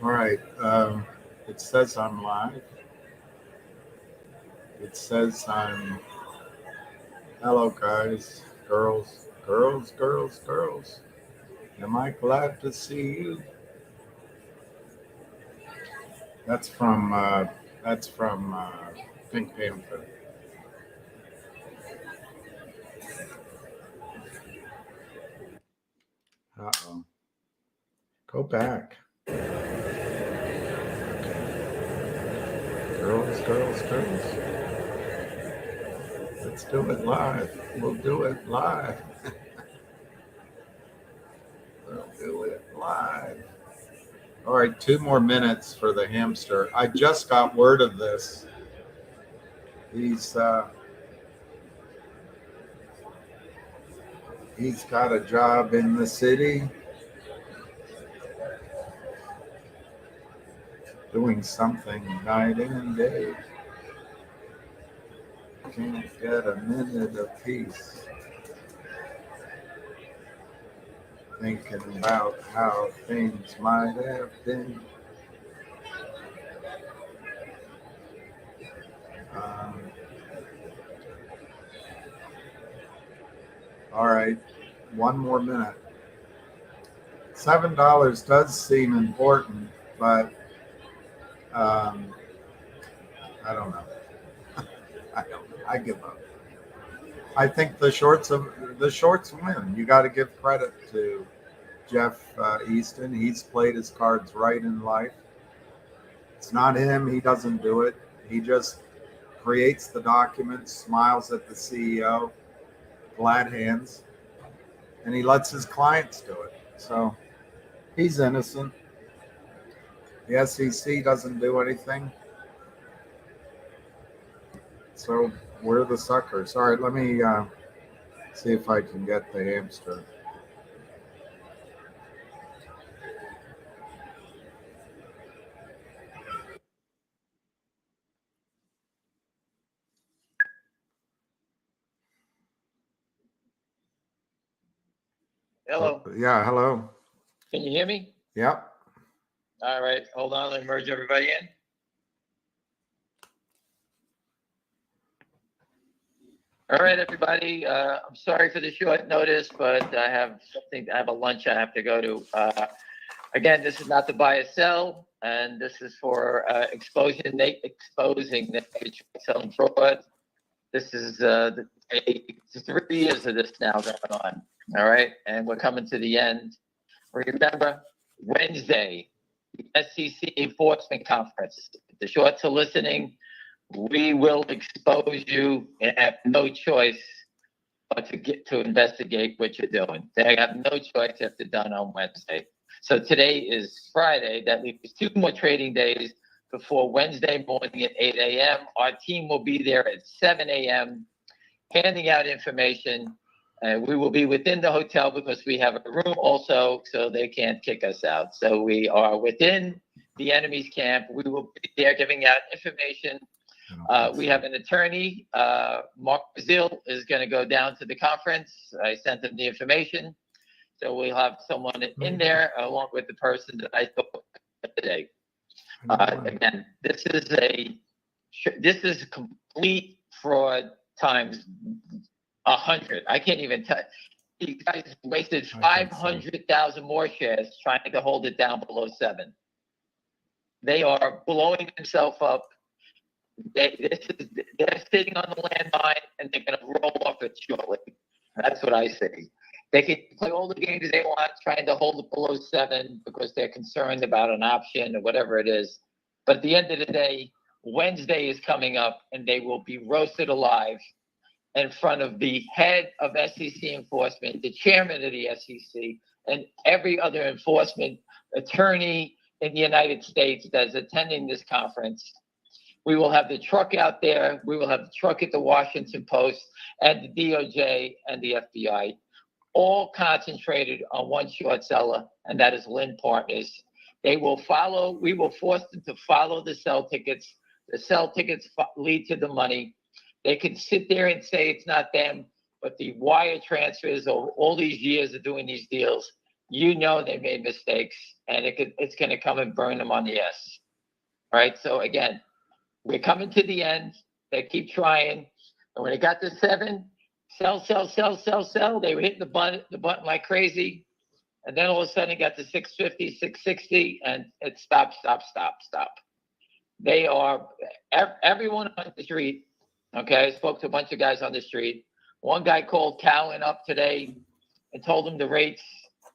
All right. It says I'm live. It says I'm. Hello, guys, girls. Am I glad to see you? That's from. That's from Pink Panther. Uh oh. Go back. Girls. Let's do it live. We'll do it live. We'll do it live. All right, 2 more minutes for the hamster. I just got word of this. He's he's got a job in the city doing something night and day. Can't get a minute of peace. Thinking about how things might have been. Um, all right, 1 more minute. $7 does seem important, but um, I don't know. I give up. I think the shorts win. You got to give credit to Jeff Easton. He's played his cards right in life. It's not him. He doesn't do it. He just creates the documents, smiles at the CEO, glad hands, and he lets his clients do it. So he's innocent. The SEC doesn't do anything. So we're the suckers. All right, let me see if I can get the hamster. Hello. Yeah, hello. Can you hear me? Yep. All right. Hold on. Let me merge everybody in. All right, everybody. I'm sorry for the short notice, but I have a lunch I have to go to. Again, this is not to buy or sell, and this is for exposing naked selling fraud. This is 3 years of this now going on. All right, and we're coming to the end. Remember, Wednesday, the SEC Enforcement Conference. If the shorts are listening, we will expose you and have no choice but to investigate what you're doing. They have no choice if they're done on Wednesday. So today is Friday. That leaves 2 more trading days before Wednesday morning at 8 a.m. Our team will be there at 7 a.m. handing out information. We will be within the hotel because we have a room also, so they can't kick us out. So we are within the enemy's camp. We will be there giving out information. We have an attorney. Mark Brazil is going to go down to the conference. I sent him the information. So we'll have someone in there along with the person that I spoke today. Again, this is complete fraud times 100. I can't even tell. You guys wasted 500,000 more shares trying to hold it down below 7. They are blowing themselves up. They're sitting on the landmine and they're going to roll off it shortly. That's what I see. They can play all the games they want, trying to hold it below 7 because they're concerned about an option or whatever it is. But at the end of the day, Wednesday is coming up and they will be roasted alive in front of the head of SEC enforcement, the chairman of the SEC, and every other enforcement attorney in the United States that's attending this conference. We will have the truck out there. We will have the truck at the Washington Post and the DOJ and the FBI, all concentrated on one short seller, and that is Lynn Partners. We will force them to follow the sell tickets. The sell tickets lead to the money. They can sit there and say it's not them, but the wire transfers over all these years of doing these deals, you know they made mistakes, and it's going to come and burn them on the S. All right. So again, we're coming to the end. They keep trying, and when it got to 7, sell, sell, sell, sell, sell. They were hitting the button like crazy, and then all of a sudden it got to 650, 660, and it stop, stop, stop, stop. They are everyone on the street. Okay, I spoke to a bunch of guys on the street. One guy called Callan up today and told him the rates.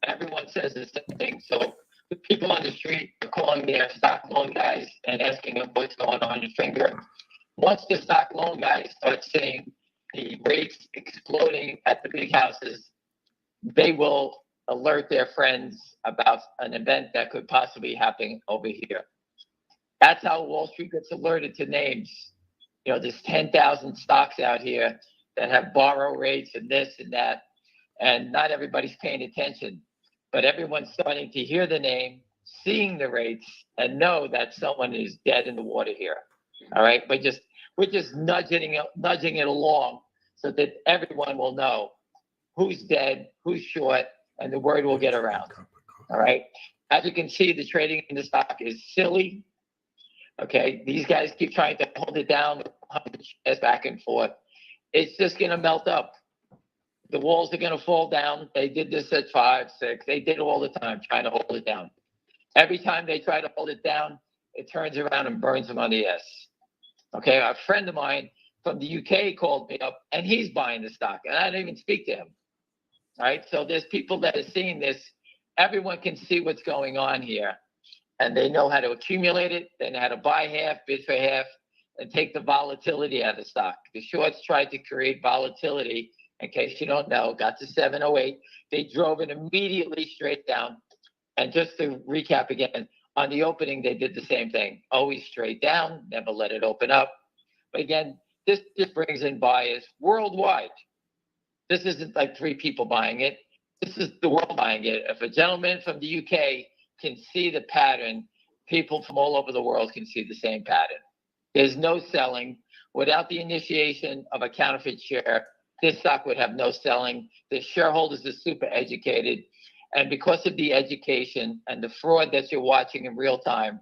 Everyone says the same thing. So the people on the street are calling their stock loan guys and asking them what's going on in FNGR. Once the stock loan guys start seeing the rates exploding at the big houses, they will alert their friends about an event that could possibly happen over here. That's how Wall Street gets alerted to names. You know, there's 10,000 stocks out here that have borrow rates and this and that, and not everybody's paying attention. But everyone's starting to hear the name, seeing the rates, and know that someone is dead in the water here. All right, we're just nudging it along so that everyone will know who's dead, who's short, and the word will get around. All right. As you can see, the trading in the stock is silly. Okay, these guys keep trying to hold it down, shares back and forth. It's just going to melt up. The walls are going to fall down. They did this at 5, 6. They did it all the time, trying to hold it down. Every time they try to hold it down, it turns around and burns them on the S. Okay, a friend of mine from the UK called me up, and he's buying the stock, and I didn't even speak to him. All right, so there's people that are seeing this. Everyone can see what's going on here, and they know how to accumulate it. They know how to buy half, bid for half, and take the volatility out of the stock. The shorts tried to create volatility. In case you don't know, got to 708. They drove it immediately straight down. And just to recap again, on the opening, they did the same thing. Always straight down, never let it open up. But again, this just brings in buyers worldwide. This isn't like 3 people buying it. This is the world buying it. If a gentleman from the UK can see the pattern, people from all over the world can see the same pattern. There's no selling. Without the initiation of a counterfeit share, this stock would have no selling. The shareholders are super educated. And because of the education and the fraud that you're watching in real time,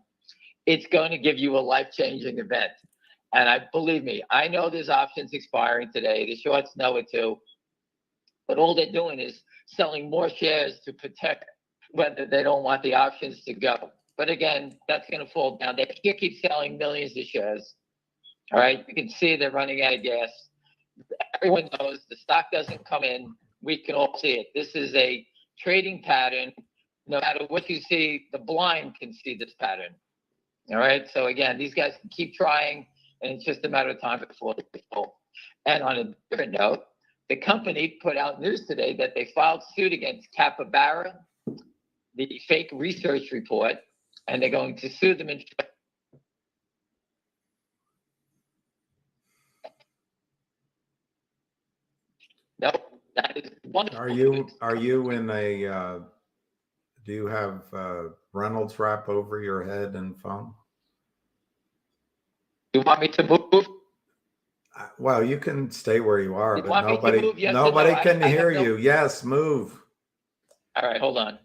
it's going to give you a life-changing event. And believe me, I know there's options expiring today. The shorts know it too. But all they're doing is selling more shares to protect whether they don't want the options to go. But again, that's going to fall down. They can't keep selling millions of shares. All right, you can see they're running out of gas. Everyone knows the stock doesn't come in. We can all see it. This is a trading pattern. No matter what you see, the blind can see this pattern. All right, so again, these guys can keep trying, and it's just a matter of time before they fall. And on a different note, the company put out news today that they filed suit against Capybara, the fake research report, and they're going to sue them in. No, that is wonderful. Are you in a? Do you have Reynolds wrap over your head and phone? You want me to move? Well, you can stay where you are, You but want me to move? Yes or no? nobody can I hear have no- you. Yes, move. All right, hold on.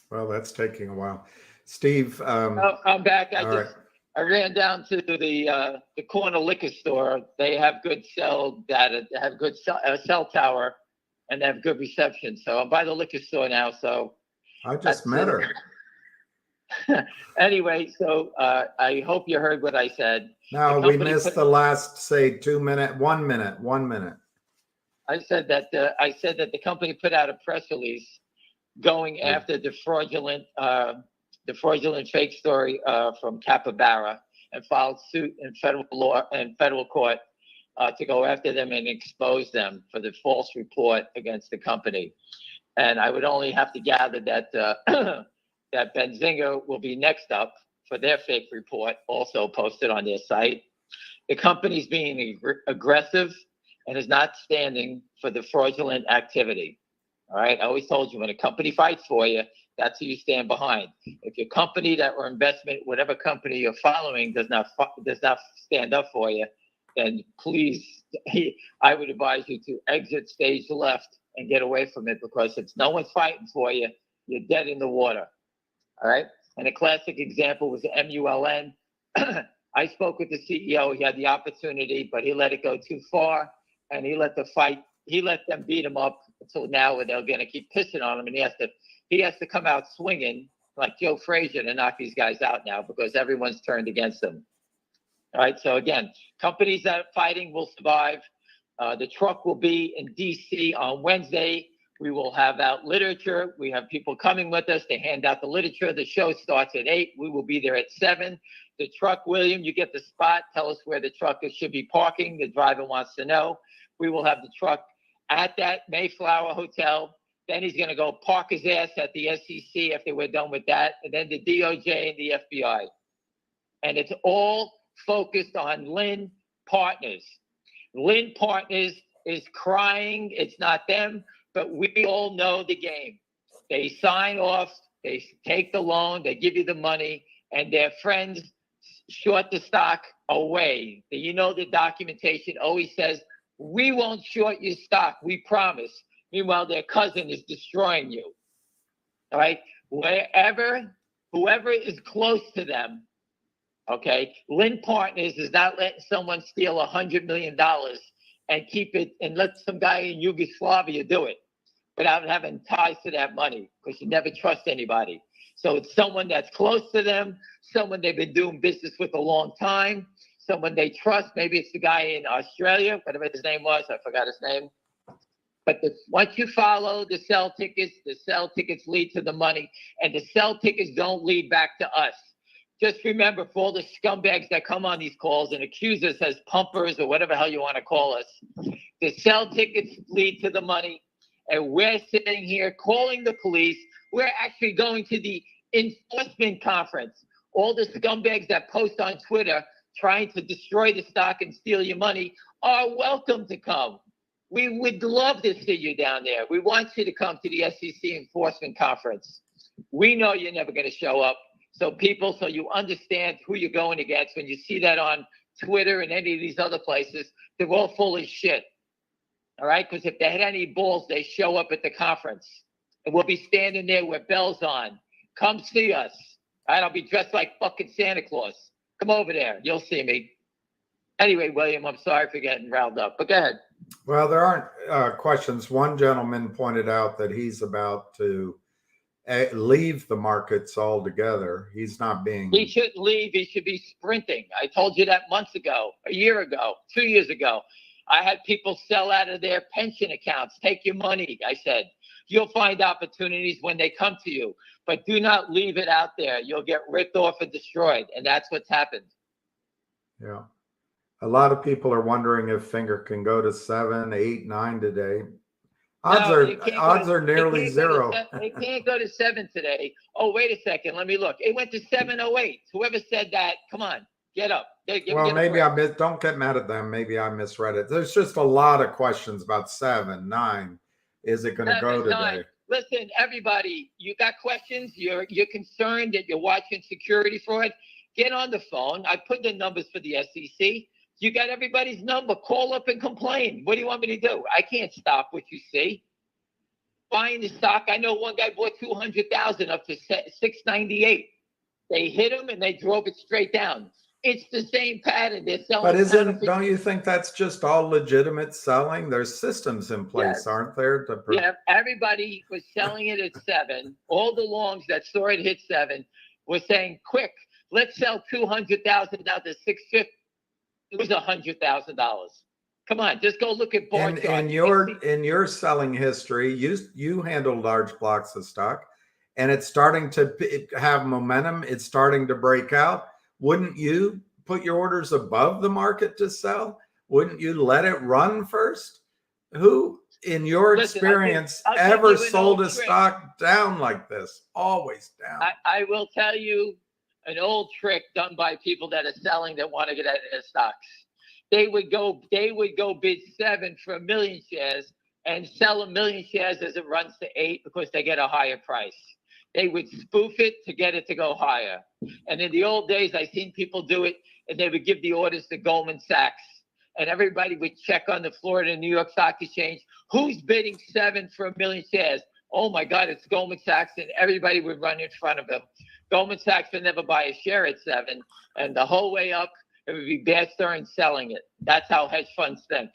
Well, that's taking a while. Steve, I'm back. right. I ran down to the corner liquor store. They have good cell data. They have good cell tower, and they have good reception. So I'm by the liquor store now. So I just met her. Anyway, so I hope you heard what I said. No, we missed the last, say, 2 minute, 1 minute, 1 minute. I said that the company put out a press release going after the fraudulent fake story from Capybara, and filed suit in federal court to go after them and expose them for the false report against the company. And I would only have to gather that that Benzinga will be next up for their fake report, also posted on their site. The company's being aggressive and is not standing for the fraudulent activity. All right. I always told you, when a company fights for you, that's who you stand behind. If your company or investment, whatever company you're following, does not stand up for you, then please, I would advise you to exit stage left and get away from it, because if no one's fighting for you, you're dead in the water. All right. And a classic example was MULN. I spoke with the CEO. He had the opportunity, but he let it go too far, and he let them beat him up until now, where they're going to keep pissing on him, and he has to come out swinging like Joe Frazier to knock these guys out now, because everyone's turned against him. All right. So again, companies that are fighting will survive. The truck will be in DC on Wednesday. We will have out literature. We have people coming with us to hand out the literature. The show starts at 8. We will be there at 7. The truck, William, you get the spot. Tell us where the truck should be parking. The driver wants to know. We will have the truck at that Mayflower Hotel. Then he's going to go park his ass at the SEC after we're done with that. And then the DOJ and the FBI. And it's all focused on Lynn Partners. Lynn Partners is crying. It's not them, but we all know the game. They sign off, they take the loan, they give you the money, and their friends short the stock away. You know, the documentation always says, we won't short your stock, we promise. Meanwhile, their cousin is destroying you. All right? Whoever is close to them, okay, Lynn Partners is not letting someone steal $100 million and keep it and let some guy in Yugoslavia do it without having ties to that money, because you never trust anybody. So it's someone that's close to them, someone they've been doing business with a long time, someone they trust. Maybe it's the guy in Australia, whatever his name was, I forgot his name. But once you follow the sell tickets lead to the money, and the sell tickets don't lead back to us. Just remember, for all the scumbags that come on these calls and accuse us as pumpers or whatever the hell you want to call us, the sell tickets lead to the money. And we're sitting here calling the police. We're actually going to the enforcement conference. All the scumbags that post on Twitter trying to destroy the stock and steal your money are welcome to come. We would love to see you down there. We want you to come to the SEC enforcement conference. We know you're never going to show up. So you understand who you're going against. When you see that on Twitter and any of these other places, they're all full of shit. All right? Because if they had any balls, they show up at the conference. And we'll be standing there with bells on. Come see us. All right? I'll be dressed like fucking Santa Claus. Come over there. You'll see me. Anyway, William, I'm sorry for getting riled up, but go ahead. Well, there aren't questions. One gentleman pointed out that he's about to leave the markets altogether. He's not being. He shouldn't leave. He should be sprinting. I told you that months ago, a year ago, 2 years ago. I had people sell out of their pension accounts. Take your money. I said, you'll find opportunities when they come to you, but do not leave it out there. You'll get ripped off and destroyed. And that's what's happened. Yeah. A lot of people are wondering if Finger can go to 7, 8, 9 today. Odds are nearly zero. It can't go to 7 today. Oh, wait a second. Let me look. It went to 708. Whoever said that, come on, get up. Well, maybe I missed. Don't get mad at them. Maybe I misread it. There's just a lot of questions about 7, 9. Is it going to go today? 9. Listen, everybody, you got questions. You're concerned that you're watching security fraud. Get on the phone. I put the numbers for the SEC. You got everybody's number. Call up and complain. What do you want me to do? I can't stop what you see. Buying the stock. I know one guy bought 200,000 up to 698. They hit him and they drove it straight down. It's the same pattern. They're selling. But don't you think that's just all legitimate selling? There's systems in place, aren't there? Yeah, everybody was selling it at 7. All the longs that saw it hit 7 were saying, quick, let's sell 200,000 down to 650. It was $100,000. Come on, just go look at bar charts. In your selling history, you handle large blocks of stock, and it's starting to have momentum. It's starting to break out. Wouldn't you put your orders above the market to sell? Wouldn't you let it run first? in your Listen, experience, I'll give ever you an sold old a trick. stock down like this? Always down. I will tell you an old trick done by people that are selling that want to get out of their stocks. They would go bid 7 for 1 million shares and sell 1 million shares as it runs to 8 because they get a higher price. They would spoof it to get it to go higher. And in the old days, I seen people do it, and they would give the orders to Goldman Sachs. And everybody would check on the floor of the New York Stock Exchange, who's bidding 7 for 1 million shares? Oh my God, it's Goldman Sachs, and everybody would run in front of them. Goldman Sachs would never buy a share at 7, and the whole way up, it would be Bear Stearns selling it. That's how hedge funds think.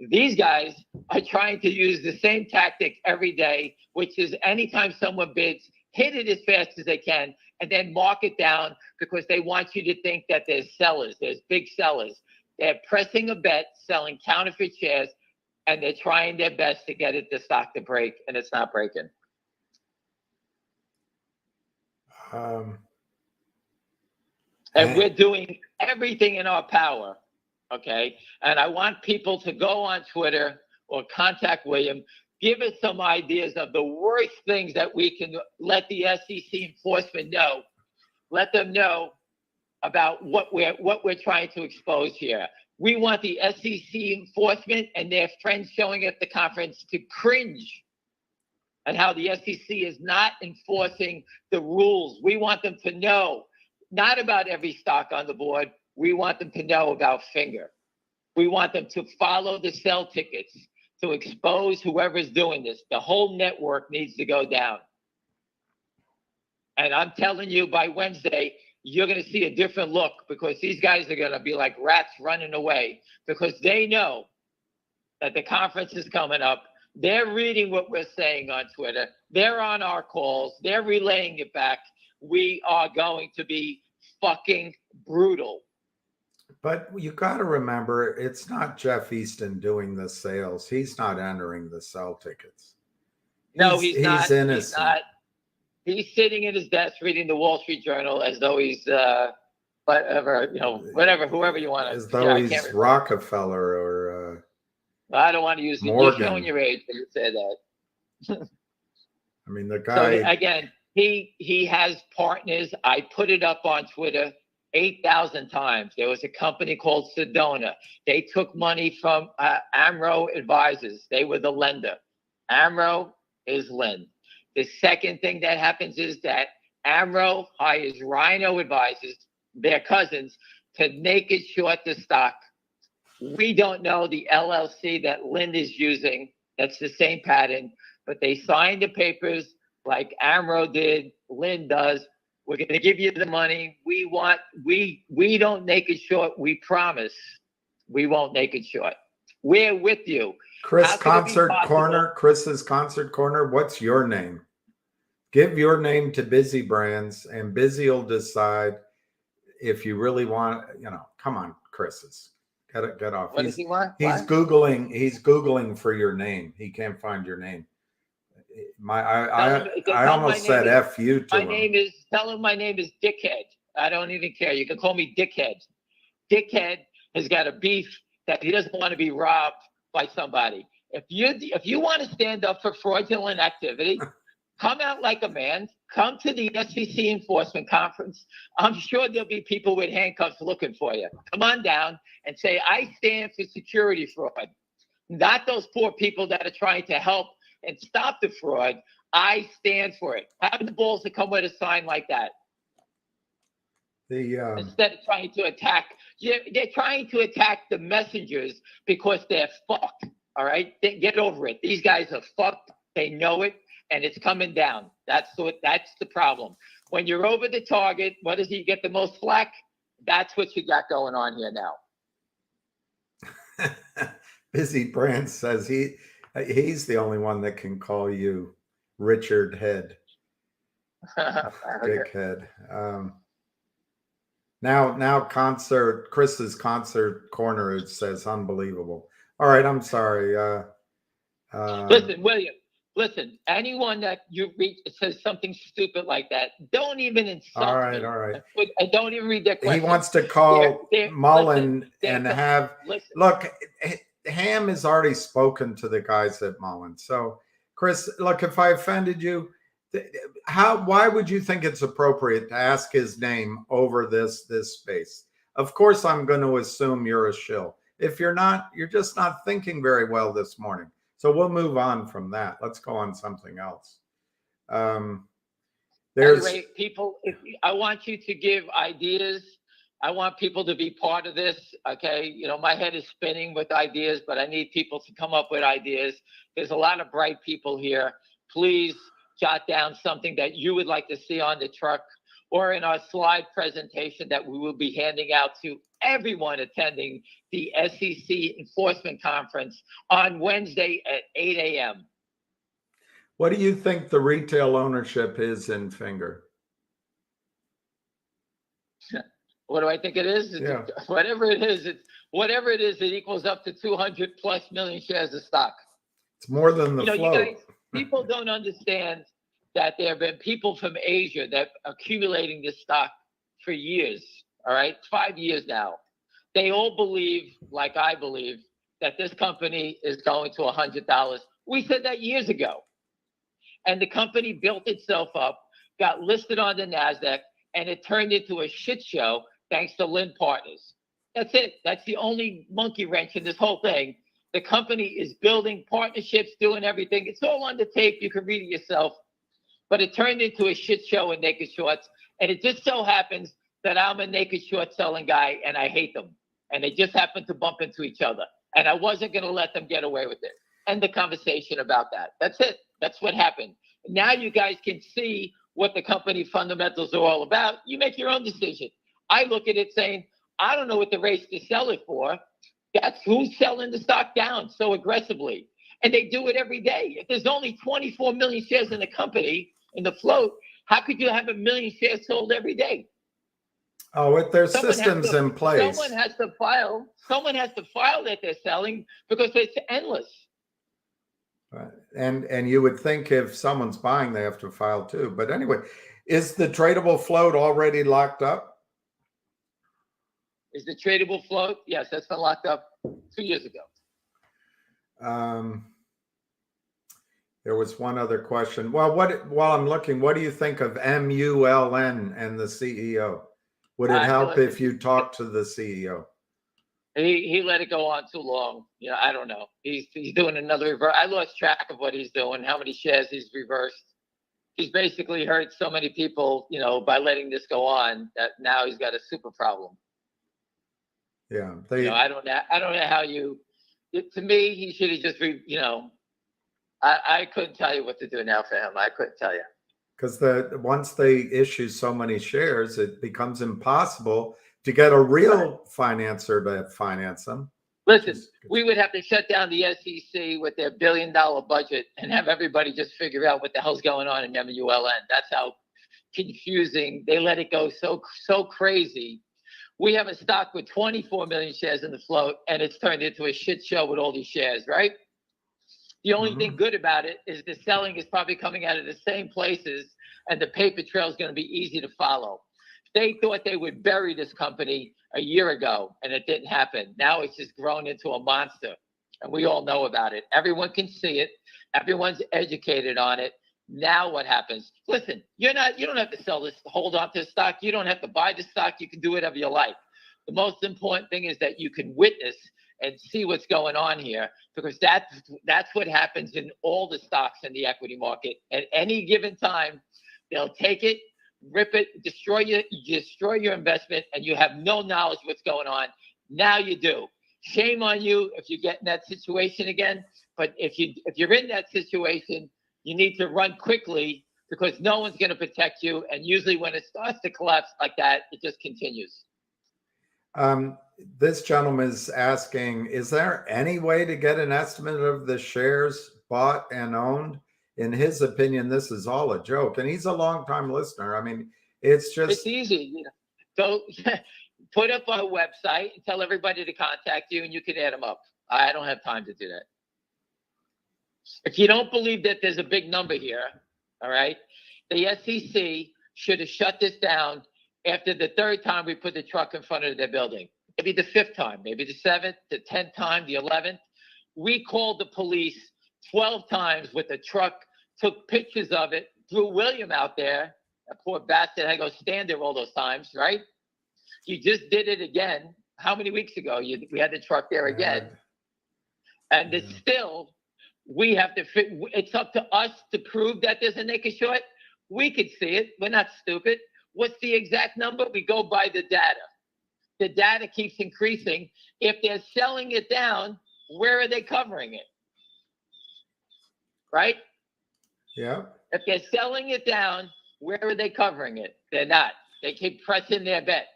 These guys are trying to use the same tactic every day, which is anytime someone bids, hit it as fast as they can, and then mark it down because they want you to think that there's sellers, there's big sellers. They're pressing a bet, selling counterfeit shares, and they're trying their best to get the stock to break, and it's not breaking. And we're doing everything in our power, okay? And I want people to go on Twitter or contact William. Give us some ideas of the worst things that we can let the SEC enforcement know. Let them know about what we're trying to expose here. We want the SEC enforcement and their friends showing at the conference to cringe at how the SEC is not enforcing the rules. We want them to know, not about every stock on the board. We want them to know about Finger. We want them to follow the sell tickets, to expose whoever's doing this. The whole network needs to go down. And I'm telling you, by Wednesday, you're going to see a different look because these guys are going to be like rats running away because they know that the conference is coming up. They're reading what we're saying on Twitter. They're on our calls. They're relaying it back. We are going to be fucking brutal. But you got to remember, it's not Jeff Easton doing the sales. He's not entering the sell tickets. No, he's not. He's innocent. He's not. He's sitting at his desk reading the Wall Street Journal as though he's whatever, whoever you want to. As though he's Rockefeller or. I don't want to use. You're showing your age when you say that. I mean, the guy. So again, he has partners. I put it up on Twitter 8,000 times. There was a company called Sedona. They took money from Amro Advisors. They were the lender. Amro is Lynn. The second thing that happens is that Amro hires Rhino Advisors, their cousins, to naked short the stock. We don't know the LLC that Lynn is using. That's the same pattern, but they signed the papers like Amro did, Lynn does. We're going to give you the money. We don't naked short. We promise we won't naked short. We're with you. Chris's Concert Corner. What's your name? Give your name to Busy Brands, and Busy will decide if you really want. Come on, Chris's. Get off. What does he want? He's Googling for your name. He can't find your name. I almost said F you to him. Tell him my name is Dickhead. I don't even care. You can call me Dickhead. Dickhead has got a beef that he doesn't want to be robbed by somebody. If you want to stand up for fraudulent activity, come out like a man. Come to the SEC enforcement conference. I'm sure there'll be people with handcuffs looking for you. Come on down and say, I stand for security fraud. Not those poor people that are trying to help and stop the fraud. I stand for it. Have the balls to come with a sign like that. Instead of trying to attack, they're trying to attack the messengers because they're fucked. All right, get over it. These guys are fucked. They know it, and it's coming down. That's the problem. When you're over the target, what does he get the most flack? That's what you got going on here now. Busy Brands says he's the only one that can call you Richard Head. Dickhead. Now Chris's Concert Corner, it says unbelievable. All right, I'm sorry. Listen, William, anyone that you reach says something stupid like that, don't even insult me. All right. And don't even read their question. He wants to call Mullen and have... Look, Ham has already spoken to the guys at Mullen. So, Chris, look, if I offended you, why would you think it's appropriate to ask his name over this space? Of course, I'm going to assume you're a shill. If you're not, you're just not thinking very well this morning. So we'll move on from that. Let's go on something else. Anyway, people, I want you to give ideas. I want people to be part of this. Okay. You know, my head is spinning with ideas, but I need people to come up with ideas. There's a lot of bright people here. Please jot down something that you would like to see on the truck or in our slide presentation that we will be handing out to everyone attending the SEC Enforcement Conference on Wednesday at 8 a.m. What do you think the retail ownership is in Finger? What do I think it is? Yeah. Whatever it is, it equals up to 200 plus million shares of stock. It's more than the float. You guys, people don't understand that there have been people from Asia that are accumulating this stock for years. All right, 5 years now. They all believe, like I believe, that this company is going to $100. We said that years ago. And the company built itself up, got listed on the NASDAQ, and it turned into a shit show thanks to Lynn Partners. That's it. That's the only monkey wrench in this whole thing. The company is building partnerships, doing everything. It's all on the tape. You can read it yourself. But it turned into a shit show in naked shorts. And it just so happens that I'm a naked short selling guy, and I hate them. And they just happen to bump into each other. And I wasn't going to let them get away with it. End the conversation about that. That's it. That's what happened. Now you guys can see what the company fundamentals are all about. You make your own decision. I look at it saying, I don't know what the race to sell it for. That's who's selling the stock down so aggressively. And they do it every day. If there's only 24 million shares in the company, in the float, how could you have 1 million shares sold every day? Oh, with their systems in place. Someone has to file that they're selling because it's endless. And you would think if someone's buying, they have to file too. But anyway, is the tradable float already locked up? Is the tradable float? Yes, that's been locked up 2 years ago. There was one other question. Well, while I'm looking, what do you think of MULN and the CEO? Would it help if you talk to the CEO? He let it go on too long. You know, I don't know. He's doing another reverse. I lost track of what he's doing, how many shares he's reversed. He's basically hurt so many people, you know, by letting this go on that now he's got a super problem. Yeah. I don't know how to me, he should have just, I couldn't tell you what to do now for him. I couldn't tell you. Because once they issue so many shares, it becomes impossible to get a real financer to finance them. Listen, we would have to shut down the SEC with their $1 billion budget and have everybody just figure out what the hell's going on in MULN. That's how confusing they let it go. So crazy. We have a stock with 24 million shares in the float, and it's turned into a shit show with all these shares, right? The only thing good about it is the selling is probably coming out of the same places, and the paper trail is going to be easy to follow. They thought they would bury this company a year ago, and it didn't happen. Now it's just grown into a monster, and we all know about it. Everyone can see it. Everyone's educated on it. Now what happens? Listen, you don't have to sell this, hold on to the stock. You don't have to buy the stock. You can do whatever you like. The most important thing is that you can witness and see what's going on here, because that's what happens in all the stocks in the equity market. At any given time, they'll take it, rip it, destroy your investment, and you have no knowledge what's going on. Now you do. Shame on you if you get in that situation again. But if you're in that situation, you need to run quickly, because no one's going to protect you. And usually when it starts to collapse like that, it just continues. This gentleman is asking, is there any way to get an estimate of the shares bought and owned? In his opinion, this is all a joke. And he's a longtime listener. I mean, it's easy. So put up a website and tell everybody to contact you, and you can add them up. I don't have time to do that. If you don't believe that there's a big number here, all right, the SEC should have shut this down after the 3rd time we put the truck in front of their building. Maybe the 5th time, maybe the 7th, the 10th time, the 11th. We called the police 12 times with a truck, took pictures of it, threw William out there. That poor bastard had to go stand there all those times, right? You just did it again. How many weeks ago? We had the truck there again. And it's still, we have to fit. It's up to us to prove that there's a naked short. We could see it. We're not stupid. What's the exact number? We go by the data. The data keeps increasing. If they're selling it down, where are they covering it? Right? Yeah. If they're selling it down, where are they covering it? They're not. They keep pressing their bet.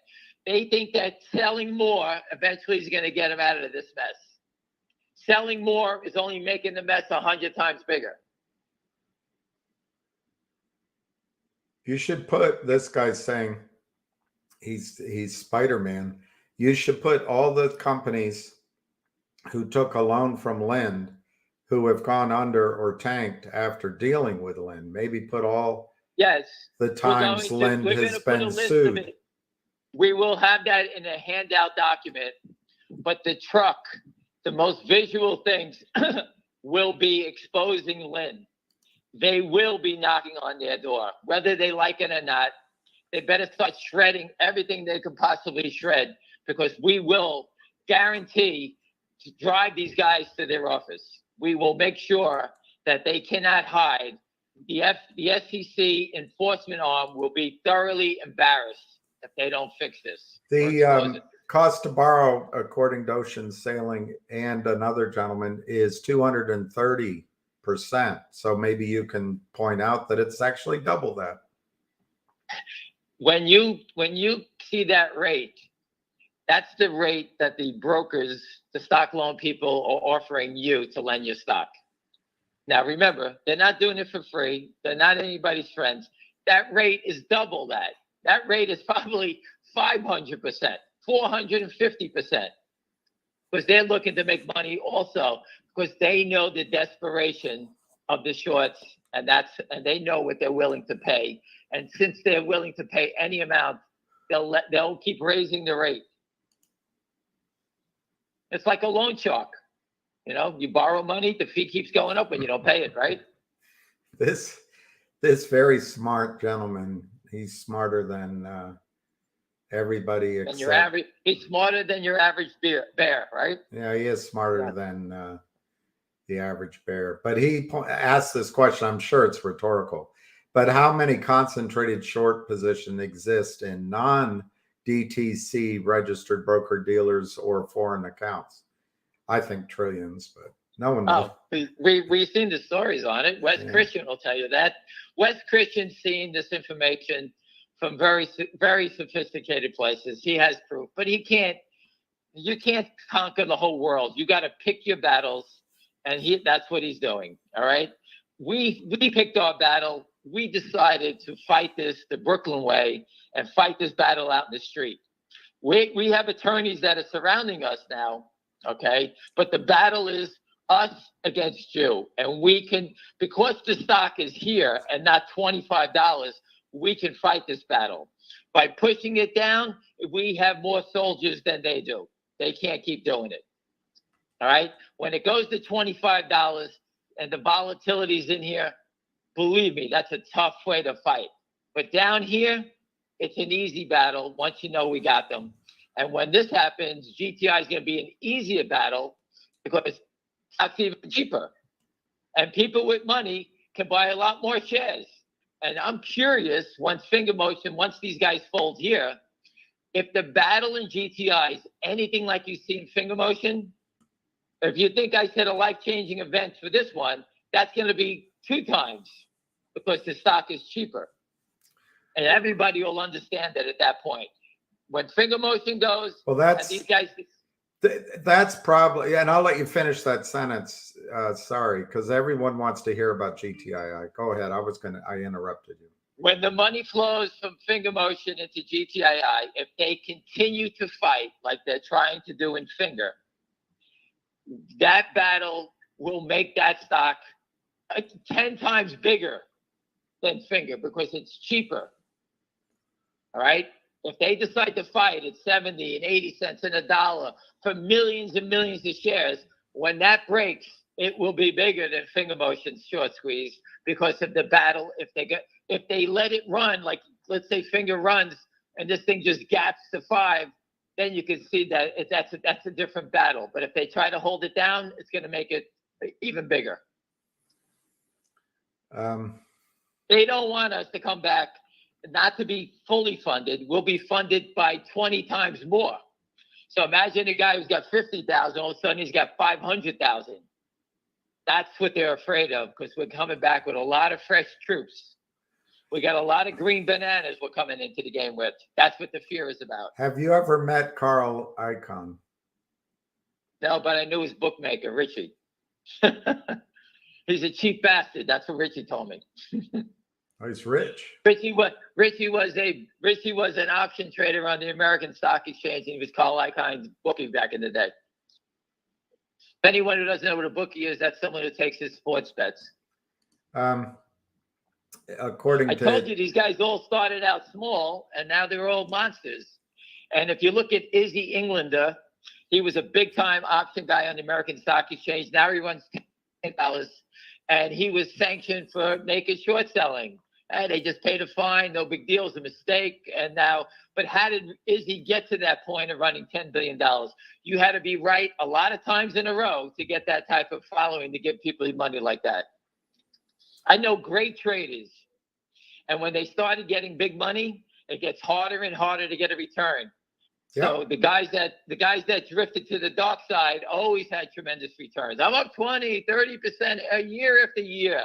They think that selling more eventually is going to get them out of this mess. Selling more is only making the mess 100 times bigger. You should put, this guy's saying he's Spider-Man. You should put all the companies who took a loan from Lind who have gone under or tanked after dealing with Lind. Maybe put all the times Lind has been sued. We will have that in a handout document, but the truck, the most visual things will be exposing Lind. They will be knocking on their door, whether they like it or not. They better start shredding everything they could possibly shred, because we will guarantee to drive these guys to their office. We will make sure that they cannot hide. The SEC enforcement arm will be thoroughly embarrassed if they don't fix this. The cost to borrow, according to Ocean Sailing and another gentleman, is 230%. So maybe you can point out that it's actually double that. When you see that rate, that's the rate that the brokers, the stock loan people, are offering you to lend your stock. Now, remember, they're not doing it for free. They're not anybody's friends. That rate is double that. That rate is probably 500%, 450%, because they're looking to make money also, because they know the desperation of the shorts, and they know what they're willing to pay. And since they're willing to pay any amount, they'll keep raising the rate. It's like a loan shark. You know, you borrow money, the fee keeps going up when you don't pay it, right? This very smart gentleman, he's smarter than everybody except. And your average, he's smarter than your average bear, right? Yeah, he is smarter than the average bear. But he asked this question, I'm sure it's rhetorical, but how many concentrated short positions exist in non-DTC registered broker dealers or foreign accounts? I think trillions, but no one knows. Oh, we've seen the stories on it. Wes Christian will tell you that. Wes Christian's seen this information from very, very sophisticated places. He has proof, but you can't conquer the whole world. You got to pick your battles, and that's what he's doing. All right. We picked our battle. We decided to fight this the Brooklyn way and fight this battle out in the street. We have attorneys that are surrounding us now. Okay. But the battle is us against you. And we can, because the stock is here and not $25, we can fight this battle. By pushing it down, we have more soldiers than they do. They can't keep doing it. All right. When it goes to $25 and the volatility's in here, believe me, that's a tough way to fight. But down here, it's an easy battle once you know we got them. And when this happens, GTI is going to be an easier battle because it's even cheaper. And people with money can buy a lot more shares. And I'm curious, once these guys fold here, if the battle in GTI is anything like you see in Finger Motion, if you think I said a life-changing event for this one, that's going to be 2 times because the stock is cheaper. And everybody will understand that at that point. When Finger Motion goes, well, these guys. That's probably, and I'll let you finish that sentence. Sorry, because everyone wants to hear about GTII. Go ahead. I interrupted you. When the money flows from Finger Motion into GTII, if they continue to fight like they're trying to do in Finger, that battle will make that stock 10 times bigger than Finger because it's cheaper. All right. If they decide to fight at 70 and 80 cents and $1 for millions and millions of shares, When that breaks, it will be bigger than finger motion short squeeze because of the battle. If they let it run, like let's say finger runs and this thing just gaps to 5, then you can see that that's a different battle. But if they try to hold it down, it's going to make it even bigger. They don't want us to come back not to be fully funded. We'll be funded by 20 times more. So imagine a guy who's got 50,000, all of a sudden he's got 500,000. That's what they're afraid of, because we're coming back with a lot of fresh troops. We got a lot of green bananas we're coming into the game with. That's what the fear is about. Have you ever met Carl Icahn? No, but I knew his bookmaker, Richie. He's a cheap bastard. That's what Richie told me. Oh, he's rich. Richie was an option trader on the American Stock Exchange, and he was Carl Icahn's bookie back in the day. Anyone who doesn't know what a bookie is, that's someone who takes his sports bets. According I to, told you these guys all started out small, and now they're all monsters. And if you look at Izzy Englander, he was a big-time option guy on the American Stock Exchange. Now he runs $10, and he was sanctioned for naked short selling. And they just paid a fine, no big deal, it was a mistake. And now, but how did Izzy get to that point of running $10 billion? You had to be right a lot of times in a row to get that type of following to give people money like that. I know great traders, and when they started getting big money, it gets harder and harder to get a return. Yep. So the guys that drifted to the dark side always had tremendous returns. I'm up 20, 30% a year after year.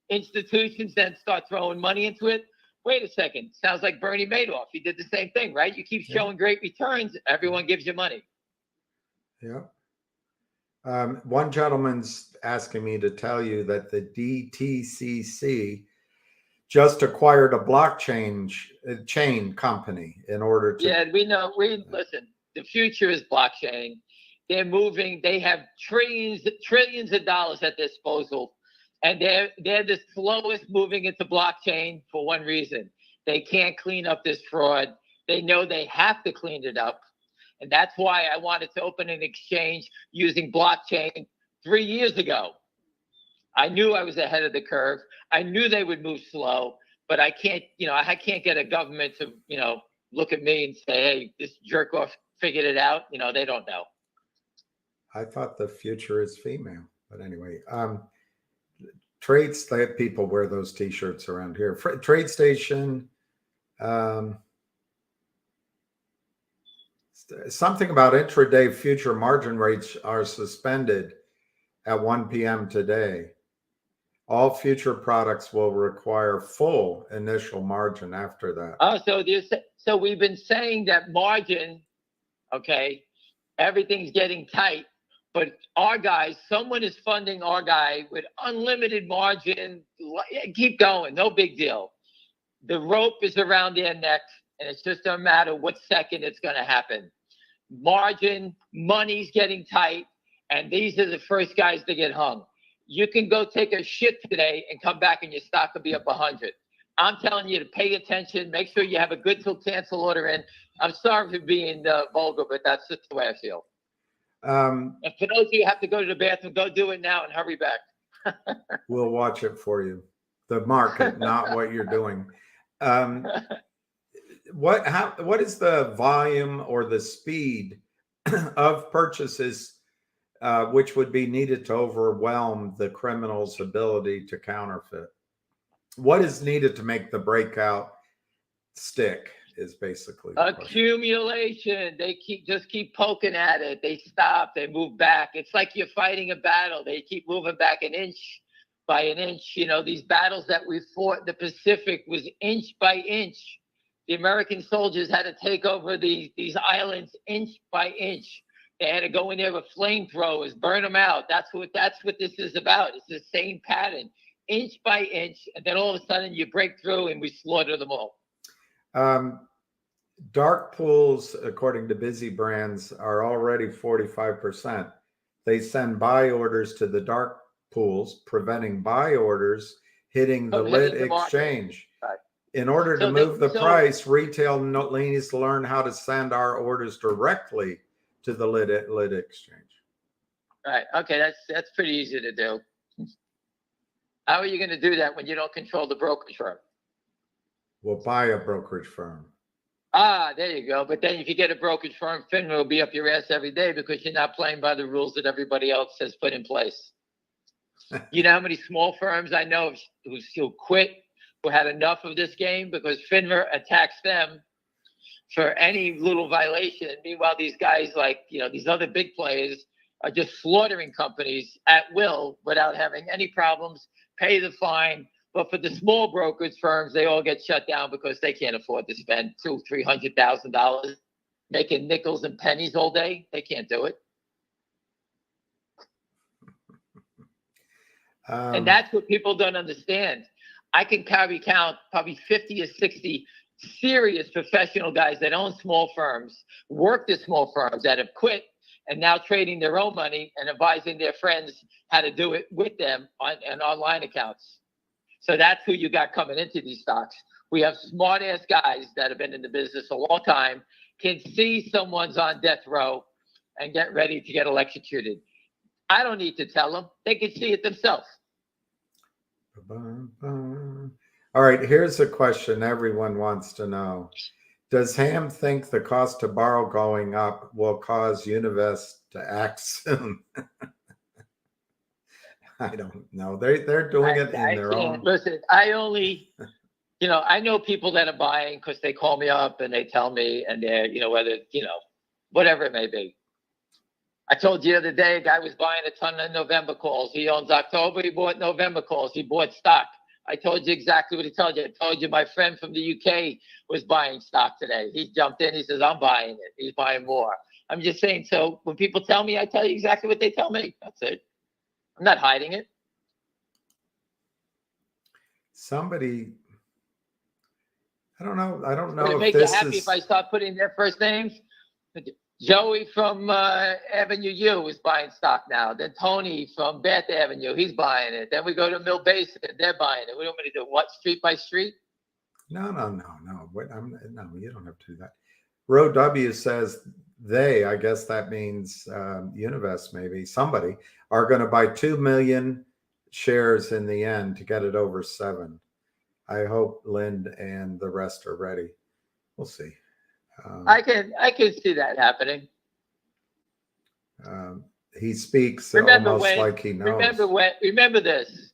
Institutions then start throwing money into it. Wait a second, sounds like Bernie Madoff. He did the same thing, right? You keep showing great returns, everyone gives you money. Yeah. One gentleman's asking me to tell you that the DTCC just acquired a blockchain chain company in order to. Yeah, we know. Listen. The future is blockchain. They're moving. They have trillions of dollars at their disposal, and they're the slowest moving into blockchain for one reason: they can't clean up this fraud. They know they have to clean it up. And that's why I wanted to open an exchange using blockchain 3 years ago. I knew I was ahead of the curve. I knew they would move slow, but I can't get a government to, look at me and say, hey, this jerk off figured it out. They don't know. I thought the future is female, but anyway, trades, they have people wear those t-shirts around here. Trade Station, something about intraday future margin rates are suspended at 1 p.m. today. All future products will require full initial margin after that. Oh, so we've been saying that margin, okay, everything's getting tight, but our guys, someone is funding our guy with unlimited margin. Keep going, no big deal. The rope is around their neck, and it's just a matter what second it's going to happen. Margin, money's getting tight, and these are the first guys to get hung. You can go take a shit today and come back and your stock will be up 100. I'm telling you to pay attention. Make sure you have a good till cancel order in. I'm sorry for being vulgar, but that's just the way I feel. And for those of you who have to go to the bathroom, go do it now and hurry back. We'll watch it for you. The market, not what you're doing. What is the volume or the speed of purchases which would be needed to overwhelm the criminal's ability to counterfeit? What is needed to make the breakout stick is basically the accumulation. They keep poking at it. They stop, they move back. It's like you're fighting a battle. They keep moving back an inch by an inch. These battles that we fought in the Pacific was inch by inch. The American soldiers had to take over these islands inch by inch. They had to go in there with flamethrowers, burn them out. That's what this is about. It's the same pattern, inch by inch, and then all of a sudden you break through and we slaughter them all. Dark pools, according to Busy Brands, are already 45%. They send buy orders to the dark pools, preventing buy orders hitting the lit exchange. Right. In order to move the price, retail needs to learn how to send our orders directly to the lit exchange. Right. Okay, that's pretty easy to do. How are you going to do that when you don't control the brokerage firm? We'll buy a brokerage firm. Ah, there you go. But then if you get a brokerage firm, FINRA will be up your ass every day because you're not playing by the rules that everybody else has put in place. You know how many small firms I know who quit, who had enough of this game because FINRA attacks them for any little violation. Meanwhile, these guys, like, these other big players are just slaughtering companies at will without having any problems, pay the fine. But for the small brokerage firms, they all get shut down because they can't afford to spend $200,000-$300,000 making nickels and pennies all day. They can't do it. And that's what people don't understand. I can count probably 50 or 60 serious professional guys that own small firms, worked at small firms that have quit and now trading their own money and advising their friends how to do it with them on online accounts. So that's who you got coming into these stocks. We have smart ass guys that have been in the business a long time, can see someone's on death row and get ready to get electrocuted. I don't need to tell them. They can see it themselves. All right, here's a question everyone wants to know. Does Ham think the cost to borrow going up will cause Univest to act soon? I don't know. They're doing it in their own. Listen, I only, I know people that are buying because they call me up and they tell me, and they're, whether, whatever it may be. I told you the other day, a guy was buying a ton of November calls. He owns October. He bought November calls. He bought stock. I told you exactly what he told you. I told you my friend from the UK was buying stock today. He jumped in. He says, I'm buying it. He's buying more. I'm just saying. So when people tell me, I tell you exactly what they tell me. That's it. I'm not hiding it. Somebody, I don't know. Would it make you happy if I start putting their first names? Joey from Avenue U is buying stock now. Then Tony from Bath Avenue, he's buying it. Then we go to Mill Basin, they're buying it. We don't want to do what, street by street? No. Wait, no, you don't have to do that. Row W says I guess that means Univest, maybe somebody, are going to buy 2 million shares in the end to get it over 7. I hope Lind and the rest are ready. We'll see. I can see that happening. He speaks almost like he knows. Remember this.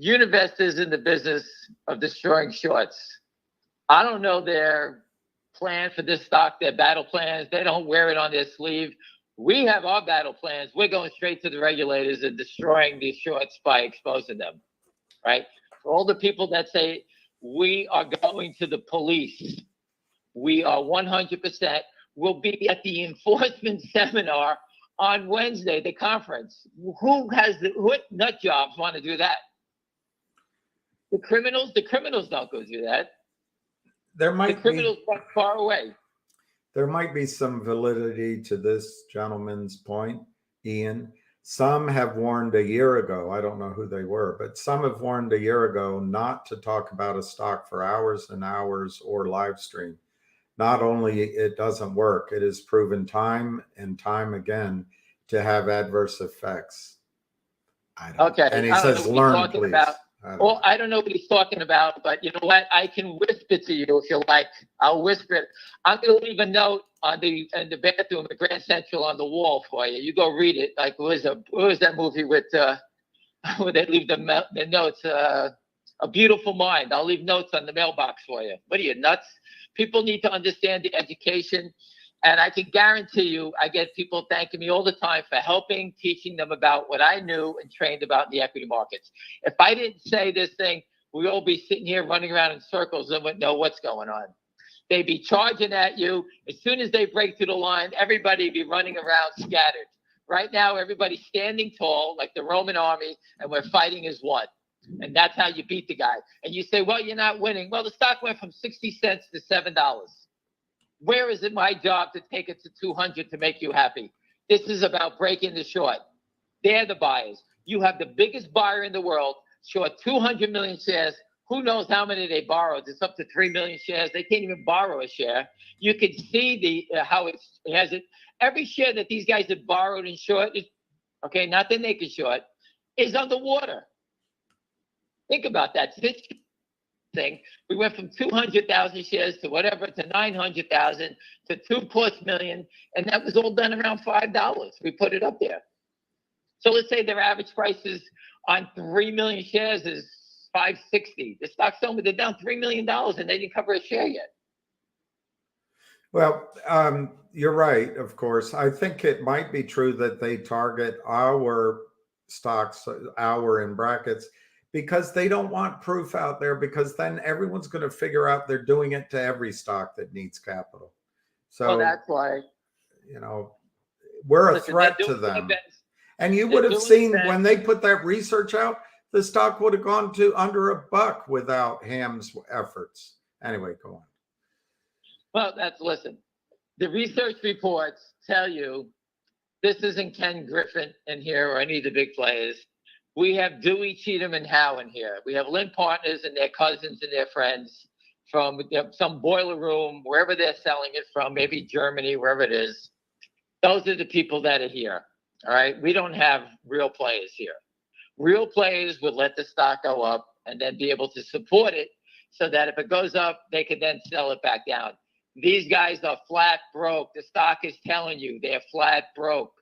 Univest is in the business of destroying shorts. I don't know their plan for this stock, their battle plans. They don't wear it on their sleeve. We have our battle plans. We're going straight to the regulators and destroying these shorts by exposing them, right? For all the people that say we are going to the police, we are 100%. We'll be at the enforcement seminar on Wednesday, the conference. What nut jobs want to do that? The criminals don't go do that. The criminals are far away. There might be some validity to this gentleman's point, Ian. Some have warned a year ago, I don't know who they were, but some have warned a year ago not to talk about a stock for hours and hours or live stream. Not only it doesn't work, it is proven time and time again to have adverse effects. Okay. And he says, learn, please. I don't know what he's talking about, but you know what? I can whisper to you if you like. I'll whisper it. I'm going to leave a note in the bathroom at Grand Central on the wall for you. You go read it. Like, what was that movie with where they leave the notes? A Beautiful Mind. I'll leave notes on the mailbox for you. What are you, nuts? People need to understand the education. And I can guarantee you, I get people thanking me all the time for helping, teaching them about what I knew and trained about in the equity markets. If I didn't say this thing, we'd all be sitting here running around in circles and wouldn't know what's going on. They'd be charging at you. As soon as they break through the line, everybody would be running around scattered. Right now, everybody's standing tall like the Roman army, and we're fighting as one. And that's how you beat the guy. And you say, well, you're not winning. Well, the stock went from 60 cents to $7. Where is it my job to take it to 200 to make you happy? This is about breaking the short. They're the buyers. You have the biggest buyer in the world, short 200 million shares. Who knows how many they borrowed? It's up to 3 million shares. They can't even borrow a share. You can see how it has it. Every share that these guys have borrowed in short, okay, not the naked short, is underwater. Think about that. This thing, we went from 200,000 shares to whatever to 900,000 to 2+ million, and that was all done around $5. We put it up there. So let's say their average prices on 3 million shares is $5.60. The stock's sold, they're down $3 million, and they didn't cover a share yet. Well, you're right, of course. I think it might be true that they target our stocks, our in brackets, because they don't want proof out there, because then everyone's going to figure out they're doing it to every stock that needs capital. So well, that's why, you know, we're a listen, threat they're to doing them. events. And you They're would have doing seen events. when they put that research out, the stock would have gone to under $1 without Ham's efforts. Anyway, go on. Well, listen, the research reports tell you this isn't Ken Griffin in here or any of the big players. We have Dewey, Cheatham, and Howe in here. We have Lynn Partners and their cousins and their friends from some boiler room, wherever they're selling it from, maybe Germany, wherever it is. Those are the people that are here. All right. We don't have real players here. Real players would let the stock go up and then be able to support it so that if it goes up, they could then sell it back down. These guys are flat broke. The stock is telling you they're flat broke.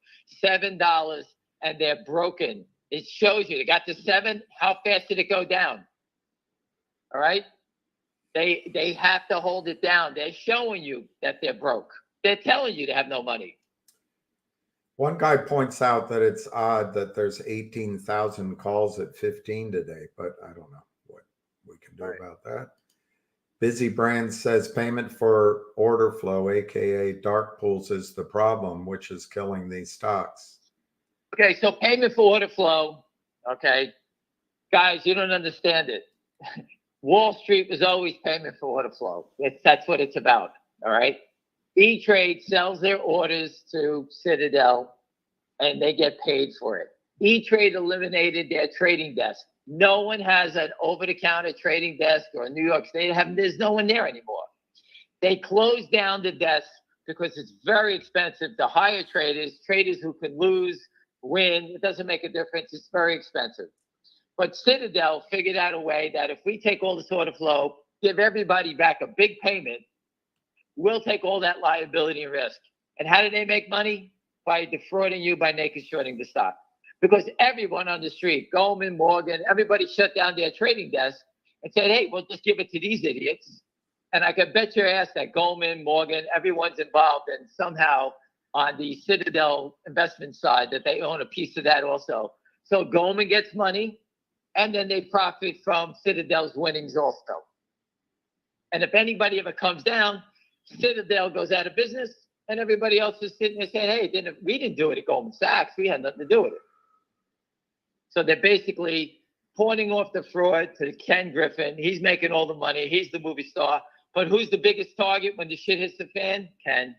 $7 and they're broken. It shows you they got to 7. How fast did it go down? All right. They have to hold it down. They're showing you that they're broke. They're telling you they have no money. One guy points out that it's odd that there's 18,000 calls at 15 today, but I don't know what we can do about that. Busy Brand says payment for order flow, aka dark pools, is the problem, which is killing these stocks. Okay, so payment for order flow. Okay, guys, you don't understand it. Wall Street was always payment for order flow. That's what it's about. All right. E-Trade sells their orders to Citadel, and they get paid for it. E-Trade eliminated their trading desk. No one has an over-the-counter trading desk or New York State. There's no one there anymore. They closed down the desk because it's very expensive to hire traders who could lose, win. It doesn't make a difference. It's very expensive. But Citadel figured out a way that if we take all this order flow, give everybody back a big payment, we'll take all that liability and risk. And how do they make money? By defrauding you by naked shorting the stock. Because everyone on the street, Goldman, Morgan, everybody shut down their trading desk and said, hey, we'll just give it to these idiots. And I can bet your ass that Goldman, Morgan, everyone's involved, and somehow on the Citadel investment side that they own a piece of that also. So Goldman gets money, and then they profit from Citadel's winnings also. And if anybody ever comes down, Citadel goes out of business, and everybody else is sitting there saying, hey, we didn't do it at Goldman Sachs. We had nothing to do with it. So they're basically pointing off the fraud to Ken Griffin. He's making all the money. He's the movie star. But who's the biggest target when the shit hits the fan? Ken.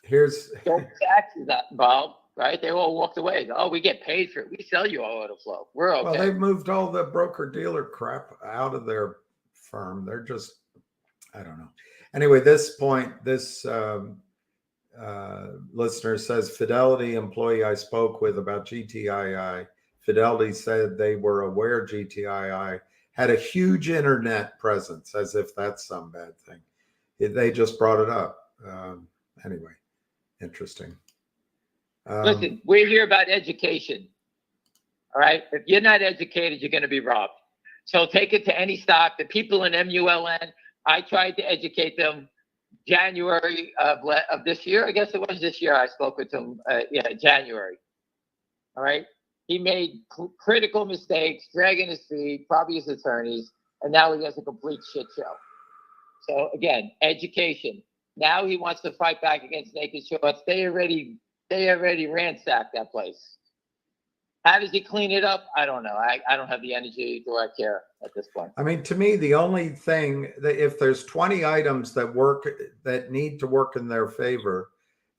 Goldman Sachs is not involved, right? They all walked away. Oh, we get paid for it. We sell you our order flow. We're okay. Well, they've moved all the broker-dealer crap out of their firm. They're just, I don't know. Anyway, this listener says, Fidelity employee I spoke with about GTII, Fidelity said they were aware GTII had a huge internet presence, as if that's some bad thing. They just brought it up. Anyway, interesting. Listen, we're here about education. All right. If you're not educated, you're going to be robbed. So take it to any stock. The people in MULN, I tried to educate them. January of this year, I guess it was this year, I spoke with him. January. All right. He made critical mistakes, dragging his feet, probably his attorneys, and now he has a complete shit show. So again, education. Now he wants to fight back against naked shorts. They already ransacked that place. How does he clean it up? I don't know. I don't have the energy to care at this point. I mean, to me, the only thing that if there's 20 items that need to work in their favor,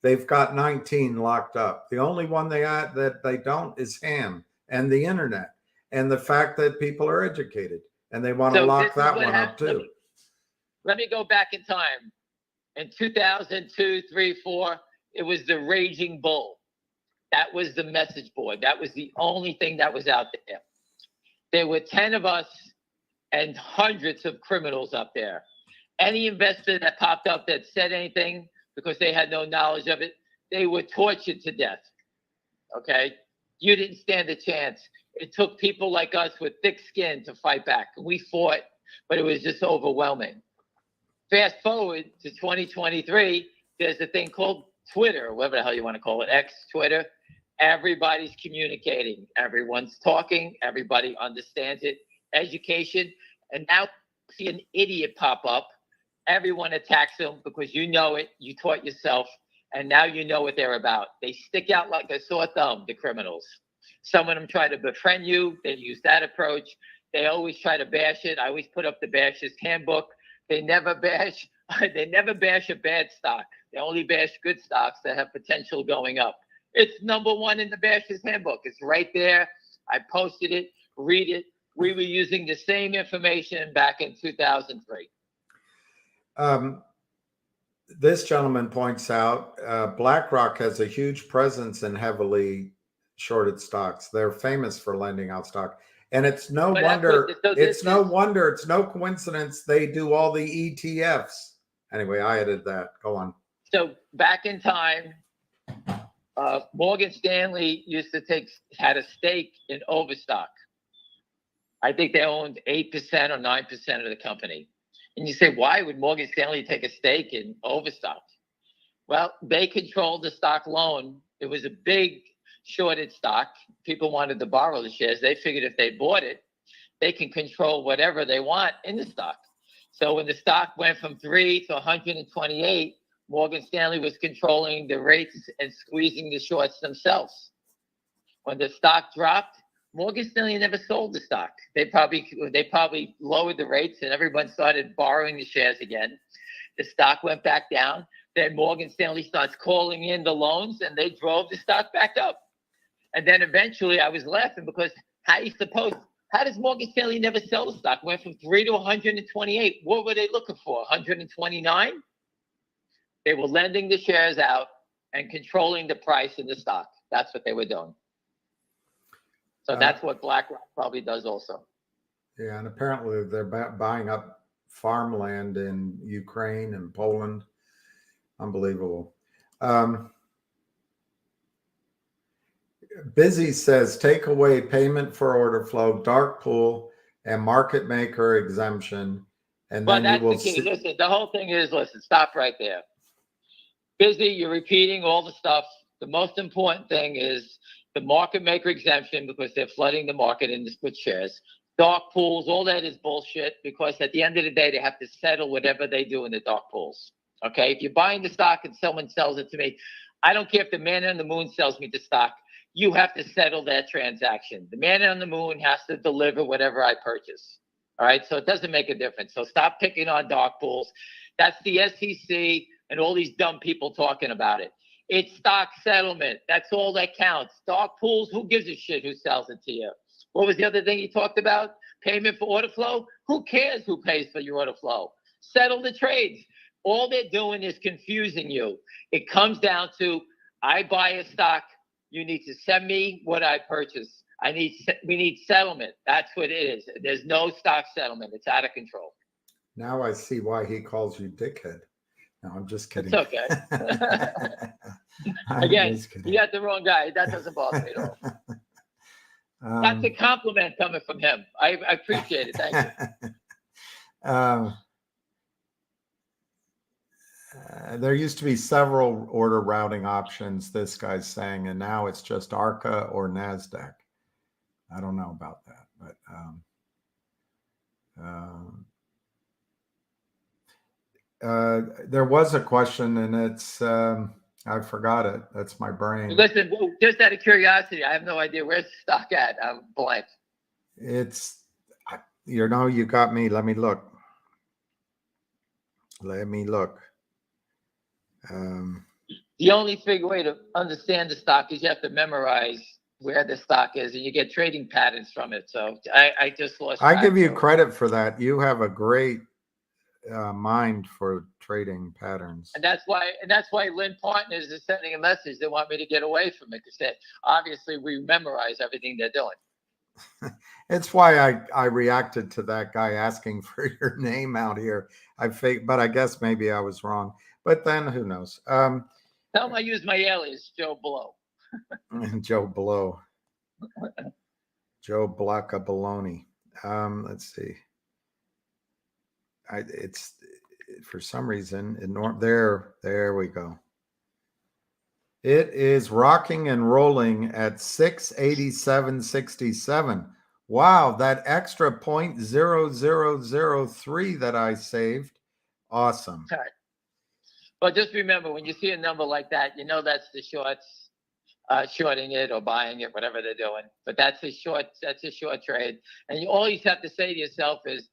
they've got 19 locked up. The only one that they don't is ham and the internet and the fact that people are educated and they want to lock that one up too. Let me go back in time. In 2002, 3, 4, it was the raging bull. That was the message board. That was the only thing that was out there. There were 10 of us and hundreds of criminals up there. Any investor that popped up that said anything because they had no knowledge of it, they were tortured to death. Okay? You didn't stand a chance. It took people like us with thick skin to fight back. We fought, but it was just overwhelming. Fast forward to 2023, there's a thing called Twitter, or whatever the hell you want to call it, X, Twitter. Everybody's communicating. Everyone's talking. Everybody understands it. Education. And now see an idiot pop up. Everyone attacks them because you know it. You taught yourself. And now you know what they're about. They stick out like a sore thumb, the criminals. Some of them try to befriend you. They use that approach. They always try to bash it. I always put up the Bashers Handbook. They never bash a bad stock. They only bash good stocks that have potential going up. It's #1 in the Bashers Handbook. It's right there. I posted it. Read it. We were using the same information back in 2003. This gentleman points out BlackRock has a huge presence in heavily shorted stocks. They're famous for lending out stock. And it's no wonder, it's no coincidence they do all the ETFs. Anyway, I added that. Go on. So back in time, Morgan Stanley had a stake in Overstock. I think they owned 8% or 9% of the company. And you say, why would Morgan Stanley take a stake in Overstock? Well, they controlled the stock loan. It was a big shorted stock. People wanted to borrow the shares. They figured if they bought it, they can control whatever they want in the stock. So when the stock went from 3 to 128, Morgan Stanley was controlling the rates and squeezing the shorts themselves. When the stock dropped, Morgan Stanley never sold the stock. They probably lowered the rates and everyone started borrowing the shares again. The stock went back down. Then Morgan Stanley starts calling in the loans and they drove the stock back up. And then eventually I was laughing because how does Morgan Stanley never sell the stock? Went from 3 to 128. What were they looking for? 129? They were lending the shares out and controlling the price of the stock. That's what they were doing. So that's what BlackRock probably does also. Yeah, and apparently they're buying up farmland in Ukraine and Poland. Unbelievable. Busy says, take away payment for order flow, dark pool, and market maker exemption. And then you will see. Listen, the whole thing is, stop right there. Busy, you're repeating all the stuff. The most important thing is the market maker exemption because they're flooding the market with shares. Dark pools, all that is bullshit because at the end of the day, they have to settle whatever they do in the dark pools. Okay, if you're buying the stock and someone sells it to me, I don't care if the man on the moon sells me the stock. You have to settle that transaction. The man on the moon has to deliver whatever I purchase. All right, so it doesn't make a difference. So stop picking on dark pools. That's the SEC and all these dumb people talking about it. It's stock settlement. That's all that counts. Dark pools, who gives a shit who sells it to you? What was the other thing you talked about? Payment for order flow? Who cares who pays for your order flow? Settle the trades. All they're doing is confusing you. It comes down to, I buy a stock. You need to send me what I purchase. We need settlement. That's what it is. There's no stock settlement. It's out of control. Now I see why he calls you dickhead. No, I'm just kidding. It's okay. Again, you got the wrong guy. That doesn't bother me at all. That's a compliment coming from him. I appreciate it. Thank you. There used to be several order routing options, this guy's saying, and now it's just ARCA or NASDAQ. I don't know about that, but there was a question, and it's I forgot it. That's my brain. Listen, just out of curiosity, I have no idea where's the stock at. I'm blank. It's, you got me. Let me look. The only way to understand the stock is you have to memorize where the stock is, and you get trading patterns from it. So I just lost. I give you credit for that. You have a great mind for trading patterns. And that's why Lynn Partners is sending a message. They want me to get away from it because obviously we memorize everything they're doing. It's why I reacted to that guy asking for your name out here. But I guess maybe I was wrong. But then who knows? Tell them I use my alias, Joe Blow. Joe Blow. Joe Blocka Baloney. Let's see. It's for some reason there we go. It is rocking and rolling at 687.67. Wow, that extra 0.0003 that I saved. Awesome. All right. But just remember, when you see a number like that, you know that's the shorts shorting it or buying it, whatever they're doing. But that's a short trade. And all you have to say to yourself is,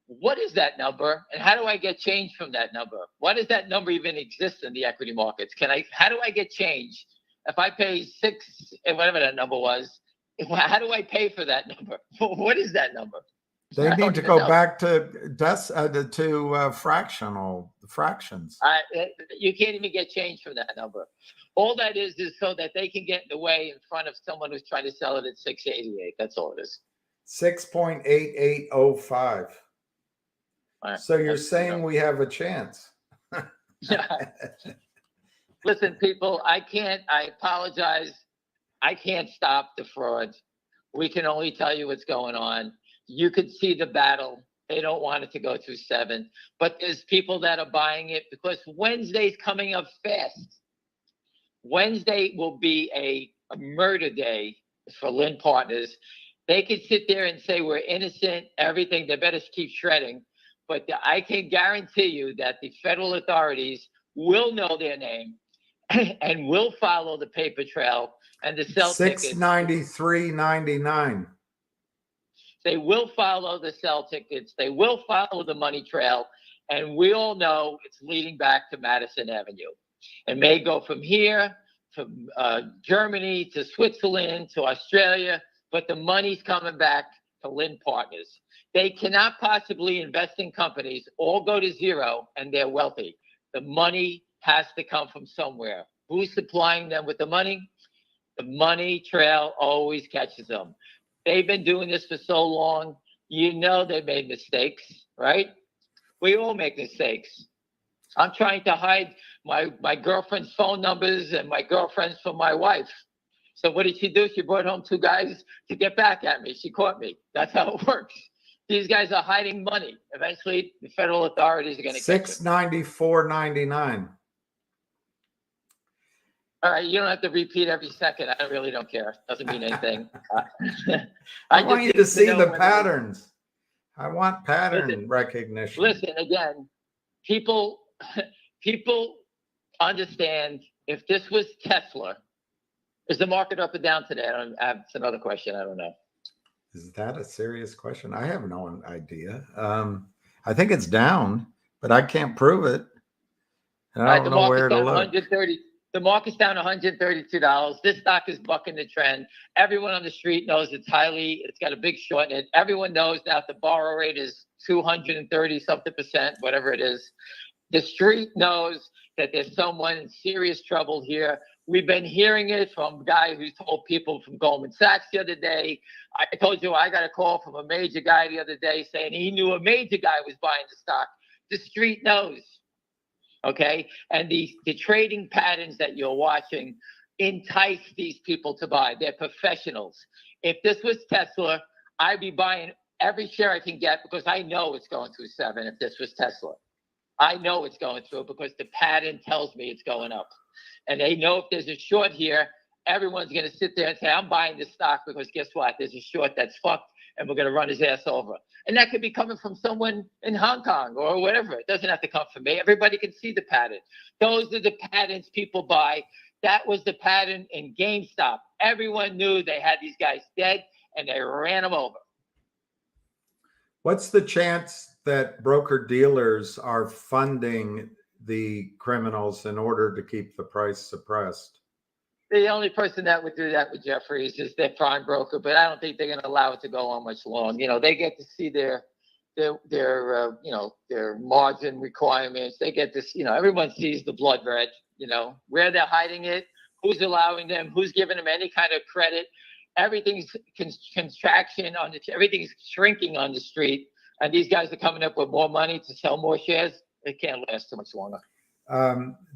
what is that number, and how do I get change from that number? Why does that number even exist in the equity markets? How do I get change? If I pay 6, whatever that number was, how do I pay for that number? What is that number? They need to go back to fractions. You can't even get change from that number. All that is so that they can get in the way in front of someone who's trying to sell it at 688. That's all it is. 6.8805. Right. So you're saying we have a chance? Listen, people, I apologize. I can't stop the fraud. We can only tell you what's going on. You could see the battle. They don't want it to go through 7. But there's people that are buying it because Wednesday's coming up fast. Wednesday will be a murder day for Lynn Partners. They can sit there and say we're innocent, everything. They better keep shredding. But I can guarantee you that the federal authorities will know their name and will follow the paper trail and the sell tickets. $693.99. They will follow the sell tickets. They will follow the money trail. And we all know it's leading back to Madison Avenue. It may go from here to Germany to Switzerland to Australia, but the money's coming back to Lynn Partners. They cannot possibly invest in companies, all go to zero, and they're wealthy. The money has to come from somewhere. Who's supplying them with the money? The money trail always catches them. They've been doing this for so long. You know they made mistakes, right? We all make mistakes. I'm trying to hide my girlfriend's phone numbers and my girlfriend's from my wife. So what did she do? She brought home 2 guys to get back at me. She caught me. That's how it works. These guys are hiding money. Eventually, the federal authorities are going to catch them. $694.99. All right, you don't have to repeat every second. I really don't care. Doesn't mean anything. I want you to see the patterns. I want pattern recognition. Listen, again, people understand if this was Tesla, is the market up and down today? That's another question. I don't know. Is that a serious question? I have no idea. I think it's down, but I can't prove it. I don't know where to look. The market's down $132. This stock is bucking the trend. Everyone on the street knows it's got a big short in it. Everyone knows now the borrow rate is 230-something%, whatever it is. The street knows that there's someone in serious trouble here. We've been hearing it from a guy who's told people from Goldman Sachs the other day. I told you I got a call from a major guy the other day saying he knew a major guy was buying the stock. The street knows. Okay, and the trading patterns that you're watching entice these people to buy. They're professionals. If this was Tesla, I'd be buying every share I can get because I know it's going through 7 if this was Tesla. I know it's going through because the pattern tells me it's going up. And they know if there's a short here, everyone's going to sit there and say, I'm buying this stock because guess what? There's a short that's fucked and we're going to run his ass over. And that could be coming from someone in Hong Kong or whatever. It doesn't have to come from me. Everybody can see the pattern. Those are the patterns people buy. That was the pattern in GameStop. Everyone knew they had these guys dead and they ran them over. What's the chance that broker dealers are funding the criminals in order to keep the price suppressed? The only person that would do that with Jefferies is their prime broker, but I don't think they're going to allow it to go on much long. You know, they get to see their their margin requirements. They get this, everyone sees the blood red, where they're hiding it, who's allowing them, who's giving them any kind of credit. Everything's contraction everything's shrinking on the street. And these guys are coming up with more money to sell more shares. It can't last too much longer.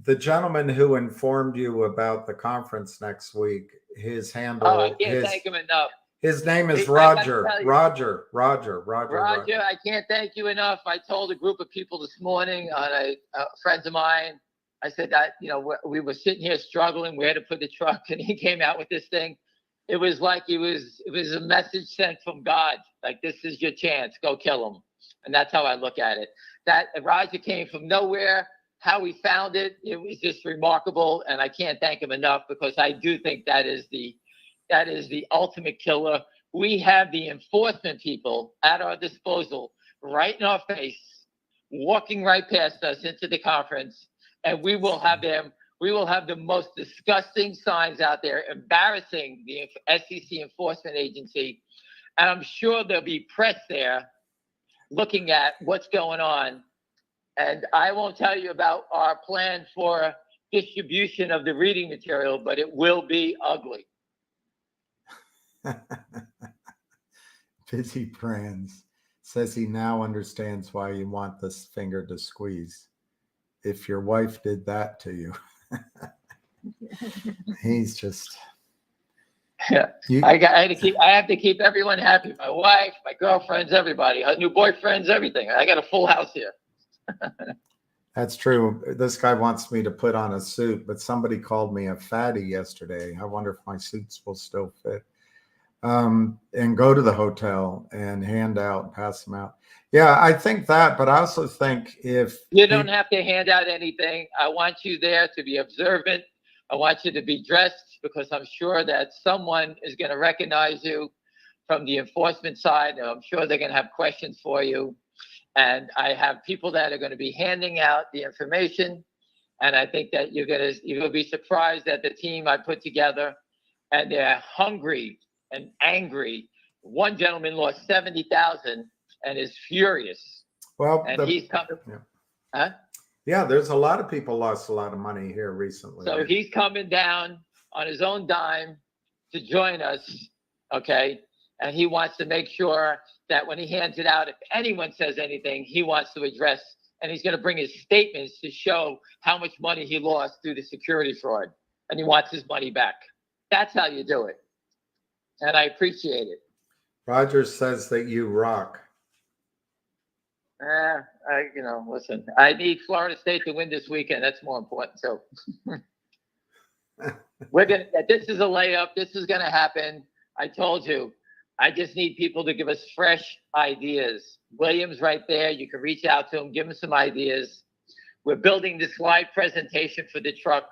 The gentleman who informed you about the conference next week, his handle. Oh, I can't thank him enough. His name is Roger. Roger. I can't thank you enough. I told a group of people this morning, friends of mine, I said that, we were sitting here struggling where to put the truck, and he came out with this thing. It was like it was a message sent from God. Like, this is your chance. Go kill him. And that's how I look at it. That Roger came from nowhere. How he found it, it was just remarkable. And I can't thank him enough, because I do think that is the ultimate killer. We have the enforcement people at our disposal, right in our face, walking right past us into the conference, and we will have the most disgusting signs out there, embarrassing the SEC enforcement agency. And I'm sure there'll be press there looking at what's going on. And I won't tell you about our plan for distribution of the reading material, but it will be ugly. Busy Brands says he now understands why you want this finger to squeeze. If your wife did that to you. He's just. Yeah, I have to keep everyone happy. My wife, my girlfriends, everybody, her new boyfriends, everything. I got a full house here. That's true. This guy wants me to put on a suit, but somebody called me a fatty yesterday. I wonder if my suits will still fit. And go to the hotel and pass them out. Yeah, I think that, but I also think if you don't have to hand out anything, I want you there to be observant. I want you to be dressed, because I'm sure that someone is going to recognize you from the enforcement side. And I'm sure they're going to have questions for you. And I have people that are going to be handing out the information. And I think that you're going to be surprised at the team I put together. And they're hungry and angry. One gentleman lost $70,000 and is furious. Well, and he's coming. Yeah. Huh? Yeah, there's a lot of people lost a lot of money here recently. So he's coming down on his own dime to join us, okay? And he wants to make sure that when he hands it out, if anyone says anything, he wants to address, and he's going to bring his statements to show how much money he lost through the security fraud, and he wants his money back. That's how you do it. And I appreciate it. Roger says that you rock. Listen, I need Florida State to win this weekend. That's more important. So this is a layup. This is going to happen. I told you, I just need people to give us fresh ideas. William's right there. You can reach out to him, give him some ideas. We're building this slide presentation for the truck.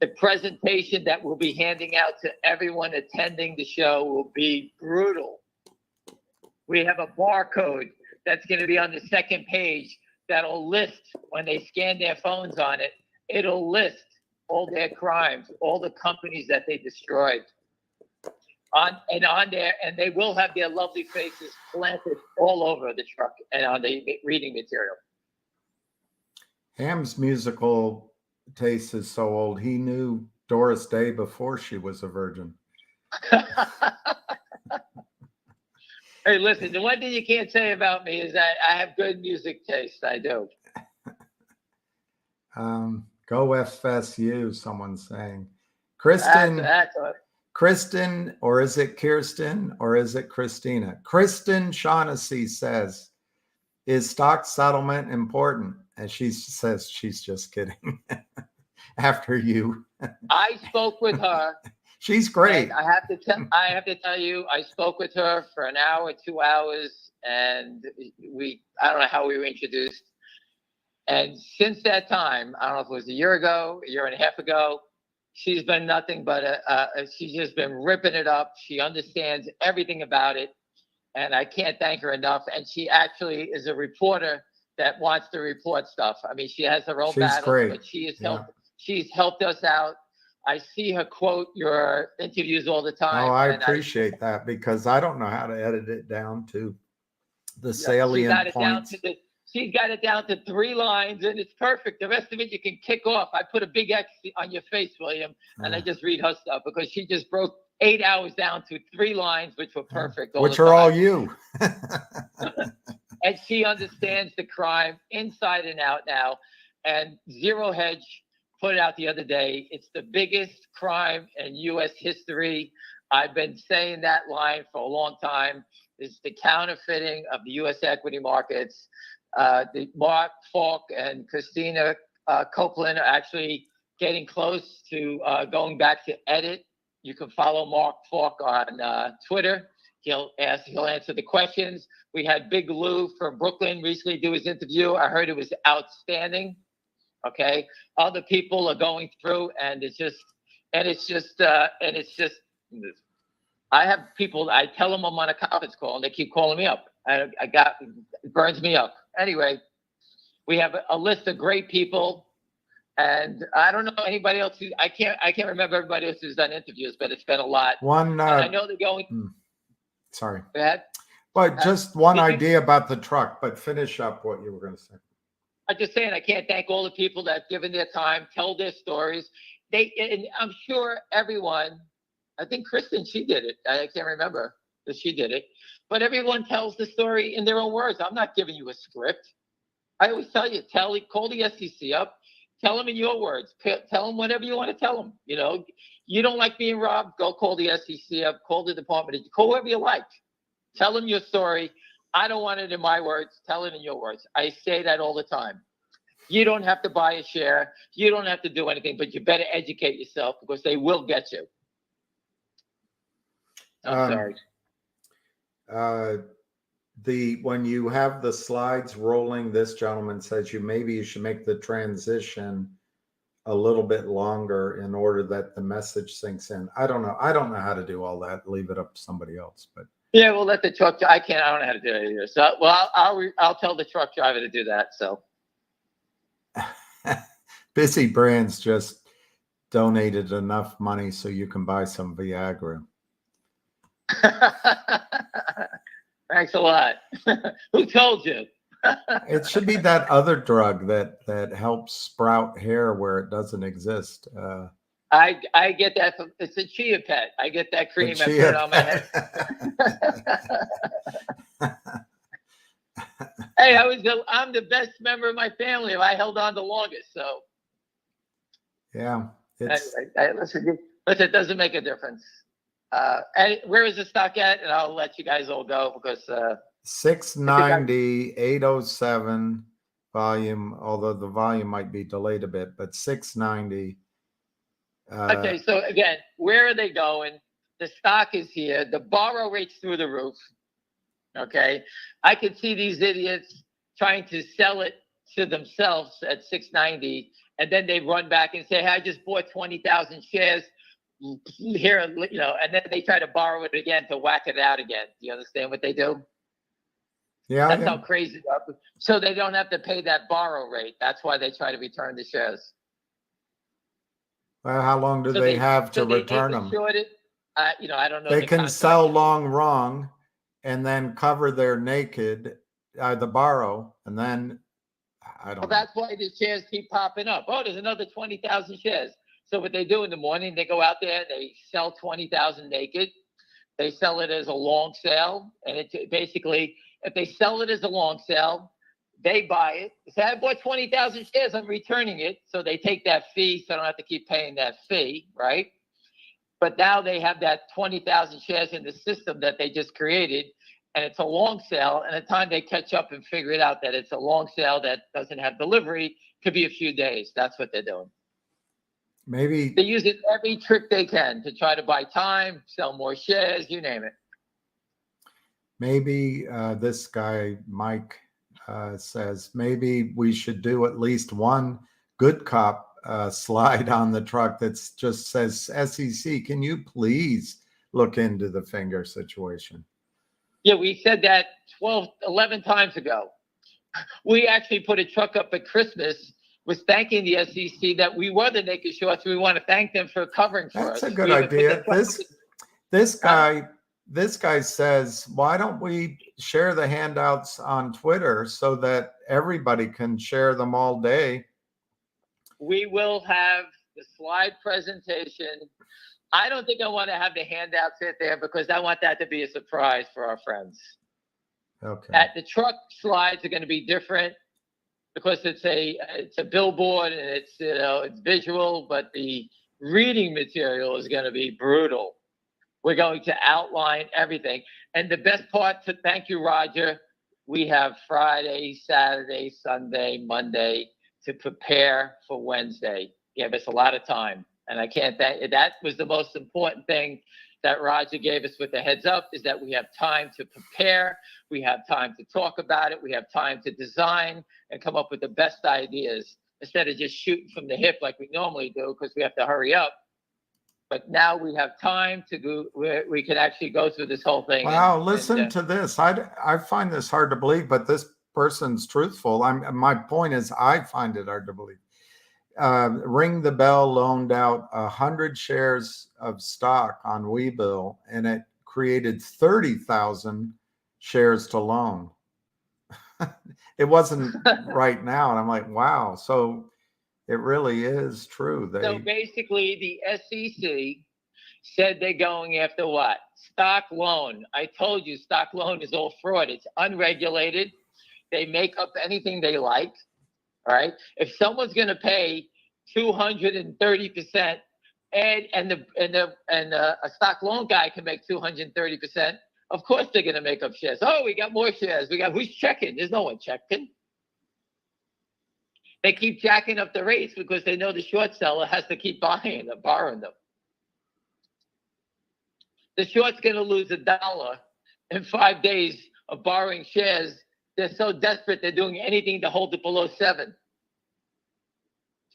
The presentation that we'll be handing out to everyone attending the show will be brutal. We have a barcode that's going to be on the second page that'll list, when they scan their phones on it, it'll list all their crimes, all the companies that they destroyed. On there, and they will have their lovely faces planted all over the truck and on the reading material. Ham's musical taste is so old, he knew Doris Day before she was a virgin. Hey, listen, the one thing you can't say about me is that I have good music taste. I do. Go FSU, someone's saying. Kristen, Kristen, or is it Kirsten, or is it Christina? Kristen Shaughnessy says, is stock settlement important? And she says she's just kidding. After you. I spoke with her. She's great. I have to tell you, I spoke with her for an hour, 2 hours, and I don't know how we were introduced. And since that time, I don't know if it was a year ago, a year and a half ago, she's been nothing but she's just been ripping it up. She understands everything about it, and I can't thank her enough. And she actually is a reporter that wants to report stuff. I mean, she has her own battles, but she has helped. She's helped us out. I see her quote your interviews all the time. Oh, I appreciate that, because I don't know how to edit it down to the She got salient it down points. to she's got it down to 3 lines, and it's perfect. The rest of it you can kick off. I put a big X on your face, William, and I just read her stuff because she just broke 8 hours down to 3 lines, which were perfect. Which are all you. And she understands the crime inside and out now. And Zero Hedge put it out the other day. It's the biggest crime in U.S. history. I've been saying that line for a long time. It's the counterfeiting of the U.S. equity markets. The Mark Falk and Christina Copeland are actually getting close to going back to edit. You can follow Mark Falk on Twitter. He'll answer the questions. We had Big Lou from Brooklyn recently do his interview. I heard it was outstanding. Okay, other people are going through, and it's just. I have people. I tell them I'm on a conference call, and they keep calling me up. It burns me up. Anyway, we have a list of great people, and I don't know anybody else I can't remember everybody else who's done interviews, but it's been a lot. I know they're going. Sorry. Go ahead. But just one idea about the truck, but finish up what you were going to say. I'm just saying I can't thank all the people that have given their time, tell their stories. And I'm sure everyone, I think Kristen, she did it. I can't remember that she did it. But everyone tells the story in their own words. I'm not giving you a script. I always tell you, call the SEC up, tell them in your words, tell them whatever you want to tell them. You know, you don't like being robbed, go call the SEC up, call the department, call whoever you like. Tell them your story. I don't want it in my words. Tell it in your words. I say that all the time. You don't have to buy a share. You don't have to do anything, but you better educate yourself because they will get you. I'm sorry. When you have the slides rolling, this gentleman says maybe you should make the transition a little bit longer in order that the message sinks in. I don't know how to do all that. Leave it up to somebody else, but. Yeah, we'll let the truck. I don't know how to do it either. So, well, I'll tell the truck driver to do that. So, Busy Brands just donated enough money so you can buy some Viagra. Thanks a lot. Who told you? It should be that other drug that helps sprout hair where it doesn't exist. I get that from, it's a chia pet. I get that cream. I put it on my head. Hey, I'm the best member of my family. I held on the longest. So yeah, listen, it doesn't make a difference. And where is the stock at? And I'll let you guys all go because 690, 807 volume, although the volume might be delayed a bit, but 690. Okay, so again, where are they going? The stock is here. The borrow rate's through the roof. Okay, I could see these idiots trying to sell it to themselves at 690, and then they run back and say, "Hey, I just bought 20,000 shares here," you know, and then they try to borrow it again to whack it out again. Do you understand what they do? Yeah, that's how crazy they are. So they don't have to pay that borrow rate. That's why they try to return the shares. Well, how long do they have to return them? You know, I don't know. They can sell long wrong and then cover their naked, the borrow, and then I don't know. That's why the shares keep popping up. Oh, there's another 20,000 shares. So what they do in the morning, they go out there, they sell 20,000 naked. They sell it as a long sale. And it basically, if they sell it as a long sale, they buy it. Say, I bought 20,000 shares, I'm returning it. So they take that fee, so I don't have to keep paying that fee, right? But now they have that 20,000 shares in the system that they just created, and it's a long sale. And the time they catch up and figure it out that it's a long sale that doesn't have delivery, could be a few days. That's what they're doing. Maybe they use it every trick they can to try to buy time, sell more shares, you name it. Maybe this guy, Mike, says maybe we should do at least one good cop slide on the truck that just says, SEC, can you please look into the finger situation? Yeah, we said that 11 times ago. We actually put a truck up at Christmas, was thanking the SEC that we were the naked shorts. We want to thank them for covering for us. That's a good idea. This guy this guy says, why don't we share the handouts on Twitter so that everybody can share them all day? We will have the slide presentation. I don't think I want to have the handouts in there because I want that to be a surprise for our friends. Okay. The truck slides are going to be different because it's a billboard and it's visual, but the reading material is going to be brutal. We're going to outline everything. And the best part, thank you, Roger, we have Friday, Saturday, Sunday, Monday to prepare for Wednesday. Give us a lot of time. And I can't thank, that was the most important thing that Roger gave us with the heads up, is that we have time to prepare. We have time to talk about it. We have time to design and come up with the best ideas instead of just shooting from the hip like we normally do because we have to hurry up. But now we have time to go, we can actually go through this whole thing. Wow, listen to this. I find this hard to believe, but this person's truthful. My point is, I find it hard to believe. Ring the Bell loaned out 100 shares of stock on Webull, and it created 30,000 shares to loan. It wasn't right now. And I'm like, wow. So it really is true. So basically, the SEC said they're going after what? Stock loan. I told you stock loan is all fraud. It's unregulated. They make up anything they like. All right. If someone's going to pay 230%, and a stock loan guy can make 230%, of course they're going to make up shares. Oh, we got more shares. Who's checking? There's no one checking. They keep jacking up the rates because they know the short seller has to keep buying them, borrowing them. The short's going to lose $1 in 5 days of borrowing shares. They're so desperate, they're doing anything to hold it below 7.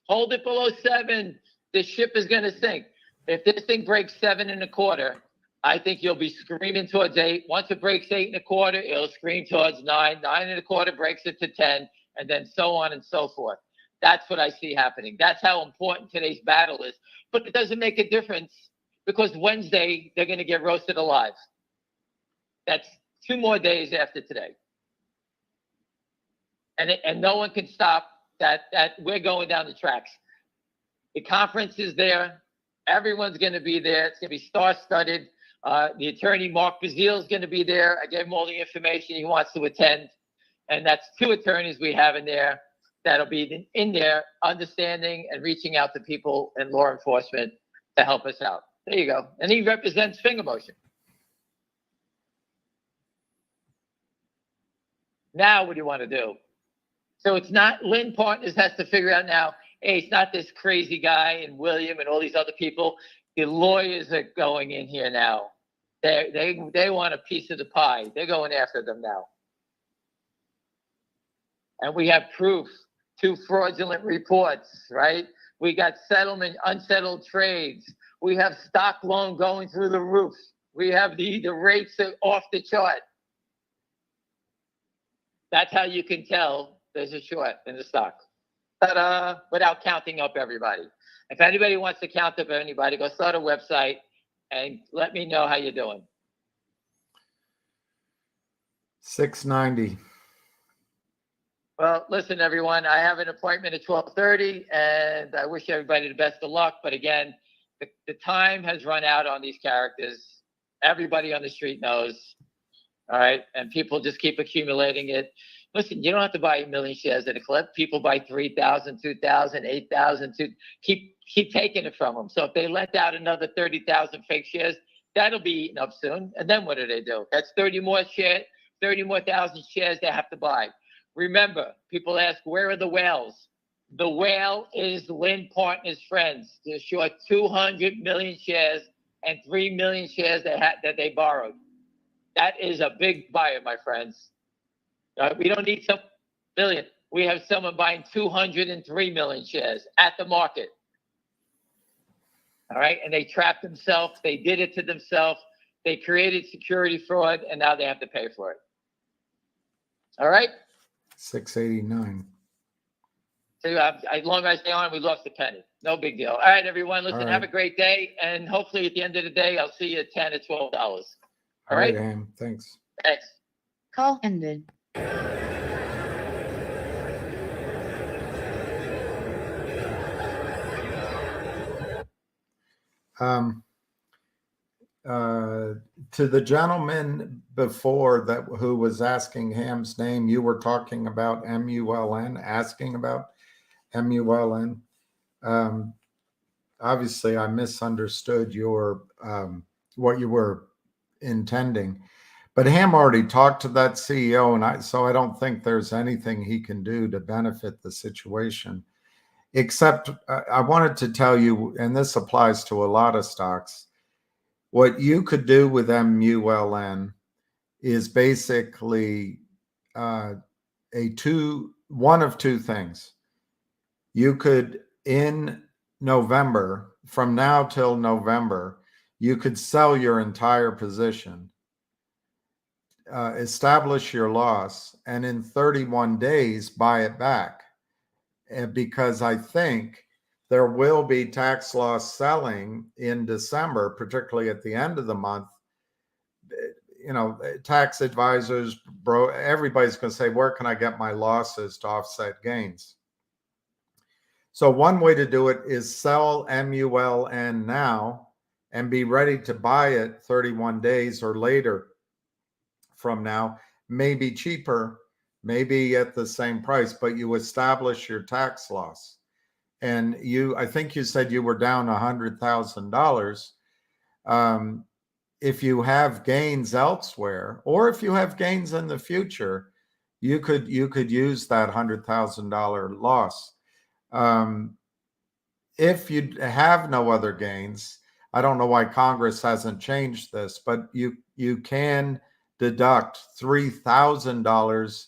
Hold it below 7. The ship is going to sink. If this thing breaks 7.25, I think you'll be screaming towards 8. Once it breaks 8.25, it'll scream towards 9. 9.25 breaks it to 10. And then so on and so forth. That's what I see happening. That's how important today's battle is. But it doesn't make a difference because Wednesday, they're going to get roasted alive. That's 2 more days after today. And no one can stop that we're going down the tracks. The conference is there. Everyone's going to be there. It's going to be star-studded. The attorney, Mark Bazile, is going to be there. I gave him all the information. He wants to attend. And that's 2 attorneys we have in there that'll be in there understanding and reaching out to people in law enforcement to help us out. There you go. And he represents finger motion. Now, what do you want to do? So it's not, Lynn Partners has to figure out now, hey, it's not this crazy guy and William and all these other people. The lawyers are going in here now. They want a piece of the pie. They're going after them now. And we have proof, 2 fraudulent reports, right? We got unsettled trades. We have stock loan going through the roof. We have the rates are off the chart. That's how you can tell there's a short in the stock. Ta-da, without counting up everybody. If anybody wants to count up anybody, go start a website and let me know how you're doing. 690. Well, listen, everyone, I have an appointment at 12:30, and I wish everybody the best of luck. But again, the time has run out on these characters. Everybody on the street knows, all right? And people just keep accumulating it. Listen, you don't have to buy 1 million shares at a clip. People buy 3,000, 2,000, 8,000. Keep taking it from them. So if they lent out another 30,000 fake shares, that'll be eaten up soon. And then what do? That's 30 more thousand shares they have to buy. Remember, people ask, where are the whales? The whale is Lynn Partners' friends. They're short 200 million shares and 3 million shares that they borrowed. That is a big buyer, my friends. We don't need some million. We have someone buying 203 million shares at the market. All right. And they trapped themselves. They did it to themselves. They created security fraud, and now they have to pay for it. All right. 689. So as long as I stay on, we lost a penny. No big deal. All right, everyone. Listen, have a great day. And hopefully at the end of the day, I'll see you at $10 or $12. All All right, right? Ham. Thanks. Thanks. Call ended. Um, to the gentleman before that who was asking Ham's name, you were talking about MULN, asking about MULN. Obviously, I misunderstood your what you were intending, but Ham already talked to that CEO, and so I don't think there's anything he can do to benefit the situation. Except I wanted to tell you, and this applies to a lot of stocks. What you could do with MULN is basically one of two things. You could, in November, from now till November, you could sell your entire position, establish your loss, and in 31 days buy it back. Because I think there will be tax loss selling in December, particularly at the end of the month. You know, tax advisors, everybody's going to say, where can I get my losses to offset gains? So one way to do it is sell MULN now and be ready to buy it 31 days or later from now, maybe cheaper, maybe at the same price, but you establish your tax loss. And I think you said you were down $100,000. If you have gains elsewhere, or if you have gains in the future, you could use that $100,000 loss. If you have no other gains, I don't know why Congress hasn't changed this, but you can deduct $3,000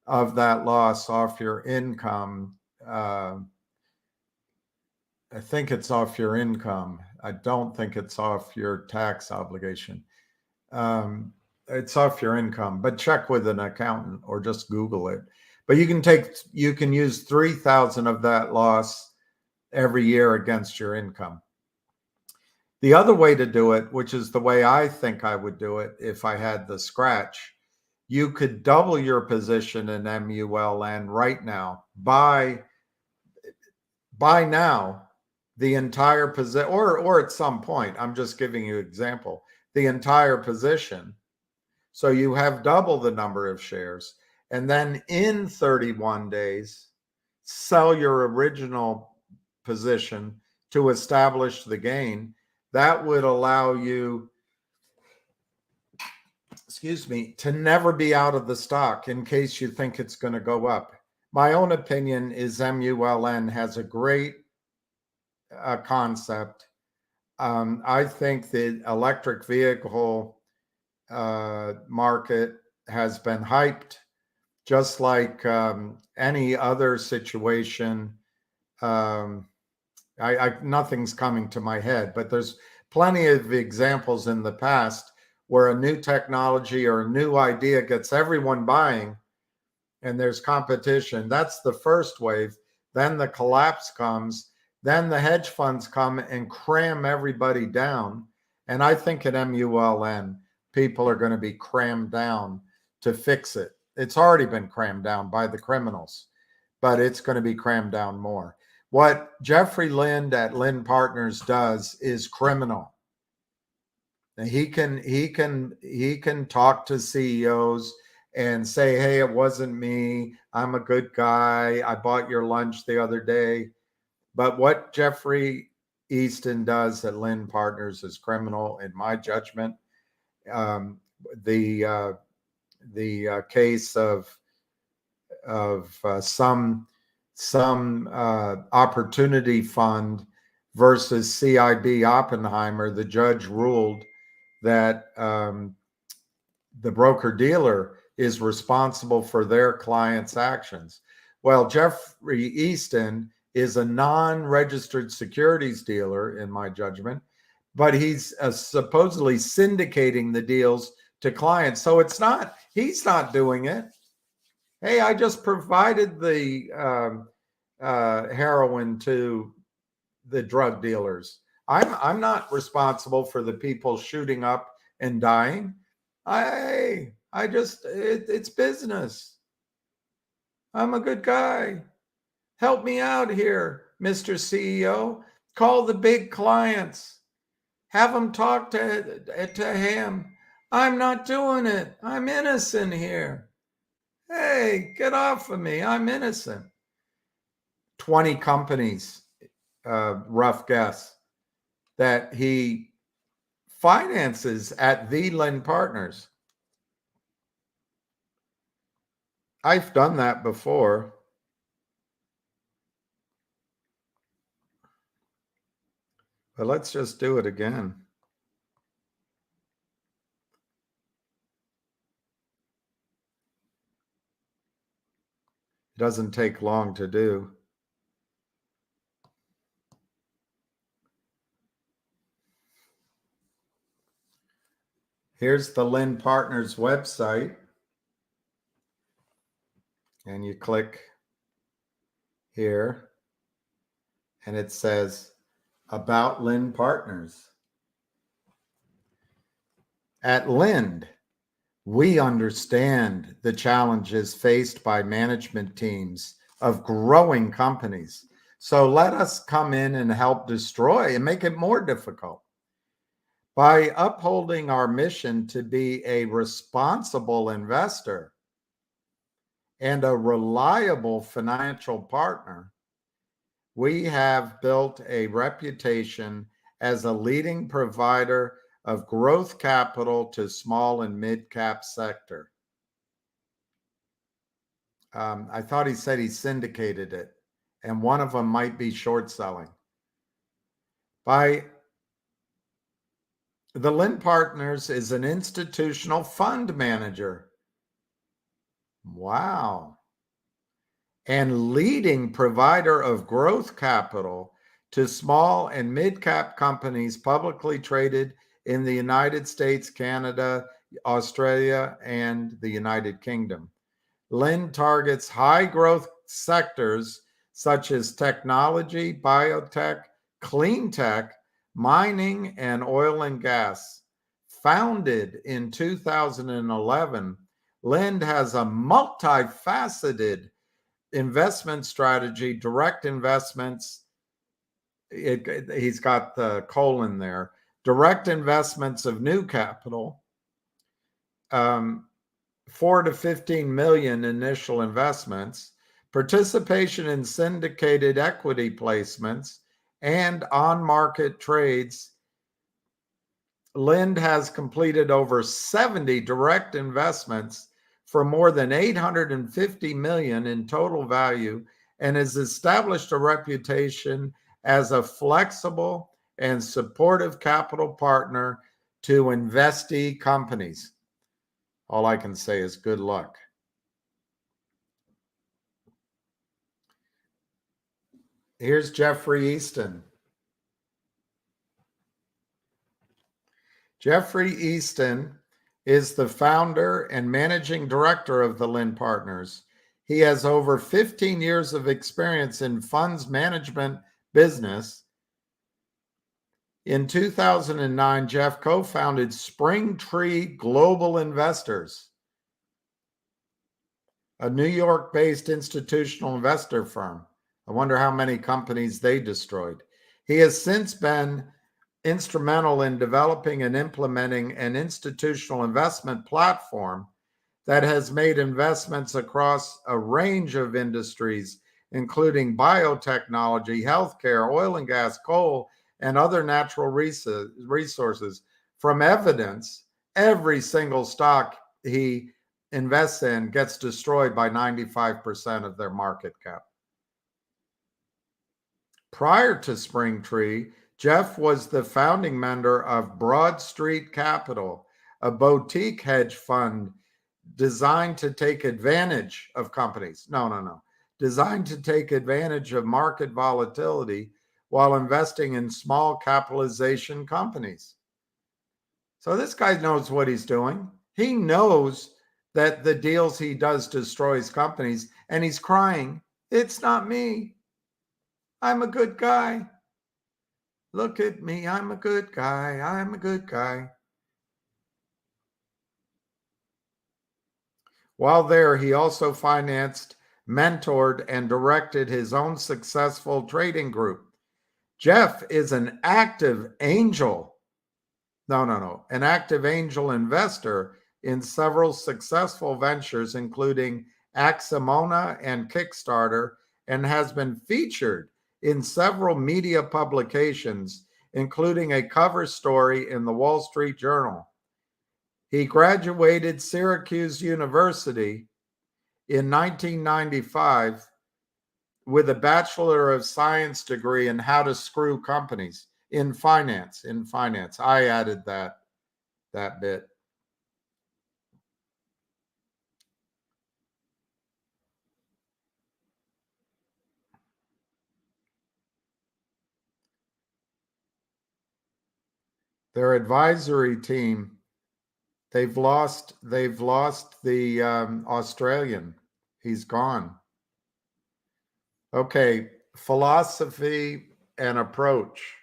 of that loss off your income. I think it's off your income. I don't think it's off your tax obligation. It's off your income, but check with an accountant or just Google it. But you can use 3,000 of that loss every year against your income. The other way to do it, which is the way I think I would do it if I had the scratch, you could double your position in MULN right now. Buy now the entire position, or at some point, I'm just giving you an example, the entire position. So you have double the number of shares. And then in 31 days, sell your original position to establish the gain. That would allow you, to never be out of the stock in case you think it's going to go up. My own opinion is MULN has a great concept. I think the electric vehicle market has been hyped, just like any other situation. Nothing's coming to my head, but there's plenty of examples in the past where a new technology or a new idea gets everyone buying and there's competition. That's the first wave. Then the collapse comes. Then the hedge funds come and cram everybody down. And I think at MULN, people are going to be crammed down to fix it. It's already been crammed down by the criminals, but it's going to be crammed down more. What Jeffrey Lind at Lind Partners does is criminal. He can talk to CEOs and say, hey, it wasn't me. I'm a good guy. I bought your lunch the other day. But what Jeffrey Easton does at Lind Partners is criminal, in my judgment. The case of some opportunity fund versus CIB Oppenheimer, the judge ruled that the broker dealer is responsible for their client's actions. Well, Jeffrey Easton is a non-registered securities dealer, in my judgment, but he's supposedly syndicating the deals to clients. So he's not doing it. Hey, I just provided the heroin to the drug dealers. I'm not responsible for the people shooting up and dying. It's business. I'm a good guy. Help me out here, Mr. CEO. Call the big clients. Have them talk to him. I'm not doing it. I'm innocent here. Hey, get off of me. I'm innocent. 20 companies, rough guess, that he finances at the Lind Partners. I've done that before. But let's just do it again. It doesn't take long to do. Here's the Lind Partners website. And you click here. And it says, About Lind Partners. At Lind, we understand the challenges faced by management teams of growing companies. So let us come in and help destroy and make it more difficult. By upholding our mission to be a responsible investor and a reliable financial partner, we have built a reputation as a leading provider of growth capital to small and mid-cap sector. I thought he said he syndicated it, and one of them might be short selling. The Lind Partners is an institutional fund manager. Wow. And leading provider of growth capital to small and mid-cap companies publicly traded in the United States, Canada, Australia, and the United Kingdom. Lind targets high growth sectors such as technology, biotech, clean tech, mining, and oil and gas. Founded in 2011, Lind has a multifaceted investment strategy, direct investments. He's got the colon there. Direct investments of new capital, 4 to 15 million initial investments, participation in syndicated equity placements, and on-market trades. Lind has completed over 70 direct investments for more than 850 million in total value and has established a reputation as a flexible and supportive capital partner to investee companies. All I can say is good luck. Here's Jeffrey Easton. Jeffrey Easton is the founder and managing director of the Lind Partners. He has over 15 years of experience in funds management business. In 2009, Jeff co-founded Springtree Global Investors, a New York-based institutional investor firm. I wonder how many companies they destroyed. He has since been instrumental in developing and implementing an institutional investment platform that has made investments across a range of industries, including biotechnology, healthcare, oil and gas, coal, and other natural resources. From evidence, every single stock he invests in gets destroyed by 95% of their market cap. Prior to Springtree, Jeff was the founding member of Broad Street Capital, a boutique hedge fund designed to take advantage of companies. Designed to take advantage of market volatility while investing in small capitalization companies. So this guy knows what he's doing. He knows that the deals he does destroys companies, and he's crying, "It's not me. I'm a good guy. Look at me. I'm a good guy. I'm a good guy." While there, he also financed, mentored, and directed his own successful trading group. Jeff is an active angel. An active angel investor in several successful ventures, including Aximona and Kickstarter, and has been featured in several media publications, including a cover story in the Wall Street Journal. He graduated Syracuse University in 1995 with a Bachelor of Science degree in how to screw companies in finance. I added that bit. Their advisory team, they've lost the Australian. He's gone. Okay, philosophy and approach.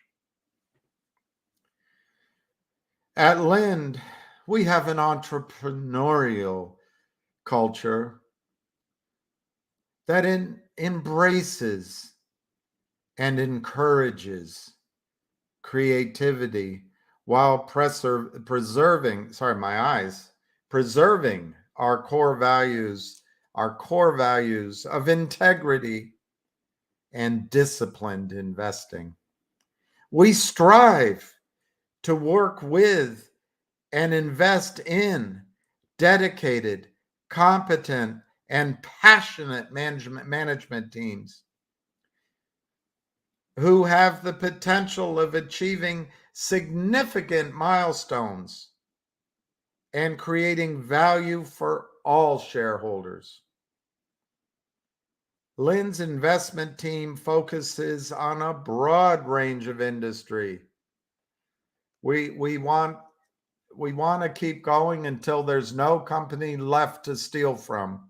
At Lind, we have an entrepreneurial culture that embraces and encourages creativity while preserving our core values of integrity and disciplined investing. We strive to work with and invest in dedicated, competent, and passionate management teams who have the potential of achieving significant milestones and creating value for all shareholders. Lind's investment team focuses on a broad range of industry. We want to keep going until there's no company left to steal from,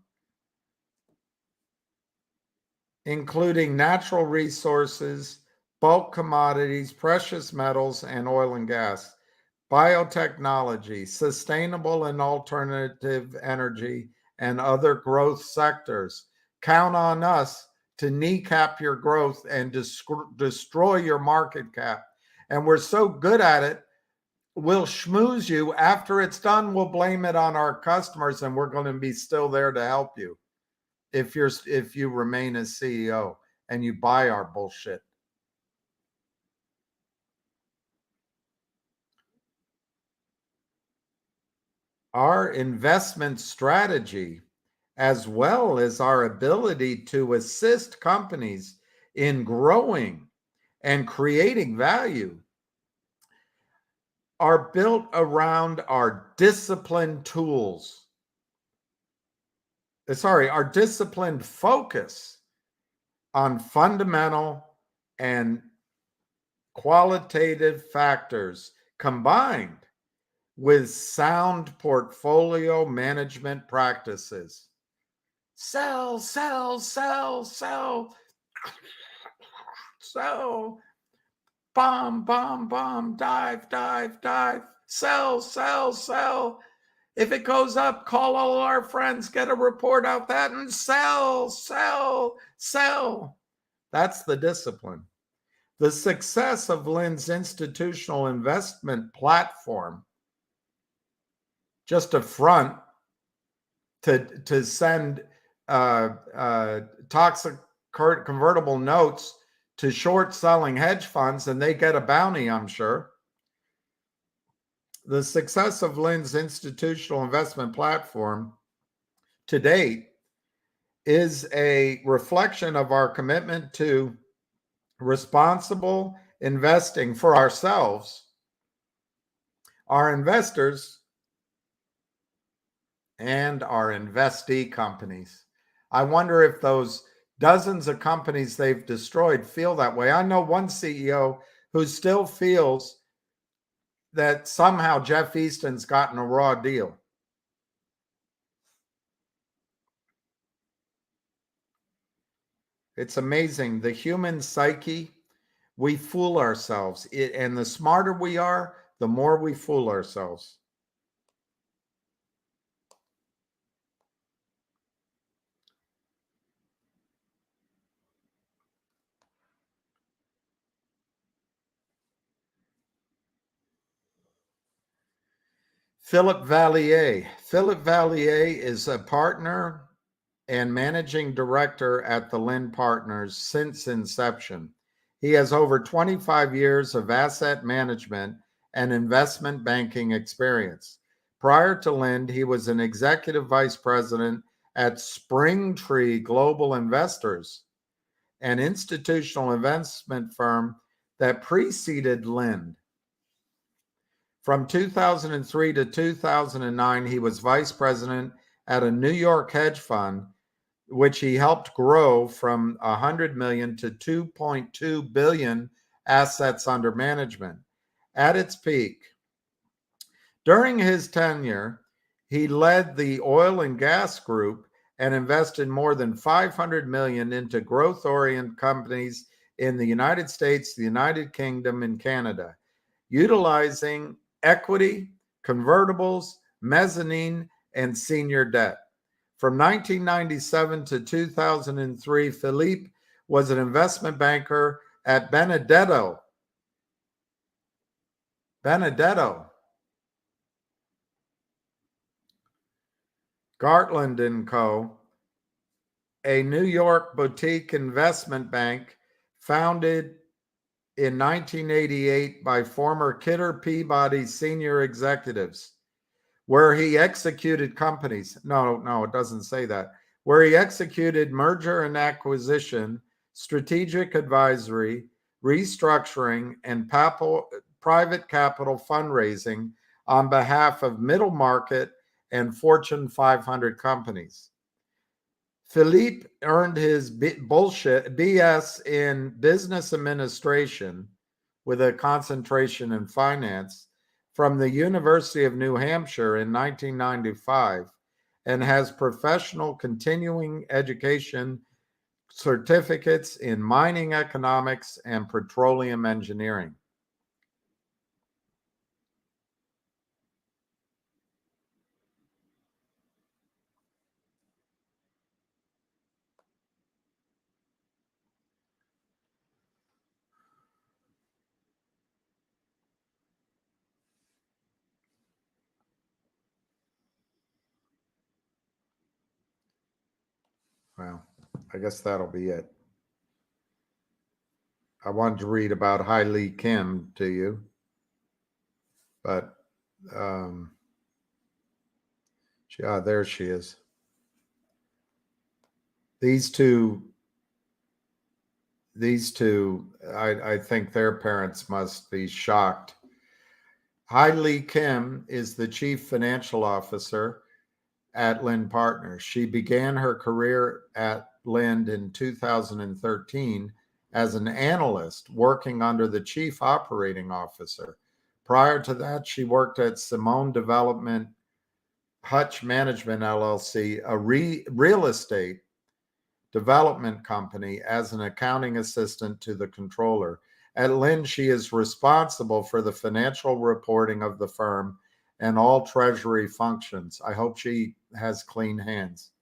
including natural resources, bulk commodities, precious metals, and oil and gas, biotechnology, sustainable and alternative energy, and other growth sectors. Count on us to kneecap your growth and destroy your market cap. And we're so good at it, we'll schmooze you. After it's done, we'll blame it on our customers, and we're going to be still there to help you if you remain as CEO and you buy our bullshit. Our investment strategy, as well as our ability to assist companies in growing and creating value, are built around our disciplined our disciplined focus on fundamental and qualitative factors combined with sound portfolio management practices. Sell, sell, sell, sell, sell. Bomb, bomb, bomb, dive, dive, dive. Sell, sell, sell. If it goes up, call all our friends, get a report out that, and sell, sell, sell. That's the discipline. The success of Lind's institutional investment platform, just a front to send toxic convertible notes to short-selling hedge funds, and they get a bounty, I'm sure. The success of Lind's institutional investment platform to date is a reflection of our commitment to responsible investing for ourselves, our investors, and our investee companies. I wonder if those dozens of companies they've destroyed feel that way. I know one CEO who still feels that somehow Jeff Easton's gotten a raw deal. It's amazing. The human psyche, we fool ourselves. And the smarter we are, the more we fool ourselves. Philip Vallier. Philip Vallier is a partner and managing director at the Lind Partners since inception. He has over 25 years of asset management and investment banking experience. Prior to Lind, he was an executive vice president at Springtree Global Investors, an institutional investment firm that preceded Lind. From 2003 to 2009, he was vice president at a New York hedge fund, which he helped grow from 100 million to 2.2 billion assets under management at its peak. During his tenure, he led the oil and gas group and invested more than 500 million into growth-oriented companies in the United States, the United Kingdom, and Canada, utilizing equity, convertibles, mezzanine, and senior debt. From 1997 to 2003, Philippe was an investment banker at Benedetto, Gartland & Co., a New York boutique investment bank founded in 1988 by former Kidder Peabody senior executives, where he executed companies. No, it doesn't say that. Where he executed merger and acquisition, strategic advisory, restructuring, and private capital fundraising on behalf of middle market and Fortune 500 companies. Philippe earned his BS in business administration with a concentration in finance from the University of New Hampshire in 1995 and has professional continuing education certificates in mining economics and petroleum engineering. Well, I guess that'll be it. I wanted to read about Hai Lee Kim to you, but there she is. These two, I think their parents must be shocked. Hai Lee Kim is the chief financial officer at Lind Partners. She began her career at Lind in 2013 as an analyst working under the chief operating officer. Prior to that, she worked at Simone Development Hutch Management LLC, a real estate development company, as an accounting assistant to the controller. At Lind, she is responsible for the financial reporting of the firm and all treasury functions. I hope she has clean hands.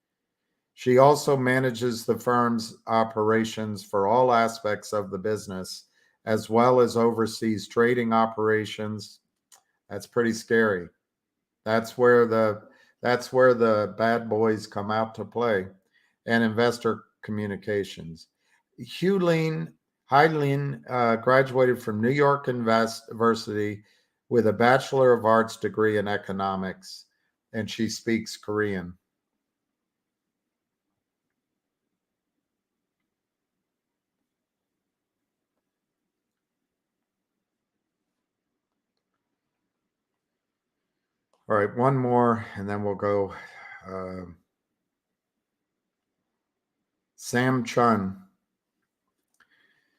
She also manages the firm's operations for all aspects of the business, as well as oversees trading operations. That's pretty scary. That's where the bad boys come out to play, and investor communications. Hai Lee graduated from New York University with a Bachelor of Arts degree in economics, and she speaks Korean. All right, one more, and then we'll go. Sam Chun.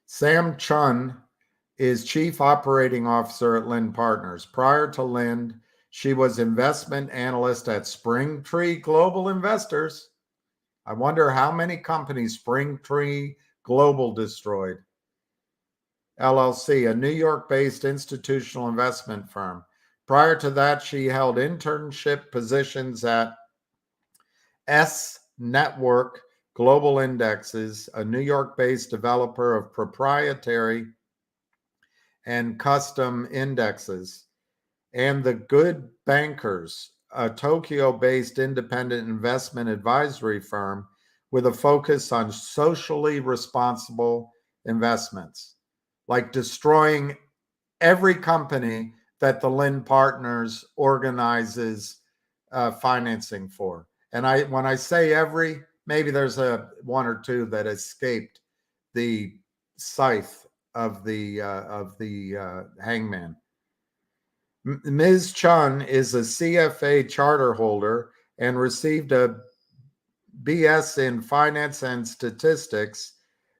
Sam Chun is Chief Operating Officer at Lind Partners. Prior to Lind, she was investment analyst at Springtree Global Investors. I wonder how many companies Springtree Global destroyed. LLC, a New York-based institutional investment firm. Prior to that, she held internship positions at S Network Global Indexes, a New York-based developer of proprietary and custom indexes, and the Good Bankers, a Tokyo-based independent investment advisory firm with a focus on socially responsible investments, like destroying every company that the Lynn Partners organizes financing for. And when I say every, maybe there's one or two that escaped the scythe of the hangman. Ms. Chun is a CFA charter holder and received a BS in Finance and Statistics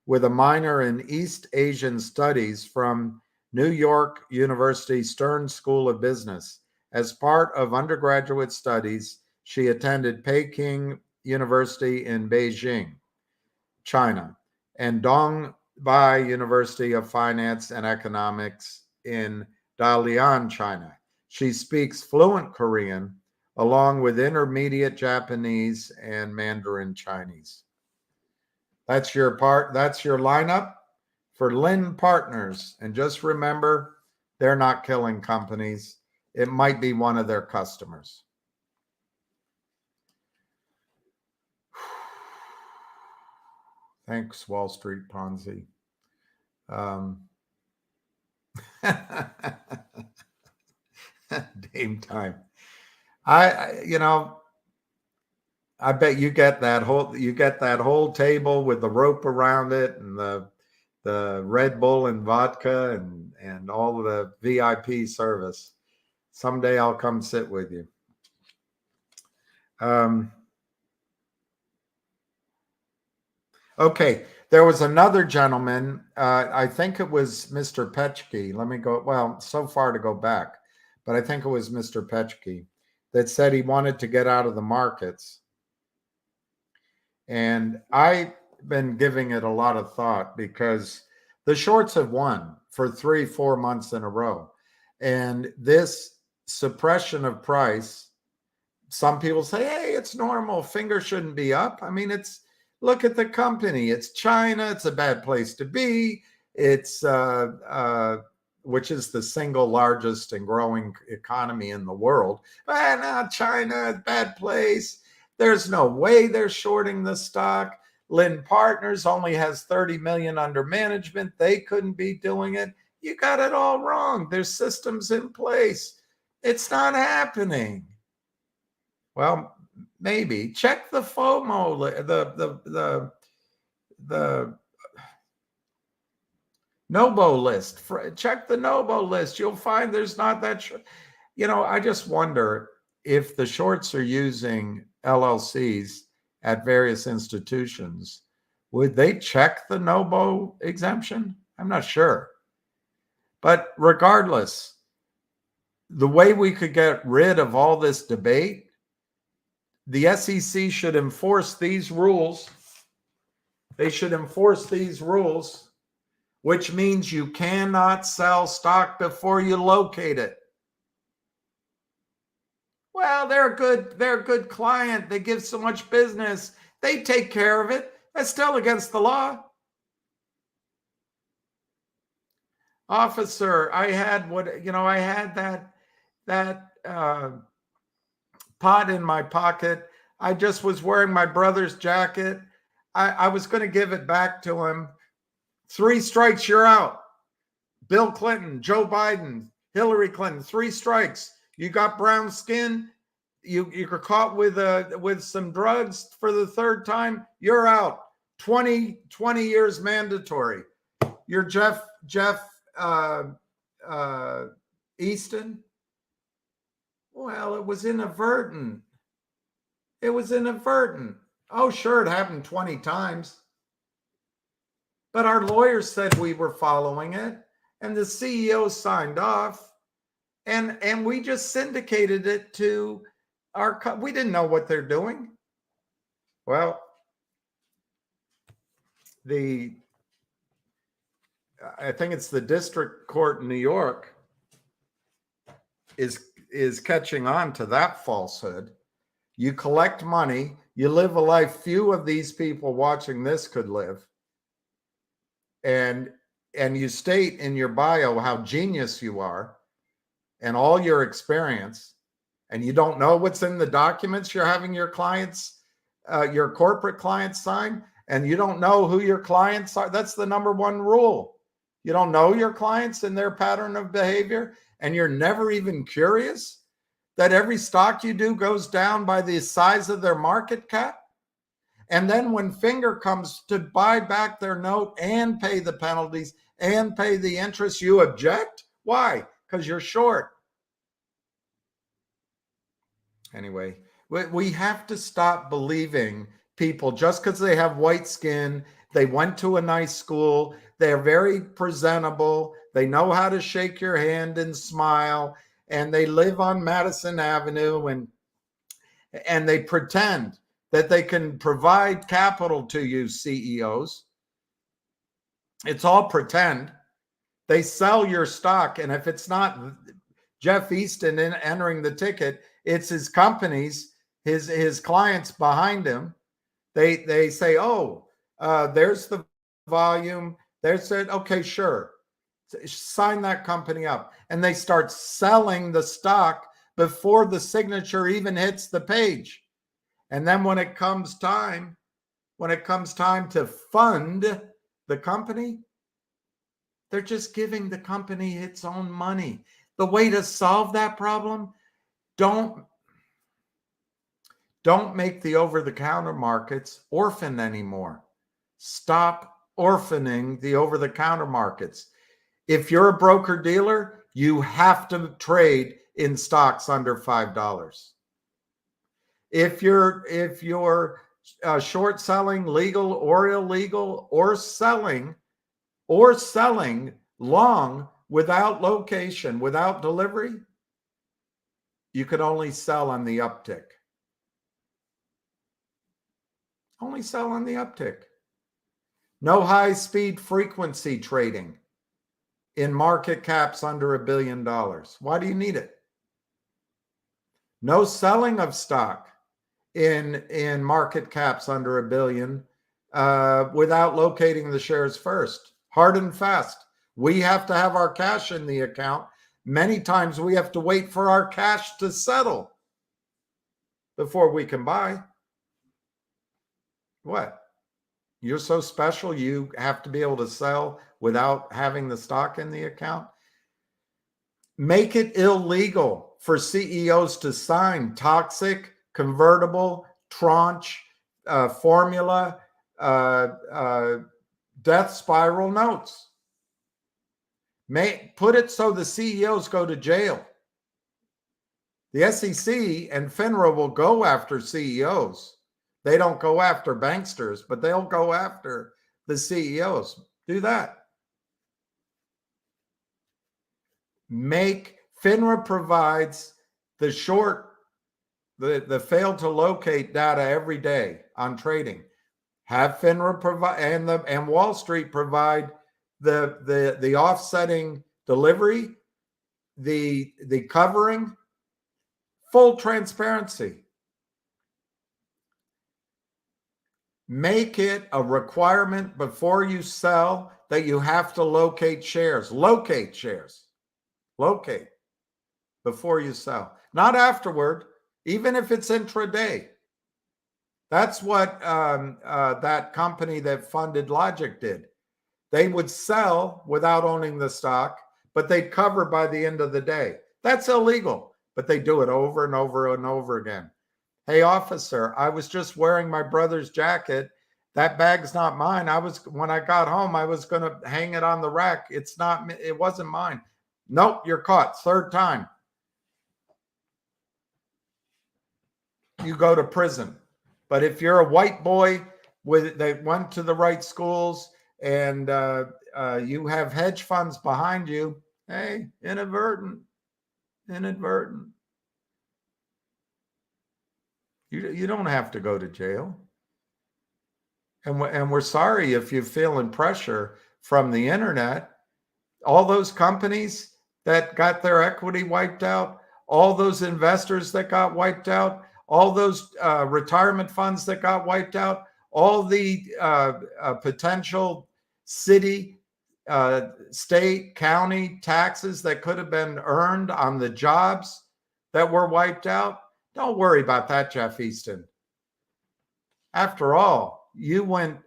with a minor in East Asian Studies from New York University Stern School of Business. As part of undergraduate studies, she attended Peking University in Beijing, China, and Dongbei University of Finance and Economics in Dalian, China. She speaks fluent Korean, along with intermediate Japanese and Mandarin Chinese. That's your lineup for Lynn Partners. And just remember, they're not killing companies. It might be one of their customers. Thanks, Wall Street Ponzi. Dame time. I bet you get that whole table with the rope around it and the Red Bull and vodka and all of the VIP service. Someday I'll come sit with you. Okay, there was another gentleman. I think it was Mr. Petchke. Let me go. Well, so far to go back, but I think it was Mr. Petchke that said he wanted to get out of the markets. And I've been giving it a lot of thought because the shorts have won for 3-4 months in a row. And this suppression of price, some people say, hey, it's normal. Finger shouldn't be up. I mean, look at the company. It's China. It's a bad place to be. It's which is the single largest and growing economy in the world. But now China, bad place. There's no way they're shorting the stock. Lynn Partners only has 30 million under management. They couldn't be doing it. You got it all wrong. There's systems in place. It's not happening. Well, maybe check the FOMO, the NOBO list. Check the NOBO list. You'll find there's not that short. I just wonder if the shorts are using LLCs at various institutions, would they check the NOBO exemption? I'm not sure. But regardless, the way we could get rid of all this debate, the SEC should enforce these rules. They should enforce these rules, which means you cannot sell stock before you locate it. Well, they're a good client. They give so much business. They take care of it. That's still against the law. Officer, I had that pot in my pocket. I just was wearing my brother's jacket. I was going to give it back to him. 3 strikes, you're out. Bill Clinton, Joe Biden, Hillary Clinton, 3 strikes. You got brown skin. You're caught with some drugs for the 3rd time. You're out. 20 years mandatory. You're Jeff Easton. Well, it was inadvertent. Oh, sure, it happened 20 times. But our lawyers said we were following it, and the CEO signed off, and we just syndicated it to we didn't know what they're doing. Well, I think it's the district court in New York is catching on to that falsehood. You collect money, you live a life few of these people watching this could live. And you state in your bio how genius you are and all your experience, and you don't know what's in the documents you're having your clients, your corporate clients sign, and you don't know who your clients are, that's the number one rule. You don't know your clients and their pattern of behavior, and you're never even curious that every stock you do goes down by the size of their market cap. And then when Finger comes to buy back their note and pay the penalties and pay the interest, you object? Why? Because you're short. Anyway, we have to stop believing people just because they have white skin, they went to a nice school, they're very presentable, they know how to shake your hand and smile, and they live on Madison Avenue, and they pretend that they can provide capital to you, CEOs. It's all pretend. They sell your stock, and if it's not Jeff Easton entering the ticket, it's his companies, his clients behind him. They say, oh, there's the volume. There's it. Okay, sure. Sign that company up. And they start selling the stock before the signature even hits the page. And then when it comes time to fund the company, they're just giving the company its own money. The way to solve that problem, don't make the over-the-counter markets orphan anymore. Stop orphaning the over-the-counter markets. If you're a broker dealer, you have to trade in stocks under $5. If you're short selling, legal or illegal, or selling long without location, without delivery, you can only sell on the uptick. Only sell on the uptick. No high-speed frequency trading in market caps under $1 billion. Why do you need it? No selling of stock in market caps under $1 billion without locating the shares first. Hard and fast. We have to have our cash in the account. Many times we have to wait for our cash to settle before we can buy. What? You're so special you have to be able to sell without having the stock in the account? Make it illegal for CEOs to sign toxic, convertible, tranche, formula, death spiral notes. Put it so the CEOs go to jail. The SEC and FINRA will go after CEOs. They don't go after banksters, but they'll go after the CEOs. Do that. FINRA provides the failed to locate data every day on trading. Have FINRA provide and Wall Street provide the offsetting delivery, the covering, full transparency. Make it a requirement before you sell that you have to locate shares. Locate shares. Locate before you sell. Not afterward, even if it's intraday. That's what that company that funded Logic did. They would sell without owning the stock, but they'd cover by the end of the day. That's illegal, but they do it over and over and over again. Hey, officer, I was just wearing my brother's jacket. That bag's not mine. When I got home, I was going to hang it on the rack. It wasn't mine. Nope, you're caught. Third time. You go to prison. But if you're a white boy that went to the right schools and you have hedge funds behind you, hey, inadvertent. You don't have to go to jail. And we're sorry if you're feeling pressure from the internet. All those companies that got their equity wiped out, all those investors that got wiped out, all those retirement funds that got wiped out, all the potential city state, county taxes that could have been earned on the jobs that were wiped out. Don't worry about that, Jeff Easton. After all, you went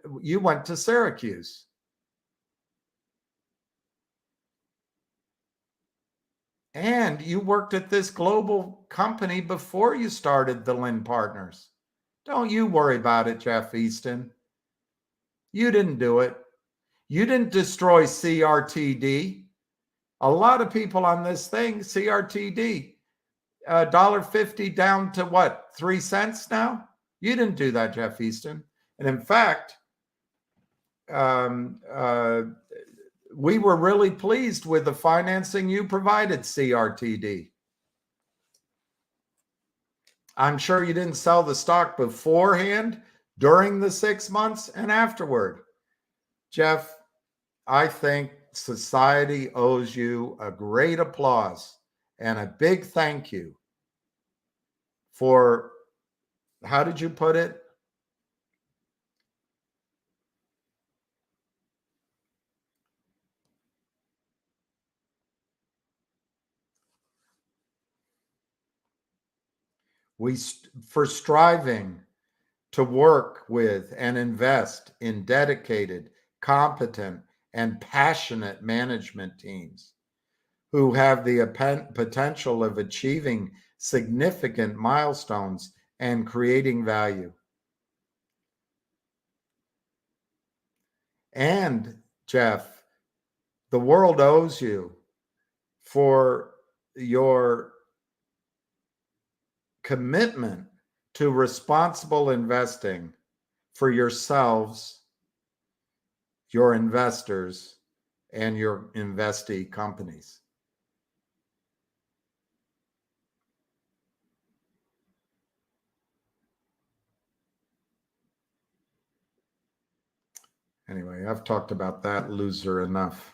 to Syracuse. And you worked at this global company before you started the Lynn Partners. Don't you worry about it, Jeff Easton. You didn't do it. You didn't destroy CRTD. A lot of people on this thing, CRTD, $1.50 down to what, 3 cents now? You didn't do that, Jeff Easton. And in fact, we were really pleased with the financing you provided CRTD. I'm sure you didn't sell the stock beforehand, during the 6 months, and afterward. Jeff, I think society owes you a great applause and a big thank you for, how did you put it? For striving to work with and invest in dedicated, competent, and passionate management teams who have the potential of achieving significant milestones and creating value. And Jeff, the world owes you for your commitment to responsible investing for yourselves, your investors, and your investee companies. Anyway, I've talked about that loser enough.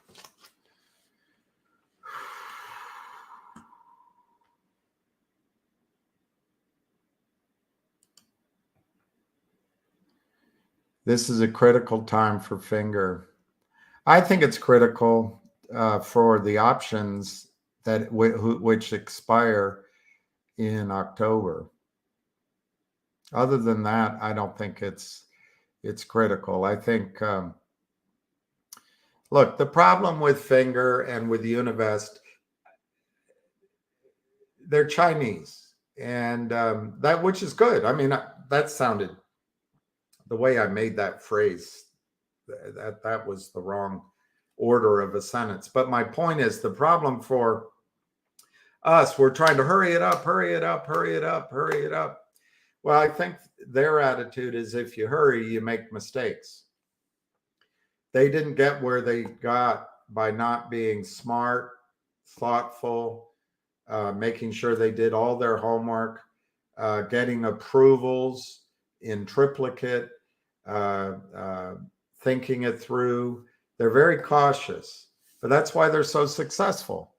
This is a critical time for Finger. I think it's critical for the options that which expire in October. Other than that, I don't think it's critical. I think, look, the problem with Finger and with Univest, they're Chinese, and that, which is good. I mean, that sounded, the way I made that phrase, that was the wrong order of a sentence. But my point is, the problem for us, we're trying to hurry it up, hurry it up, hurry it up, hurry it up. Well, I think their attitude is, if you hurry, you make mistakes. They didn't get where they got by not being smart, thoughtful, making sure they did all their homework, getting approvals in triplicate, thinking it through. They're very cautious, but that's why they're so successful.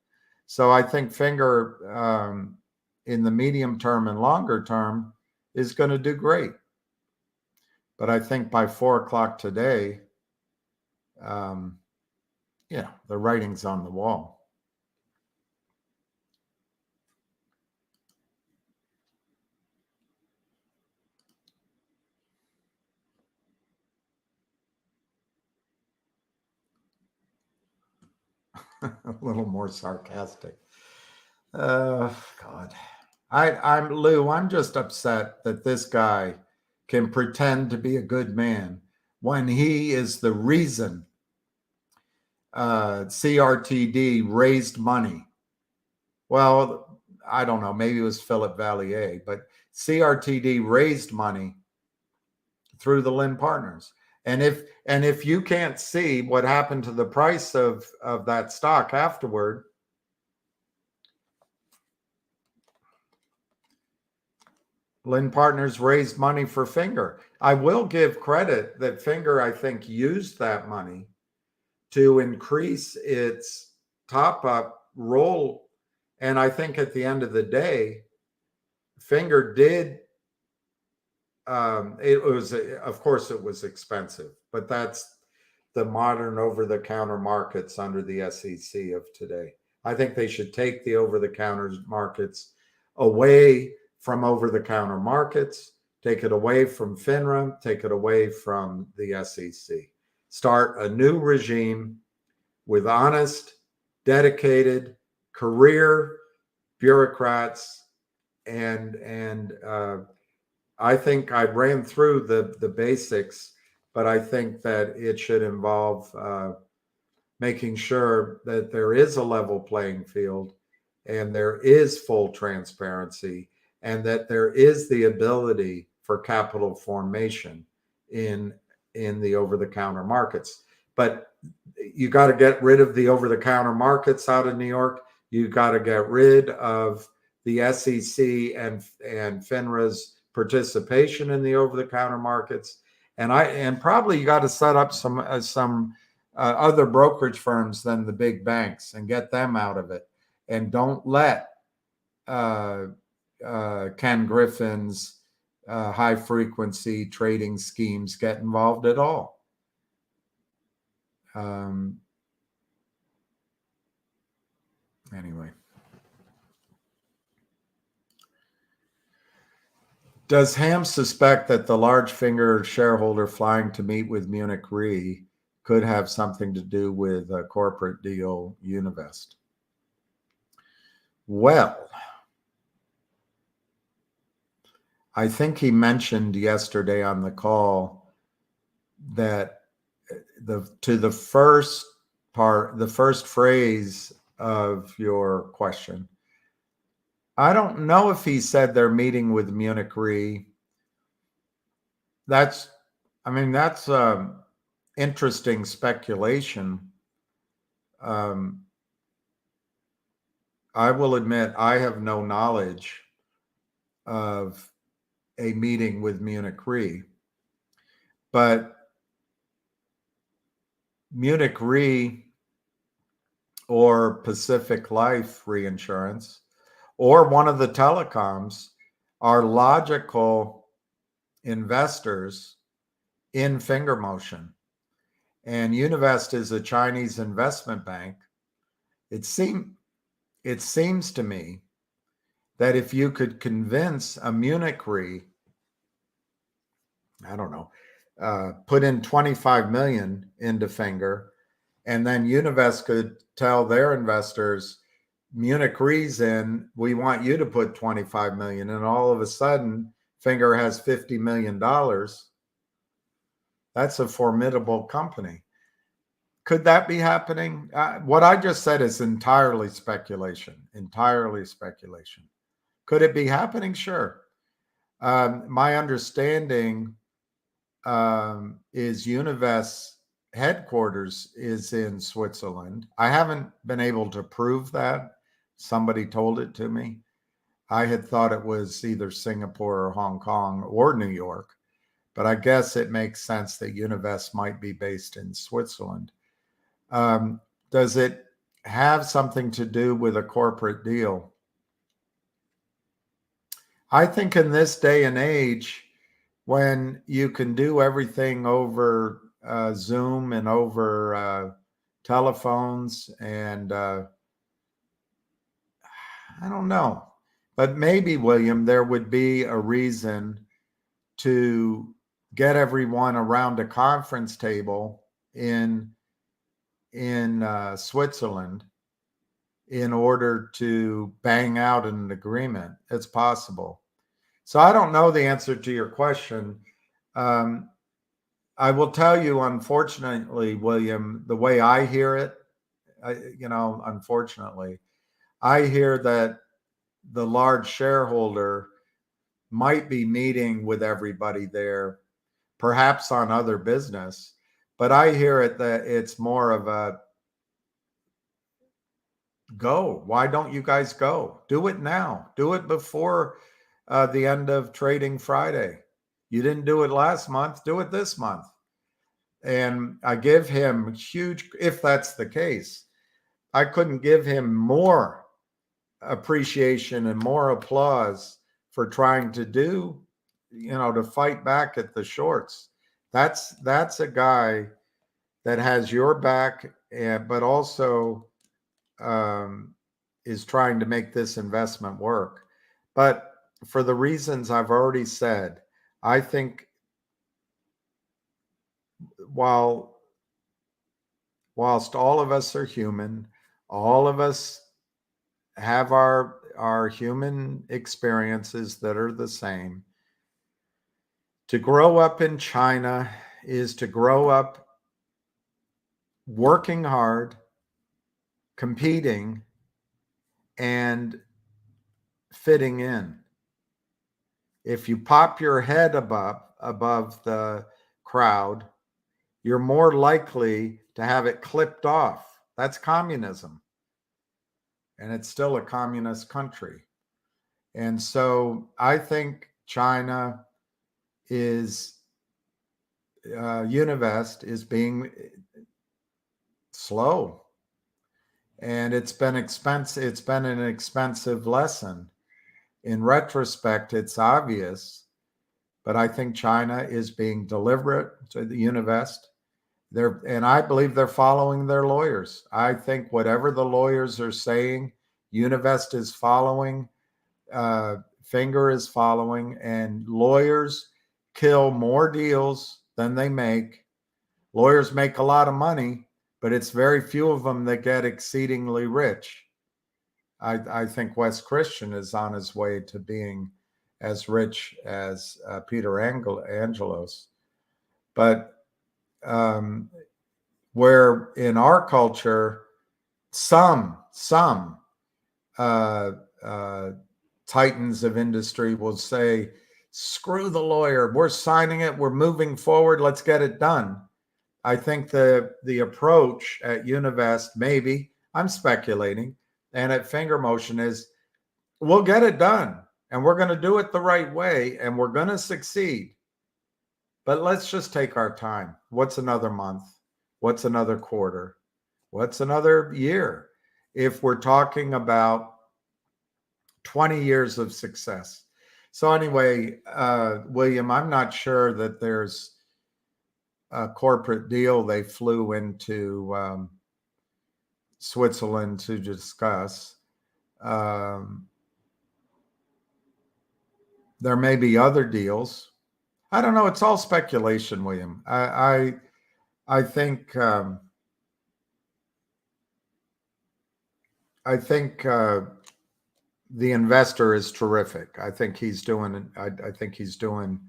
So I think Finger, in the medium term and longer term, is going to do great. But I think by 4 o'clock today, the writing's on the wall. A little more sarcastic. God. I'm Lou, I'm just upset that this guy can pretend to be a good man when he is the reason CRTD raised money. Well, I don't know, maybe it was Philip Vallier, but CRTD raised money through the Lynn Partners. And if you can't see what happened to the price of that stock afterward, Lynn Partners raised money for Finger. I will give credit that Finger, I think, used that money to increase its top-up roll. And I think at the end of the day, Finger did, it was, of course, it was expensive, but that's the modern over-the-counter markets under the SEC of today. I think they should take the over-the-counter markets away from over-the-counter markets, take it away from FINRA, take it away from the SEC. Start a new regime with honest, dedicated, career bureaucrats, and I think I ran through the basics, but I think that it should involve making sure that there is a level playing field and there is full transparency and that there is the ability for capital formation in the over-the-counter markets. But you got to get rid of the over-the-counter markets out of New York. You got to get rid of the SEC and FINRA's participation in the over-the-counter markets, and probably you got to set up some other brokerage firms than the big banks and get them out of it, and don't let Ken Griffin's high frequency trading schemes get involved at all. Anyway. Does Ham suspect that the large finger shareholder flying to meet with Munich Re could have something to do with a corporate deal, Univest? Well, I think he mentioned yesterday on the call that the first phrase of your question, I don't know if he said they're meeting with Munich Re. That's interesting speculation. I will admit I have no knowledge of a meeting with Munich Re, but Munich Re or Pacific Life Reinsurance or one of the telecoms are logical investors in finger motion. And Univest is a Chinese investment bank. It seems to me that if you could convince a Munich Re, I don't know, put in 25 million into finger, and then Univest could tell their investors, Munich Re's in, we want you to put 25 million, and all of a sudden Finger has $50 million. That's a formidable company. Could that be happening? What I just said is entirely speculation. Could it be happening? Sure. My understanding is Univest's headquarters is in Switzerland. I haven't been able to prove that. Somebody told it to me. I had thought it was either Singapore or Hong Kong or New York, but I guess it makes sense that Univest might be based in Switzerland. Does it have something to do with a corporate deal? I think in this day and age, when you can do everything over Zoom and over telephones, and I don't know, but maybe, William, there would be a reason to get everyone around a conference table in Switzerland in order to bang out an agreement. It's possible. So I don't know the answer to your question. I will tell you, unfortunately, William, the way I hear it, unfortunately, I hear that the large shareholder might be meeting with everybody there, perhaps on other business, but I hear it that it's more of a go. Why don't you guys go? Do it now. Do it before the end of trading Friday. You didn't do it last month. Do it this month. And I give him huge, if that's the case, I couldn't give him more appreciation and more applause for trying to do, to fight back at the shorts. That's a guy that has your back, but also is trying to make this investment work. But for the reasons I've already said, I think whilst all of us are human, all of us have our human experiences that are the same. To grow up in China is to grow up working hard, competing, and fitting in. If you pop your head above the crowd, you're more likely to have it clipped off. That's communism. And it's still a communist country. And so I think China is, Univest is being slow. And it's been expensive. It's been an expensive lesson. In retrospect, it's obvious, but I think China is being deliberate to the Univest. And I believe they're following their lawyers. I think whatever the lawyers are saying, Univest is following, Finger is following, and lawyers kill more deals than they make. Lawyers make a lot of money, but it's very few of them that get exceedingly rich. I think Wes Christian is on his way to being as rich as Peter Angelos. But where in our culture, some titans of industry will say, screw the lawyer, we're signing it, we're moving forward, let's get it done. I think the approach at Univest, maybe, I'm speculating, and at Finger Motion is, we'll get it done, and we're going to do it the right way, and we're going to succeed. But let's just take our time. What's another month? What's another quarter? What's another year? If we're talking about 20 years of success. So anyway, William, I'm not sure that there's a corporate deal they flew into Switzerland to discuss. There may be other deals. I don't know. It's all speculation, William. I think the investor is terrific. I think he's doing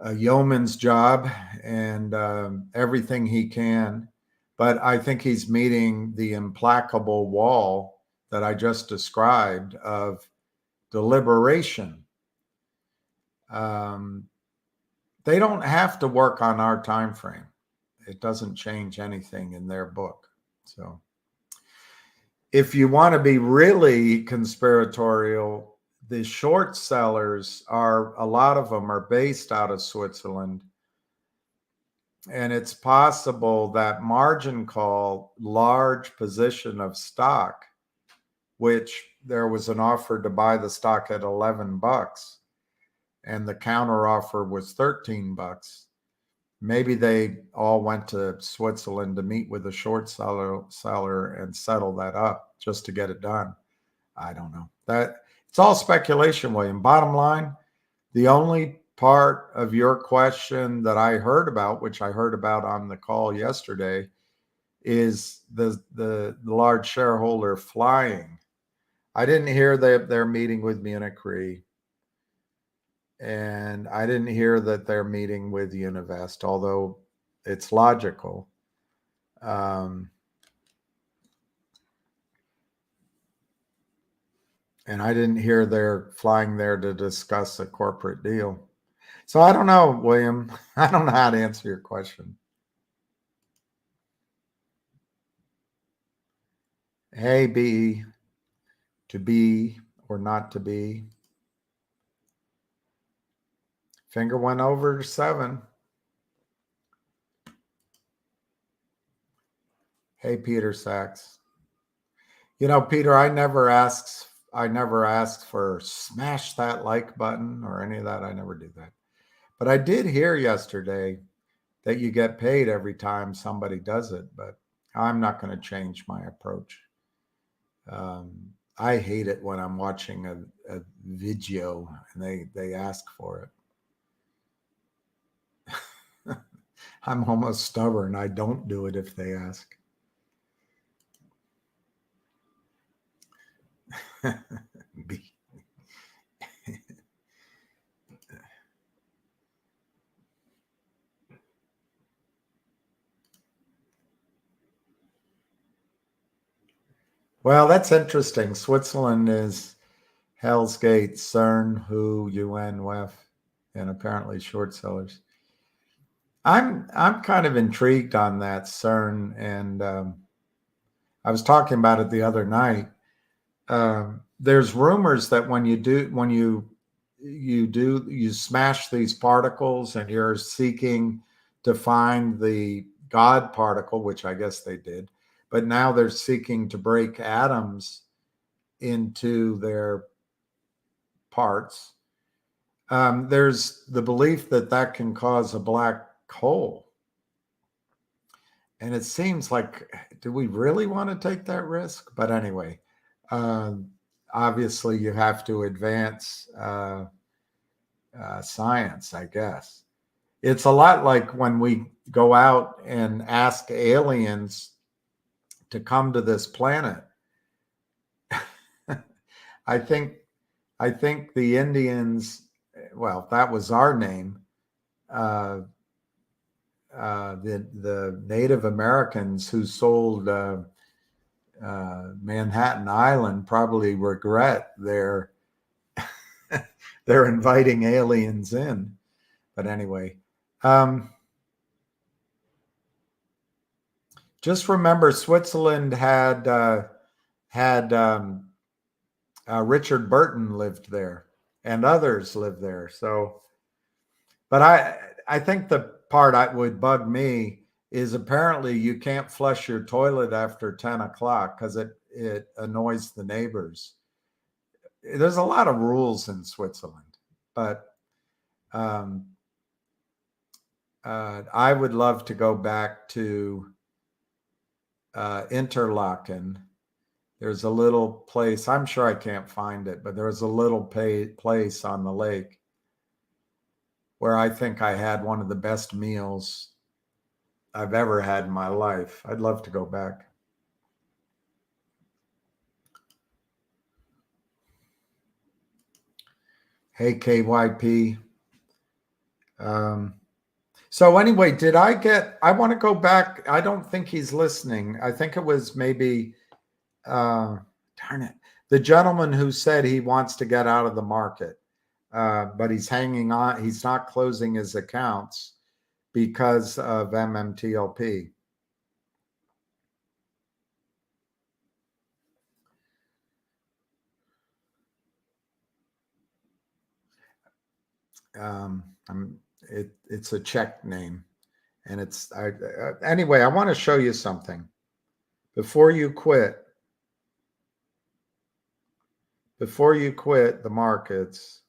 a yeoman's job and everything he can. But I think he's meeting the implacable wall that I just described of deliberation. They don't have to work on our time frame. It doesn't change anything in their book. So if you want to be really conspiratorial, the short sellers are, a lot of them are based out of Switzerland. And it's possible that margin call large position of stock, which there was an offer to buy the stock at $11 and the counter offer was $13. Maybe they all went to Switzerland to meet with a short seller and settle that up just to get it done. I don't know. That it's all speculation, William. Bottom line, the only part of your question that I heard about, which I heard about on the call yesterday, is the large shareholder flying. I didn't hear that they're meeting with Munich Re. And I didn't hear that they're meeting with Univest, although it's logical. And I didn't hear they're flying there to discuss a corporate deal. So I don't know, William. I don't know how to answer your question. Hey, B, to be or not to be. Finger went over to 7. Hey, Peter Sachs. You know, Peter, I never asked for smash that like button or any of that. I never do that. But I did hear yesterday that you get paid every time somebody does it, but I'm not going to change my approach. I hate it when I'm watching a video and they ask for it. I'm almost stubborn. I don't do it if they ask. Well, that's interesting. Switzerland is Hell's Gate, CERN, WHO, UN, WEF, and apparently short sellers. I'm kind of intrigued on that CERN, and I was talking about it the other night. There's rumors that when you smash these particles and you're seeking to find the God particle, which I guess they did, but now they're seeking to break atoms into their parts. There's the belief that that can cause a black hole. And it seems like, do we really want to take that risk? But anyway, obviously you have to advance science, I guess. It's a lot like when we go out and ask aliens to come to this planet. I think the Indians, well, that was our name. The Native Americans who sold Manhattan Island probably regret their inviting aliens in. But anyway, just remember Switzerland had Richard Burton lived there and others lived there. So, but I think the part that would bug me is apparently you can't flush your toilet after 10 o'clock because it annoys the neighbors. There's a lot of rules in Switzerland, but I would love to go back to Interlaken. There's a little place, I'm sure I can't find it, but there's a little place on the lake where I think I had one of the best meals I've ever had in my life. I'd love to go back. Hey, KYP. So anyway, I want to go back. I don't think he's listening. I think it was maybe, darn it, the gentleman who said he wants to get out of the market, but he's hanging on. He's not closing his accounts because of MMTLP. It's a Czech name, and anyway. I want to show you something before you quit. Before you quit the markets,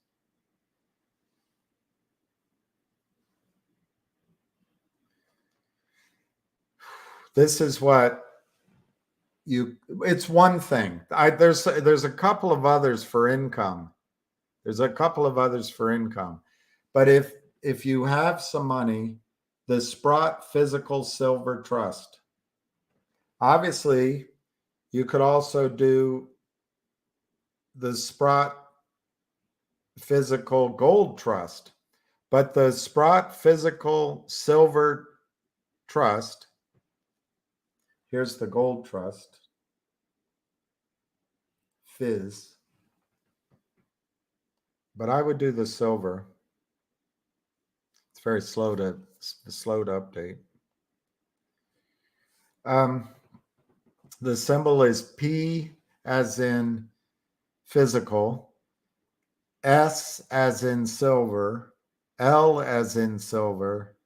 this is what it's one thing. There's a couple of others for income. There's a couple of others for income. But if you have some money, the Sprott Physical Silver Trust. Obviously, you could also do the Sprott Physical Gold Trust. But the Sprott Physical Silver Trust, here's the Gold Trust, Fizz. But I would do the silver. It's very slow to update. The symbol is P as in physical, S as in silver, L as in silver,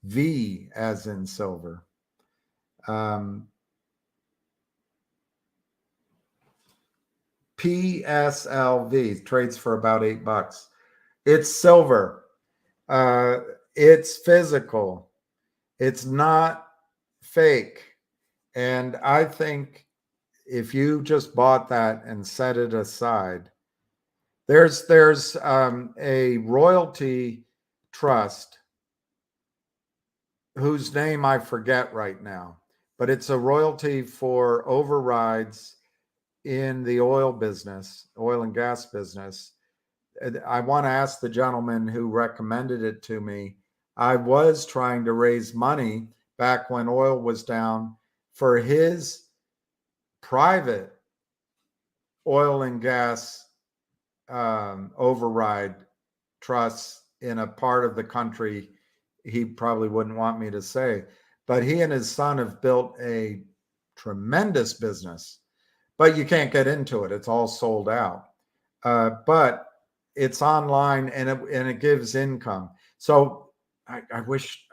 V as in silver. PSLV trades for about $8. It's silver. It's physical. It's not fake. And I think if you just bought that and set it aside, there's a royalty trust whose name I forget right now, but it's a royalty for overrides in the oil business, oil and gas business. I want to ask the gentleman who recommended it to me. I was trying to raise money back when oil was down for his private oil and gas override trusts in a part of the country he probably wouldn't want me to say. But he and his son have built a tremendous business, but you can't get into it. It's all sold out. But it's online and it gives income. So I wish,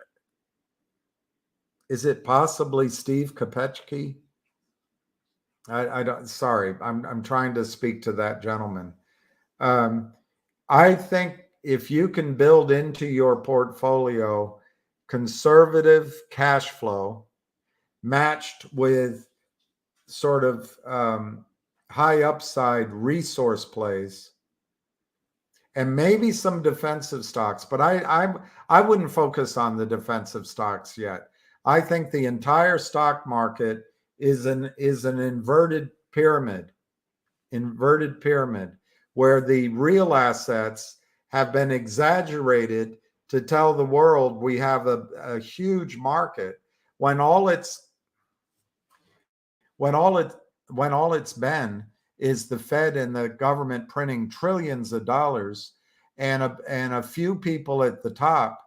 is it possibly Steve Kopechki? I don't, sorry, I'm trying to speak to that gentleman. I think if you can build into your portfolio conservative cash flow matched with sort of high upside resource plays and maybe some defensive stocks, but I wouldn't focus on the defensive stocks yet. I think the entire stock market is an inverted pyramid where the real assets have been exaggerated to tell the world we have a huge market when all it's been is the Fed and the government printing trillions of dollars and a few people at the top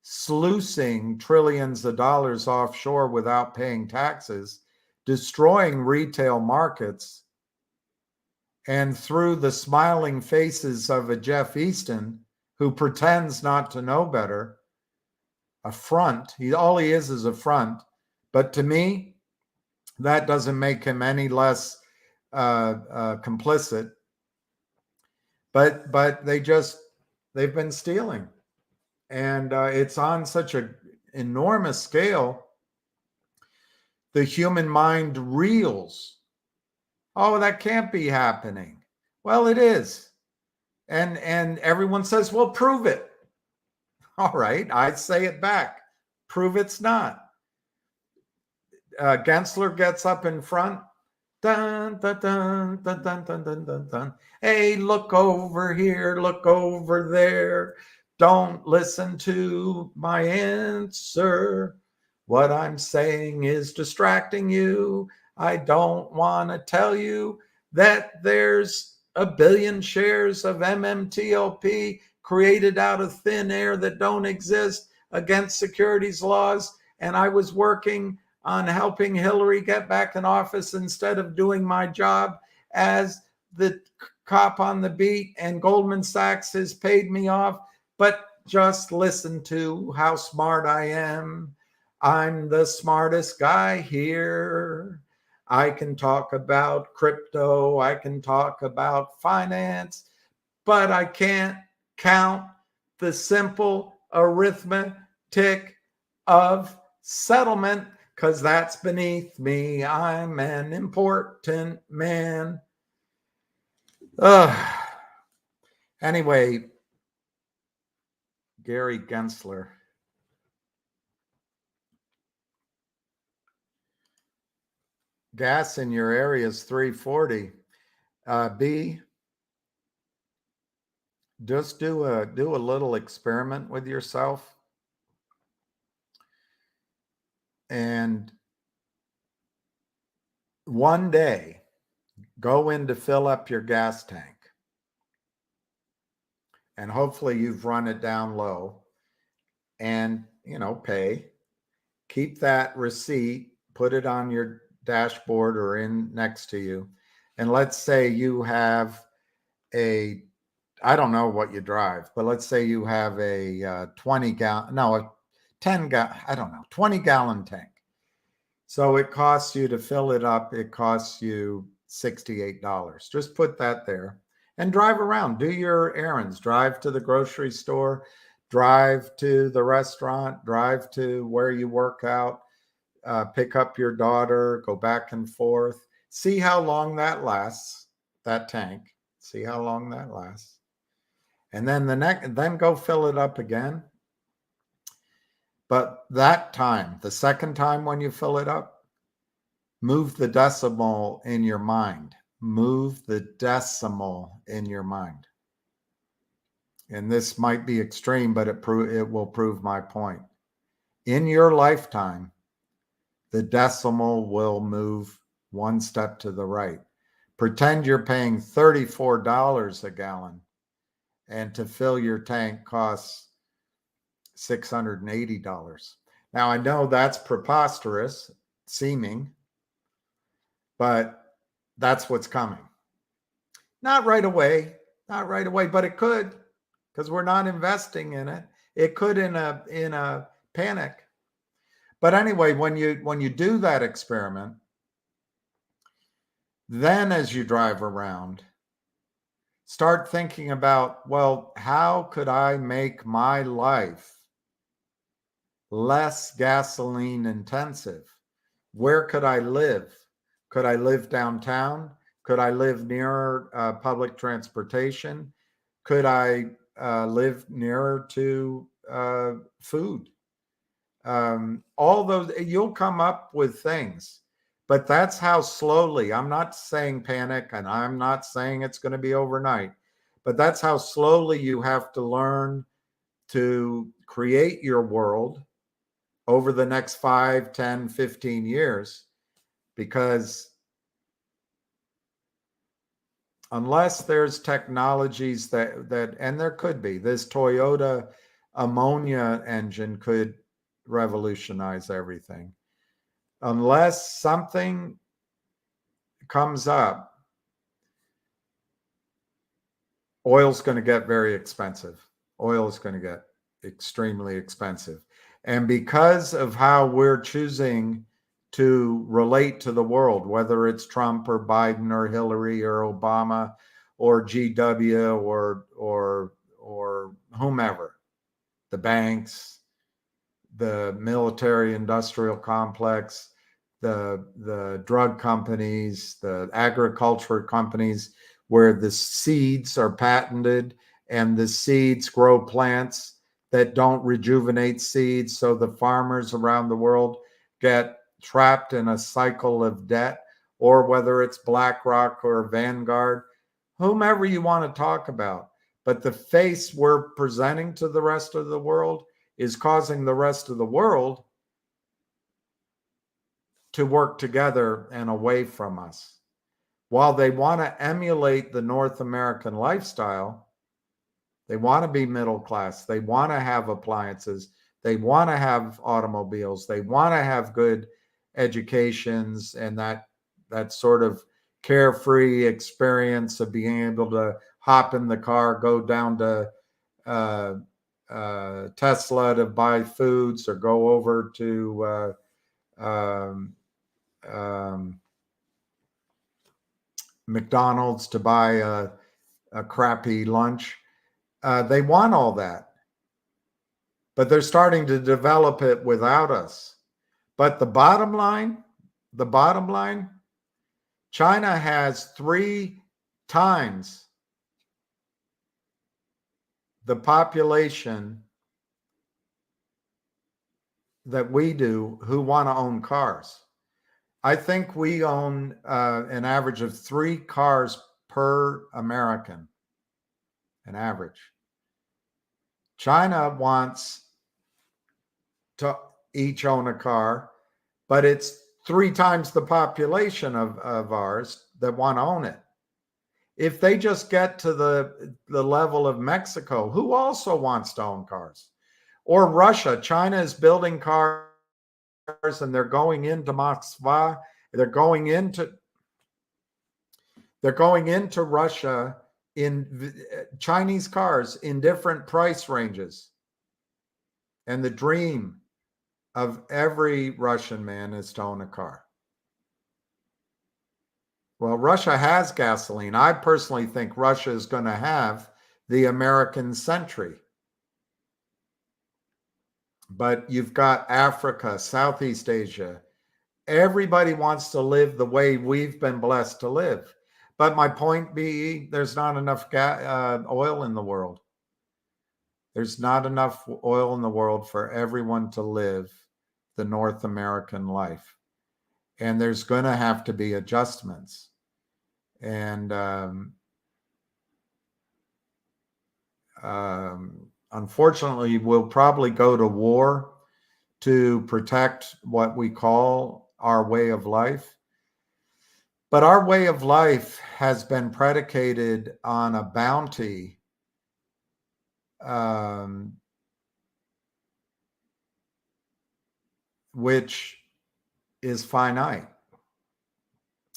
sluicing trillions of dollars offshore without paying taxes, destroying retail markets. And through the smiling faces of a Jeff Easton, who pretends not to know better, a front. All he is a front. But to me, that doesn't make him any less complicit. But they've been stealing, and it's on such an enormous scale. The human mind reels. Oh, that can't be happening. Well, it is. And everyone says, well, prove it. All right, I say it back. Prove it's not. Gensler gets up in front. Dun, dun, dun, dun, dun, dun, dun, dun, dun. Hey, look over here, look over there. Don't listen to my answer. What I'm saying is distracting you. I don't want to tell you that there's a billion shares of MMTLP created out of thin air that don't exist against securities laws. And I was working on helping Hillary get back in office instead of doing my job as the cop on the beat, and Goldman Sachs has paid me off. But just listen to how smart I am. I'm the smartest guy here. I can talk about crypto. I can talk about finance, but I can't count the simple arithmetic of settlement because that's beneath me. I'm an important man. Anyway, Gary Gensler. Gas in your area is $3.40. B, just do a little experiment with yourself. And one day, go in to fill up your gas tank. And hopefully you've run it down low and, pay. Keep that receipt, put it on your dashboard or in next to you. And let's say you have I don't know what you drive, but let's say you have a 20-gallon tank. So it costs you to fill it up. It costs you $68. Just put that there and drive around, do your errands, drive to the grocery store, drive to the restaurant, drive to where you work out, pick up your daughter, go back and forth. See how long that lasts, that tank. See how long that lasts. And then then go fill it up again. But that time, the second time when you fill it up, move the decimal in your mind. Move the decimal in your mind. And this might be extreme, but it will prove my point. In your lifetime, the decimal will move one step to the right. Pretend you're paying $34 a gallon, and to fill your tank costs $680. Now, I know that's preposterous seeming, but that's what's coming. Not right away, but it could, because we're not investing in it. It could in a panic. But anyway, when you do that experiment, then as you drive around, start thinking about, well, how could I make my life less gasoline intensive? Where could I live? Could I live downtown? Could I live near public transportation? Could I live nearer to food? All those, you'll come up with things, but that's how slowly. I'm not saying panic, and I'm not saying it's going to be overnight, but that's how slowly you have to learn to create your world over the next 5, 10, 15 years, because unless there's technologies that and there could be, this Toyota ammonia engine could revolutionize everything. Unless something comes up, oil's going to get very expensive. Oil is going to get extremely expensive. And because of how we're choosing to relate to the world, whether it's Trump or Biden or Hillary or Obama or GW or whomever, the banks, the military industrial complex, the drug companies, the agriculture companies, where the seeds are patented and the seeds grow plants that don't rejuvenate seeds. So the farmers around the world get trapped in a cycle of debt, or whether it's BlackRock or Vanguard, whomever you want to talk about. But the face we're presenting to the rest of the world is causing the rest of the world to work together and away from us. While they want to emulate the North American lifestyle, they want to be middle class, they want to have appliances, they want to have automobiles, they want to have good educations, and that sort of carefree experience of being able to hop in the car, go down to Tesla to buy foods, or go over to McDonald's to buy a crappy lunch. They want all that, but they're starting to develop it without us. But the bottom line, China has 3 times the population that we do who want to own cars. I think we own an average of 3 cars per American, an average. China wants to each own a car, but it's 3 times the population of ours that want to own it. If they just get to the level of Mexico, who also wants to own cars, or Russia. China is building cars, and they're going into Moskva. They're going into Russia in Chinese cars in different price ranges. And the dream of every Russian man is to own a car. Well, Russia has gasoline. I personally think Russia is going to have the American Century. but you've got Africa, Southeast Asia. Everybody wants to live the way we've been blessed to live. But my point being, there's not enough oil in the world. There's not enough oil in the world for everyone to live the North American life. And there's going to have to be adjustments. And unfortunately, we'll probably go to war to protect what we call our way of life. But our way of life has been predicated on a bounty which is finite.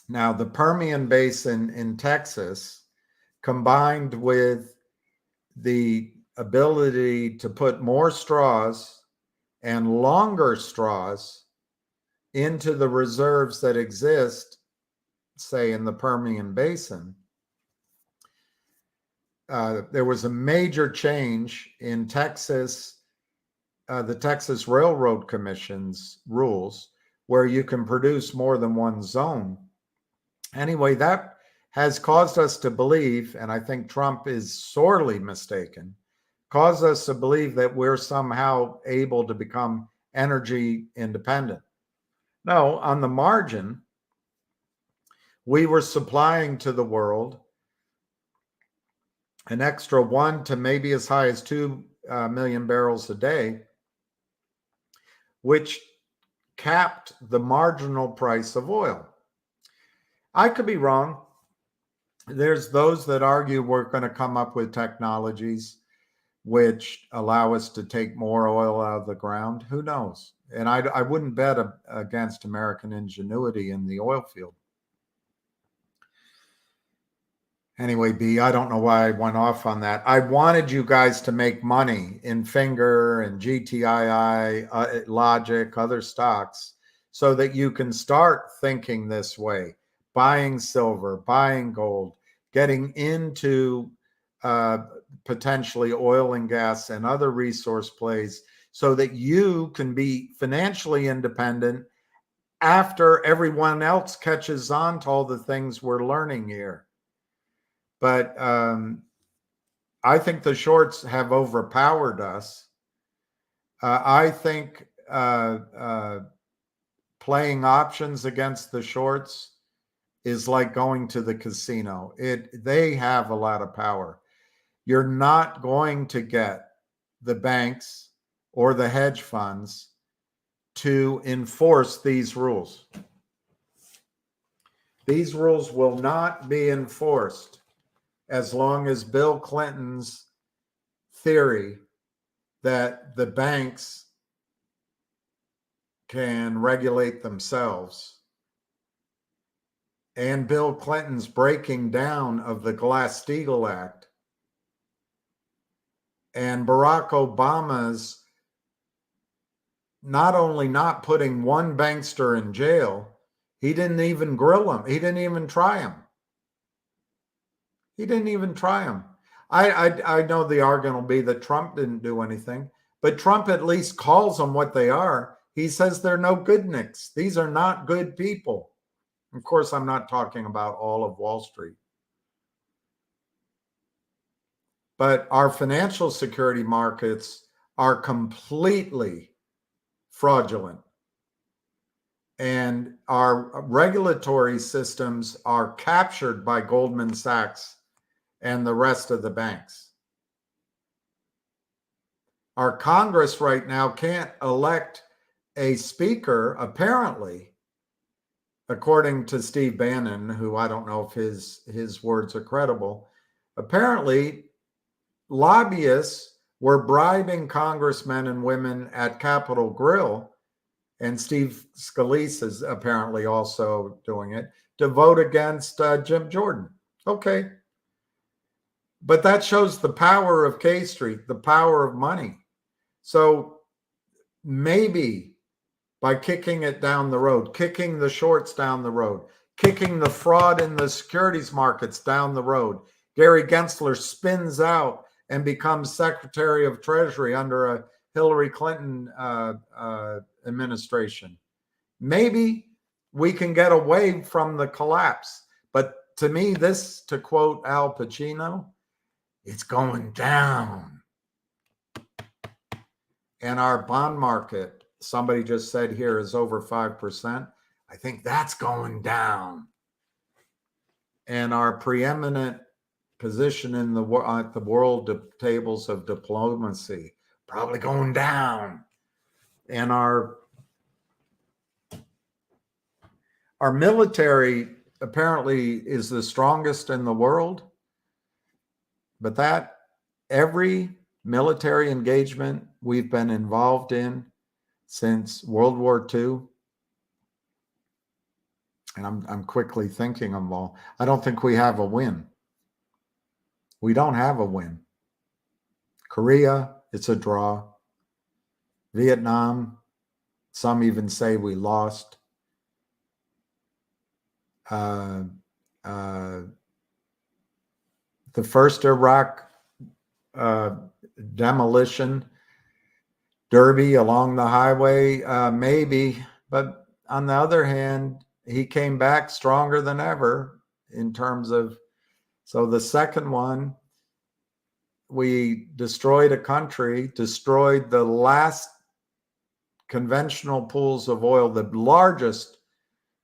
Now, the Permian Basin in Texas, combined with the ability to put more straws and longer straws into the reserves that exist, say in the Permian Basin, there was a major change in Texas, the Texas Railroad Commission's rules, where you can produce more than one zone. Anyway, that has caused us to believe, and I think Trump is sorely mistaken, caused us to believe that we're somehow able to become energy independent. No, on the margin, we were supplying to the world an extra 1 to maybe as high as 2 million barrels a day, which capped the marginal price of oil. I could be wrong. There's those that argue we're going to come up with technologies which allow us to take more oil out of the ground. Who knows? And I wouldn't bet against American ingenuity in the oil field. Anyway, B, I don't know why I went off on that. I wanted you guys to make money in Finger and GTII, Logic, other stocks, so that you can start thinking this way, buying silver, buying gold, getting into potentially oil and gas and other resource plays, so that you can be financially independent after everyone else catches on to all the things we're learning here. But I think the shorts have overpowered us. I think playing options against the shorts is like going to the casino. They have a lot of power. You're not going to get the banks or the hedge funds to enforce these rules. These rules will not be enforced as long as Bill Clinton's theory that the banks can regulate themselves and Bill Clinton's breaking down of the Glass-Steagall Act and Barack Obama's not only not putting one bankster in jail, he didn't even grill him. He didn't even try him. He didn't even try him. I know the argument will be that Trump didn't do anything, but Trump at least calls them what they are. He says they're no good nicks. These are not good people. Of course, I'm not talking about all of Wall Street. But our financial security markets are completely fraudulent. And our regulatory systems are captured by Goldman Sachs and the rest of the banks. Our Congress right now can't elect a speaker, apparently, according to Steve Bannon, who I don't know if his words are credible. Apparently, lobbyists were bribing congressmen and women at Capitol Grill, and Steve Scalise is apparently also doing it, to vote against Jim Jordan. Okay. But that shows the power of K Street, the power of money. So maybe by kicking it down the road, kicking the shorts down the road, kicking the fraud in the securities markets down the road, Gary Gensler spins out and becomes Secretary of Treasury under a Hillary Clinton administration. Maybe we can get away from the collapse. But to me, this, to quote Al Pacino, it's going down. And our bond market, somebody just said here, is over 5%. I think that's going down. And our preeminent position in the world tables of diplomacy probably going down. And our military apparently is the strongest in the world, but that every military engagement we've been involved in since World War II, and I'm quickly thinking of them all, I don't think we have a win. We don't have a win. Korea, it's a draw. Vietnam, some even say we lost. The first Iraq demolition derby along the highway, maybe, but on the other hand, he came back stronger than ever in terms of, so the second one, we destroyed a country, destroyed the last conventional pools of oil, the largest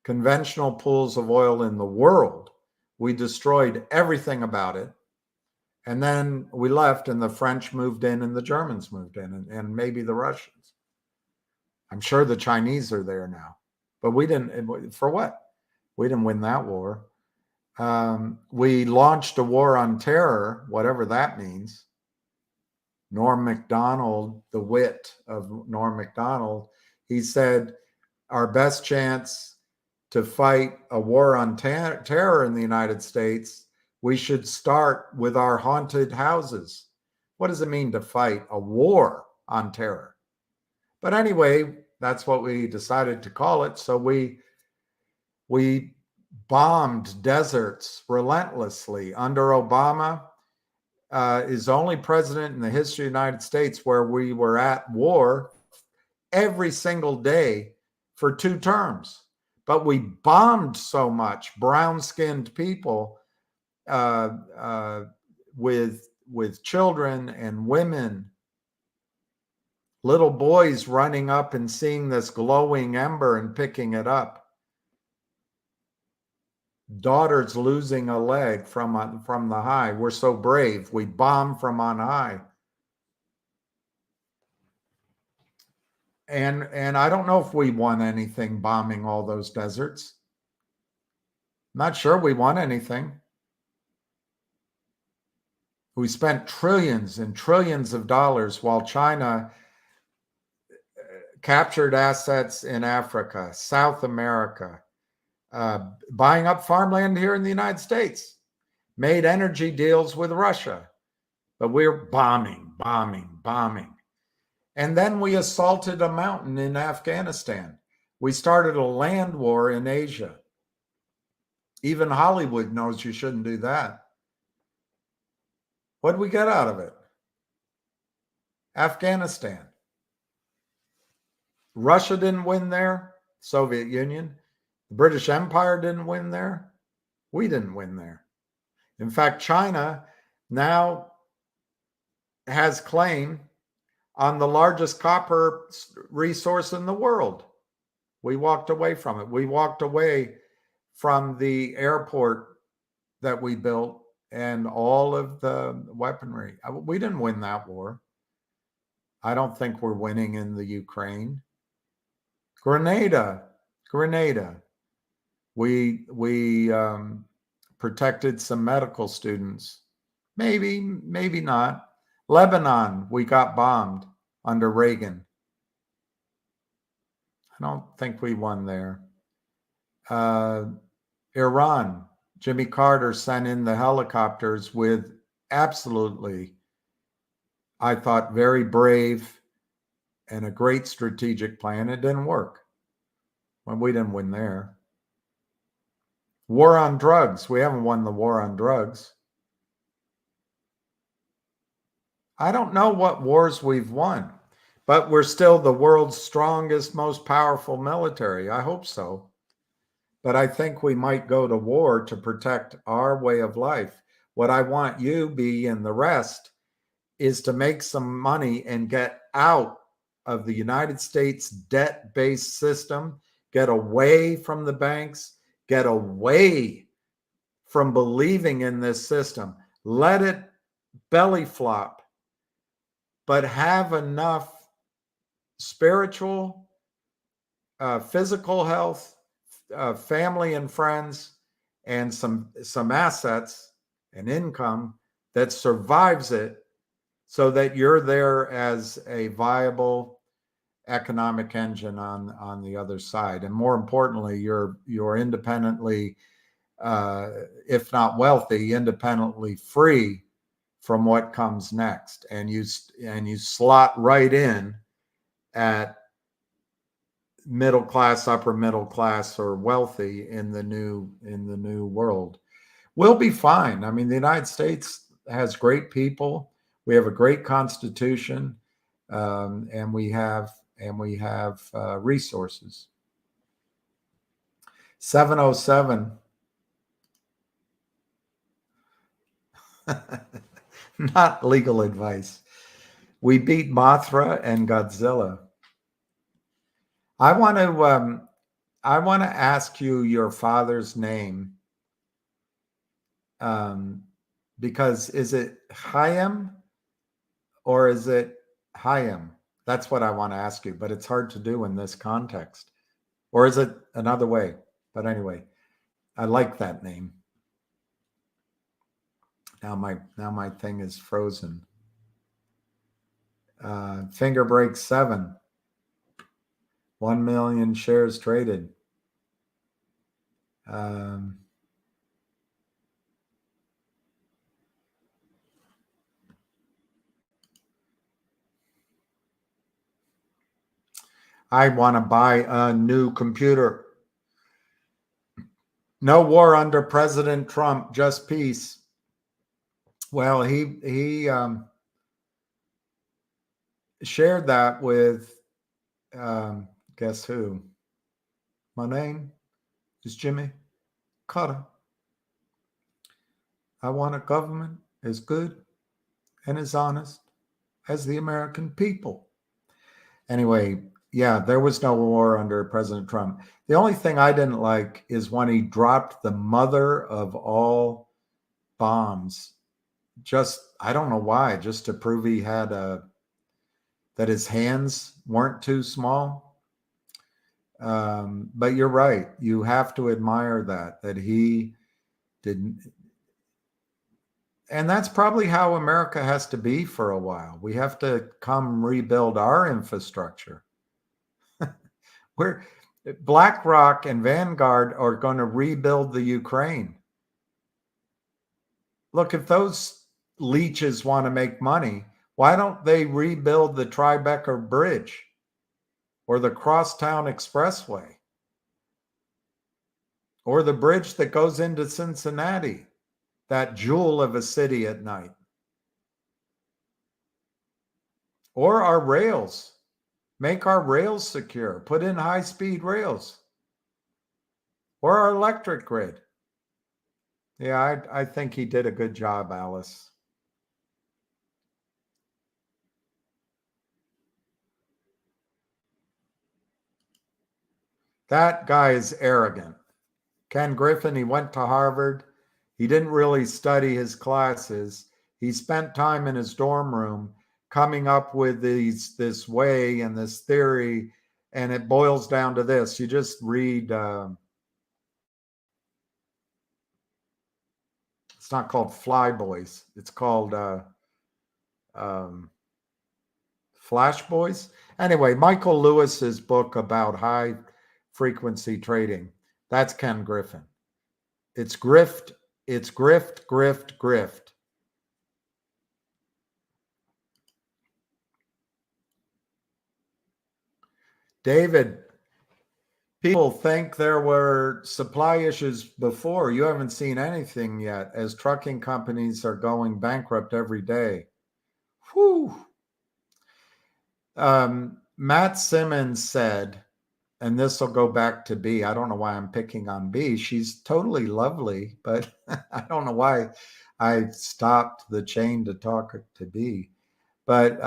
conventional pools of oil in the world. We destroyed everything about it. And then we left, and the French moved in, and the Germans moved in, and maybe the Russians. I'm sure the Chinese are there now. But we didn't, for what? We didn't win that war. We launched a war on terror, whatever that means. Norm Macdonald, the wit of Norm Macdonald, he said, our best chance to fight a war on terror in the United States, we should start with our haunted houses. What does it mean to fight a war on terror? But anyway, that's what we decided to call it. So we bombed deserts relentlessly. Under Obama, is the only president in the history of the United States where we were at war every single day for 2 terms. But we bombed so much brown-skinned people with children and women, little boys running up and seeing this glowing ember and picking it up. Daughters losing a leg from the high. We're so brave. We bomb from on high. And I don't know if we won anything bombing all those deserts. Not sure we won anything. We spent trillions and trillions of dollars while China captured assets in Africa, South America, buying up farmland here in the United States, made energy deals with Russia, but we're bombing. And then we assaulted a mountain in Afghanistan. We started a land war in Asia. Even Hollywood knows you shouldn't do that. What did we get out of it? Afghanistan. Russia didn't win there. Soviet Union. The British Empire didn't win there. We didn't win there. In fact, China now has claim on the largest copper resource in the world. We walked away from it. We walked away from the airport that we built and all of the weaponry. We didn't win that war. I don't think we're winning in the Ukraine. Grenada. We protected some medical students. Maybe not. Lebanon, we got bombed under Reagan. I don't think we won there. Iran, Jimmy Carter sent in the helicopters with absolutely, I thought, very brave and a great strategic plan. It didn't work. Well, we didn't win there. War on drugs. We haven't won the war on drugs. I don't know what wars we've won, But we're still the world's strongest, most powerful military. I hope so. But I think we might go to war to protect our way of life. What I want you, B, and the rest is to make some money and get out of the United States debt-based system, get away from the banks, get away from believing in this system. Let it belly flop, but have enough spiritual, physical health, family and friends, and some assets and income that survives it, so that you're there as a viable economic engine on the other side. And more importantly, you're independently, if not wealthy, independently free from what comes next, and you slot right in at middle class, upper middle class, or wealthy in the new world. We'll be fine. I mean, the United States has great people. We have a great constitution, and we have resources. 707. Not legal advice. We beat Mothra and Godzilla. I want to ask you your father's name, because is it Chaim or is it Chaim? That's what I want to ask you, but it's hard to do in this context. Or is it another way? But anyway, I like that name. Now my thing is frozen. Finger break 7. 1 million shares traded. I want to buy a new computer. No war under President Trump, just peace. Well, he shared that with, guess who? My name is Jimmy Carter. I want a government as good and as honest as the American people. Anyway, yeah, there was no war under President Trump. The only thing I didn't like is when he dropped the mother of all bombs. Just, I don't know why, just to prove he had that his hands weren't too small. But you're right. You have to admire that he didn't. And that's probably how America has to be for a while. We have to come rebuild our infrastructure. BlackRock and Vanguard are going to rebuild the Ukraine. Look, if those leeches want to make money, why don't they rebuild the Tribeca Bridge or the Crosstown Expressway or the bridge that goes into Cincinnati, that jewel of a city at night? Or our rails. Make our rails secure. Put in high-speed rails. Or our electric grid. Yeah, I think he did a good job, Alice. That guy is arrogant. Ken Griffin, he went to Harvard. He didn't really study his classes. He spent time in his dorm room coming up with this way and this theory, and it boils down to this. You just read, it's not called Fly Boys. It's called Flash Boys. Anyway, Michael Lewis's book about high frequency trading. That's Ken Griffin. It's grift. It's grift, grift, grift. David, people think there were supply issues before. You haven't seen anything yet, as trucking companies are going bankrupt every day. Whew. Matt Simmons said, and this will go back to B. I don't know why I'm picking on B. She's totally lovely, but I don't know why I stopped the chain to talk to B. But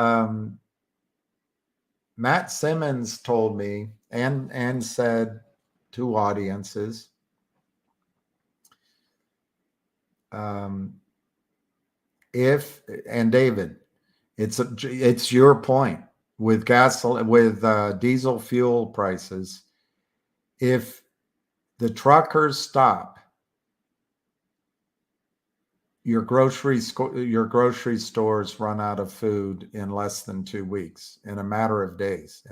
Matt Simmons told me and said to audiences, if and David, it's your point with diesel fuel prices. If the truckers stop, your grocery stores run out of food in less than 2 weeks, in a matter of days.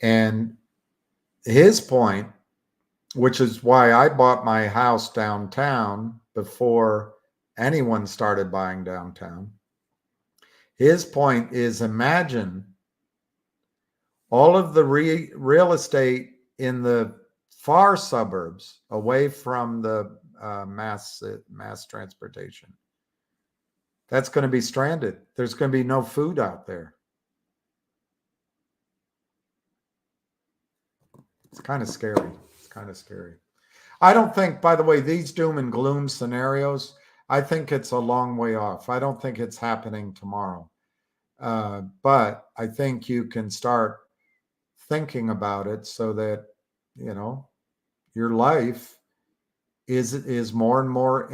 And his point, which is why I bought my house downtown before anyone started buying downtown. His point is, imagine all of the real estate in the far suburbs away from the mass transportation. That's going to be stranded. There's going to be no food out there. It's kind of scary. I don't think, by the way, these doom and gloom scenarios, I think it's a long way off. I don't think it's happening tomorrow. But I think you can start thinking about it so that, your life is more and more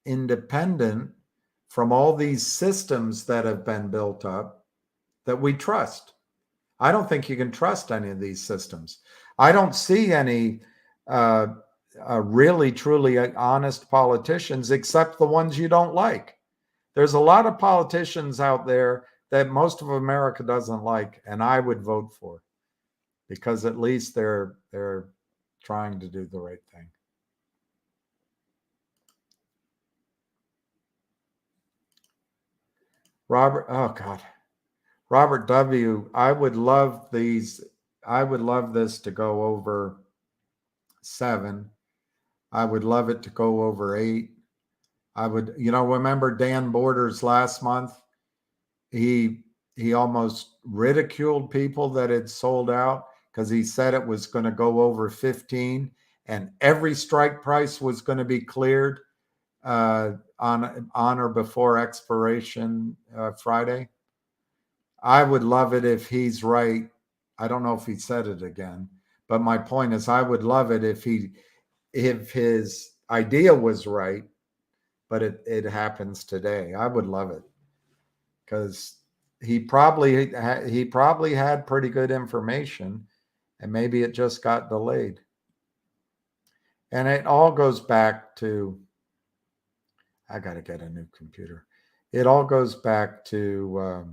independent from all these systems that have been built up that we trust. I don't think you can trust any of these systems. I don't see any really, truly honest politicians except the ones you don't like. There's a lot of politicians out there that most of America doesn't like, and I would vote for, because at least they're trying to do the right thing. Robert W., I would love this to go over 7. I would love it to go over 8. I would, remember Dan Borders last month? He almost ridiculed people that had sold out because he said it was going to go over 15 and every strike price was going to be cleared on or before expiration Friday. I would love it if he's right. I don't know if he said it again, but my point is, I would love it if his idea was right, but it happens today. I would love it, because he probably had pretty good information, and maybe it just got delayed. And it all goes back to, I got to get a new computer. It all goes back to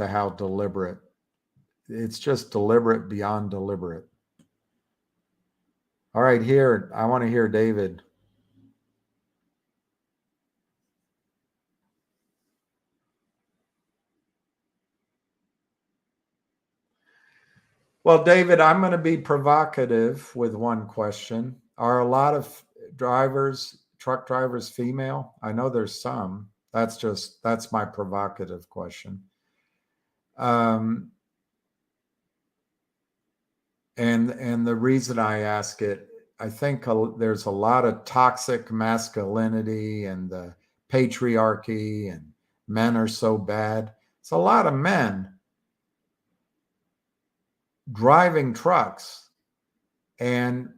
how deliberate. It's just deliberate beyond deliberate. All right, I want to hear David. Well, David, I'm going to be provocative with one question. Are a lot of truck drivers, female? I know there's some. That's my provocative question. And the reason I ask it, I think there's a lot of toxic masculinity and the patriarchy, and men are so bad. It's a lot of men driving trucks, and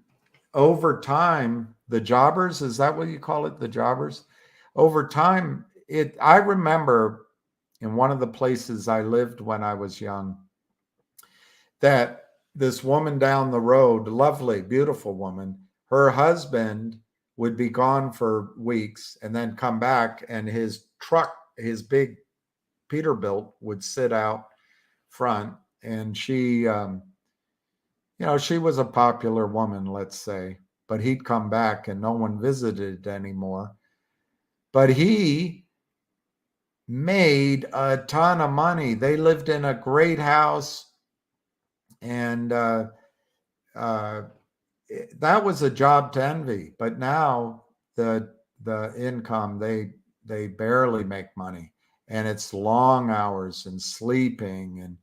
over time, the jobbers, is that what you call it? The jobbers? Over time, I remember in one of the places I lived when I was young, that this woman down the road, lovely, beautiful woman, her husband would be gone for weeks and then come back, and his truck, his big Peterbilt, would sit out front, and she, she was a popular woman, let's say, but he'd come back and no one visited anymore. But he made a ton of money. They lived in a great house, and that was a job to envy. But now the income, they barely make money, and it's long hours and sleeping.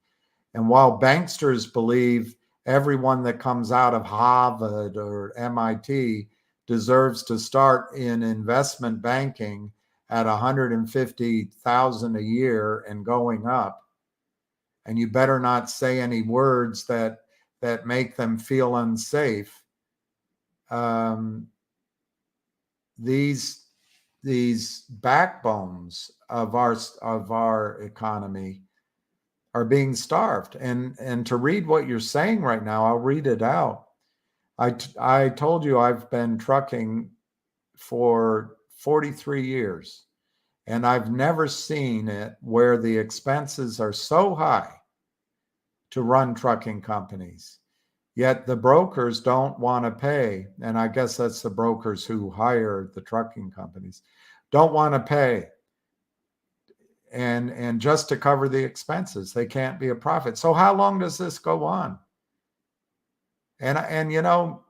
And while banksters believe everyone that comes out of Harvard or MIT deserves to start in investment banking at 150,000 a year and going up, and you better not say any words that make them feel unsafe. These backbones of our economy are being starved. And to read what you're saying right now, I'll read it out. I told you I've been trucking for 43 years, and I've never seen it where the expenses are so high to run trucking companies. Yet the brokers don't want to pay, and I guess that's the brokers who hire the trucking companies, don't want to pay. And just to cover the expenses, they can't be a profit. So how long does this go on? And you know,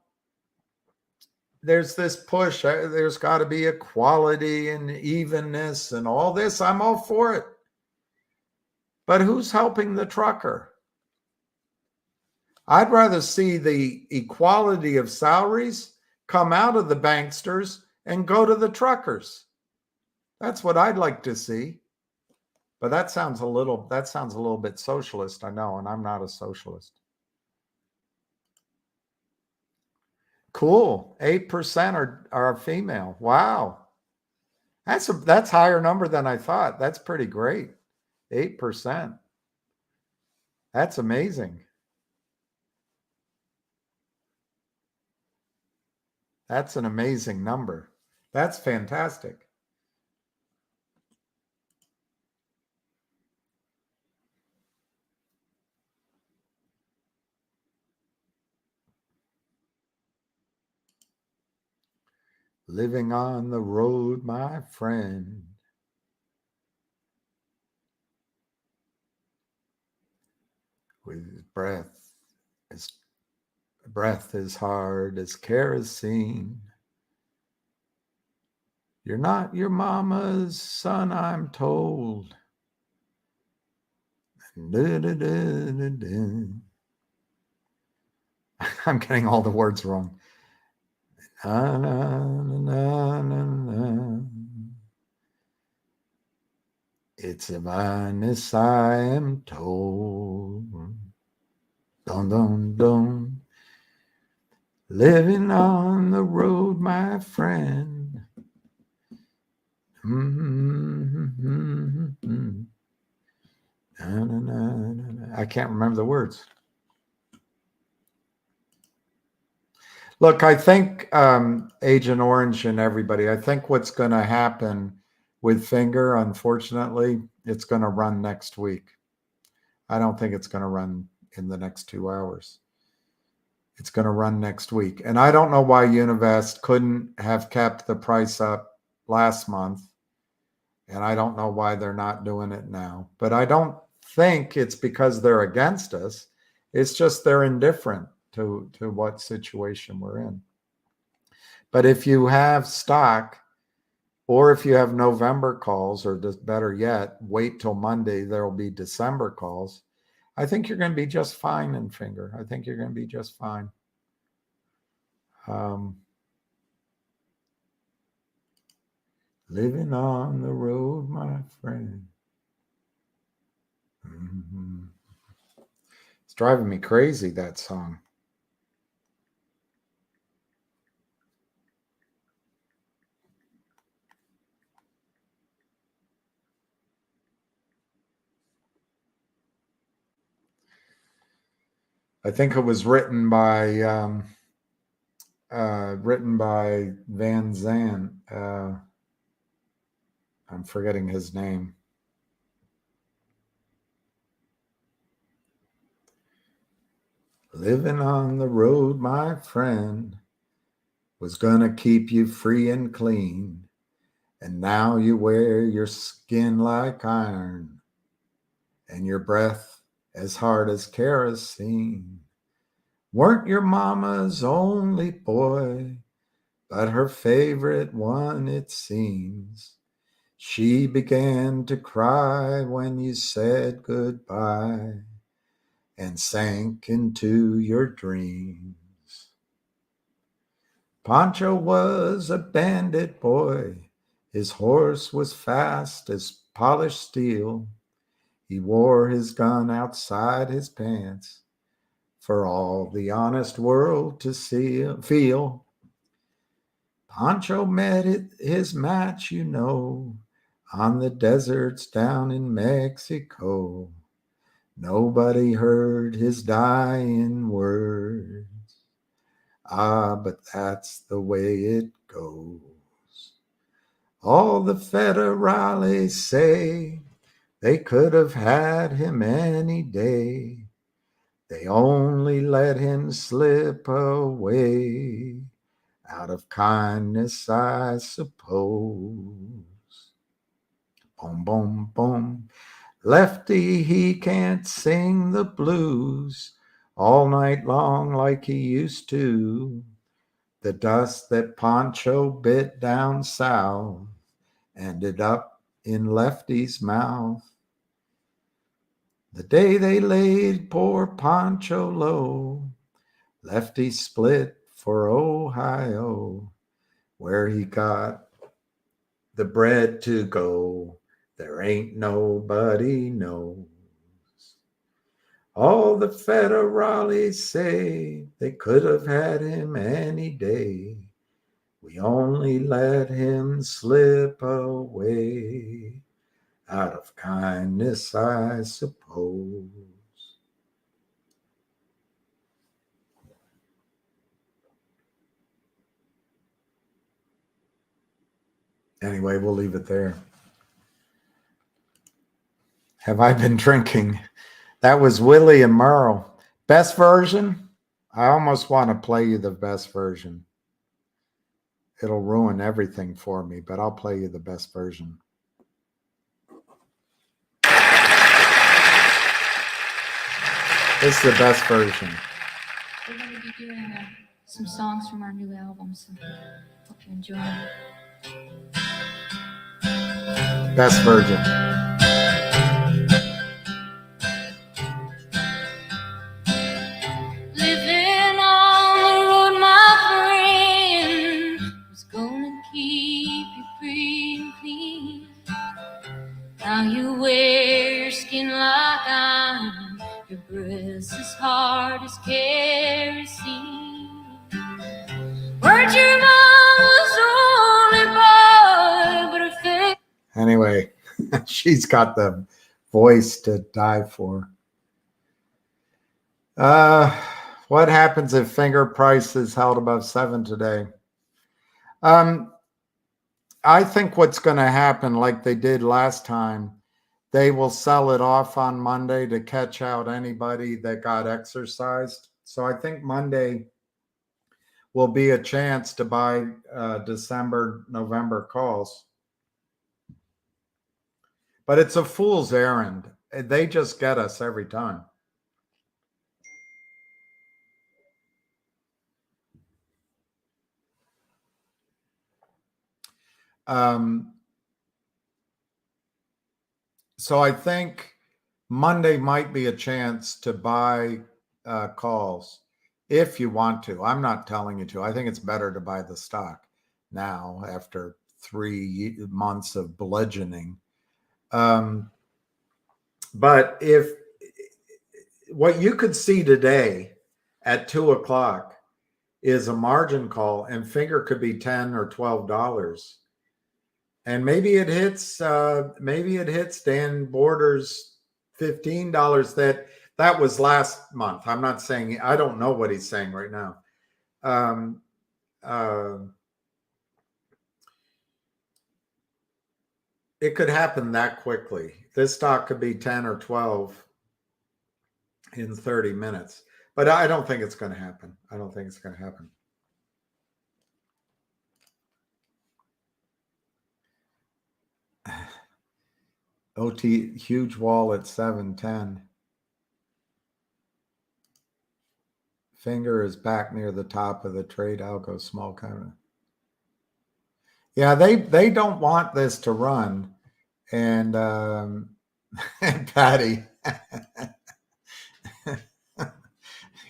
there's this push. There's got to be equality and evenness and all this. I'm all for it. But who's helping the trucker? I'd rather see the equality of salaries come out of the banksters and go to the truckers. That's what I'd like to see. But that sounds a little bit socialist, I know, and I'm not a socialist. Cool. 8% are female. Wow. That's higher number than I thought. That's pretty great. 8%. That's amazing. That's an amazing number. That's fantastic. Living on the road, my friend. With breath as hard as kerosene. You're not your mama's son, I'm told. I'm getting all the words wrong. Na, na, na, na, na. It's a madness, I am told. Dun, dun, dun. Living on the road, my friend. Mm-hmm. Na, na, na, na. I can't remember the words. Look, I think Agent Orange and everybody, I think what's going to happen with Finger, unfortunately, it's going to run next week. I don't think it's going to run in the next 2 hours. It's going to run next week. And I don't know why Univest couldn't have kept the price up last month. And I don't know why they're not doing it now. But I don't think it's because they're against us. It's just they're indifferent to what situation we're in. But if you have stock, or if you have November calls, or just better yet, wait till Monday, there will be December calls. I think you're going to be just fine in Finger. I think you're going to be just fine. Living on the road, my friend. Mm-hmm. It's driving me crazy, that song. I think it was written by Van Zandt. I'm forgetting his name. Living on the road, my friend, was gonna keep you free and clean, and now you wear your skin like iron, and your breath as hard as kerosene. weren't your mama's only boy, but her favorite one, it seems. She began to cry when you said goodbye and sank into your dreams. Pancho was a bandit boy. His horse was fast as polished steel. He wore his gun outside his pants for all the honest world to feel. Pancho met his match, you know, on the deserts down in Mexico. Nobody heard his dying words. Ah, but that's the way it goes. All the federales say they could have had him any day. They only let him slip away out of kindness, I suppose. Boom, boom, boom. Lefty, he can't sing the blues all night long like he used to. The dust that Pancho bit down south ended up in Lefty's mouth. The day they laid poor Pancho low, Lefty split for Ohio, where he got the bread to go. There ain't nobody knows. All the federales say they could have had him any day. We only let him slip away out of kindness, I suppose. Anyway, we'll leave it there. Have I been drinking? That was Willie and Merle. Best version? I almost want to play you the best version. It'll ruin everything for me, but I'll play you the best version. This is the best version. We're going to be doing some songs from our new album, so hope you enjoy it. Best version. Living on the road, my friend, was gonna keep you free and clean. Now you wear your skin like iron, your breath as hard as kerosene. Weren't your mama's only boy, but her face. Anyway, she's got the voice to die for. What happens if finger price is held above 7 today? I think what's going to happen, like they did last time, they will sell it off on Monday to catch out anybody that got exercised. So I think Monday will be a chance to buy December, November calls. But it's a fool's errand. They just get us every time. So I think Monday might be a chance to buy calls if you want to. I'm not telling you to. I think it's better to buy the stock now after 3 months of bludgeoning. But if what you could see today at 2 o'clock is a margin call, and finger could be $10 or $12. And maybe it hits Dan Borders $15. That was last month. I'm not saying, I don't know what he's saying right now. It could happen that quickly. This stock could be 10 or 12 in 30 minutes. But I don't think it's going to happen. I don't think it's going to happen. OT, huge wall at 710. Finger is back near the top of the trade algo small kind. Yeah, they don't want this to run. And and Patty,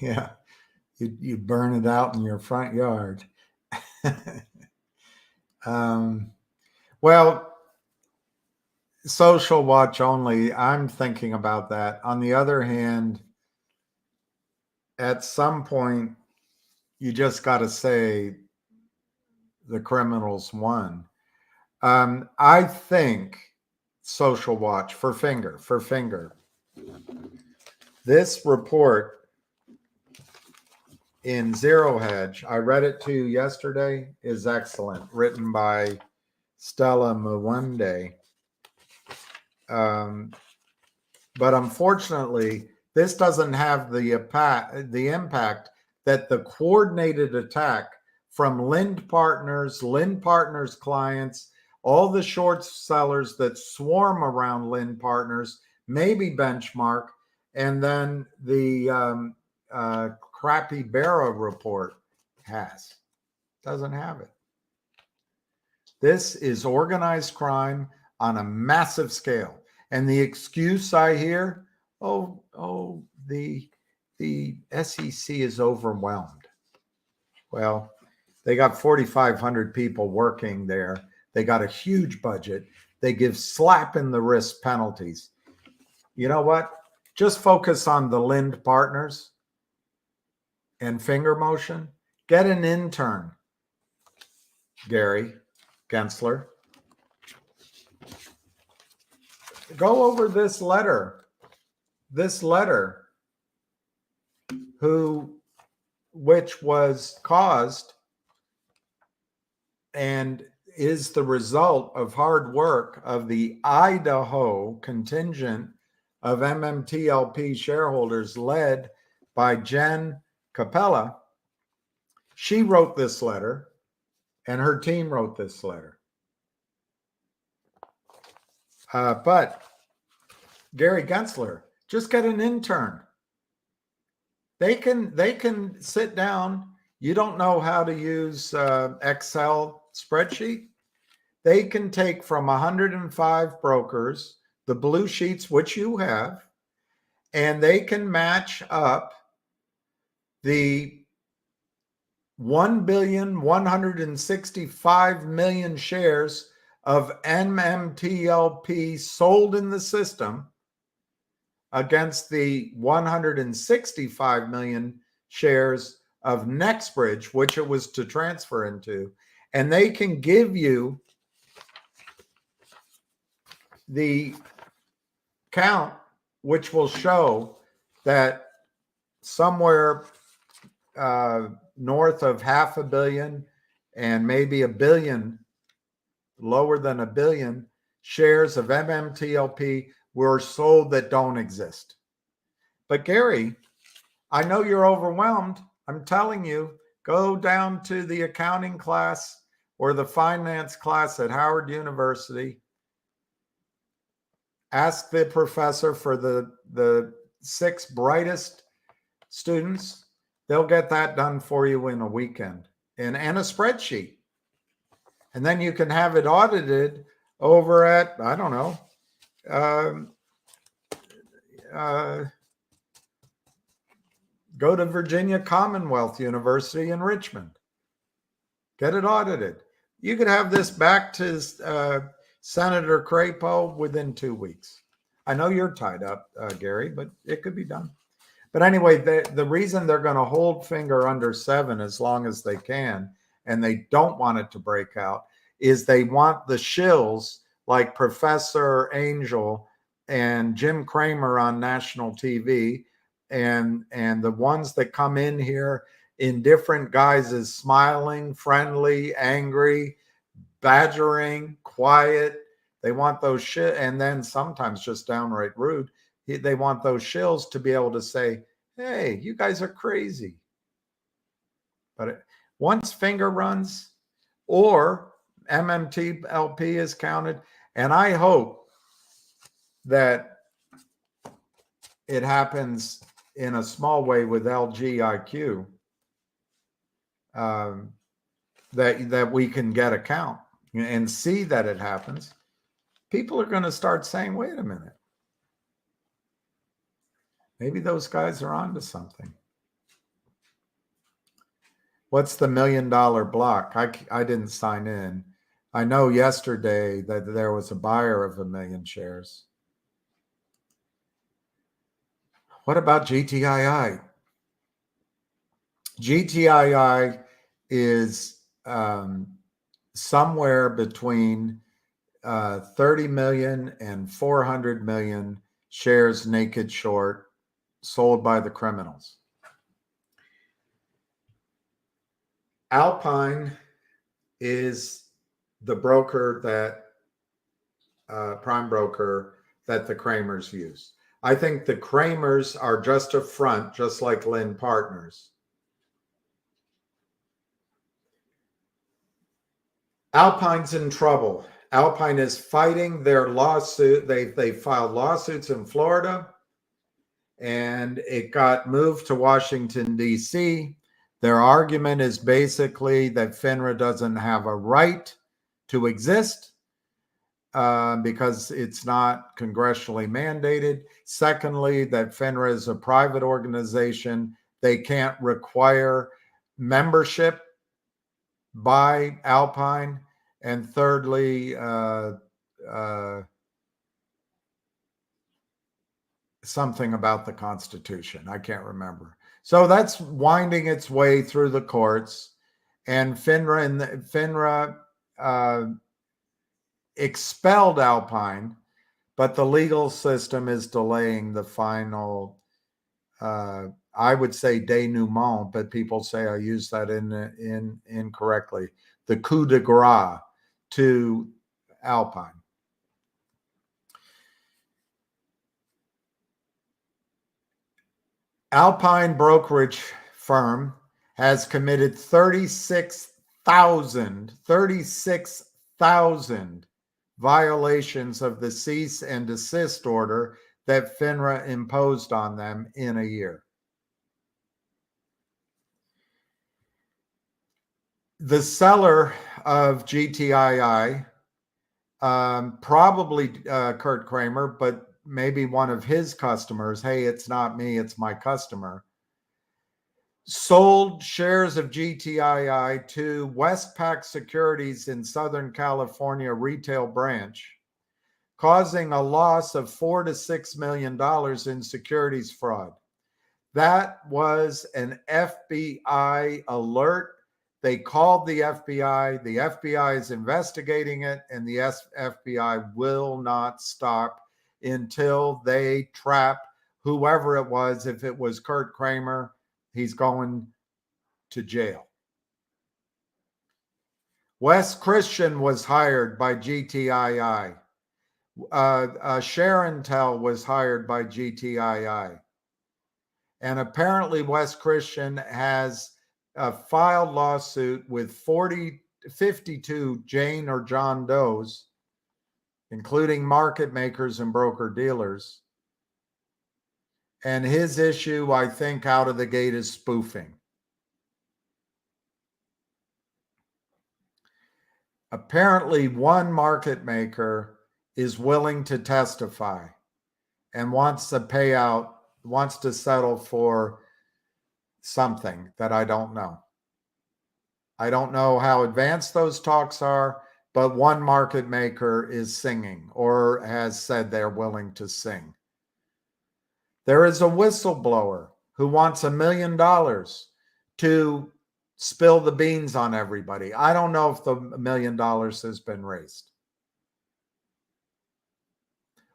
yeah, you burn it out in your front yard. Well, social watch only. I'm thinking about that. On the other hand, at some point, you just got to say the criminals won. I think social watch for finger. This report in Zero Hedge, I read it to you yesterday, is excellent, written by Stella Mwende. But unfortunately, this doesn't have the impact that the coordinated attack from Lind Partners clients, all the short sellers that swarm around Lind Partners, maybe Benchmark, and then the crappy Barra report doesn't have it. This is organized crime on a massive scale. And the excuse I hear, the SEC is overwhelmed. Well, they got 4,500 people working there. They got a huge budget. They give slap in the wrist penalties. You know what? Just focus on the Lind Partners and finger motion. Get an intern, Gary Gensler. Go over this letter, which was caused and is the result of hard work of the Idaho contingent of MMTLP shareholders led by Jen Capella. She wrote this letter and her team wrote this letter. But Gary Gensler, just get an intern. They can sit down. You don't know how to use Excel spreadsheet. They can take from 105 brokers the blue sheets, which you have, and they can match up the 1,165,000,000 shares of MMTLP sold in the system against the 165 million shares of NextBridge, which it was to transfer into. And they can give you the count, which will show that somewhere north of 500 million and maybe 1 billion, lower than 1 billion shares of MMTLP were sold that don't exist. But Gary, I know you're overwhelmed. I'm telling you, go down to the accounting class or the finance class at Howard University. Ask the professor for the 6 brightest students. They'll get that done for you in a weekend and a spreadsheet. And then you can have it audited over at, I don't know, go to Virginia Commonwealth University in Richmond. Get it audited. You could have this back to Senator Crapo within 2 weeks. I know you're tied up, Gary, but it could be done. But anyway, the reason they're going to hold finger under 7 as long as they can, and they don't want it to break out, is they want the shills like Professor Angel and Jim Cramer on national TV, and the ones that come in here in different guises, smiling, friendly, angry, badgering, quiet. They want those shit, and then sometimes just downright rude. They want those shills to be able to say, hey, you guys are crazy. But once finger runs or MMTLP is counted, and I hope that it happens in a small way with LGIQ, that we can get a count and see that it happens, people are going to start saying, wait a minute, maybe those guys are onto something. What's the $1 million block? I didn't sign in. I know yesterday that there was a buyer of 1 million shares. What about GTII? GTII is somewhere between 30 million and 400 million shares naked short, sold by the criminals. Alpine is the broker that prime broker that the Kramers use. I think the Kramers are just a front, just like Lynn Partners. Alpine's in trouble. Alpine is fighting their lawsuit. They filed lawsuits in Florida, and it got moved to Washington, D.C. Their argument is basically that FINRA doesn't have a right to exist because it's not congressionally mandated. Secondly, that FINRA is a private organization. They can't require membership by Alpine. And thirdly, something about the Constitution. I can't remember. So that's winding its way through the courts, and FINRA expelled Alpine, but the legal system is delaying the final. I would say denouement, but people say I use that incorrectly. The coup de grace to Alpine. Alpine brokerage firm has committed 36,000 violations of the cease and desist order that FINRA imposed on them in a year. The seller of GTII, probably Kurt Kramer, but maybe one of his customers, hey, it's not me, it's my customer, sold shares of GTII to Westpac Securities in Southern California retail branch, causing a loss of $4 to $6 million in securities fraud. That was an FBI alert. They called the FBI. The FBI is investigating it, and the FBI will not stop until they trap whoever it was. If it was Kurt Kramer, he's going to jail. Wes Christian was hired by GTII. Sharon Tell was hired by GTII. And apparently Wes Christian has filed lawsuit with 52 Jane or John Does, including market makers and broker dealers. And his issue, I think, out of the gate is spoofing. Apparently, one market maker is willing to testify and wants to pay out, wants to settle for something that I don't know. I don't know how advanced those talks are, but one market maker is singing or has said they're willing to sing. There is a whistleblower who wants $1 million to spill the beans on everybody. I don't know if the $1 million has been raised.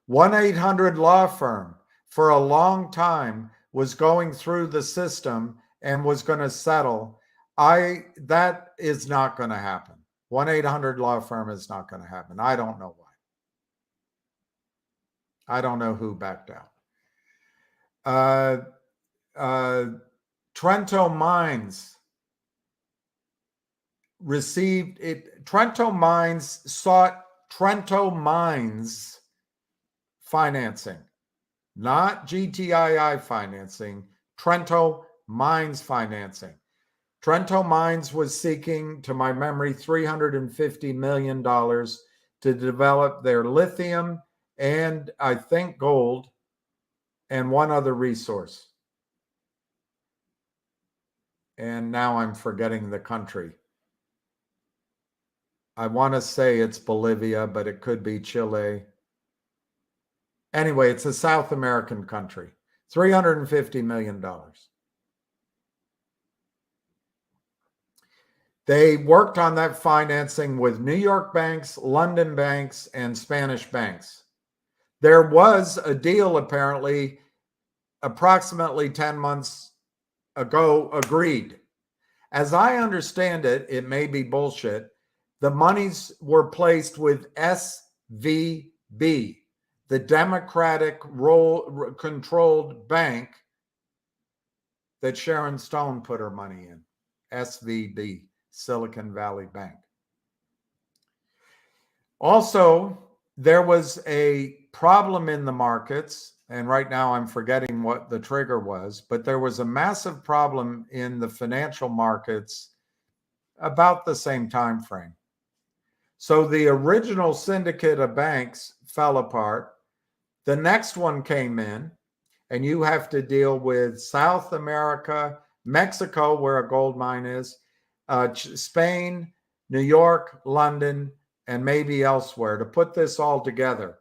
1-800 law firm for a long time was going through the system and was going to settle. That is not going to happen. 1-800 law firm is not going to happen. I don't know why. I don't know who backed out. Trento Mines received it. Trento Mines sought Trento Mines financing not GTII financing, Trento Mines financing. Trento Mines was seeking, to my memory, $350 million to develop their lithium and I think gold and one other resource. And now I'm forgetting the country. I want to say it's Bolivia, but it could be Chile. Anyway, it's a South American country. $350 million. They worked on that financing with New York banks, London banks, and Spanish banks. There was a deal apparently approximately 10 months ago agreed. As I understand it, it may be bullshit. The monies were placed with SVB, the Democratic controlled bank that Sharon Stone put her money in. SVB, Silicon Valley Bank. Also, there was a problem in the markets, and right now I'm forgetting what the trigger was, but there was a massive problem in the financial markets about the same time frame. So the original syndicate of banks fell apart. The next one came in, and you have to deal with South America, Mexico, where a gold mine is, Spain, New York, London, and maybe elsewhere to put this all together.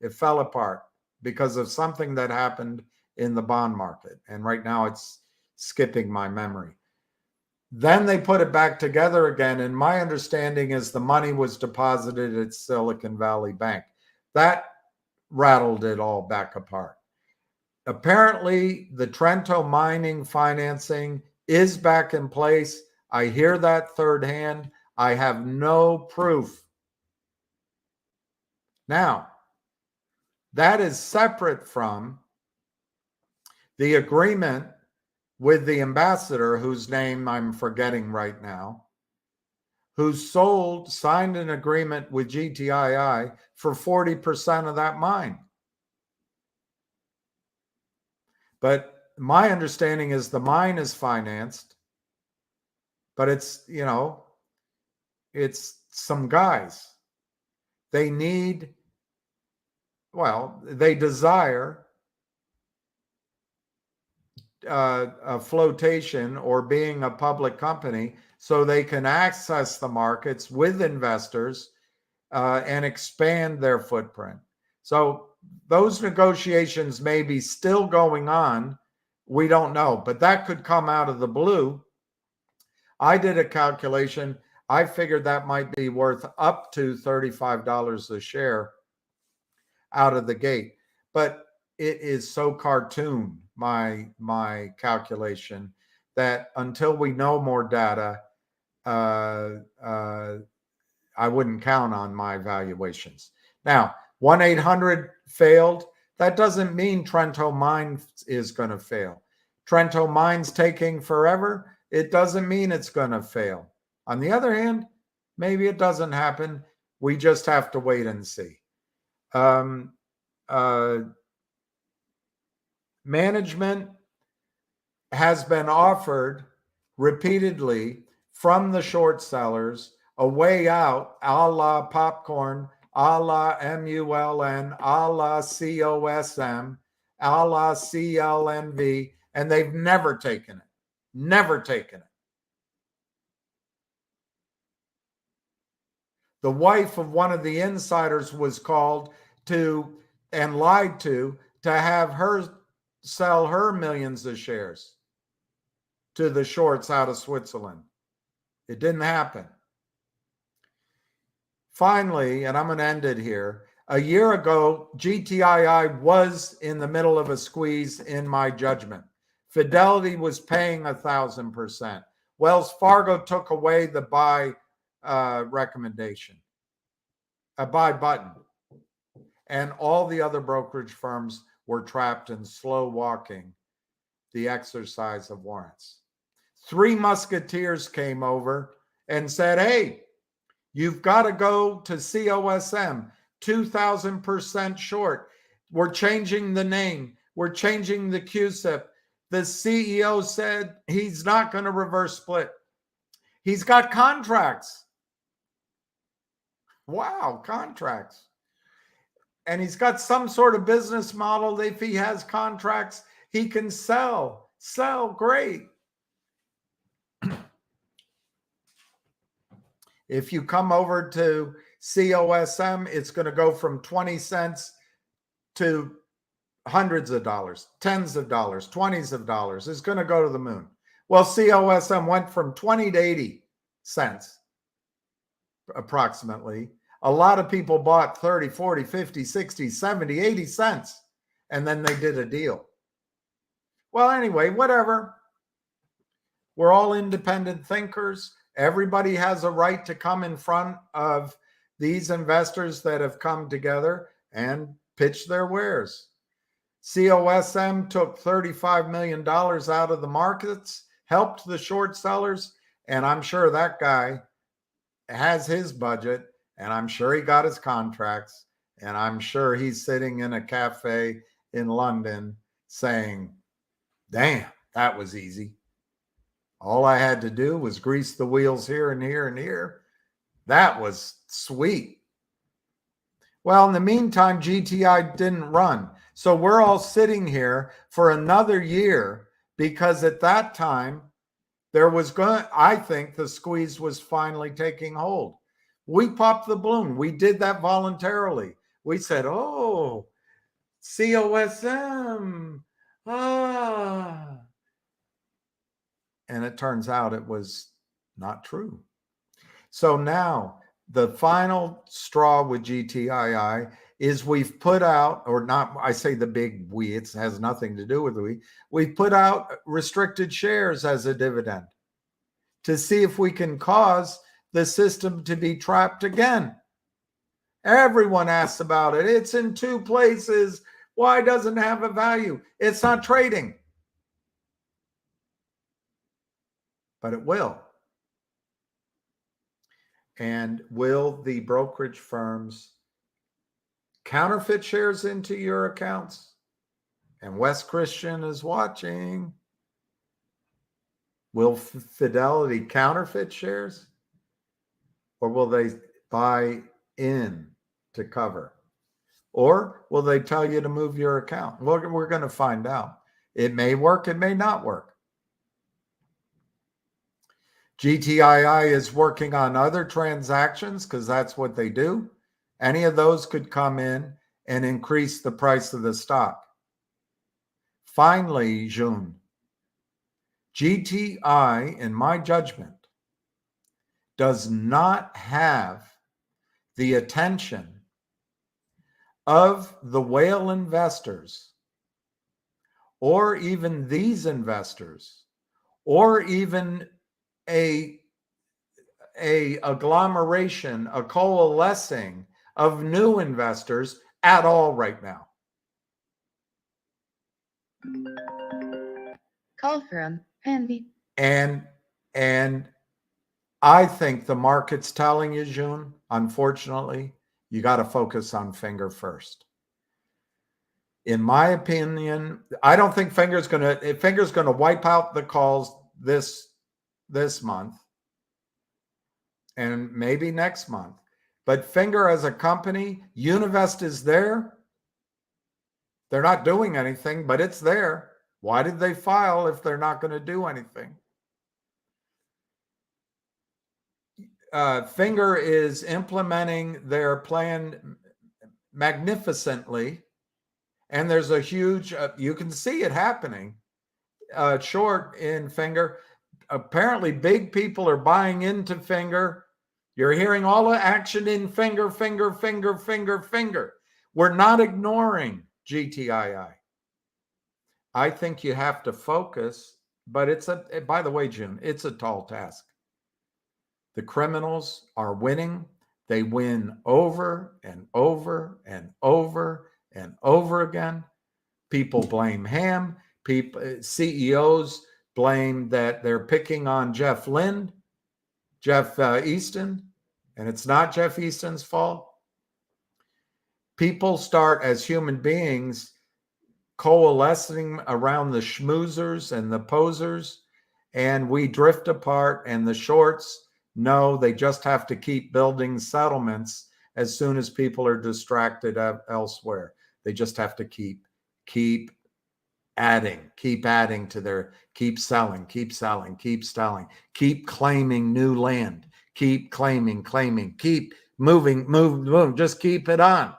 It fell apart because of something that happened in the bond market. And right now it's skipping my memory. Then they put it back together again. And my understanding is the money was deposited at Silicon Valley Bank. That rattled it all back apart. Apparently, the Trento mining financing is back in place. I hear that third hand. I have no proof. Now, that is separate from the agreement with the ambassador, whose name I'm forgetting right now, who signed an agreement with GTII for 40% of that mine. But my understanding is the mine is financed, but it's, it's some guys. They desire a flotation or being a public company so they can access the markets with investors and expand their footprint. So those negotiations may be still going on. We don't know, but that could come out of the blue. I did a calculation. I figured that might be worth up to $35 a share out of the gate. But it is so cartoon, my calculation, that until we know more data, I wouldn't count on my valuations. Now, 1-800 failed. That doesn't mean Trento Mines is going to fail. Trento Mines taking forever. It doesn't mean it's going to fail. On the other hand, maybe it doesn't happen. We just have to wait and see. Management has been offered repeatedly from the short sellers a way out, a la popcorn, a la MULN, a la COSM, a la CLNV, and they've never taken it. Never taken it. The wife of one of the insiders was called to and lied to have her sell her millions of shares to the shorts out of Switzerland. It didn't happen. Finally, and I'm going to end it here, a year ago, GTII was in the middle of a squeeze in my judgment. Fidelity was paying 1,000%. Wells Fargo took away the buy recommendation, a buy button. And all the other brokerage firms were trapped in slow walking the exercise of warrants. Three musketeers came over and said, hey, you've got to go to COSM, 2,000% short. We're changing the name. We're changing the QSIP. The CEO said he's not going to reverse split. He's got contracts. Wow, contracts. And he's got some sort of business model. If he has contracts, he can sell. Great. If you come over to COSM, it's going to go from 20 cents to hundreds of dollars, tens of dollars, 20s of dollars. It's going to go to the moon. Well, COSM went from 20 to 80 cents approximately. A lot of people bought 30, 40, 50, 60, 70, 80 cents, and then they did a deal. Well, anyway, whatever. We're all independent thinkers. Everybody has a right to come in front of these investors that have come together and pitch their wares. COSM took $35 million out of the markets, helped the short sellers, and I'm sure that guy has his budget, and I'm sure he got his contracts, and I'm sure he's sitting in a cafe in London saying, damn, that was easy. All I had to do was grease the wheels here and here and here. That was sweet. Well, in the meantime, GTI didn't run. So we're all sitting here for another year because at that time, I think the squeeze was finally taking hold. We popped the balloon. We did that voluntarily. We said, oh, COSM. And it turns out it was not true. So now the final straw with GTII is we've put out, or not, I say the big we, it has nothing to do with we've put out restricted shares as a dividend to see if we can cause the system to be trapped again. Everyone asks about it. It's in 2 places. Why doesn't it have a value? It's not trading. But it will. And will the brokerage firms counterfeit shares into your accounts? And West Christian is watching. Will Fidelity counterfeit shares? Or will they buy in to cover? Or will they tell you to move your account? Well, we're going to find out. It may work, it may not work. GTII is working on other transactions because that's what they do. Any of those could come in and increase the price of the stock. Finally, June, GTI, in my judgment, does not have the attention of the whale investors, or even these investors, or even a agglomeration, a coalescing of new investors at all right now. Call from Andy. And I think the market's telling you, June, unfortunately, you got to focus on Finger first. In my opinion, I don't think Finger's going to wipe out the calls this month and maybe next month. But Finger as a company, Univest is there. They're not doing anything, but it's there. Why did they file if they're not going to do anything? Finger is implementing their plan magnificently. And there's a huge, you can see it happening, short in Finger. Apparently, big people are buying into Finger. You're hearing all the action in Finger. We're not ignoring GTII. I think you have to focus, but by the way, June, it's a tall task. The criminals are winning. They win over and over and over and over again. People blame Ham. CEOs blame that they're picking on Jeff Easton, and it's not Jeff Easton's fault. people start as human beings coalescing around the schmoozers and the posers, and we drift apart, and the shorts know they just have to keep building settlements as soon as people are distracted elsewhere. They just have to keep adding to their, keep selling, keep claiming new land, keep claiming, keep moving, just keep it on.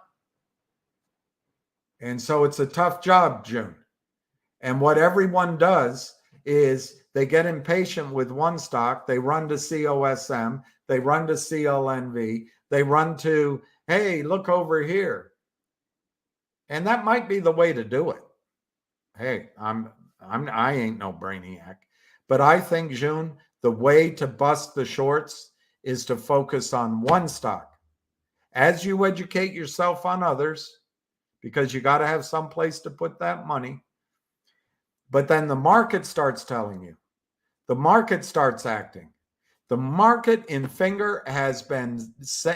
And so it's a tough job, June. And what everyone does is they get impatient with one stock, they run to COSM, they run to CLNV, they run to, hey, look over here. And that might be the way to do it. Hey, I ain't no brainiac, but I think, June, the way to bust the shorts is to focus on one stock. As you educate yourself on others, because you got to have some place to put that money. But then the market starts telling you, the market starts acting. The market in finger has been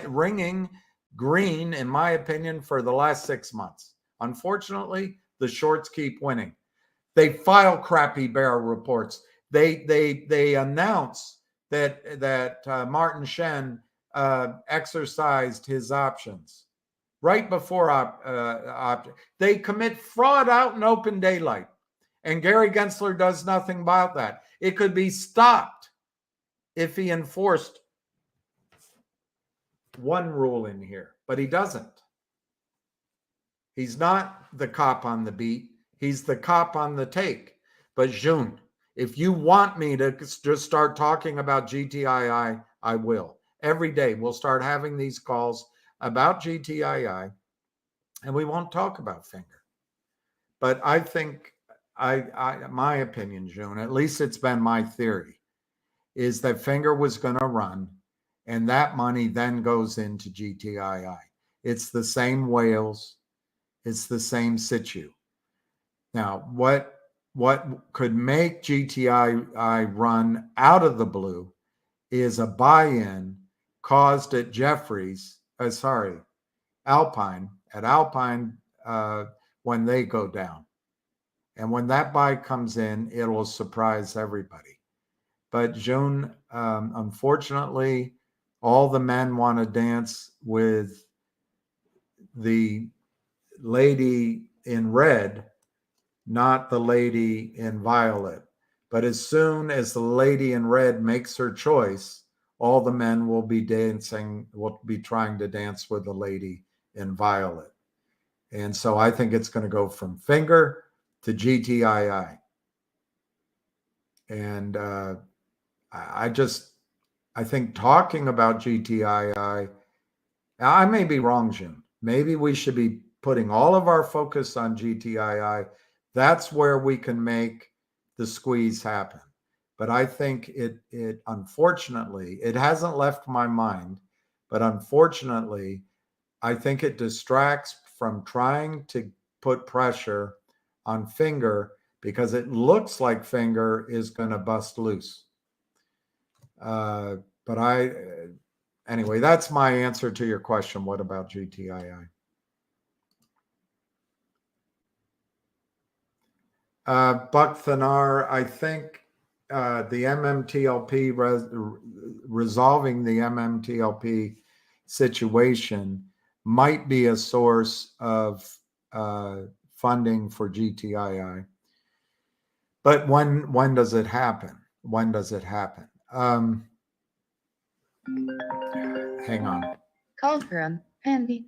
ringing green, in my opinion, for the last 6 months. Unfortunately, the shorts keep winning. They file crappy bear reports. They announce that Martin Shen exercised his options right before they commit fraud out in open daylight. And Gary Gensler does nothing about that. It could be stopped if he enforced one rule in here, but he doesn't. He's not the cop on the beat. He's the cop on the take. But June, if you want me to just start talking about GTII, I will. Every day we'll start having these calls about GTII, and we won't talk about finger. But I think, my opinion, June, at least it's been my theory, is that finger was going to run, and that money then goes into GTII. It's the same whales. It's the same situ. Now, what could make GTII run out of the blue is a buy-in caused at Alpine, when they go down. And when that buy comes in, it will surprise everybody. But June, unfortunately, all the men want to dance with the lady in red, not the lady in violet. But as soon as the lady in red makes her choice, all the men will be trying to dance with the lady in violet. And so I think it's going to go from finger to GTII. And I think talking about GTII, I may be wrong, Jim. Maybe we should be putting all of our focus on GTII. That's where we can make the squeeze happen. But I think it unfortunately, it hasn't left my mind, but unfortunately, I think it distracts from trying to put pressure on finger, because it looks like finger is going to bust loose. But anyway, that's my answer to your question. What about GTII? Buck Thanar, I think the MMTLP, resolving the MMTLP situation might be a source of funding for GTII. But when does it happen? When does it happen? Hang on. Call from Andy.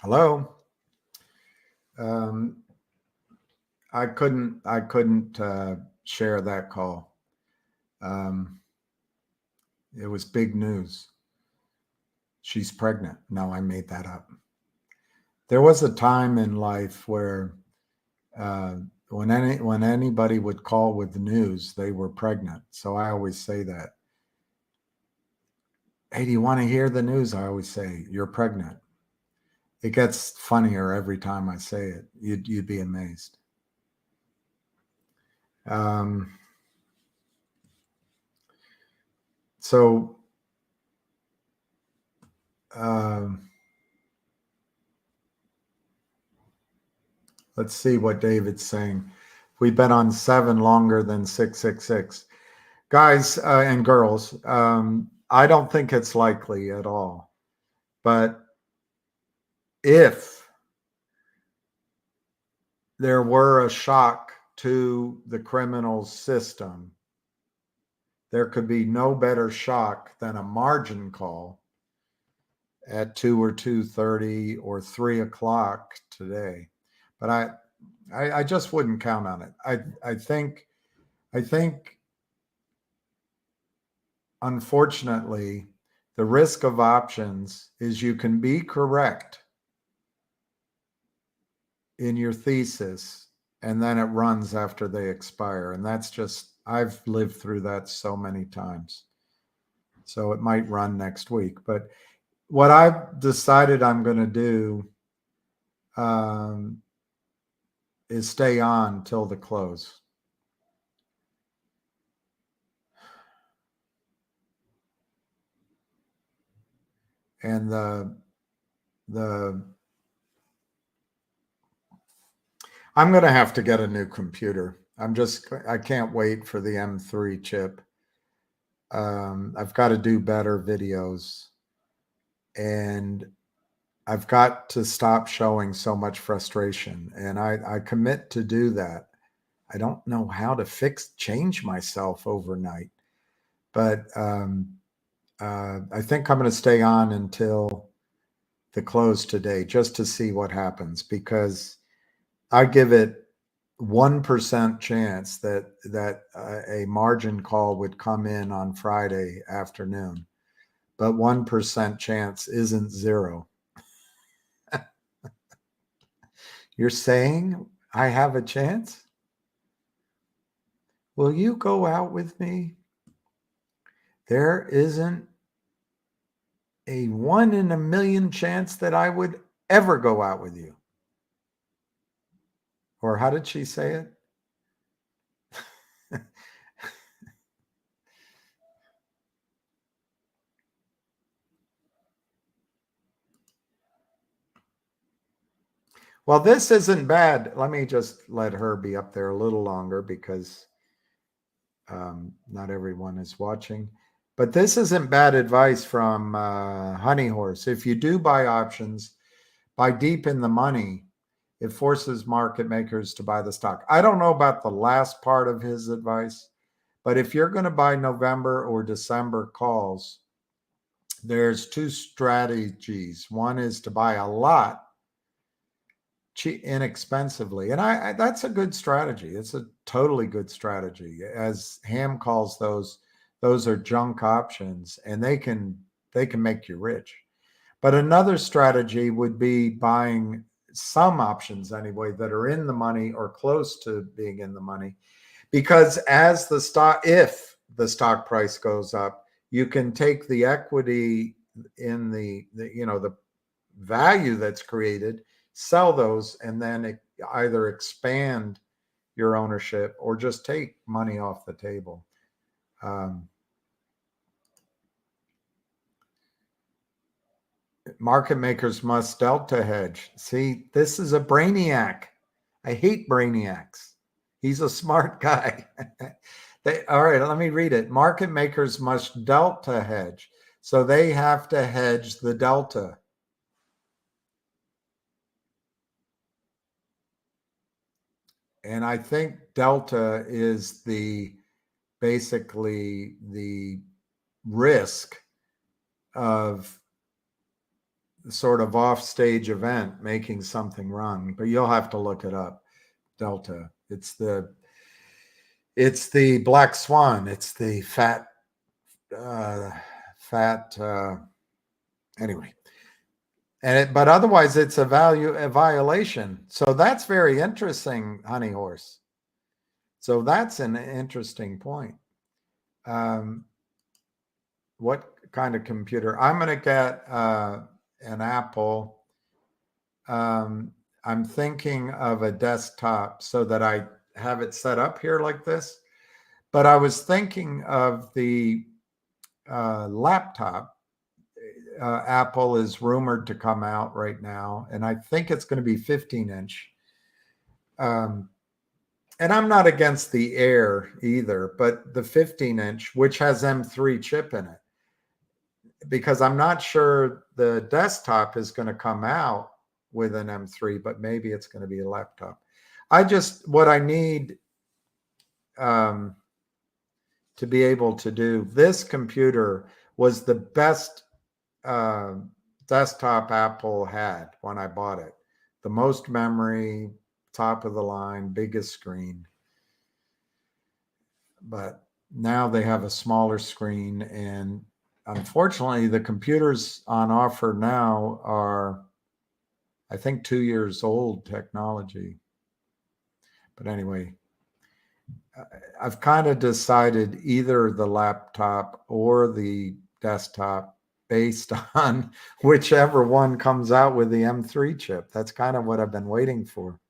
Hello. I couldn't share that call. It was big news. She's pregnant. No, I made that up. There was a time in life where when anybody would call with the news, they were pregnant. So I always say that. Hey, do you want to hear the news? I always say, you're pregnant. It gets funnier every time I say it. You'd be amazed. So let's see what David's saying. We bet on 7 longer than 666. Guys and girls, I don't think it's likely at all. But if there were a shock to the criminal system, there could be no better shock than a margin call at 2 or 2:30 or 3 o'clock today. But I just wouldn't count on it. I think unfortunately, the risk of options is you can be correct in your thesis and then it runs after they expire. And that's just, I've lived through that so many times. So it might run next week. But what I've decided I'm going to do is stay on till the close. And I'm going to have to get a new computer. I can't wait for the M3 chip. I've got to do better videos, and I've got to stop showing so much frustration. And I commit to do that. I don't know how to change myself overnight, but I think I'm going to stay on until the close today just to see what happens, because I give it 1% chance that a margin call would come in on Friday afternoon, but 1% chance isn't zero. You're saying I have a chance? Will you go out with me? There isn't a 1 in a million chance that I would ever go out with you. Or how did she say it? Well, this isn't bad. Let me just let her be up there a little longer because not everyone is watching. But this isn't bad advice from Honey Horse. If you do buy options, buy deep in the money. It forces market makers to buy the stock. I don't know about the last part of his advice, but if you're going to buy November or December calls, there's 2 strategies. One is to buy a lot inexpensively, and I that's a good strategy. It's a totally good strategy. As Ham calls those are junk options, and they can make you rich. But another strategy would be buying some options anyway that are in the money or close to being in the money, because as if the stock price goes up, you can take the equity in the value that's created, sell those, and then either expand your ownership or just take money off the table. Market makers must delta hedge. See, this is a brainiac. I hate brainiacs. He's a smart guy. All right, let me read it. Market makers must delta hedge. So they have to hedge the delta. And I think delta is basically the risk of sort of off-stage event making something run, but you'll have to look it up. Delta. It's the black swan. It's the fat anyway. But otherwise it's a violation. So that's very interesting, Honey Horse. So that's an interesting point. What kind of computer? I'm going to get an Apple. I'm thinking of a desktop so that I have it set up here like this. But I was thinking of the laptop. Apple is rumored to come out right now, and I think it's going to be 15-inch. And I'm not against the Air either, but the 15-inch, which has M3 chip in it, because I'm not sure the desktop is going to come out with an M3, but maybe it's going to be a laptop. What I need to be able to do, this computer was the best desktop Apple had when I bought it. The most memory, top of the line, biggest screen. But now they have a smaller screen, and unfortunately the computers on offer now are, I think, 2 years old technology. But anyway, I've kind of decided either the laptop or the desktop based on whichever one comes out with the M3 chip. That's kind of what I've been waiting for.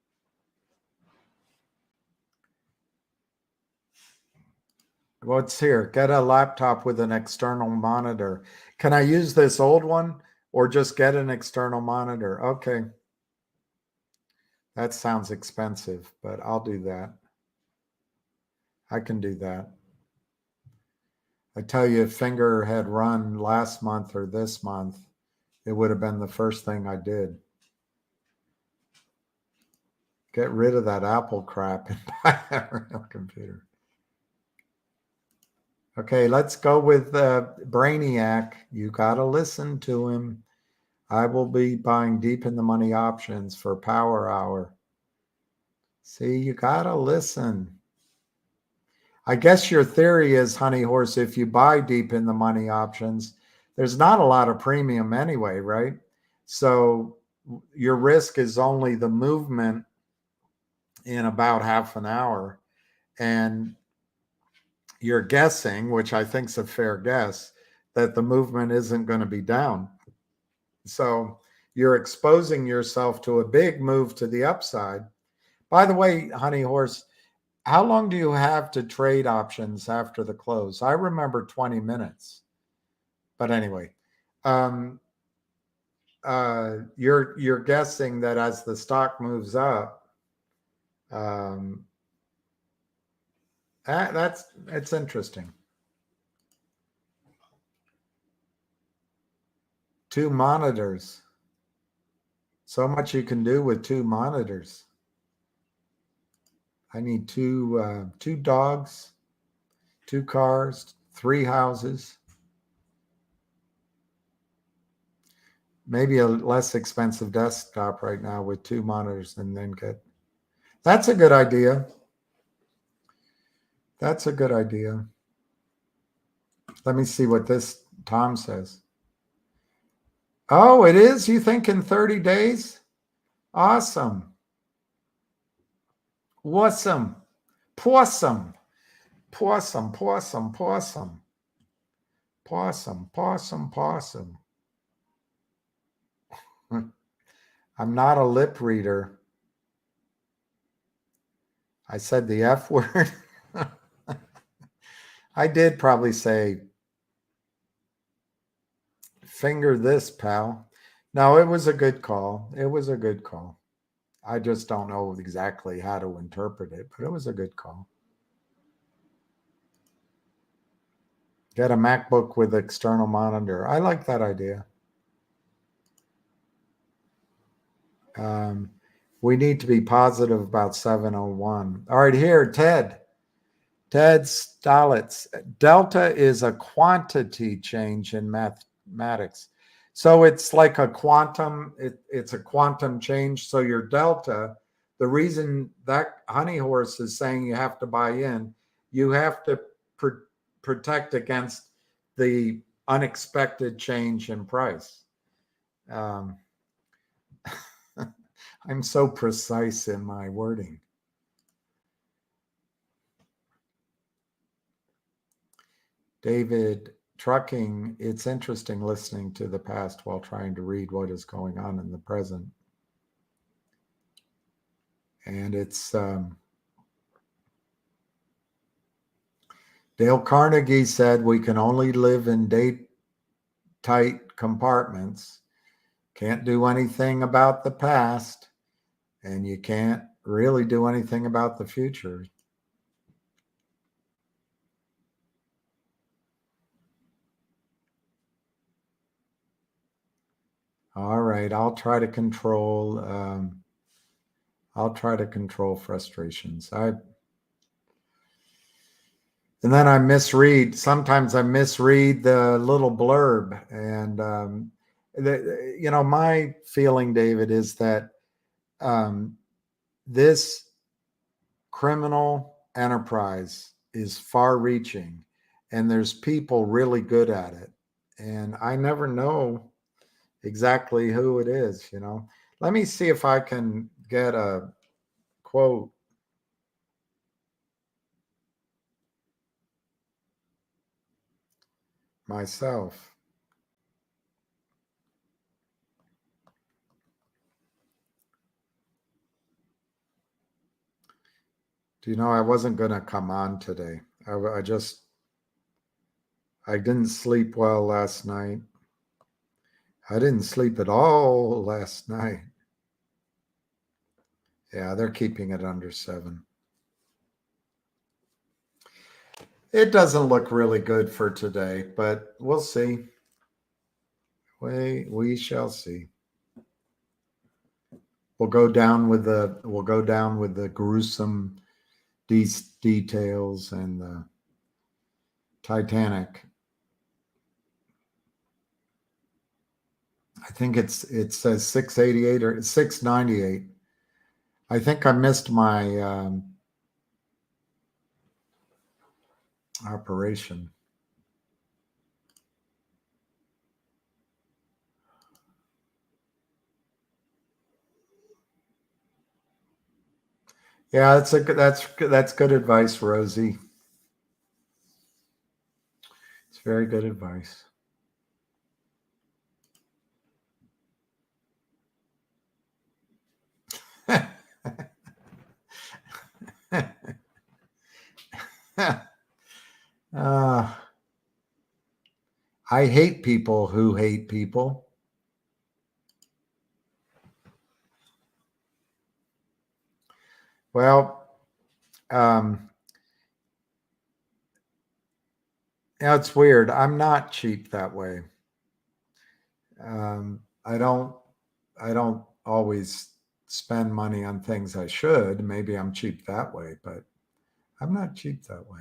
What's here? Get a laptop with an external monitor. Can I use this old one or just get an external monitor? Okay. That sounds expensive, but I'll do that. I can do that. I tell you, if Finger had run last month or this month, it would have been the first thing I did. Get rid of that Apple crap and buy a real computer. Okay, let's go with Brainiac. You got to listen to him. I will be buying deep in the money options for Power Hour. See, you got to listen. I guess your theory is, Honey Horse, if you buy deep in the money options, there's not a lot of premium anyway, right? So your risk is only the movement in about half an hour. And you're guessing, which I think is a fair guess, that the movement isn't going to be down. So you're exposing yourself to a big move to the upside. By the way, Honey Horse, how long do you have to trade options after the close? I remember 20 minutes. But anyway, you're guessing that as the stock moves up, it's interesting. 2 monitors. So much you can do with 2 monitors. I need 2 dogs, 2 cars, 3 houses. Maybe a less expensive desktop right now with 2 monitors, and then get. That's a good idea. That's a good idea. Let me see what this Tom says. Oh, it is? You think in 30 days? Awesome. Awesome. Possum. Possum, possum, possum. Possum, possum, possum. I'm not a lip reader. I said the F word. I did probably say, finger this, pal. No, it was a good call. It was a good call. I just don't know exactly how to interpret it, but it was a good call. Get a MacBook with external monitor. I like that idea. We need to be positive about 701. All right, here, Ted. Ted Stalitz. Delta is a quantity change in mathematics. So it's like a quantum, it's a quantum change. So your delta, the reason that Honey Horse is saying you have to buy in, you have to protect against the unexpected change in price. I'm so precise in my wording. David, trucking, it's interesting listening to the past while trying to read what is going on in the present. And it's Dale Carnegie said we can only live in tight compartments, can't do anything about the past, and you can't really do anything about the future. All right, I'll try to control frustrations. And then I misread. Sometimes I misread the little blurb. And, my feeling, David, is that this criminal enterprise is far reaching and there's people really good at it. And I never know exactly who it is, Let me see if I can get a quote. Myself. Do you know, I wasn't going to come on today. I didn't sleep well last night. I didn't sleep at all last night. Yeah, they're keeping it under 7. It doesn't look really good for today, but we'll see. We shall see. We'll go down with the gruesome details and the Titanic. I think it says 688 or 698. I think I missed my operation. Yeah, that's good advice, Rosie. It's very good advice. I hate people who hate people. Well, it's weird. I'm not cheap that way. I don't always spend money on things I should. Maybe I'm cheap that way, but I'm not cheap that way.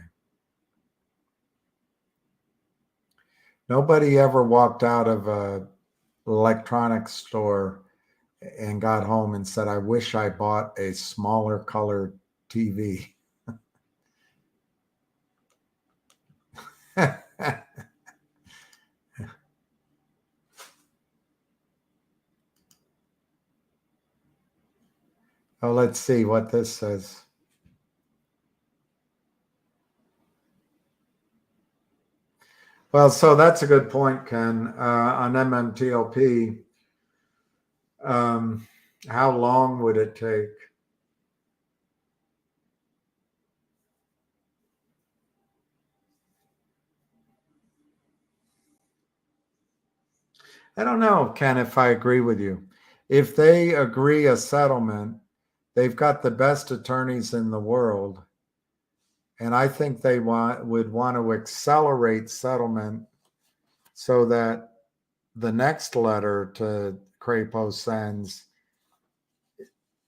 Nobody ever walked out of a electronics store and got home and said, I wish I bought a smaller colored TV. Oh, let's see what this says. Well, so that's a good point, Ken. On MMTLP, how long would it take? I don't know, Ken, if I agree with you. If they agree a settlement, they've got the best attorneys in the world. And I think they would want to accelerate settlement so that the next letter to Crapo sends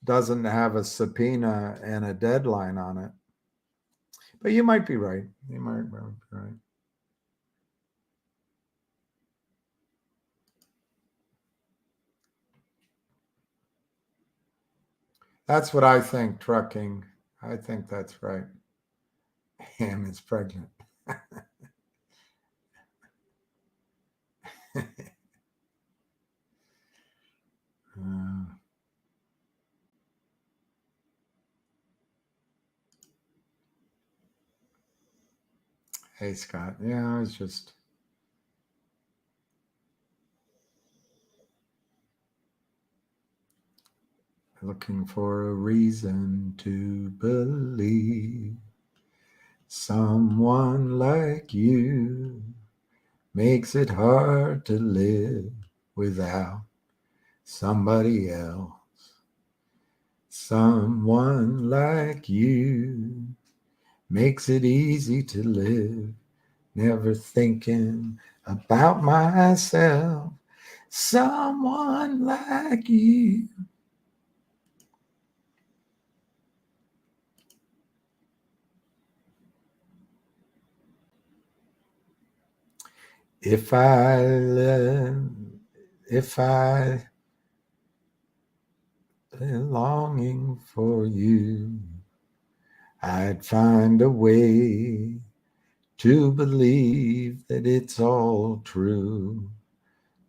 doesn't have a subpoena and a deadline on it. But you might be right. You might be right. That's what I think, trucking. I think that's right. Ham is pregnant. Uh, hey, Scott. Yeah, I was just looking for a reason to believe someone like you makes it hard to live without somebody else. Someone like you makes it easy to live, never thinking about myself. Someone like you. If I longing for you, I'd find a way to believe that it's all true,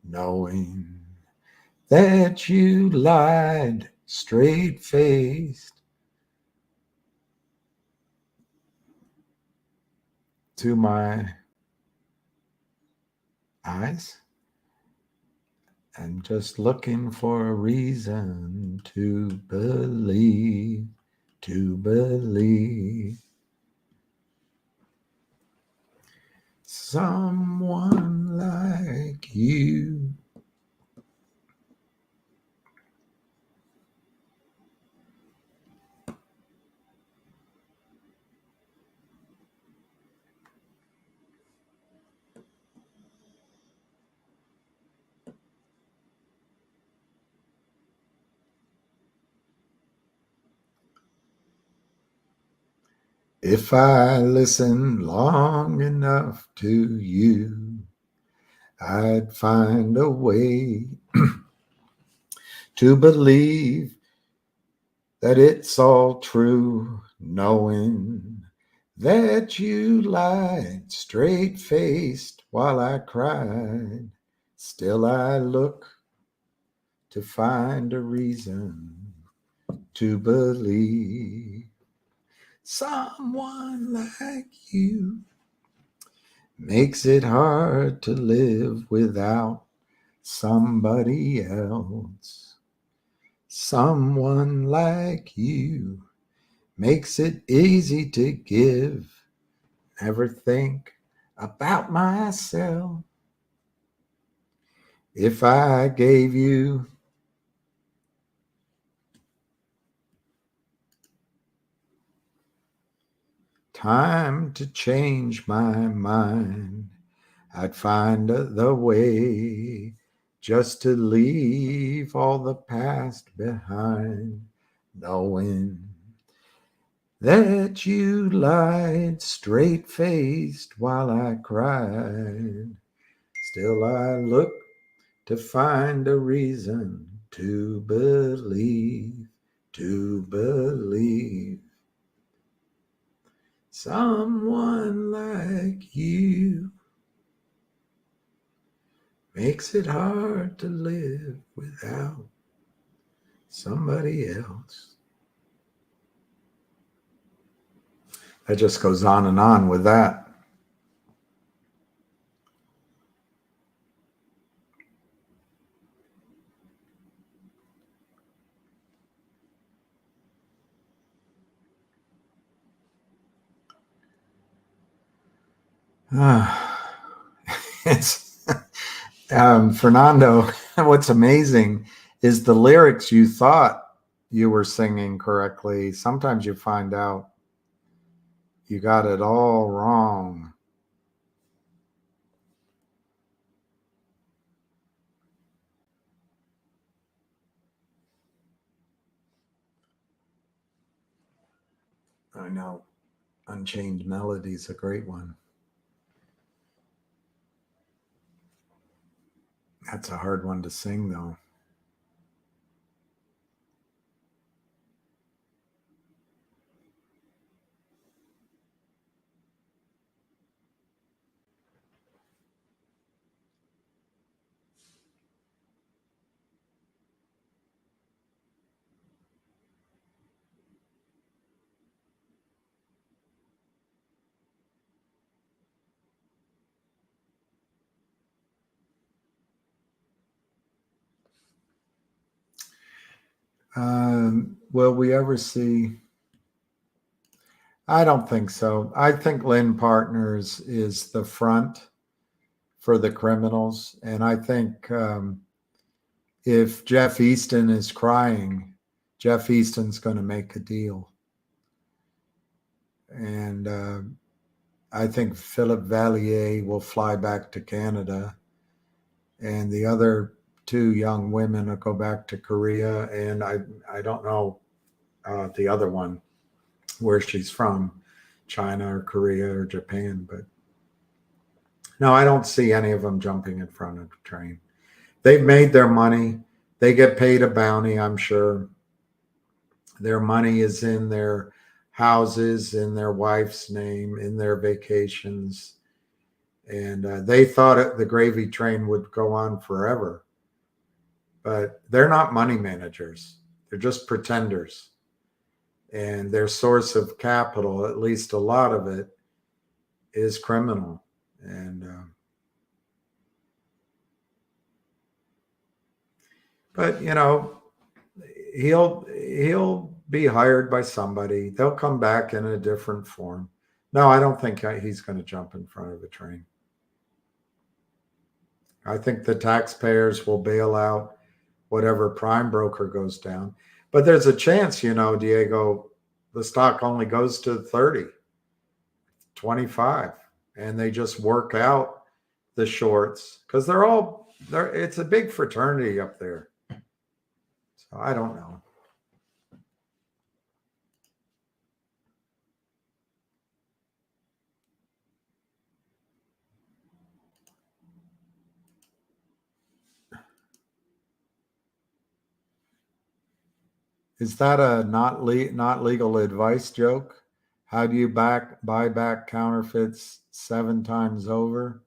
knowing that you lied straight-faced to my eyes. I'm just looking for a reason to believe, someone like you. If I listen long enough to you, I'd find a way to believe that it's all true, knowing that you lied straight-faced while I cried. Still I look to find a reason to believe someone like you makes it hard to live without somebody else. Someone like you makes it easy to give, never think about myself. If I gave you time to change my mind, I'd find the way just to leave all the past behind, knowing that you lied straight-faced while I cried. Still I look to find a reason to believe, someone like you makes it hard to live without somebody else. That just goes on and on with that. It's Fernando, what's amazing is the lyrics you thought you were singing correctly. Sometimes you find out you got it all wrong. I know. Unchained Melody is a great one. That's a hard one to sing, though. Will we ever see? I don't think so. I think Lynn Partners is the front for the criminals. And I think if Jeff Easton is crying, Jeff Easton's going to make a deal. And I think Philip Vallier will fly back to Canada. And the other two young women will go back to Korea. And I don't know the other one, where she's from, China or Korea or Japan. But no, I don't see any of them jumping in front of the train. They've made their money. They get paid a bounty, I'm sure. Their money is in their houses, in their wife's name, in their vacations. And they thought the gravy train would go on forever. But they're not money managers. They're just pretenders. And their source of capital, at least a lot of it, is criminal. And but you know, he'll be hired by somebody. They'll come back in a different form. No, I don't think he's going to jump in front of a train. I think the taxpayers will bail out whatever prime broker goes down. But there's a chance, you know, Diego, the stock only goes to 30, 25, and they just work out the shorts because it's a big fraternity up there. So I don't know. Is that a not legal advice joke? How do you buy back counterfeits 7 times over?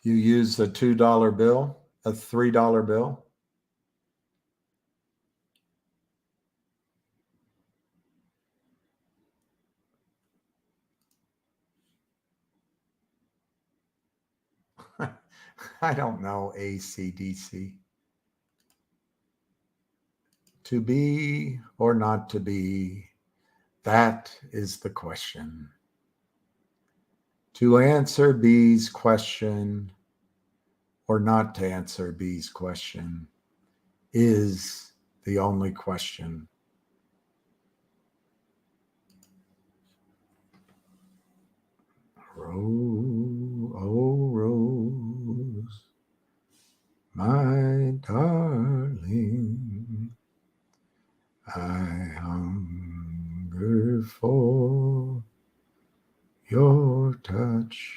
You use a $2 bill, a $3 bill. I don't know, ACDC. To be or not to be, that is the question. To answer B's question or not to answer B's question is the only question. Oh, Rose, my darling, I hunger for your touch.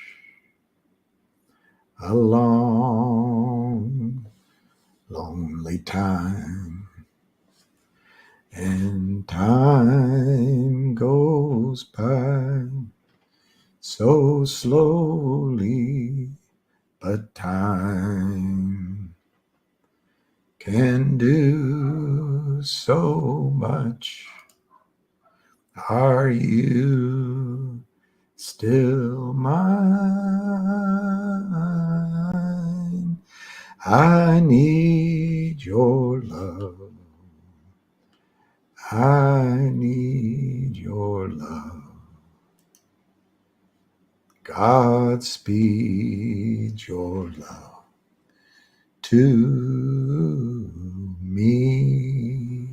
A long, lonely time, and time goes by so slowly, but time can do so much. Are you still mine? I need your love. I need your love. Godspeed your love to me.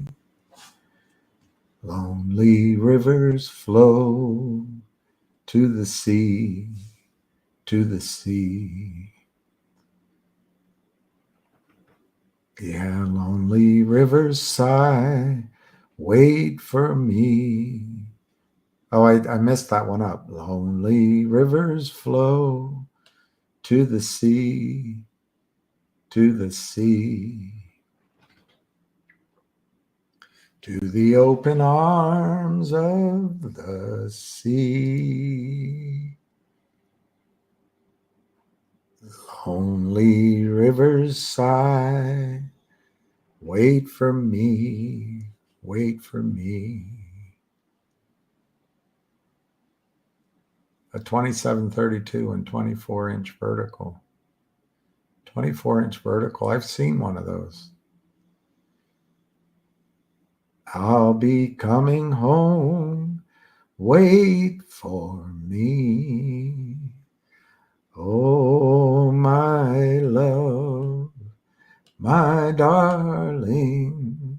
Lonely rivers flow to the sea, to the sea. Yeah, lonely rivers sigh, wait for me. Oh, I messed that one up. Lonely rivers flow to the sea, to the sea. To the open arms of the sea. Lonely rivers sigh, wait for me, wait for me. a 2732 and 24-inch vertical. 24-inch vertical. I've seen one of those. I'll be coming home. Wait for me. Oh, my love, my darling.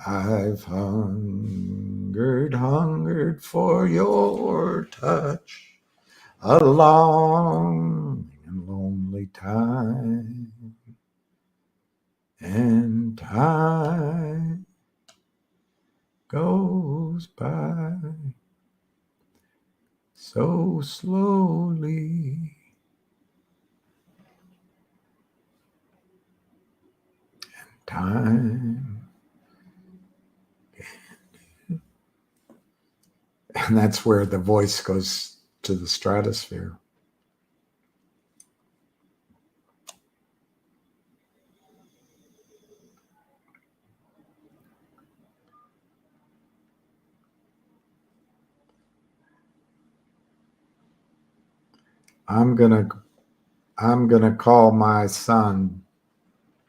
I've hungered for your touch. A long and lonely time, and time goes by so slowly. Time. And that's where the voice goes to the stratosphere. I'm gonna call my son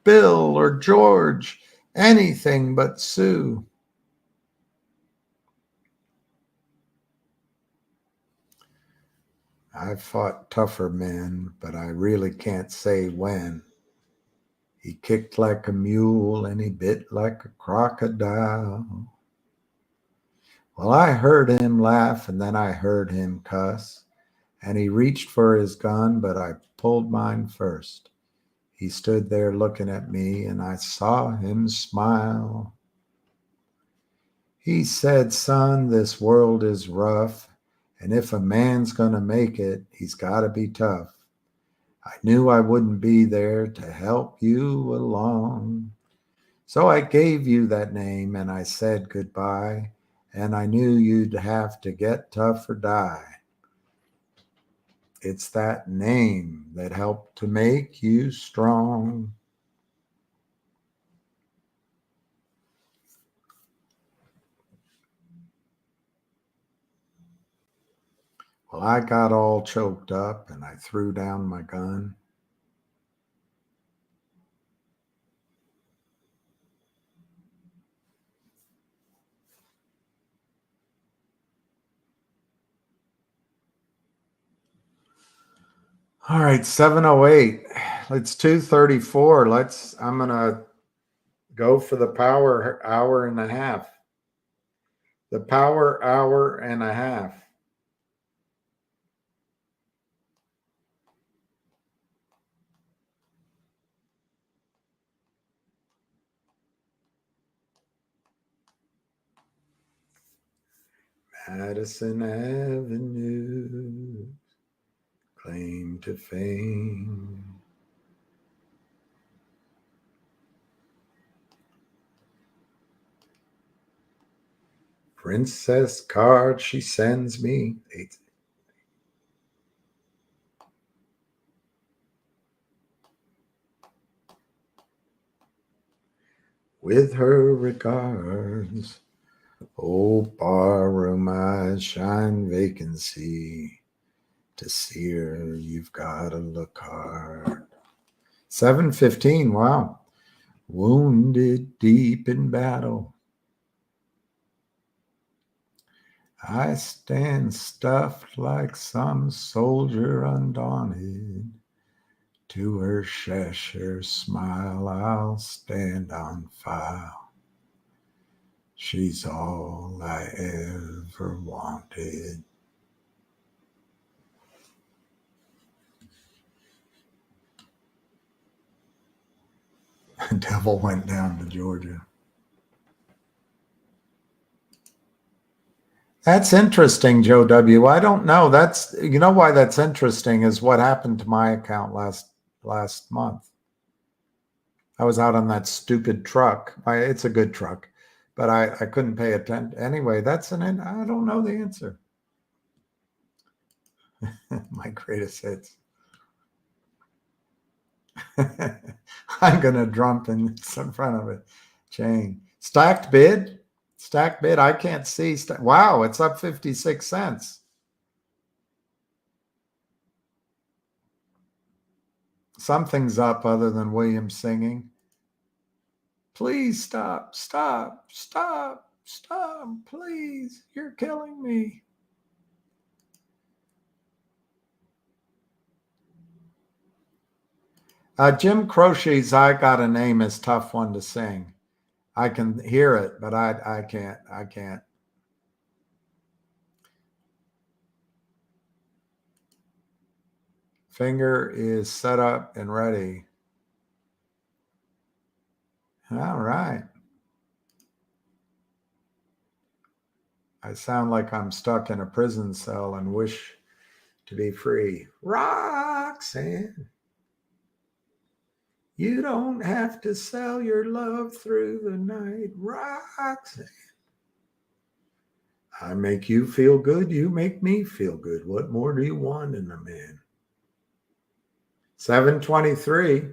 Bill or George, anything but Sue. I've fought tougher men, but I really can't say when. He kicked like a mule and he bit like a crocodile. Well, I heard him laugh and then I heard him cuss, and he reached for his gun, but I pulled mine first. He stood there looking at me and I saw him smile. He said, son, this world is rough, and if a man's gonna make it, he's gotta be tough. I knew I wouldn't be there to help you along. So I gave you that name and I said goodbye, and I knew you'd have to get tough or die. It's that name that helped to make you strong. Well, I got all choked up and I threw down my gun. All right, 7:08. It's 2:34. I'm gonna go for the power hour and a half. The power hour and a half. Madison Avenue, claim to fame. Princess card she sends me. With her regards. Oh, barroom eyes shine vacancy. To see her, you've got to look hard. 7:15, wow. Wounded deep in battle. I stand stuffed like some soldier undaunted. To her Cheshire smile, I'll stand on file. She's all I ever wanted. The devil went down to Georgia. That's interesting, Joe W. I don't know. You know why that's interesting is what happened to my account last month. I was out on that stupid truck. It's a good truck, but I couldn't pay attention. Anyway, I don't know the answer. My greatest hits. I'm going to jump in front of it. Chain. Stacked bid. I can't see. Wow, it's up 56 cents. Something's up other than William singing. Please stop, stop, stop, stop, please. You're killing me. Jim Croce's I Got a Name is a tough one to sing. I can hear it, but I can't. Finger is set up and ready. All right. I sound like I'm stuck in a prison cell and wish to be free. Roxanne, you don't have to sell your love through the night. Roxanne, I make you feel good. You make me feel good. What more do you want in a man? 723.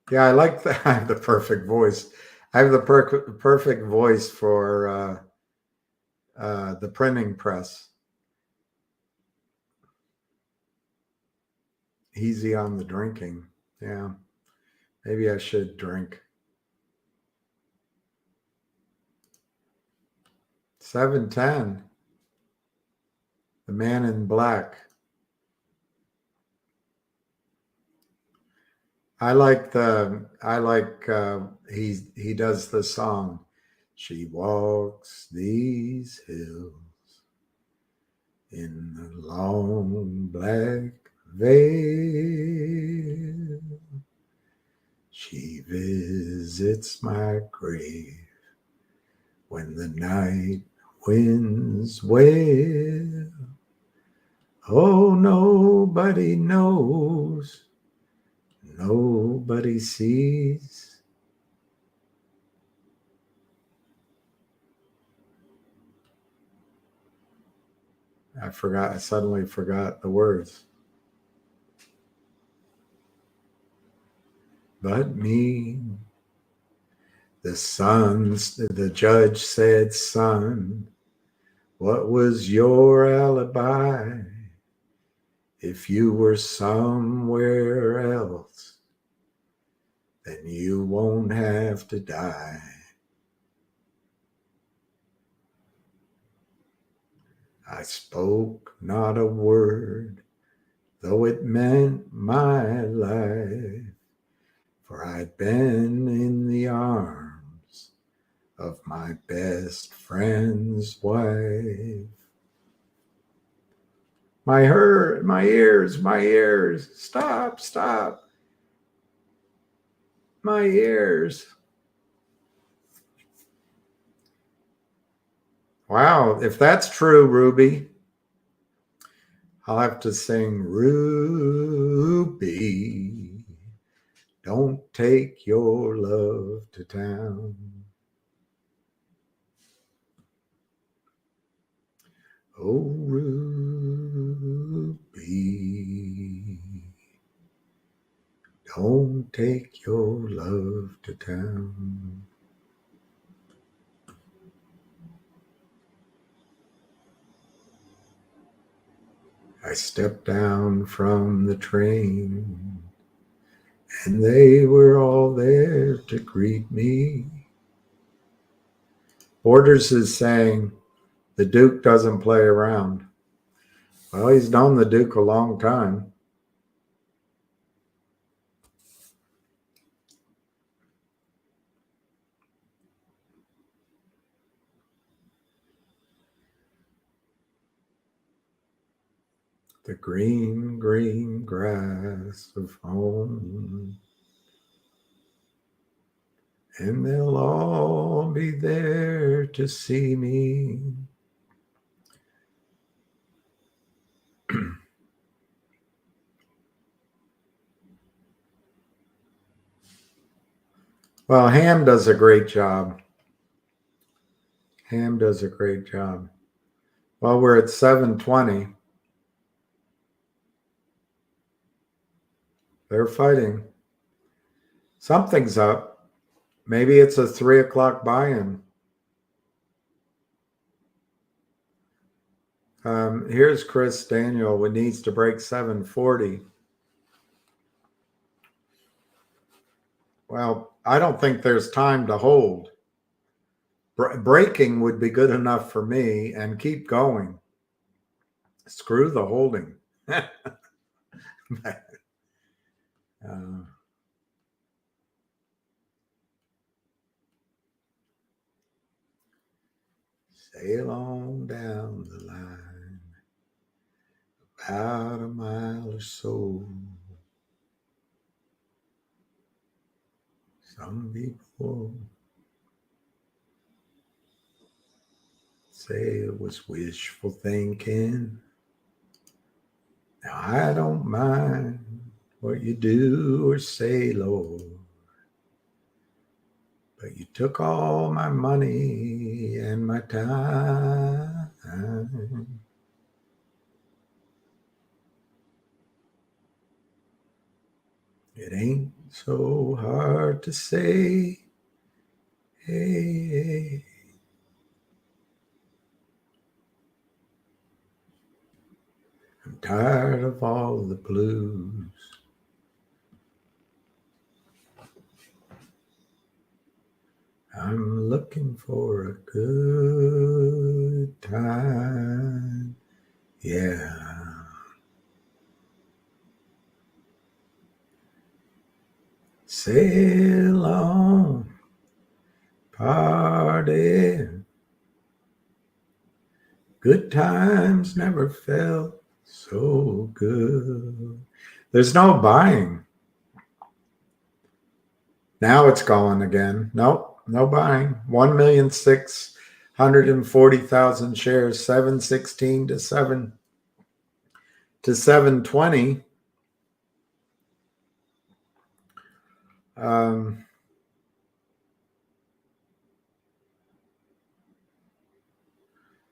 Yeah, I like that. I have the perfect voice. I have the perfect voice for the printing press. Easy on the drinking. Yeah, maybe I should drink. 710. The Man in Black. I like he does the song. She walks these hills in the long black veil. She visits my grave when the night winds wail. Oh, nobody knows. Nobody sees. I suddenly forgot the words. But me, the judge said, son, what was your alibi? If you were somewhere else, then you won't have to die. I spoke not a word, though it meant my life, for I'd been in the arms of my best friend's wife. My ears, stop. My ears. Wow, if that's true, Ruby, I'll have to sing Ruby, don't take your love to town. Oh, Ruby, don't take your love to town. I stepped down from the train, and they were all there to greet me. Borders is saying, the Duke doesn't play around. Well, he's known the Duke a long time. The green, green grass of home. And they'll all be there to see me. Well, Ham does a great job. Ham does a great job. Well, we're at 7:20. They're fighting. Something's up. Maybe it's a 3 o'clock buy-in. Here's Chris Daniel. It needs to break 740. Well, I don't think there's time to hold. Breaking would be good enough for me, and keep going. Screw the holding. Sail on down the line, about a mile or so. Some people say it was wishful thinking. Now, I don't mind what you do or say, Lord, but you took all my money and my time. It ain't so hard to say, hey. I'm tired of all the blues. I'm looking for a good time. Yeah. Sail on, party. Good times never felt so good. There's no buying. Now it's going again. Nope, no buying. 1,640,000 shares, 716 to 720.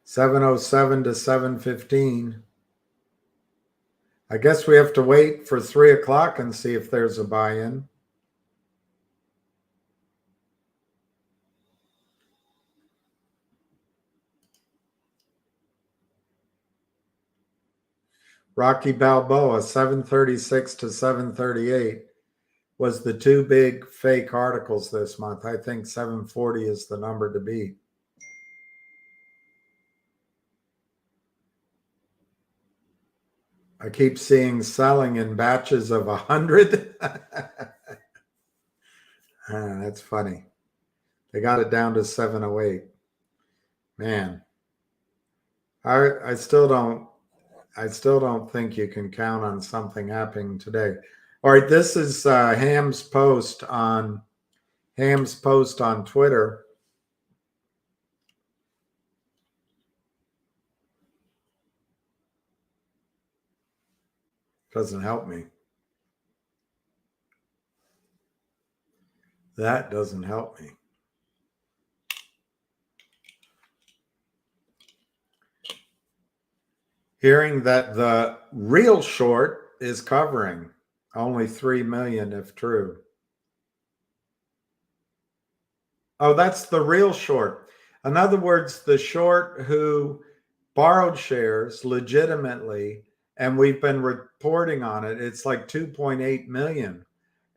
707 to 715. I guess we have to wait for 3 o'clock and see if there's a buy-in. Rocky Balboa, 736 to 738 was the two big fake articles this month. I think 740 is the number to beat. I keep seeing selling in batches of 100. That's funny. They got it down to 708. Man, I still don't think you can count on something happening today. All right, this is Ham's post on Twitter. Doesn't help me. That doesn't help me. Hearing that the real short is covering only 3 million if true. Oh, that's the real short. In other words, the short who borrowed shares legitimately, and we've been reporting on it. It's like 2.8 million,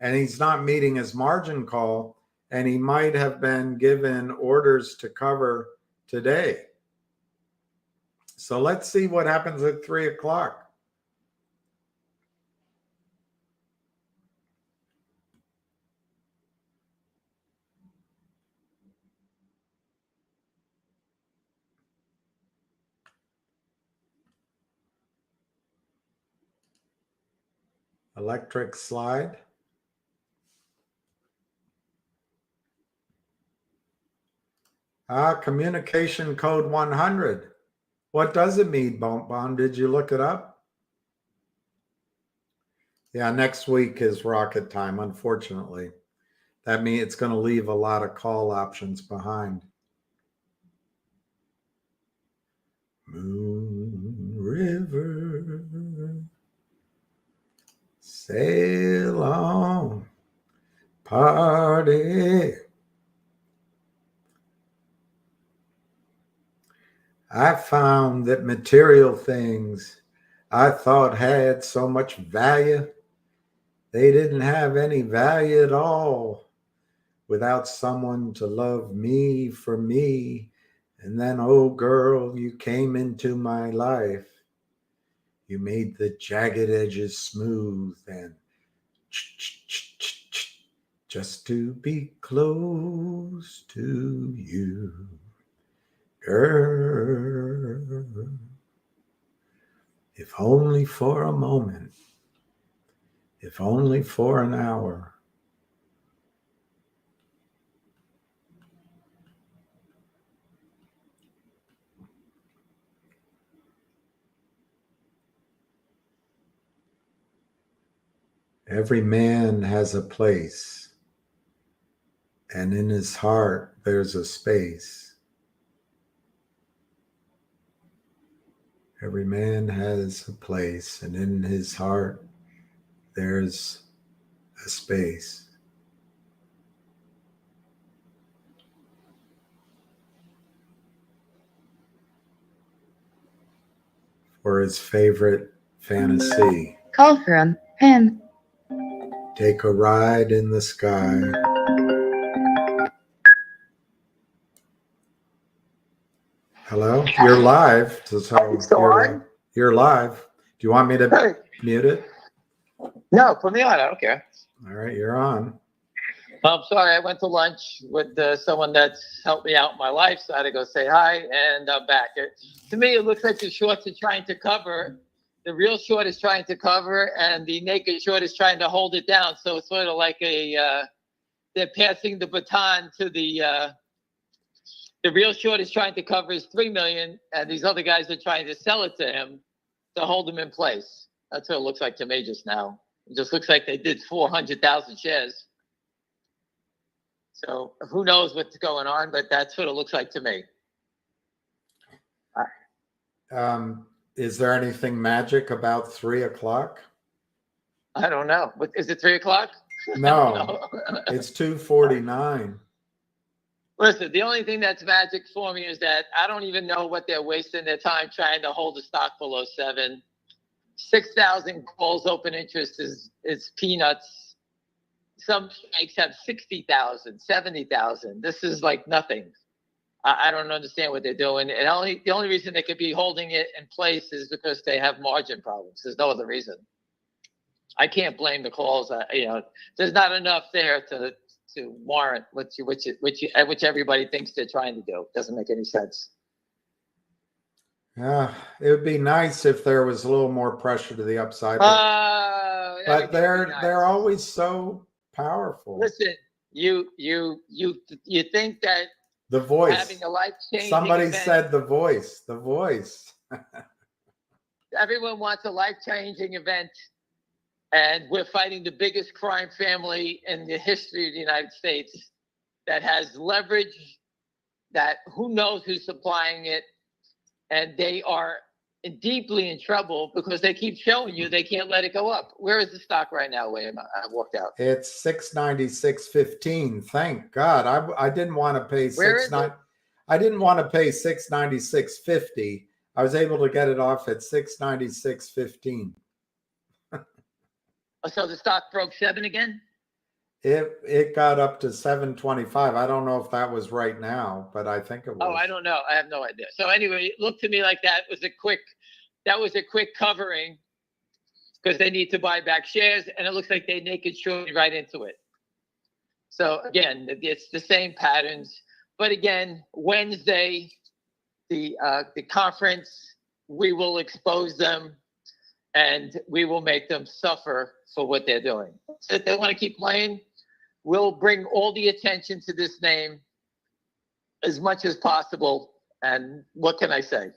and he's not meeting his margin call, and he might have been given orders to cover today. So let's see what happens at 3 o'clock. Electric slide. Communication code 100. What does it mean, Bond? Did you look it up? Yeah, next week is rocket time, unfortunately. That means it's going to leave a lot of call options behind. Moon River, sail on, party. I found that material things I thought had so much value, they didn't have any value at all without someone to love me for me. And then, oh girl, you came into my life. You made the jagged edges smooth and just to be close to you, girl. If only for a moment, if only for an hour. Every man has a place, and in his heart there's a space. Every man has a place, and in his heart there's a space. For his favorite fantasy. Call from Pam. Take a ride in the sky. Hello? You're live. So you're live. Do you want me to Hey. mute it? No, put me on. I don't care. All right, you're on. I'm sorry. I went to lunch with someone that's helped me out in my life, so I had to go say hi, and I'm back. To me, it looks like the shorts are trying to cover. The real short is trying to cover, and the naked short is trying to hold it down. So it's sort of like they're passing the baton to the real short is trying to cover his 3 million, and these other guys are trying to sell it to him to hold him in place. That's what it looks like to me just now. It just looks like they did 400,000 shares. So who knows what's going on, but that's what it looks like to me. Is there anything magic about 3 o'clock? I don't know. What, is it 3 o'clock? No, it's 2:49. Listen, the only thing that's magic for me is that I don't even know what they're wasting their time trying to hold the stock below 7. 6,000 calls open interest is peanuts. Some strikes have 60,000, 70,000. This is like nothing. I don't understand what they're doing. And the only reason they could be holding it in place is because they have margin problems. There's no other reason. I can't blame the calls. There's not enough there to warrant which everybody thinks they're trying to do. Doesn't make any sense. Yeah, it would be nice if there was a little more pressure to the upside. But they're always so powerful. Listen, you think that the voice having a life-changing somebody event, said the voice everyone wants a life-changing event, and we're fighting the biggest crime family in the history of the United States that has leverage, that who knows who's supplying it, and they are deeply in trouble because they keep showing you they can't let it go up. Where is the stock right now, William? I walked out. It's 696.15. Thank God. I didn't want to pay I didn't want to pay 696.50. I was able to get it off at 696.15. So the stock broke 7 again? It got up to 725. I don't know if that was right now, but I think it was. Oh, I don't know. I have no idea. So anyway, it looked to me like that was a quick covering because they need to buy back shares, and it looks like they naked shorted right into it. So again, it's the same patterns. But again, Wednesday, the conference, we will expose them and we will make them suffer for what they're doing. So if they want to keep playing, we'll bring all the attention to this name as much as possible. And what can I say?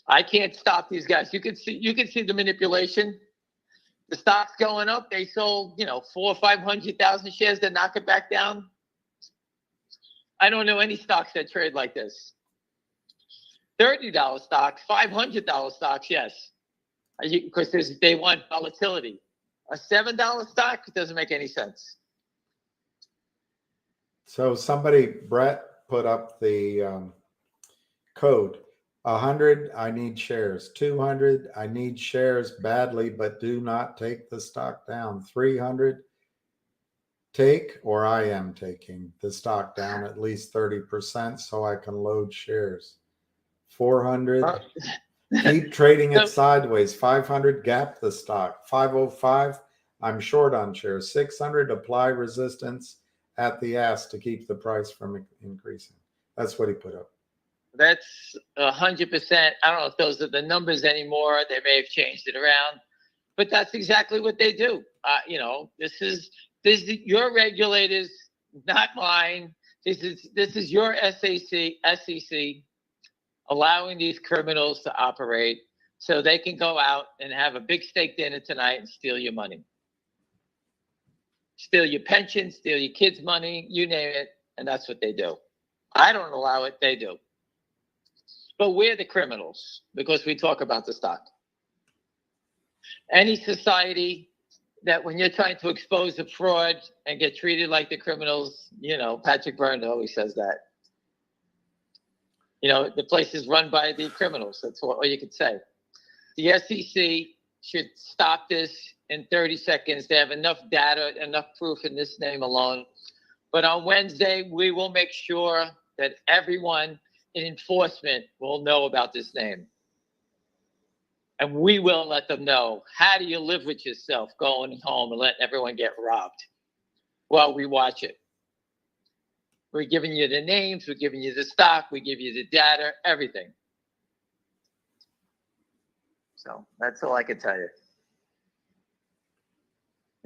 I can't stop these guys. You can see the manipulation. The stock's going up. They sold, 400,000 or 500,000 shares to knock it back down. I don't know any stocks that trade like this. $30 stocks, $500 stocks, yes, because they want volatility. A $7 stock doesn't make any sense. So Brett put up the code. 100, I need shares. 200, I need shares badly, but do not take the stock down. 300, take, or I am taking the stock down at least 30% so I can load shares. 400, keep trading it sideways. 500, gap the stock. 505, I'm short on shares. 600, apply resistance at the ask to keep the price from increasing. That's what he put up. That's 100%. I don't know if those are the numbers anymore. They may have changed it around, but that's exactly what they do. This is your regulators, not mine. This is your SEC allowing these criminals to operate so they can go out and have a big steak dinner tonight and steal your money, steal your pension, steal your kids' money, you name it, and that's what they do. I don't allow it. They do. But we're the criminals because we talk about the stock. Any society that when you're trying to expose a fraud and get treated like the criminals, Patrick Byrne always says that. The place is run by the criminals. That's all you could say. The SEC should stop this in 30 seconds. They have enough data, enough proof in this name alone. But on Wednesday, we will make sure that everyone in enforcement will know about this name. And we will let them know. How do you live with yourself going home and letting everyone get robbed? Well, we watch it. We're giving you the names. We're giving you the stock. We give you the data, everything. So that's all I can tell you.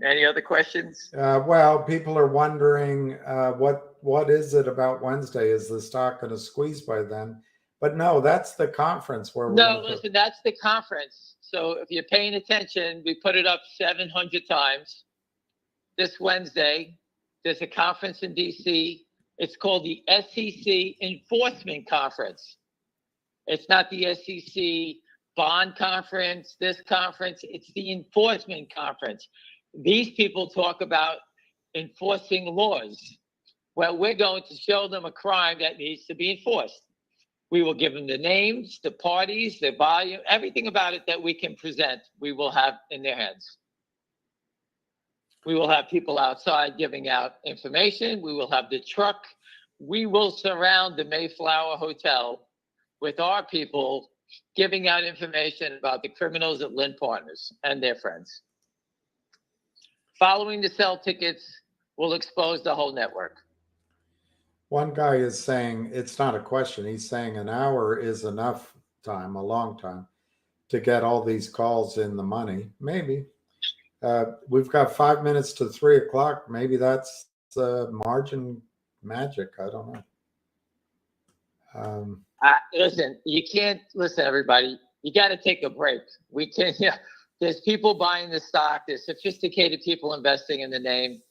Any other questions? Well, people are wondering what is it about Wednesday? Is the stock going to squeeze by then? But no, that's the conference where we're listen, that's the conference. So if you're paying attention, we put it up 700 times. This Wednesday, there's a conference in DC. It's called the SEC Enforcement Conference. It's not the SEC Bond Conference, this conference. It's the Enforcement Conference. These people talk about enforcing laws. Well, we're going to show them a crime that needs to be enforced. We will give them the names, the parties, the volume, everything about it that we can present, we will have in their hands. We will have people outside giving out information. We will have the truck. We will surround the Mayflower Hotel with our people giving out information about the criminals at Lynn Partners and their friends. Following the sell tickets will expose the whole network. One guy is saying, it's not a question, he's saying an hour is enough time, a long time, to get all these calls in the money. Maybe. We've got 5 minutes to 3 o'clock. Maybe that's margin magic. I don't know. Listen, you can't listen, everybody. You got to take a break. We can't. Yeah, there's people buying the stock. There's sophisticated people investing in the name.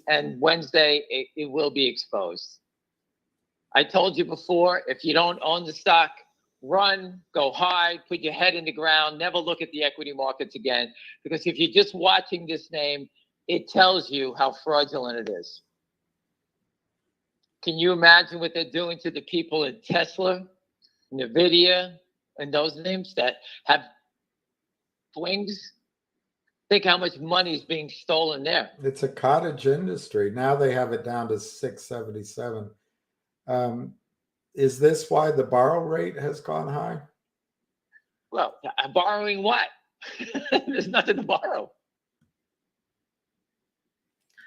And Wednesday, it will be exposed. I told you before, if you don't own the stock, run, go hide, put your head in the ground, never look at the equity markets again. Because if you're just watching this name, it tells you how fraudulent it is. Can you imagine what they're doing to the people at Tesla, NVIDIA, and those names that have swings? Think how much money is being stolen there. It's a cottage industry. Now they have it down to 677. Is this why the borrow rate has gone high? Well, borrowing what? There's nothing to borrow.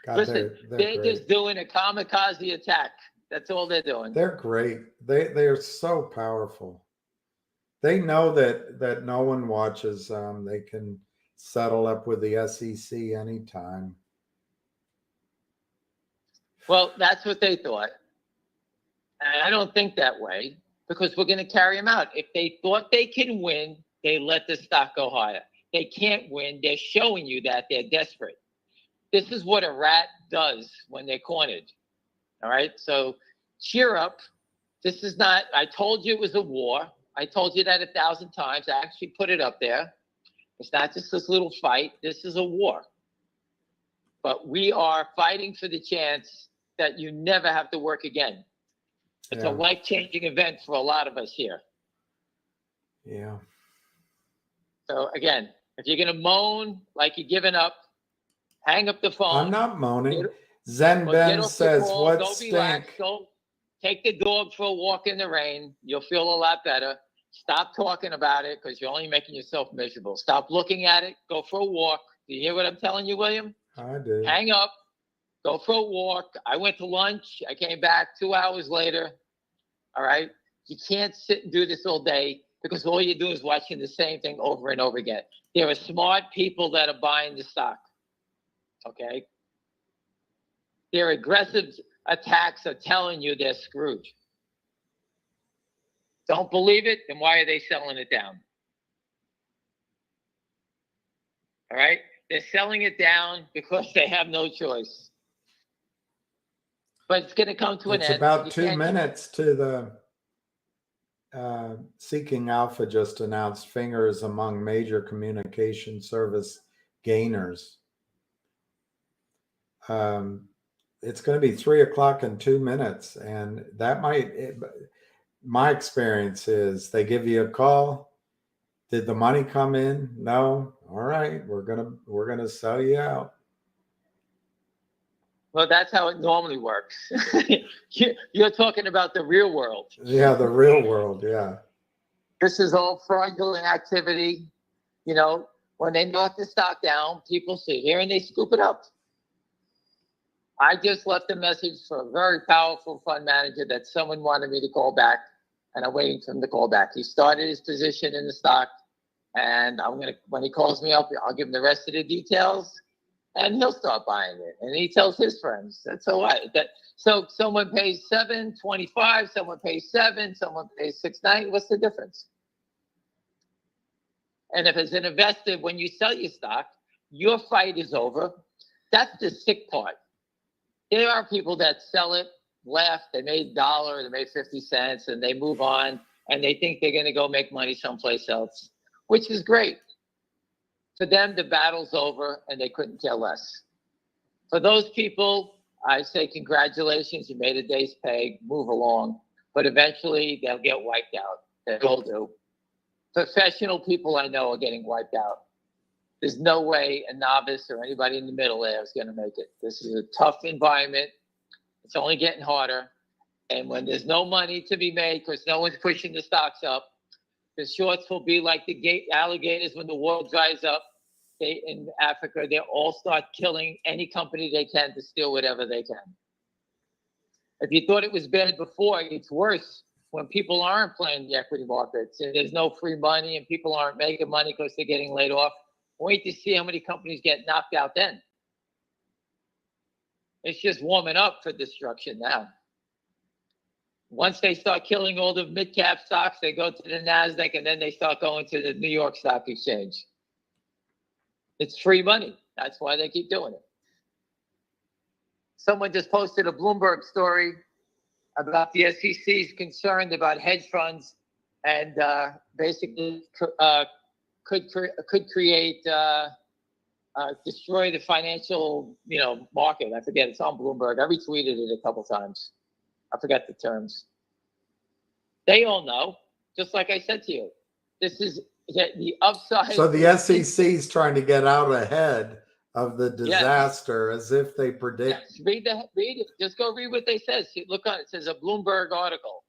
God, listen, they're just doing a kamikaze attack. That's all they're doing. They're great. They are so powerful. They know that no one watches them. They can settle up with the SEC anytime. Well, that's what they thought. And I don't think that way because we're going to carry them out. If they thought they can win, they let the stock go higher. They can't win. They're showing you that they're desperate. This is what a rat does when they're cornered. All right. So cheer up. This is not, I told you it was a war. I told you that 1,000 times. I actually put it up there. It's not just this little fight. This is a war. But we are fighting for the chance that you never have to work again. It's Yeah. a life-changing event for a lot of us here. Yeah. So again, if you're gonna moan like you're giving up, hang up the phone. I'm not moaning. Get- Zen Well, get Ben off the says, call, what go relax, stink? go take the dog for a walk in the rain. You'll feel a lot better. Stop talking about it because you're only making yourself miserable. Stop looking at it. Go for a walk. Do you hear what I'm telling you, William? I do. Hang up. Go for a walk. I went to lunch. I came back 2 hours later. All right. You can't sit and do this all day because all you do is watching the same thing over and over again. There are smart people that are buying the stock. Okay. Their aggressive attacks are telling you they're screwed. Don't believe it, then why are they selling it down? All right? They're selling it down because they have no choice. But it's going to come to an It's end. about You 2 can't- minutes to the Seeking Alpha just announced fingers among major communication service gainers. It's going to be 3 o'clock in 2 minutes, and that my experience is they give you a call. Did the money come in? No. All right, we're gonna sell you out. Well, that's how it normally works. You're talking about the real world. Yeah, the real world. Yeah. This is all fraudulent activity. You know, when they knock the stock down, people sit here and they scoop it up. I just left a message for a very powerful fund manager that someone wanted me to call back, and I'm waiting for him to call back. He started his position in the stock, and when he calls me up, I'll give him the rest of the details, and he'll start buying it. And he tells his friends. That's all right. So someone pays $7.25, someone pays $7, someone pays $6.90. What's the difference? And if it's an investor, when you sell your stock, your fight is over. That's the sick part. There are people that sell it, laugh, they made $1, they made 50 cents, and they move on, and they think they're going to go make money someplace else, which is great. For them, the battle's over, and they couldn't care less. For those people, I say congratulations, you made a day's pay, move along. But eventually, they'll get wiped out. They all do. Professional people I know are getting wiped out. There's no way a novice or anybody in the middle there is going to make it. This is a tough environment. It's only getting harder. And when there's no money to be made because no one's pushing the stocks up, the shorts will be like the alligators when the water dries up. In Africa, they all start killing any company they can to steal whatever they can. If you thought it was bad before, it's worse when people aren't playing the equity markets and there's no free money and people aren't making money because they're getting laid off. Wait to see how many companies get knocked out then. It's just warming up for destruction now. Once they start killing all the mid-cap stocks, they go to the NASDAQ and then they start going to the New York Stock Exchange. It's free money. That's why they keep doing it. Someone just posted a Bloomberg story about the SEC's concerned about hedge funds and basically could create destroy the financial market. I forget, it's on Bloomberg. I retweeted it a couple times. I forget the terms. They all know, just like I said to you. This is the upside. So the SEC is trying to get out ahead of the disaster, as if they predict. Yes. Read it. Just go read what they said. Look on it. It says a Bloomberg article.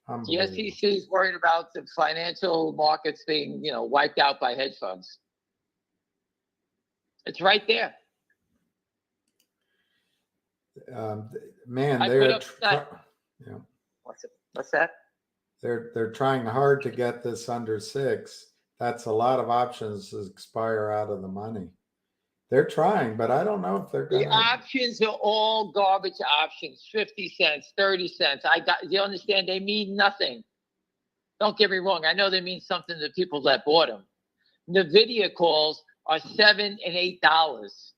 The SEC is worried about the financial markets being, wiped out by hedge funds. It's right there. Man, What's that? They're trying hard to get this under 6. That's a lot of options to expire out of the money. They're trying, but I don't know if they're going to. The options are all garbage options. 50 cents, 30 cents. You understand? They mean nothing. Don't get me wrong. I know they mean something to people that bought them. NVIDIA calls are $7 and $8.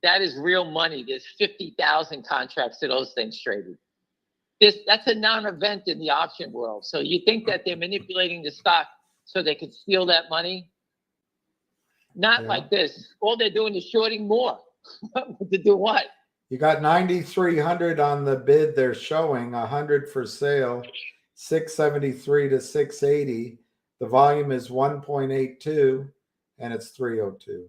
That is real money. There's 50,000 contracts to those things traded. That's a non-event in the option world. So you think that they're manipulating the stock so they can steal that money? Not like this. All they're doing is shorting more. To do what? You got 9,300 on the bid. They're showing 100 for sale, 673 to 680. The volume is 1.82 and it's 302.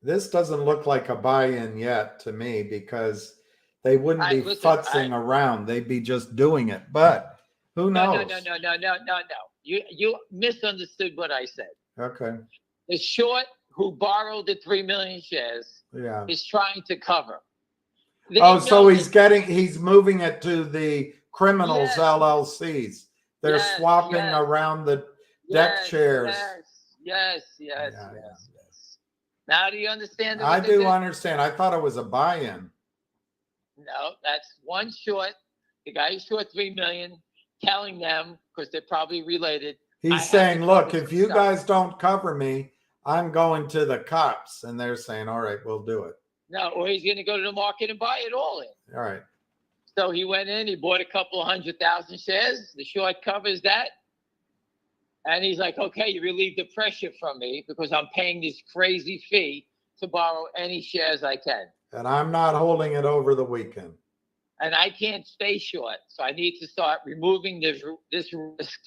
This doesn't look like a buy-in yet to me because they wouldn't be futzing around. They'd be just doing it. But who knows? No. You misunderstood what I said. Okay. The short who borrowed the 3 million shares is trying to cover. So he's moving it to the criminals LLCs. They're swapping around the deck chairs. Yes. Now do you understand? I do understand. I thought it was a buy-in. No, that's one short. The guy who's short 3 million, telling them, because they're probably related. He's saying, look, if you guys don't cover me, I'm going to the cops. And they're saying, all right, we'll do it. No, or he's going to go to the market and buy it all in. All right. So he went in, he bought a couple of 100,000 shares. The short covers that. And he's like, okay, you relieve the pressure from me because I'm paying this crazy fee to borrow any shares I can. And I'm not holding it over the weekend. And I can't stay short. So I need to start removing this risk.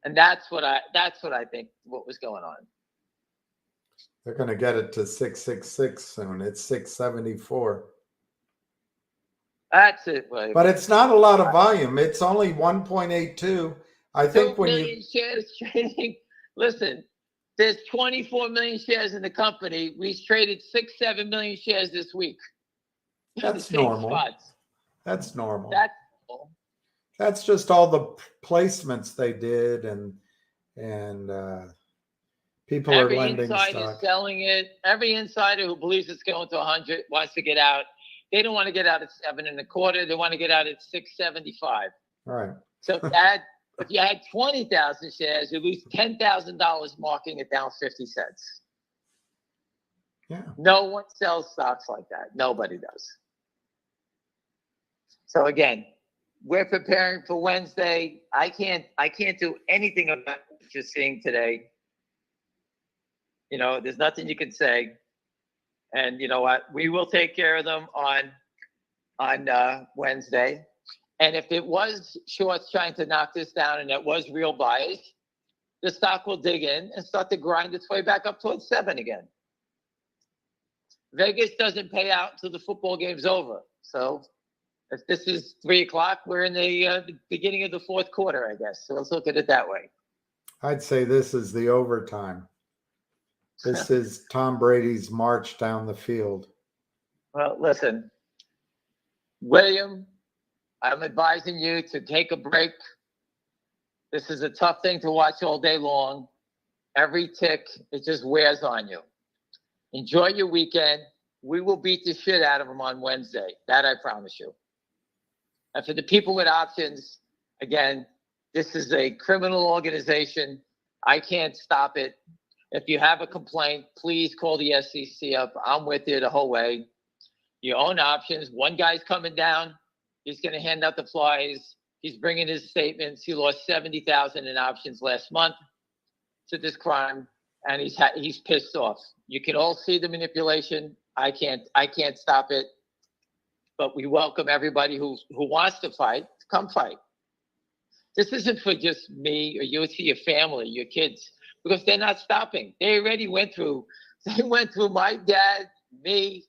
And that's what I think what was going on. They're going to get it to 666 soon. It's 674. That's it. But it's not a lot of volume. It's only 1.82. I think 2 million shares trading. Listen, there's 24 million shares in the company. We traded 6-7 million shares this week. That's normal. Spots. That's normal. That's normal. That's just all the placements they did, and people are lending stock. Every insider is selling it. Every insider who believes it's going to 100 wants to get out. They don't want to get out at 7.25. They want to get out at 675. All right. So if you had 20,000 shares, you lose $10,000 marking it down 50 cents. Yeah. No one sells stocks like that. Nobody does. So again, we're preparing for Wednesday. I can't do anything about what you're seeing today. There's nothing you can say. And you know what? We will take care of them on Wednesday. And if it was shorts trying to knock this down and it was real buyers, the stock will dig in and start to grind its way back up towards 7 again. Vegas doesn't pay out until the football game's over. So if this is 3:00, we're in the beginning of the fourth quarter, I guess. So let's look at it that way. I'd say this is the overtime. This is Tom Brady's march down the field. Well, listen, William, I'm advising you to take a break. This is a tough thing to watch all day long. Every tick, it just wears on you. Enjoy your weekend. We will beat the shit out of them on Wednesday. That I promise you. And for the people with options, again, this is a criminal organization. I can't stop it. If you have a complaint, please call the SEC up. I'm with you the whole way. You own options. One guy's coming down. He's going to hand out the flyers. He's bringing his statements. He lost $70,000 in options last month to this crime, and he's pissed off. You can all see the manipulation. I can't stop it, but we welcome everybody who wants to fight to come fight. This isn't for just me or you. It's for your family, your kids, because they're not stopping. They already went through. They went through my dad, me.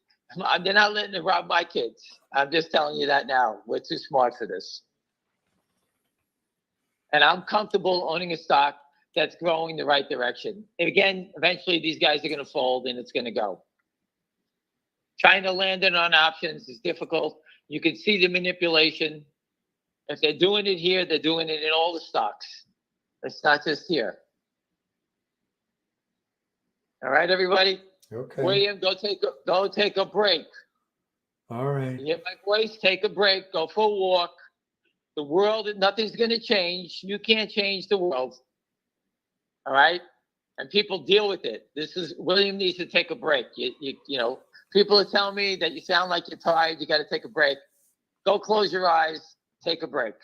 They're not letting them rob my kids. I'm just telling you that now. We're too smart for this. And I'm comfortable owning a stock that's growing the right direction. And again, eventually these guys are going to fold and it's going to go. Trying to land it on options is difficult. You can see the manipulation. If they're doing it here, they're doing it in all the stocks. It's not just here. All right, everybody. Okay. William, go take a break. All right. You hear my voice? Take a break. Go for a walk. The world, nothing's going to change. You can't change the world. All right? And people deal with it. William needs to take a break. You know, people are telling me that you sound like you're tired. You got to take a break. Go close your eyes. Take a break.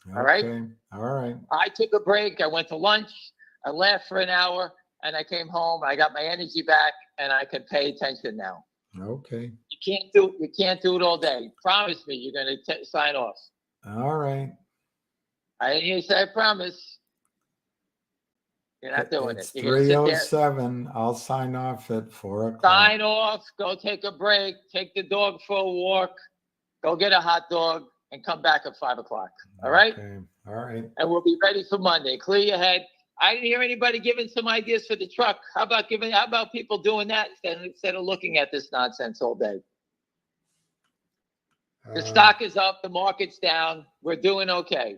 Okay. All right? All right. I took a break. I went to lunch. I laughed for an hour. and I came home. I got my energy back, and I can pay attention now. Okay. You can't do it all day. Promise me you're going to sign off. All right. I didn't hear you say I promise. You're not doing It's it. You're going to sit there, 3:07. I'll sign off at 4:00. sign off, go take a break, take the dog for a walk, go get a hot dog, and come back at 5 o'clock. All right? Okay. All right. And we'll be ready for Monday. Clear your head. I didn't hear anybody giving some ideas for the truck. How about people doing that instead of looking at this nonsense all day? The stock is up, the market's down. We're doing okay.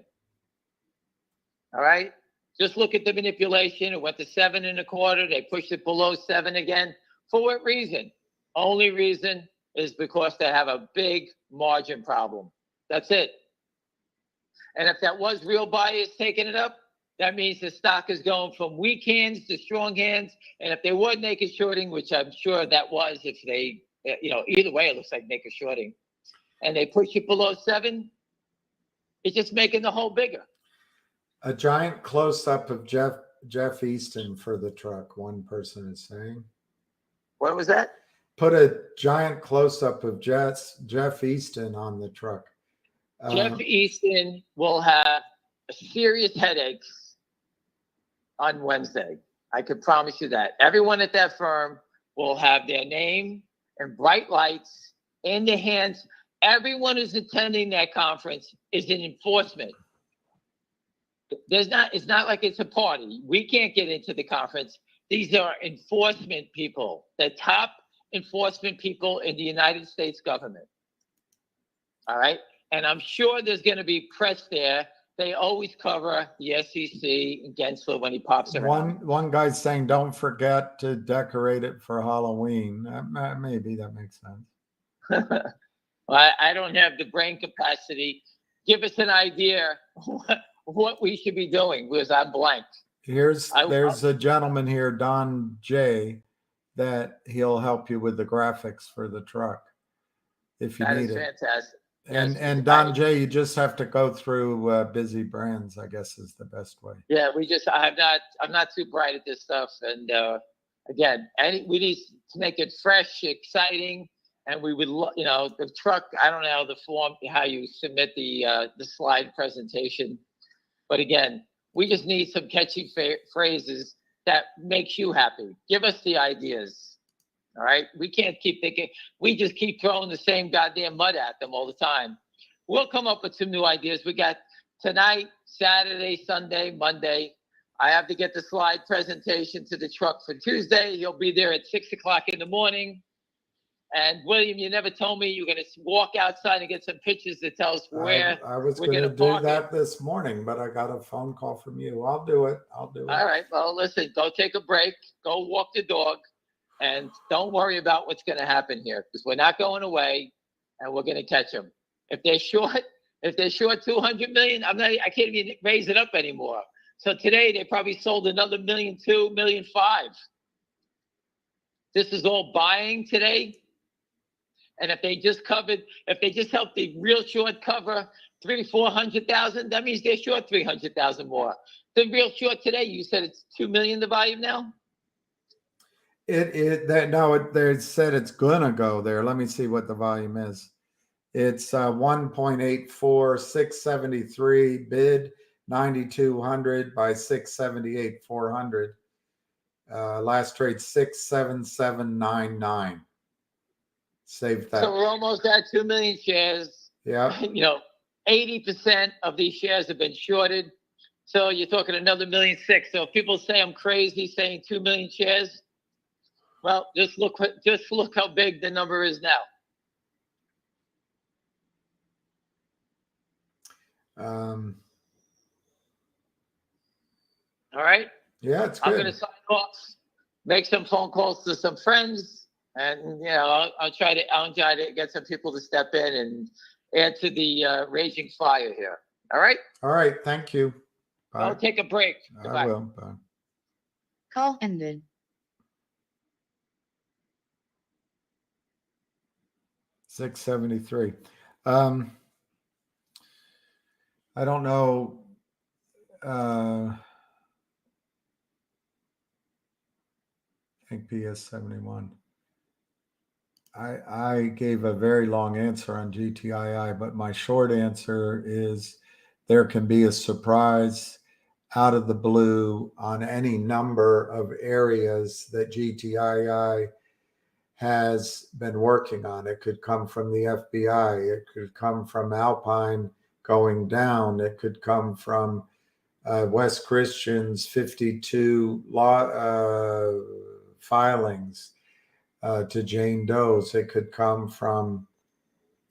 All right? Just look at the manipulation. It went to 7.25. They pushed it below 7 again. For what reason? Only reason is because they have a big margin problem. That's it. And if that was real buyers taking it up, that means the stock is going from weak hands to strong hands. And if they were naked shorting, which I'm sure that was, if they, either way, it looks like naked shorting, and they push it below 7, it's just making the hole bigger. A giant close-up of Jeff Easton for the truck, one person is saying. What was that? Put a giant close-up of Jeff Easton on the truck. Jeff Easton will have serious headaches on Wednesday. I could promise you that. Everyone at that firm will have their name and bright lights in their hands. Everyone who's attending that conference is in enforcement. It's not like it's a party. We can't get into the conference. These are enforcement people, the top enforcement people in the United States government. All right. And I'm sure there's going to be press there. They always cover the SEC and Gensler when he pops around. One guy's saying, don't forget to decorate it for Halloween. Maybe that makes sense. I don't have the brain capacity. Give us an idea what we should be doing, because I'm blank. There's a gentleman here, Don J, that he'll help you with the graphics for the truck if you need it. That is fantastic. And Don J, you just have to go through Busy Brands, I guess is the best way. Yeah, I'm not too bright at this stuff. And again, we need to make it fresh, exciting. And we would, the truck, I don't know the form, how you submit the slide presentation. But again, we just need some catchy phrases that makes you happy. Give us the ideas. All right. We can't keep thinking. We just keep throwing the same goddamn mud at them all the time. We'll come up with some new ideas. We got tonight, Saturday, Sunday, Monday. I have to get the slide presentation to the truck for Tuesday. He'll be there at 6 o'clock in the morning. And William, you never told me you're going to walk outside and get some pictures that tell us where I was going to do that this morning, but I got a phone call from you. I'll do it. All right. Well, listen, go take a break. Go walk the dog. And don't worry about what's going to happen here, because we're not going away, and we're going to catch them. If they're short 200 million, I can't even raise it up anymore. So today they probably sold another 1.2 million, 1.5 million. This is all buying today. And if they just help the real short cover 300,000-400,000, that means they're short 300,000 more. The real short today, you said it's 2 million the volume now? They said it's gonna go there. Let me see what the volume is. It's 1.84, 673 bid, 9,200 by 678, 400. Last trade 67799. Save that. So we're almost at 2 million shares. Yeah. 80% of these shares have been shorted. So you're talking another 1.6 million. So if people say I'm crazy saying 2 million shares, well, just look how big the number is now. All right. Yeah, it's good. I'm going to sign off, make some phone calls to some friends, and I'll try to get some people to step in and add to the raging fire here. All right. All right. Thank you. Bye. I'll take a break. Goodbye. I will. Bye. Call ended. 673. I don't know. think PS 71. I gave a very long answer on GTII, but my short answer is there can be a surprise out of the blue on any number of areas that GTII has been working on. It could come from the FBI. It could come from Alpine going down. It could come from West Christian's 52 law filings to Jane Doe's. It could come from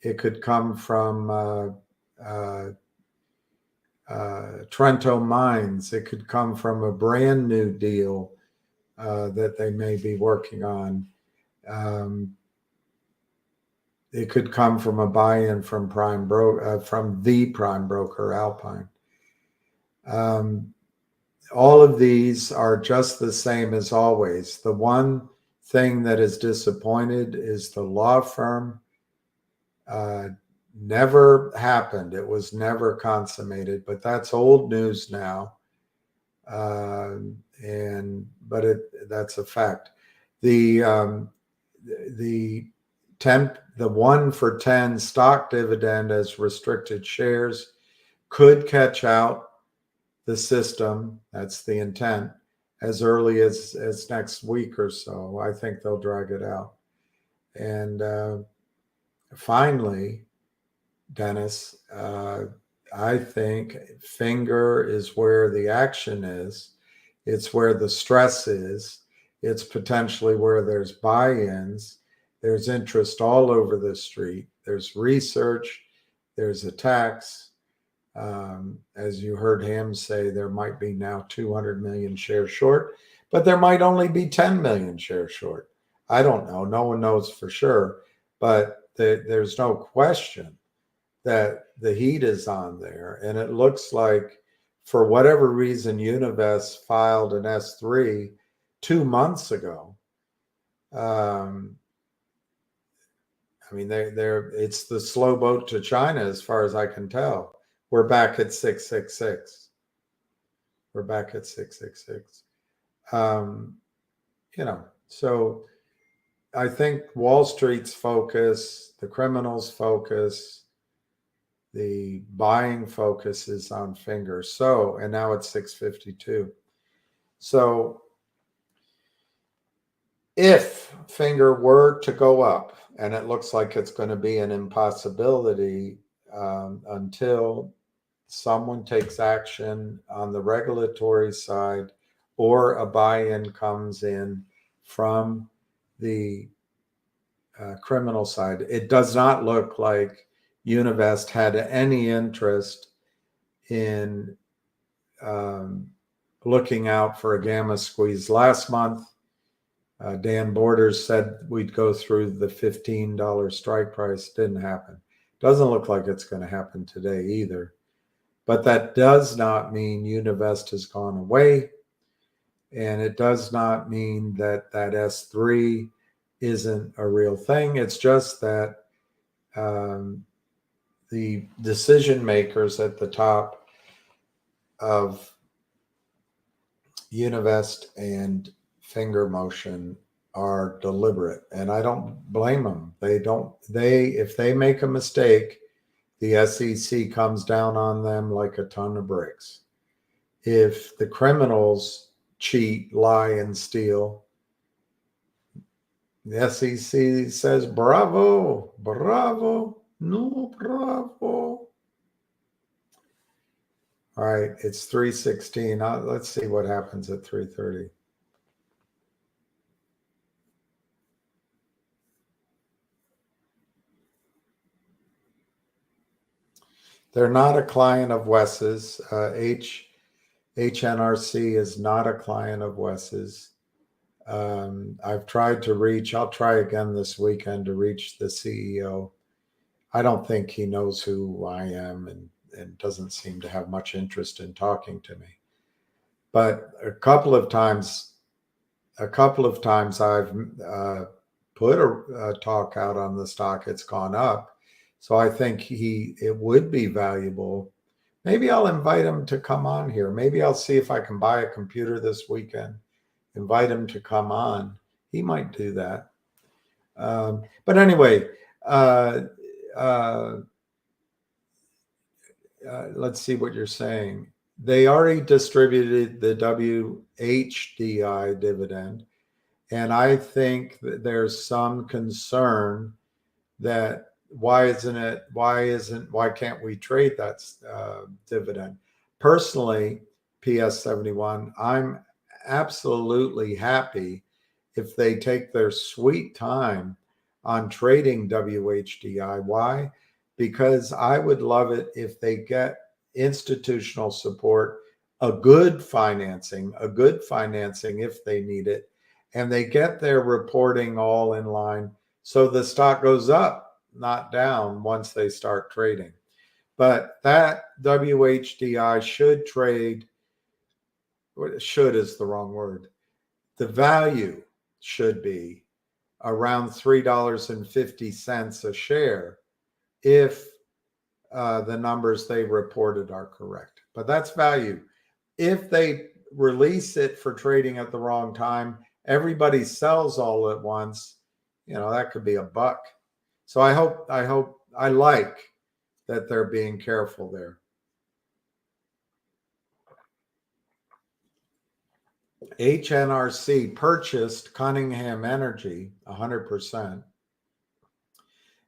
Trento Mines. It could come from a brand new deal that they may be working on. It could come from a buy-in from from the prime broker Alpine. All of these are just the same as always. The one thing that is disappointed is the law firm never happened. It was never consummated, but that's old news now. That's a fact. The 1-for-10 stock dividend as restricted shares could catch out the system. That's the intent, as early as next week or so. I think they'll drag it out. And finally, Dennis, I think finger is where the action is. It's where the stress is. It's potentially where there's buy-ins. There's interest all over the street. There's research. There's attacks. As you heard Ham say, there might be now 200 million shares short, but there might only be 10 million shares short. I don't know. No one knows for sure, but there's no question that the heat is on there. And it looks like, for whatever reason, Univest filed an S3 2 months ago. It's the slow boat to China, as far as I can tell. We're back at 666. So I think Wall Street's focus, the criminals' focus, the buying focus is on finger. So, and now it's 652. So if finger were to go up, and it looks like it's going to be an impossibility until someone takes action on the regulatory side or a buy-in comes in from the criminal side. It does not look like Univest had any interest in looking out for a gamma squeeze. Last month, Dan Borders said we'd go through the $15 strike price. Didn't happen. Doesn't look like it's going to happen today either. But that does not mean Univest has gone away. And it does not mean that S3 isn't a real thing. It's just that the decision makers at the top of Univest and Finger Motion are deliberate, and I don't blame them. If they make a mistake, the SEC comes down on them like a ton of bricks. If the criminals cheat, lie, and steal, the SEC says, bravo, bravo, no bravo. All right, it's 3:16. Let's see what happens at 3:30. They're not a client of Wes's. HNRC is not a client of Wes's. I've tried to reach, I'll try again this weekend to reach the CEO. I don't think he knows who I am and doesn't seem to have much interest in talking to me. But a couple of times I've put a talk out on the stock. It's gone up. So I think it would be valuable. Maybe I'll invite him to come on here. Maybe I'll see if I can buy a computer this weekend, invite him to come on he might do that. But anyway, let's see what you're saying. They already distributed the WHDI dividend, and I think that there's some concern that why can't we trade that dividend? Personally, PS71, I'm absolutely happy if they take their sweet time on trading WHDI. Why? Because I would love it if they get institutional support, a good financing if they need it, and they get their reporting all in line so the stock goes up, not down once they start trading. But that WHDI should trade, should is the wrong word. The value should be around $3.50 a share if the numbers they reported are correct. But that's value. If they release it for trading at the wrong time, everybody sells all at once, that could be $1. So I like that they're being careful there. HNRC purchased Cunningham Energy 100%,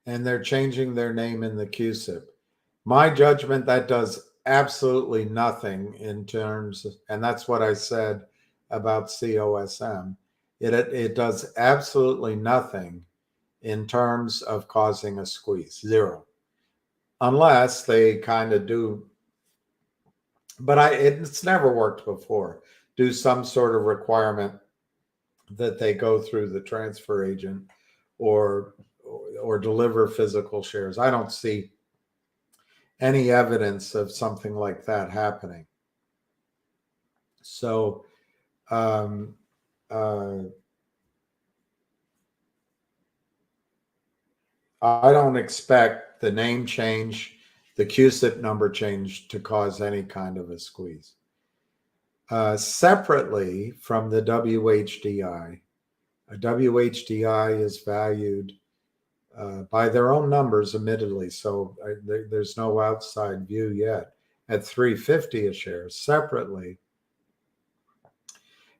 and they're changing their name in the QSIP. My judgment, that does absolutely nothing in terms of, and that's what I said about COSM. It does absolutely nothing in terms of causing a squeeze, zero, unless they kind of do. But it's never worked before. Do some sort of requirement that they go through the transfer agent or deliver physical shares. I don't see any evidence of something like that happening. So I don't expect the name change, the QSIP number change to cause any kind of a squeeze. Separately from the WHDI, a WHDI is valued by their own numbers, admittedly, so there's no outside view yet, at $3.50 a share. Separately,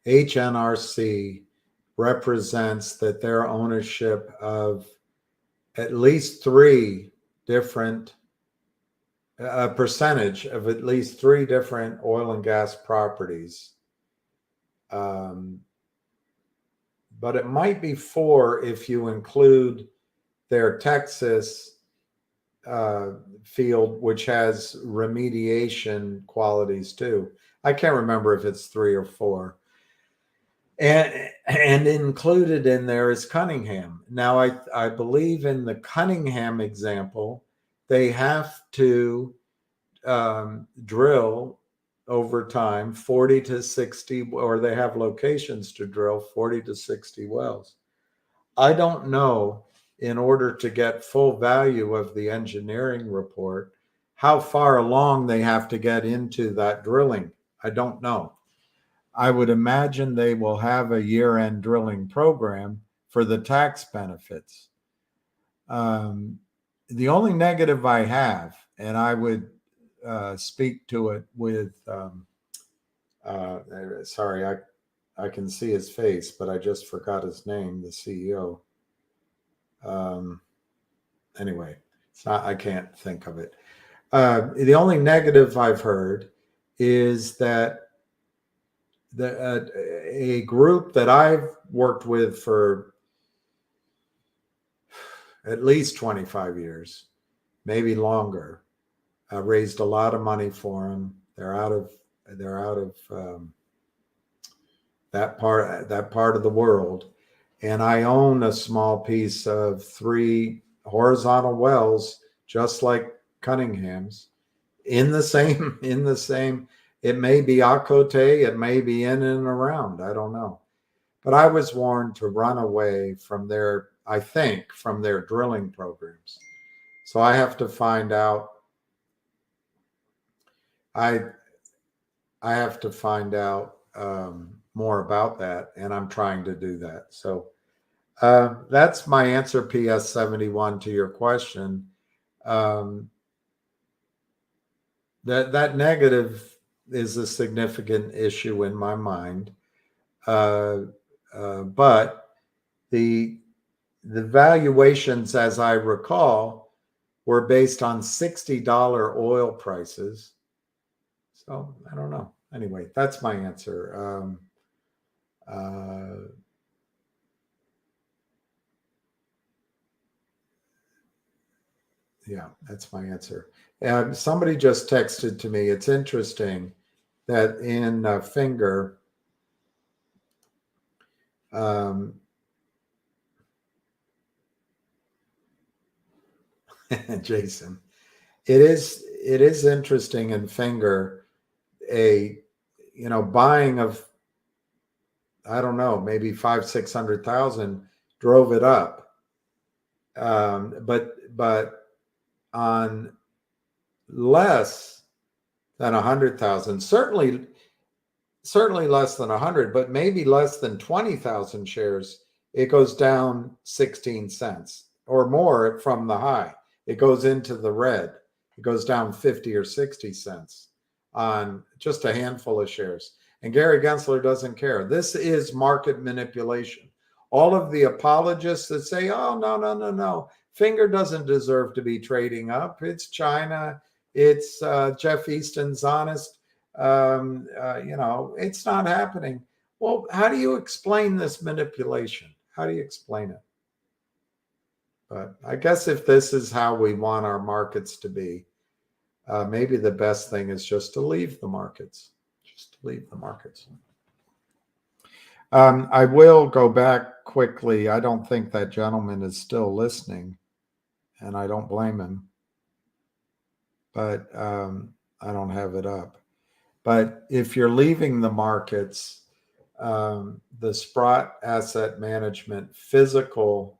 HNRC represents that their ownership of at least three different, a percentage of at least three different oil and gas properties. But it might be four if you include their Texas field, which has remediation qualities too. I can't remember if it's three or four. And included in there is Cunningham. Now, I believe in the Cunningham example, they have to drill over time 40 to 60, or they have locations to drill 40 to 60 wells. I don't know, in order to get full value of the engineering report, how far along they have to get into that drilling. I don't know. I would imagine they will have a year-end drilling program for the tax benefits. The only negative I have, and I would speak to it with, sorry, I can see his face, but I just forgot his name, the CEO. Anyway, it's not, I can't think of it. The only negative I've heard is that a group that I've worked with for at least 25 years, maybe longer, raised a lot of money for them. They're out of that part of the world, and I own a small piece of 3 horizontal wells, just like Cunningham's, in the same. It may be Akote, it may be in and around, I don't know. But I was warned to run away from their drilling programs. So I have to find out. I have to find out more about that, and I'm trying to do that. So That's my answer, PS 71, to your question. That negative is a significant issue in my mind. But the valuations, as I recall, were based on $60 oil prices. So I don't know. Anyway, that's my answer. Yeah, that's my answer. Somebody just texted to me. It's interesting that in Finger, Jason, it is interesting in Finger, buying of, I don't know, maybe 500,000-600,000 drove it up. But on less than 100,000, certainly less than 100, but maybe less than 20,000 shares, it goes down 16 cents or more from the high. It goes into the red. It goes down 50 or 60 cents on just a handful of shares. And Gary Gensler doesn't care. This is market manipulation. All of the apologists that say, oh, no, Finger doesn't deserve to be trading up. It's China. It's Jeff Easton's honest. It's not happening. Well, how do you explain this manipulation? How do you explain it? But I guess if this is how we want our markets to be, maybe the best thing is just to leave the markets. Just to leave the markets. I will go back quickly. I don't think that gentleman is still listening, and I don't blame him. But I don't have it up. But if you're leaving the markets, the Sprott Asset Management physical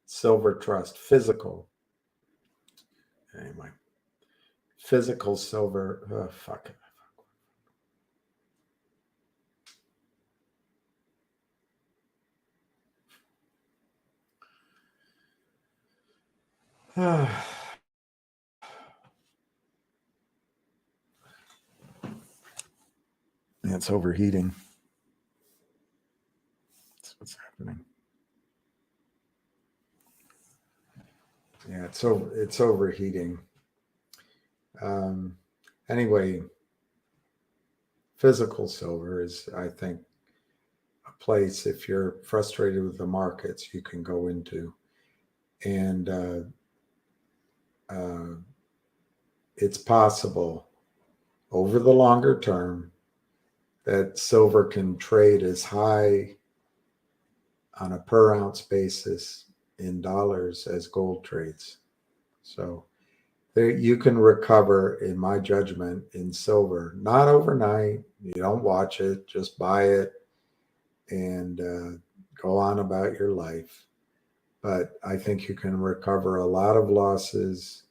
silver trust, physical. Anyway, physical silver. Oh, fuck it. It's overheating. That's what's happening. Yeah, it's overheating. Anyway, physical silver is, I think, a place, if you're frustrated with the markets, you can go into. And it's possible over the longer term that silver can trade as high on a per ounce basis in dollars as gold trades. So there you can recover, in my judgment, in silver, not overnight. You don't watch it, just buy it and go on about your life. But I think you can recover a lot of losses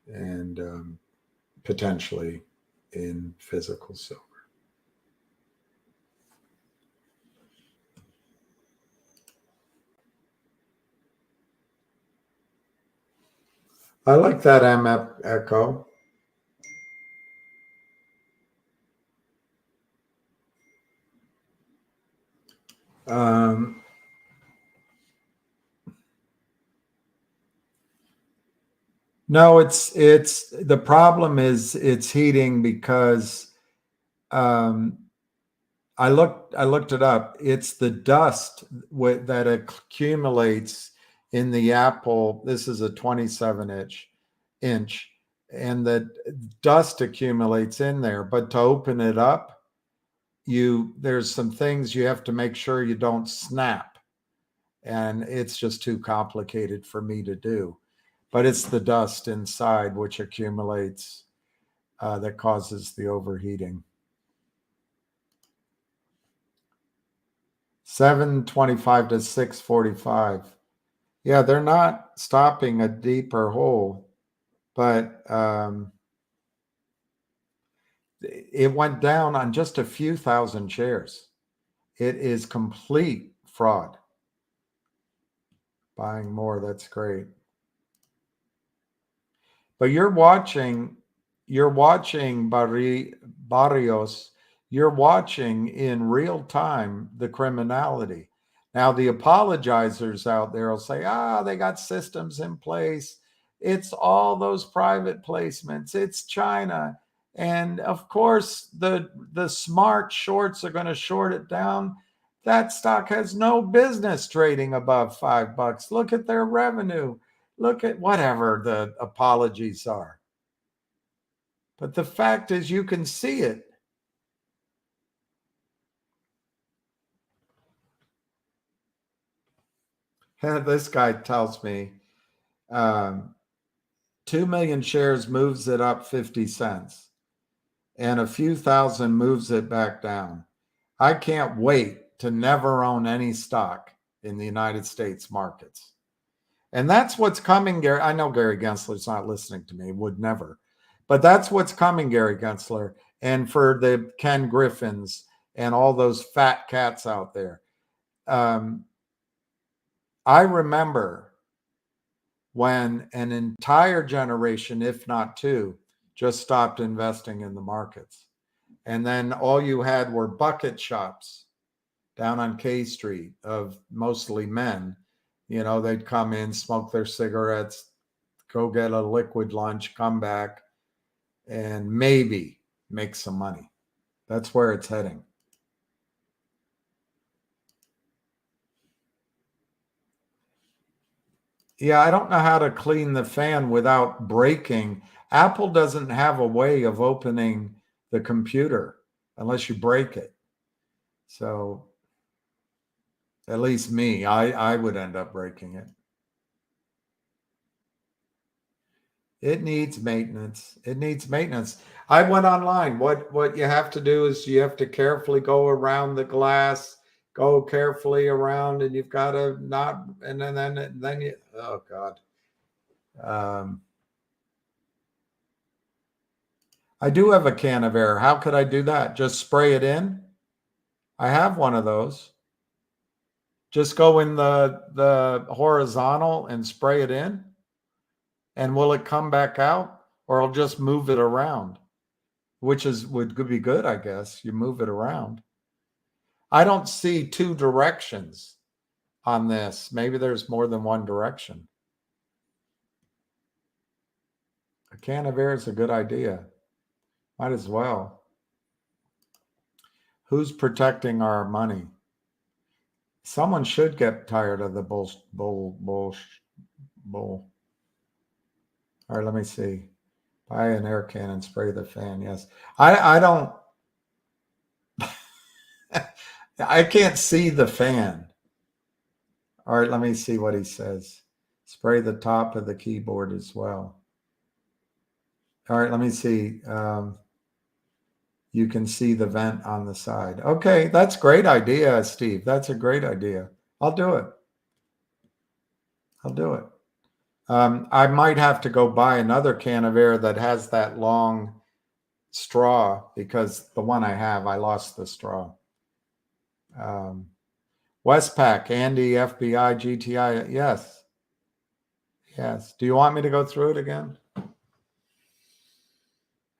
and potentially in physical silver. I like that MF Echo. No, it's the problem is it's heating because I looked it up. It's the dust that accumulates in the apple. This is a 27-inch, and the dust accumulates in there. But to open it up, there's some things you have to make sure you don't snap, and it's just too complicated for me to do. But it's the dust inside which accumulates that causes the overheating. 725 to 645. Yeah, they're not stopping a deeper hole, but It went down on just a few thousand shares. It is complete fraud. Buying more, that's great. But you're watching Barrios, you're watching in real time the criminality. Now, the apologizers out there will say, they got systems in place. It's all those private placements. It's China. And of course, the smart shorts are going to short it down. That stock has no business trading above $5. Look at their revenue. Look at whatever the apologies are. But the fact is, you can see it. This guy tells me 2 million shares moves it up 50 cents and a few thousand moves it back down. I can't wait to never own any stock in the United States markets. And that's what's coming, Gary. I know Gary Gensler's not listening to me, would never. But that's what's coming, Gary Gensler. And for the Ken Griffins and all those fat cats out there. I remember when an entire generation, if not two, just stopped investing in the markets. And then all you had were bucket shops down on K Street of mostly men. You know, they'd come in, smoke their cigarettes, go get a liquid lunch, come back, and maybe make some money. That's where it's heading. Yeah, I don't know how to clean the fan without breaking. Apple doesn't have a way of opening the computer unless you break it. So at least me, I would end up breaking it. It needs maintenance. It needs maintenance. I went online. What you have to do is you have to carefully go around the glass, go carefully around, and you've got to not, and then you, oh God. I do have a can of air. How could I do that? Just spray it in? I have one of those. Just go in the horizontal and spray it in? And will it come back out? Or I'll just move it around, which would be good, I guess. You move it around. I don't see two directions on this. Maybe there's more than one direction. A can of air is a good idea. Might as well. Who's protecting our money? Someone should get tired of the bull. All right, let me see. Buy an air can and spray the fan. Yes. I don't. I can't see the fan. All right, let me see what he says. Spray the top of the keyboard as well. All right, let me see. You can see the vent on the side. Okay, that's a great idea, Steve. That's a great idea. I'll do it. I'll do it. I might have to go buy another can of air that has that long straw because the one I have, I lost the straw. Westpac, Andy, FBI, GTI. Yes. Yes. Do you want me to go through it again?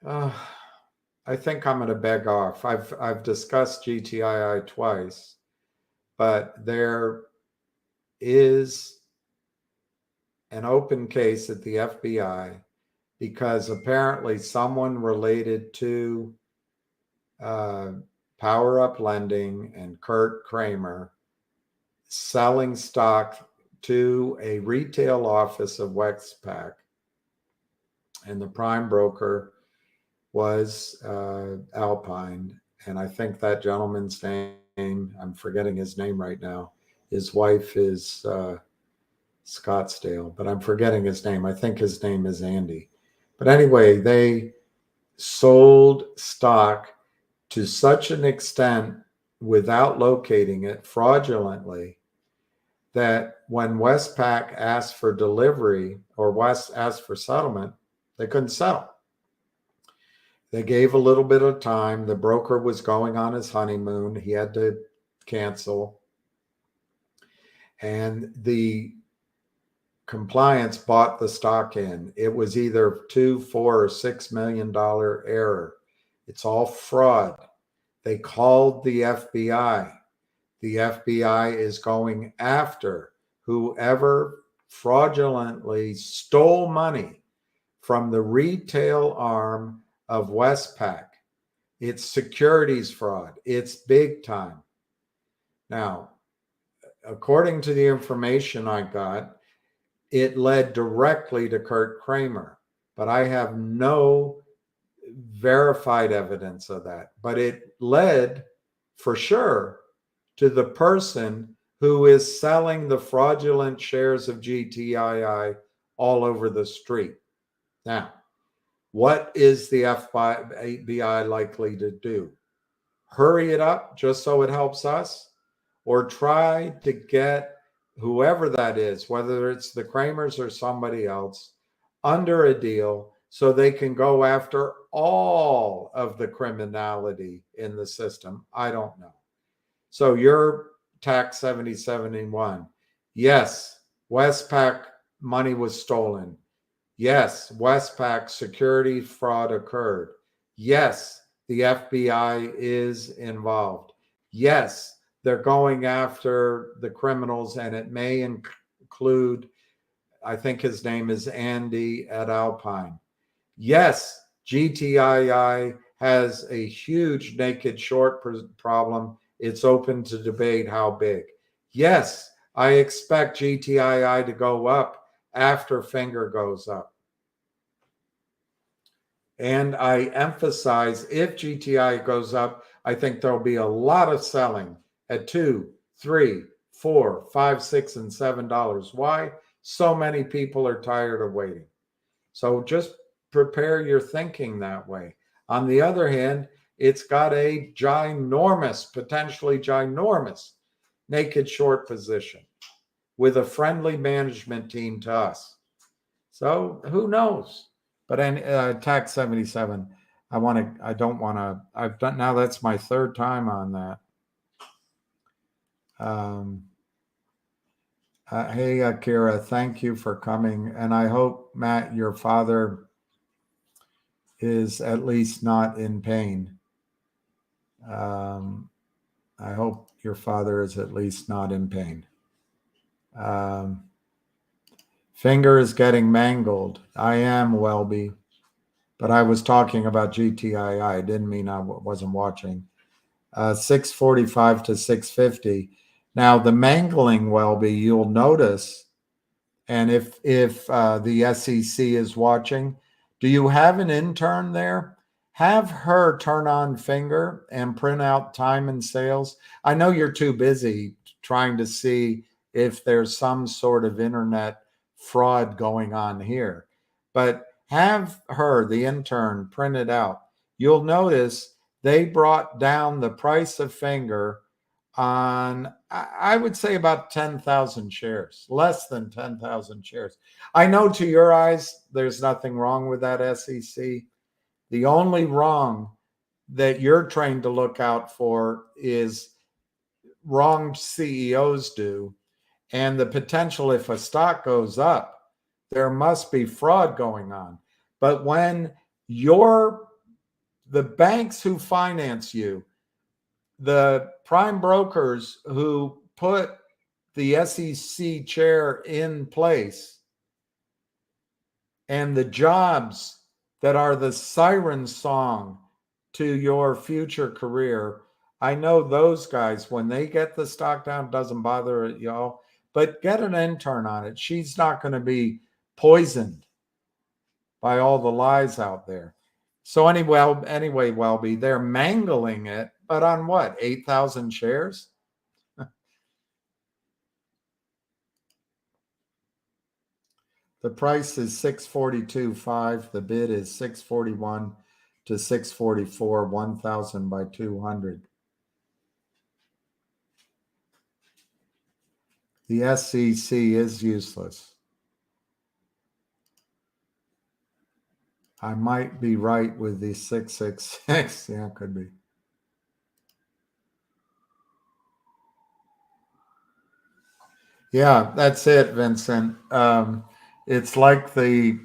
I think I'm going to beg off. I've discussed GTII twice, but there is an open case at the FBI because apparently someone related to Power Up Lending and Kurt Kramer selling stock to a retail office of Westpac, and the prime broker was Alpine, and I think that gentleman's name, I'm forgetting his name right now. His wife is Scottsdale, but I'm forgetting his name. I think his name is Andy. But anyway, they sold stock to such an extent without locating it fraudulently that when Westpac asked for delivery or West asked for settlement, they couldn't settle. They gave a little bit of time. The broker was going on his honeymoon. He had to cancel. And the compliance bought the stock in. It was either $2, $4, or $6 million error. It's all fraud. They called the FBI. The FBI is going after whoever fraudulently stole money from the retail arm of Westpac. It's securities fraud. It's big time. Now, according to the information I got, it led directly to Kurt Kramer, but I have no verified evidence of that. But it led for sure to the person who is selling the fraudulent shares of GTII all over the street. Now, what is the FBI likely to do? Hurry it up just so it helps us, or try to get whoever that is, whether it's the Kramers or somebody else, under a deal so they can go after all of the criminality in the system? I don't know. So your tax 7071, yes, Westpac money was stolen. Yes, Westpac security fraud occurred. Yes, the FBI is involved. Yes, they're going after the criminals, and it may include, I think his name is Andy at Alpine. Yes, GTII has a huge naked short problem. It's open to debate how big. Yes, I expect GTII to go up after Finger goes up. And I emphasize, if GTI goes up, I think there'll be a lot of selling at $2, $3, $4, $5, $6, and $7. Why? So many people are tired of waiting. So just prepare your thinking that way. On the other hand, it's got a ginormous, potentially ginormous naked short position with a friendly management team to us. So who knows? But tax 77, I don't want to, I've done, now that's my third time on that. Hey, Akira, thank you for coming. And I hope, Matt, your father is at least not in pain. I hope your father is at least not in pain. Finger is getting mangled. I am, Welby, but I was talking about GTII. I didn't mean I wasn't watching. 645 to 650. Now the mangling, Welby, you'll notice, and if the SEC is watching, do you have an intern there? Have her turn on Finger and print out time and sales. I know you're too busy trying to see if there's some sort of internet fraud going on here, but have her, the intern, print it out. You'll notice they brought down the price of Finger on, I would say, about 10,000 shares, less than 10,000 shares. I know to your eyes, there's nothing wrong with that, SEC. The only wrong that you're trained to look out for is wrong CEOs do, and the potential, if a stock goes up, there must be fraud going on. But when the banks who finance you, the prime brokers who put the SEC chair in place, and the jobs that are the siren song to your future career, I know those guys, when they get the stock down, doesn't bother y'all, but get an intern on it. She's not going to be poisoned by all the lies out there. So anyway, Welby, they're mangling it, but on what, 8,000 shares? The price is 642.5. The bid is 641 to 644, 1,000 by 200. The SEC is useless. I might be right with the 666. Yeah, could be. Yeah, that's it, Vincent. It's like the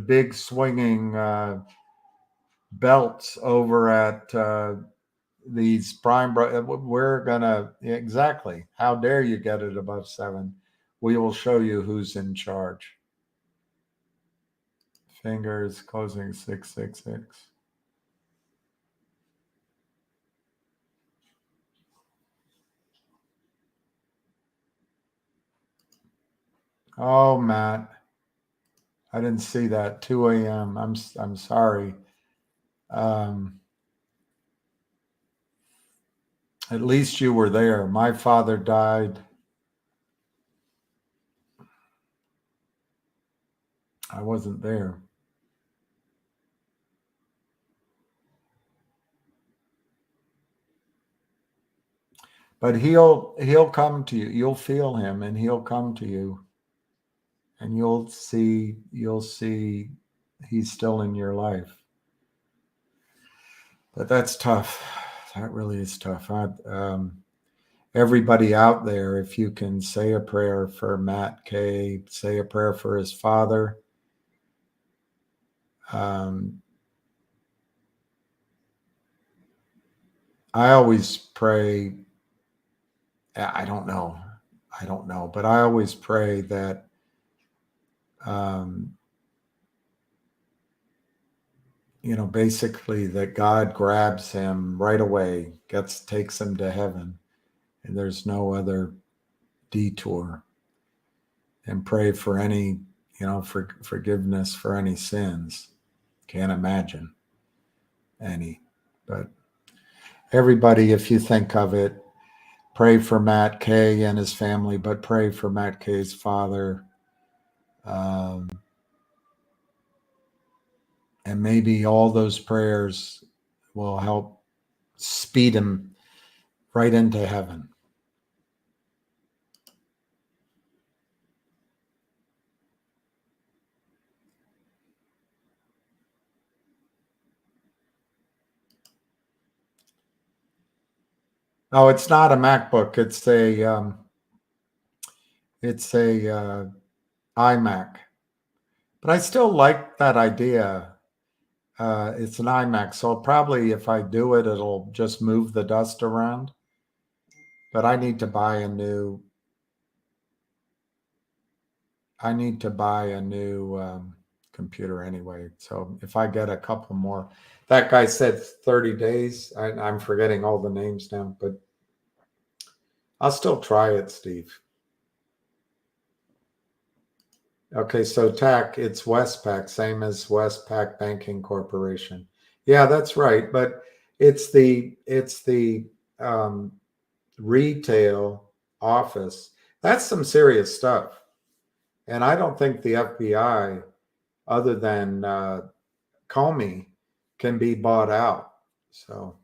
big swinging belts over at these prime. We're gonna exactly. How dare you get it above 7? We will show you who's in charge. Fingers closing 666. Oh, Matt, I didn't see that. 2 a.m. I'm sorry. At least you were there. My father died. I wasn't there. But he'll come to you. You'll feel him and he'll come to you. And you'll see he's still in your life. But that's tough. That really is tough. Everybody out there, if you can say a prayer for Matt Kay, say a prayer for his father. I always pray. I don't know, but I always pray that basically that God grabs him right away, takes him to heaven, and there's no other detour. And pray for any, for forgiveness for any sins. Can't imagine any, but everybody, if you think of it, pray for Matt Kay and his family, but pray for Matt Kay's father. And maybe all those prayers will help speed him right into heaven. No, it's not a MacBook. It's a iMac. But I still like that idea. It's an iMac, so probably if I do it, it'll just move the dust around. But I need to buy a new. Computer anyway. So if I get a couple more, that guy said 30 days. I'm forgetting all the names now, but I'll still try it, Steve. Okay, so TAC, it's Westpac, same as Westpac Banking Corporation. Yeah, that's right. But it's the retail office. That's some serious stuff. And I don't think the FBI, other than Comey, can be bought out. So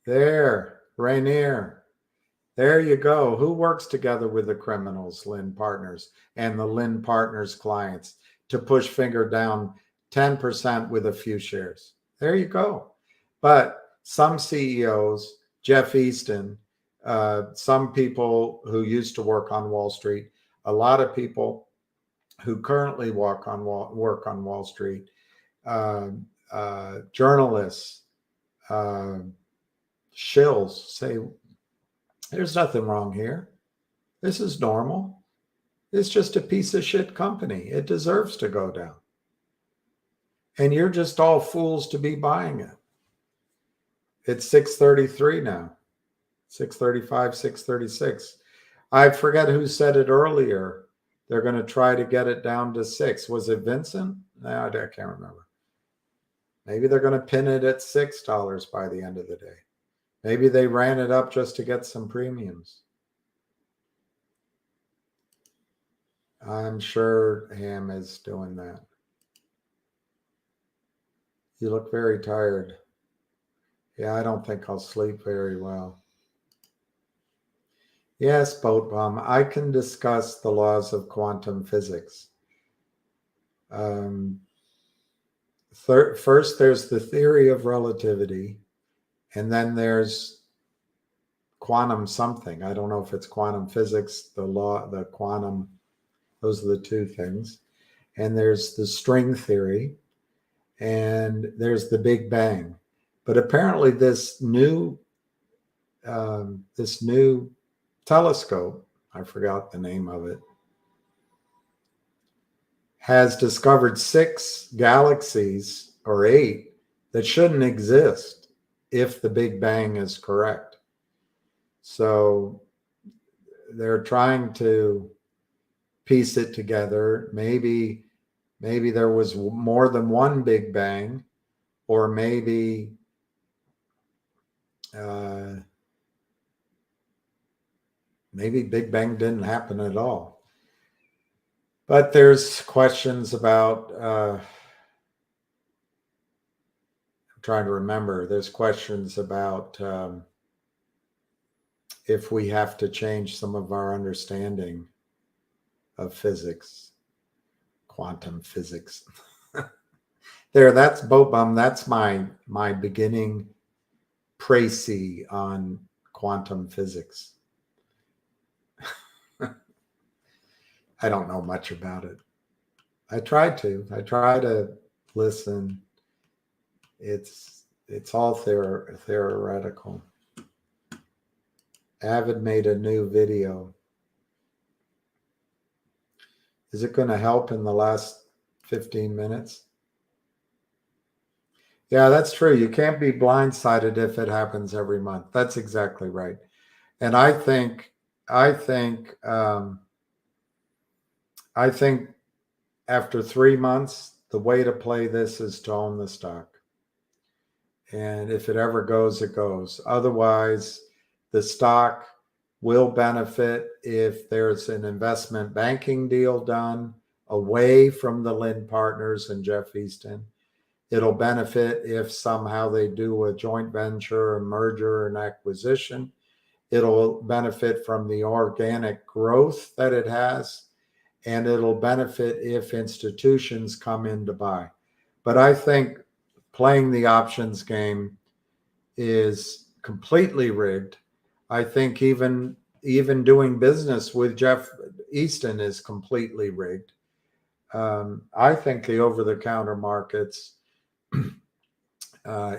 there, Rainier. There you go. Who works together with the criminals, Lynn Partners, and the Lynn Partners clients to push finger down 10% with a few shares? There you go. But some CEOs, Jeff Easton, some people who used to work on Wall Street, a lot of people who currently work on Wall Street, journalists, shills say, there's nothing wrong here. This is normal. It's just a piece of shit company. It deserves to go down. And you're just all fools to be buying it. It's 633 now. 635, 636. I forget who said it earlier. They're going to try to get it down to 6. Was it Vincent? No, I can't remember. Maybe they're going to pin it at $6 by the end of the day. Maybe they ran it up just to get some premiums. I'm sure Ham is doing that. You look very tired. Yeah, I don't think I'll sleep very well. Yes, Boat Bomb, I can discuss the laws of quantum physics. First, there's the theory of relativity, and then there's quantum something. I don't know if it's quantum physics, the law, the quantum, those are the two things. And there's the string theory, and there's the Big Bang. But apparently, this new telescope, I forgot the name of it, has discovered 6 galaxies or 8 that shouldn't exist if the Big Bang is correct. So they're trying to piece it together. Maybe there was more than one Big Bang, or maybe Big Bang didn't happen at all. But there's questions about, I'm trying to remember, there's questions about if we have to change some of our understanding of physics, quantum physics. There, that's Boat Bum. That's my beginning précis on quantum physics. I don't know much about it. I try to listen. It's all theoretical. Avid made a new video. Is it going to help in the last 15 minutes? Yeah, that's true. You can't be blindsided if it happens every month. That's exactly right. And I think after 3 months, the way to play this is to own the stock. And if it ever goes, it goes. Otherwise, the stock will benefit if there's an investment banking deal done away from the Lind Partners and Jeff Easton. It'll benefit if somehow they do a joint venture, a merger, an acquisition. It'll benefit from the organic growth that it has, and it'll benefit if institutions come in to buy. But I think playing the options game is completely rigged. I think even doing business with Jeff Easton is completely rigged. I think the over-the-counter markets,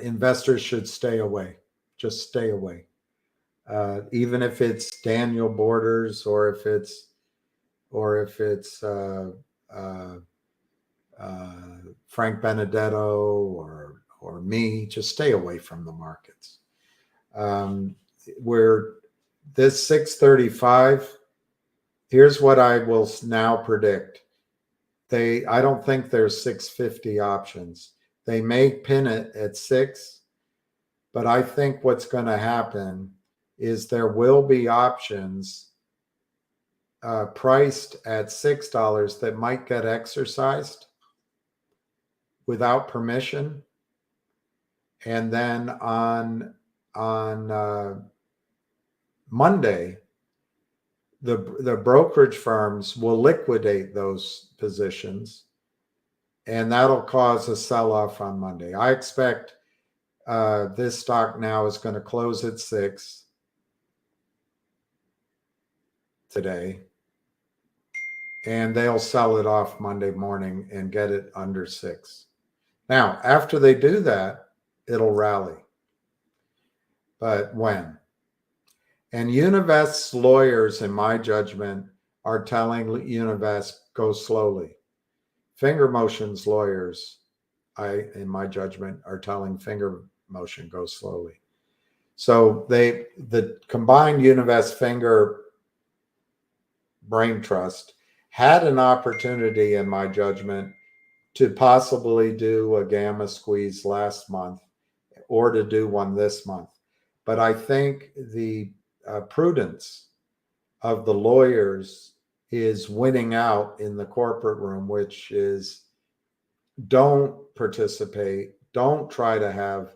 investors should stay away. Just stay away. Even if it's Daniel Borders or if it's Frank Benedetto or me, just stay away from the markets. Where this 635, here's what I will now predict. I don't think there's 650 options. They may pin it at 6, but I think what's going to happen is there will be options priced at $6 that might get exercised without permission, and then on Monday, the brokerage firms will liquidate those positions, and that'll cause a sell-off on Monday. I expect this stock now is going to close at 6 today, and they'll sell it off Monday morning and get it under 6. Now, after they do that, it'll rally. But when? And Univest's lawyers, in my judgment, are telling Univest, go slowly. Finger Motion's lawyers, in my judgment, are telling Finger Motion, go slowly. So the combined Univest Finger Brain Trust had an opportunity, in my judgment, to possibly do a gamma squeeze last month or to do one this month. But I think the prudence of the lawyers is winning out in the corporate room, which is don't participate, don't try to have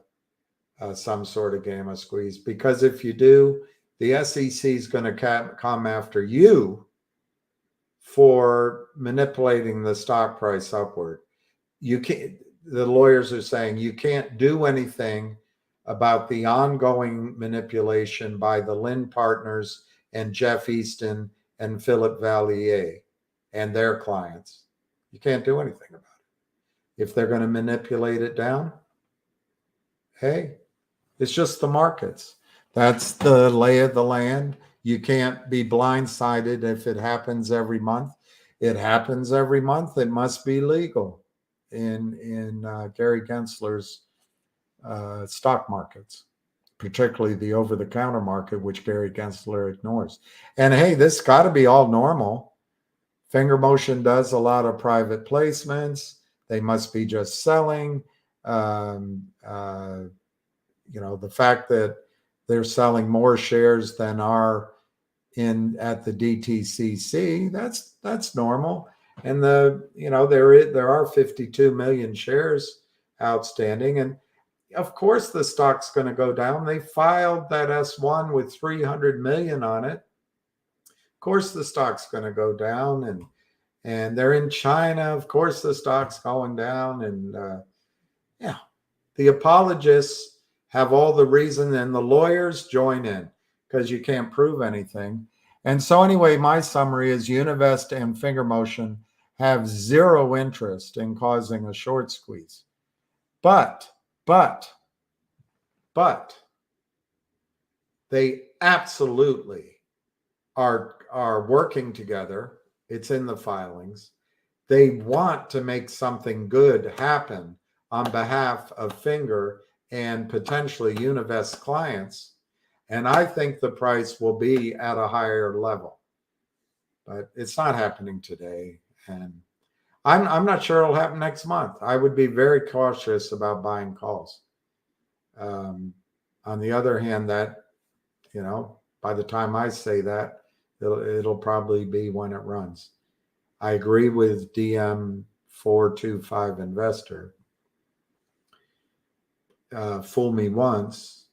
some sort of gamma squeeze, because if you do, the SEC is going to come after you for manipulating the stock price upward. You can't, the lawyers are saying you can't do anything about the ongoing manipulation by the Lynn partners and Jeff Easton and Philip Vallier and their clients. You can't do anything about it. If they're going to manipulate it down, hey, it's just the markets. That's the lay of the land. You can't be blindsided if it happens every month. It happens every month. It must be legal in Gary Gensler's stock markets, particularly the over-the-counter market, which Gary Gensler ignores. And hey, this got to be all normal. Finger Motion does a lot of private placements. They must be just selling. The fact that they're selling more shares than are at the DTCC, that's normal. And there are 52 million shares outstanding, and of course the stock's going to go down. They filed that S1 with 300 million on it. Of course the stock's going to go down, and they're in China. Of course the stock's going down, and the apologists have all the reason, and the lawyers join in because you can't prove anything. And so anyway, my summary is Univest and Finger Motion have zero interest in causing a short squeeze. But they absolutely are working together. It's in the filings. They want to make something good happen on behalf of Finger and potentially Univest clients. And I think the price will be at a higher level. But it's not happening today. And I'm not sure it'll happen next month. I would be very cautious about buying calls. On the other hand, that, by the time I say that, it'll probably be when it runs. I agree with DM425 Investor. Fool me once,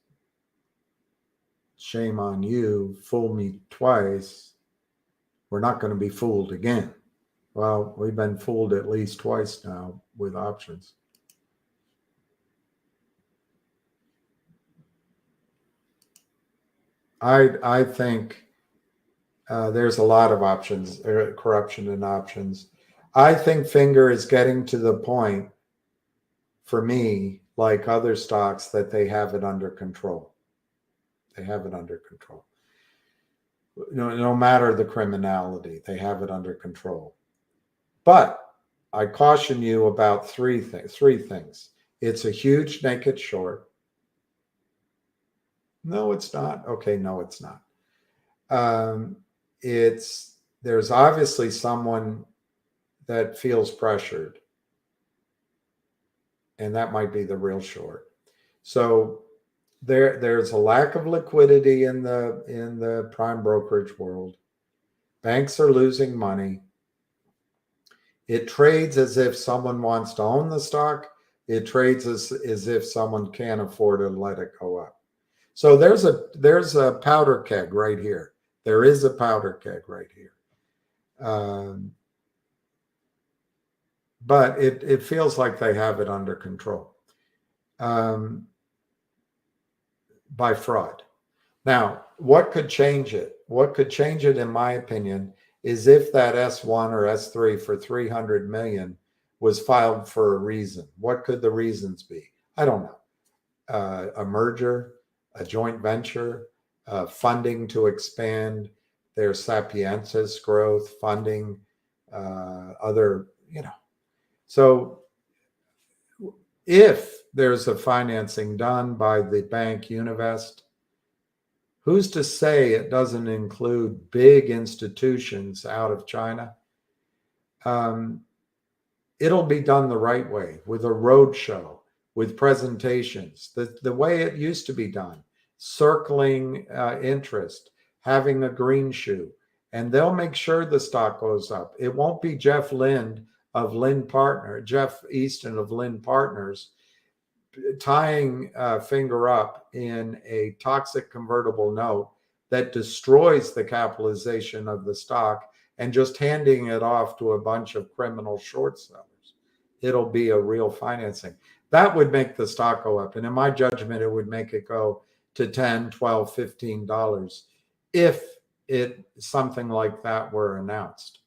shame on you. Fool me twice, we're not going to be fooled again. Well, we've been fooled at least twice now with options. I think there's a lot of options, corruption in options. I think Finger is getting to the point, for me, like other stocks, that they have it under control. They have it under control. No matter the criminality, they have it under control. But I caution you about three things. It's a huge naked short. No, it's not. Okay, no, it's not. There's obviously someone that feels pressured, and that might be the real short. So there's a lack of liquidity in the prime brokerage world. Banks are losing money. It trades as if someone wants to own the stock. It trades as if someone can't afford to let it go up. So there's a powder keg right here. There is a powder keg right here. But it feels like they have it under control by fraud. Now, what could change it? What could change it, in my opinion, is if that S1 or S3 for 300 million was filed for a reason. What could the reasons be? I don't know. A merger, a joint venture, funding to expand their Sapientis growth, funding other, So if there's a financing done by the bank Univest, who's to say it doesn't include big institutions out of China? It'll be done the right way, with a roadshow, with presentations, the way it used to be done, circling interest, having a green shoe, and they'll make sure the stock goes up. It won't be Jeff Easton of Lynn Partners tying Finger up in a toxic convertible note that destroys the capitalization of the stock and just handing it off to a bunch of criminal short sellers. It'll be a real financing. That would make the stock go up. And in my judgment, it would make it go to $10, $12, $15 if something like that were announced.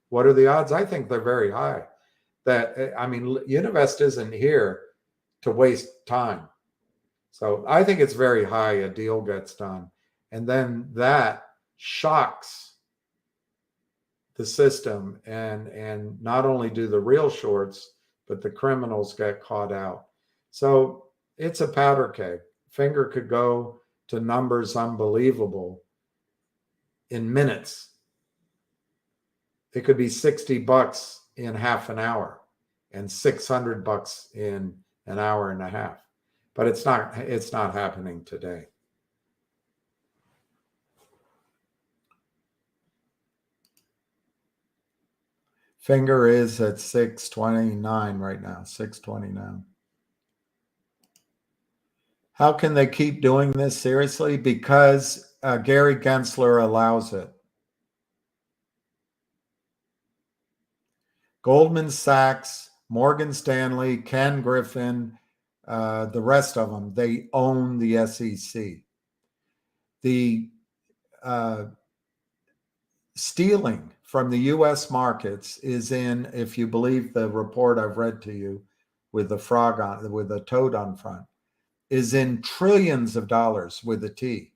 What are the odds? I think they're very high. Univest isn't here to waste time. So I think it's very high a deal gets done. And then that shocks the system, and not only do the real shorts, but the criminals get caught out. So it's a powder keg. Finger could go to numbers unbelievable in minutes. It could be $60 in half an hour and $600 in an hour and a half. But it's not happening today. Finger is at 629 right now, 629. How can they keep doing this seriously? Because Gary Gensler allows it. Goldman Sachs, Morgan Stanley, Ken Griffin, the rest of them, they own the SEC. The stealing from the U.S. markets is in, if you believe the report I've read to you with the frog on, with the toad on front, is in trillions of dollars with a T.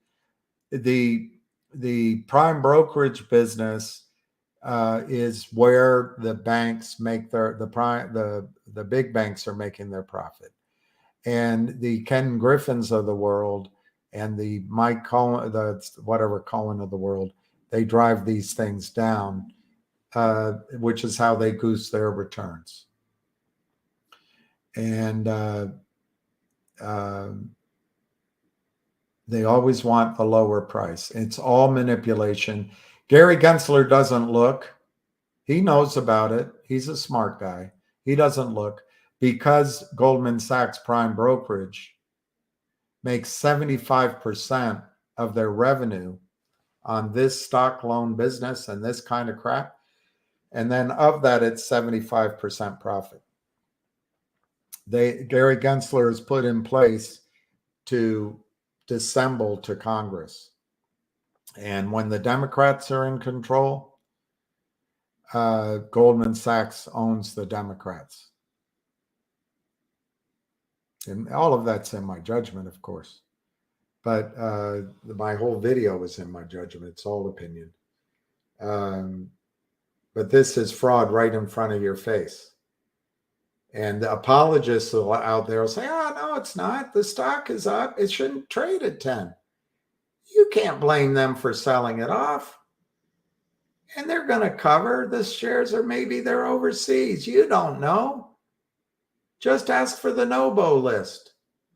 The prime brokerage business is where the banks make the big banks are making their profit, and the Ken Griffins of the world and the Mike Cohen, the whatever Cohen of the world, they drive these things down, which is how they goose their returns. And they always want the lower price. It's all manipulation. Gary Gensler doesn't look. He knows about it. He's a smart guy. He doesn't look, because Goldman Sachs prime brokerage makes 75% of their revenue on this stock loan business and this kind of crap. And then of that, it's 75% profit. Gary Gensler is put in place to dissemble to Congress. And when the Democrats are in control, Goldman Sachs owns the Democrats. And all of that's in my judgment, of course. But my whole video is in my judgment. It's all opinion. But this is fraud right in front of your face. And the apologists out there will say, oh, no, it's not. The stock is up. It shouldn't trade at 10. You can't blame them for selling it off. And they're going to cover the shares, or maybe they're overseas. You don't know. Just ask for the NOBO list.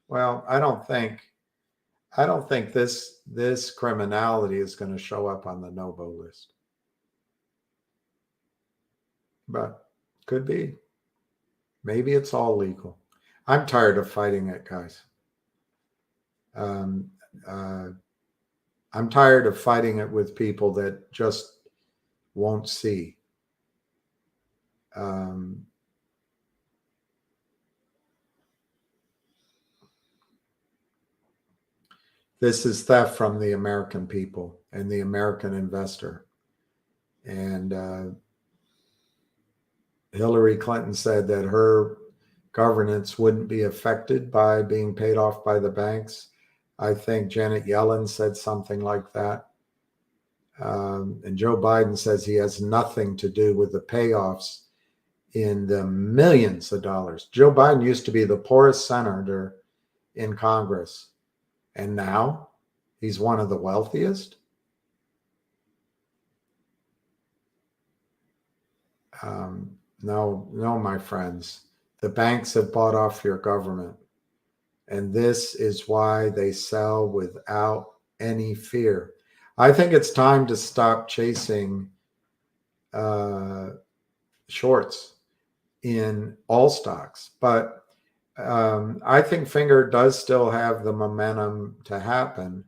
Well, I don't think this criminality is going to show up on the NOBO list. But could be. Maybe it's all legal. I'm tired of fighting it, guys. I'm tired of fighting it with people that just won't see. This is theft from the American people and the American investor. And Hillary Clinton said that her governance wouldn't be affected by being paid off by the banks. I think Janet Yellen said something like that. And Joe Biden says he has nothing to do with the payoffs in the millions of dollars. Joe Biden used to be the poorest senator in Congress, and now he's one of the wealthiest. No, my friends. The banks have bought off your government. And this is why they sell without any fear. I think it's time to stop chasing shorts in all stocks. But I think finger does still have the momentum to happen.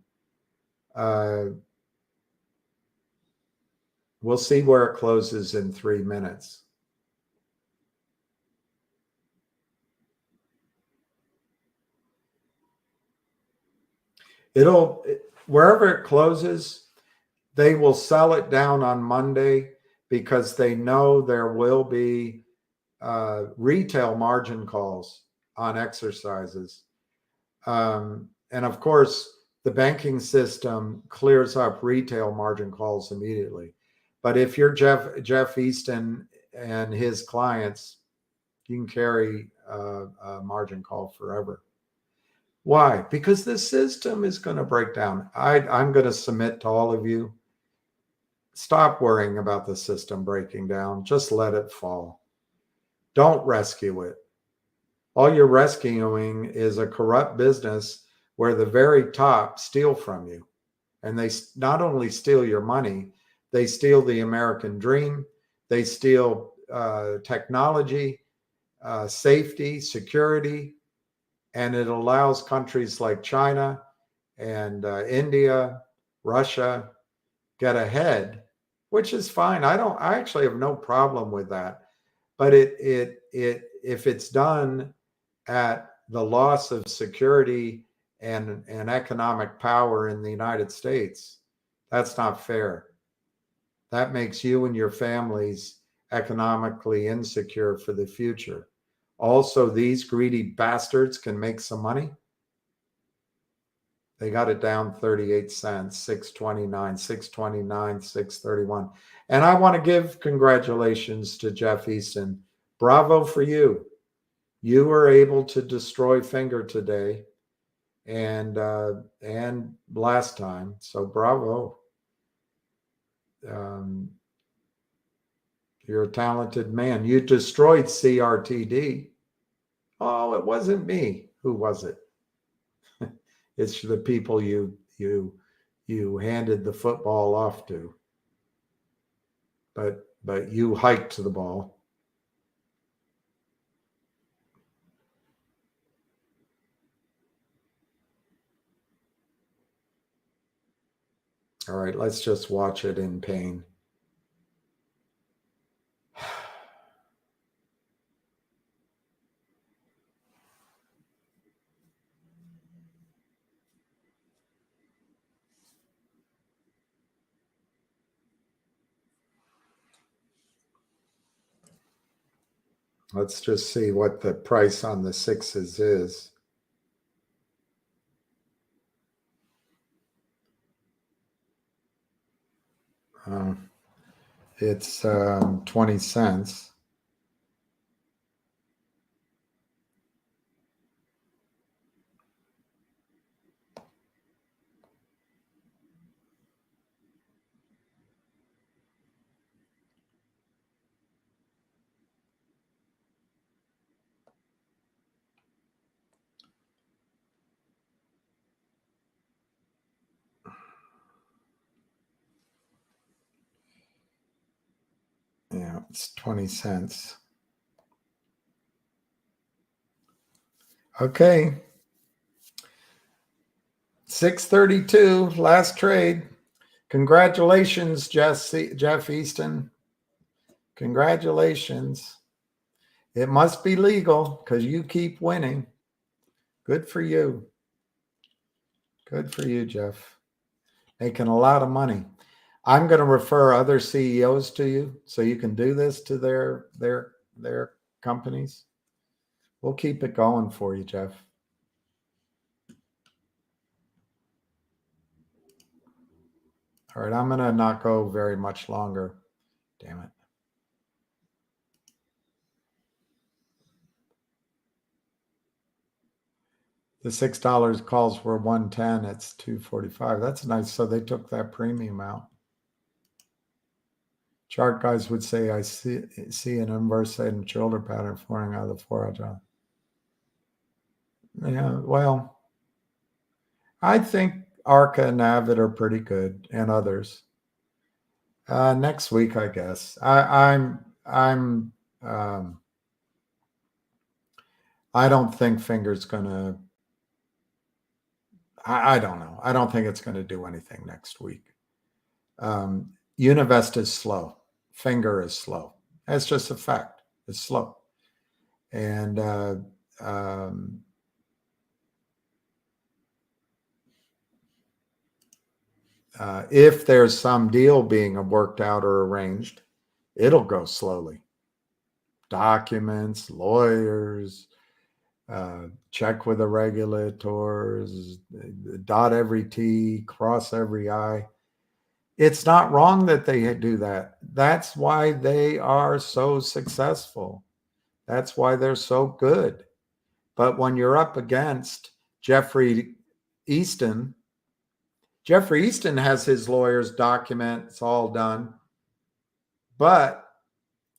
We'll see where it closes in 3 minutes. Wherever it closes, they will sell it down on Monday because they know there will be retail margin calls on exercises. And of course, the banking system clears up retail margin calls immediately. But if you're Jeff Easton and his clients, you can carry a margin call forever. Why? Because the system is going to break down. I'm going to submit to all of you. Stop worrying about the system breaking down. Just let it fall. Don't rescue it. All you're rescuing is a corrupt business where the very top steal from you. And they not only steal your money, they steal the American dream. They steal technology, safety, security. And it allows countries like China and India, Russia get ahead, which is fine. I actually have no problem with that. But if it's done at the loss of security and economic power in the United States, that's not fair. That makes you and your families economically insecure for the future. Also, these greedy bastards can make some money. They got it down 38 cents, 629, 629, 631. And I want to give congratulations to Jeff Easton. Bravo for you. You were able to destroy finger today and last time. So bravo. You're a talented man. You destroyed CRTD. Oh, it wasn't me. Who was it? It's the people you handed the football off to. But you hiked the ball. All right, let's just watch it in pain. Let's just see what the price on the sixes is. It's 20 cents. Yeah, it's 20 cents. Okay. 632, last trade. Congratulations, Jeff Easton. Congratulations. It must be legal because you keep winning. Good for you. Good for you, Jeff. Making a lot of money. I'm going to refer other CEOs to you so you can do this to their companies. We'll keep it going for you, Jeff. All right, I'm going to not go very much longer. Damn it. The $6 calls for 110. It's 245. That's nice. So they took that premium out. Chart guys would say, I see an inverse head and shoulder pattern forming out of the 4 Yeah, well, I think Arca and Avid are pretty good, and others. Next week, I guess. I don't think Finger's going to, I don't know. I don't think it's going to do anything next week. Univest is slow. Finger is slow. That's just a fact. It's slow. And if there's some deal being worked out or arranged, it'll go slowly. Documents, lawyers, check with the regulators, dot every T, cross every I. It's not wrong that they do that. That's why they are so successful. That's why they're so good. But when you're up against Jeffrey Easton has his lawyers document, it's all done, but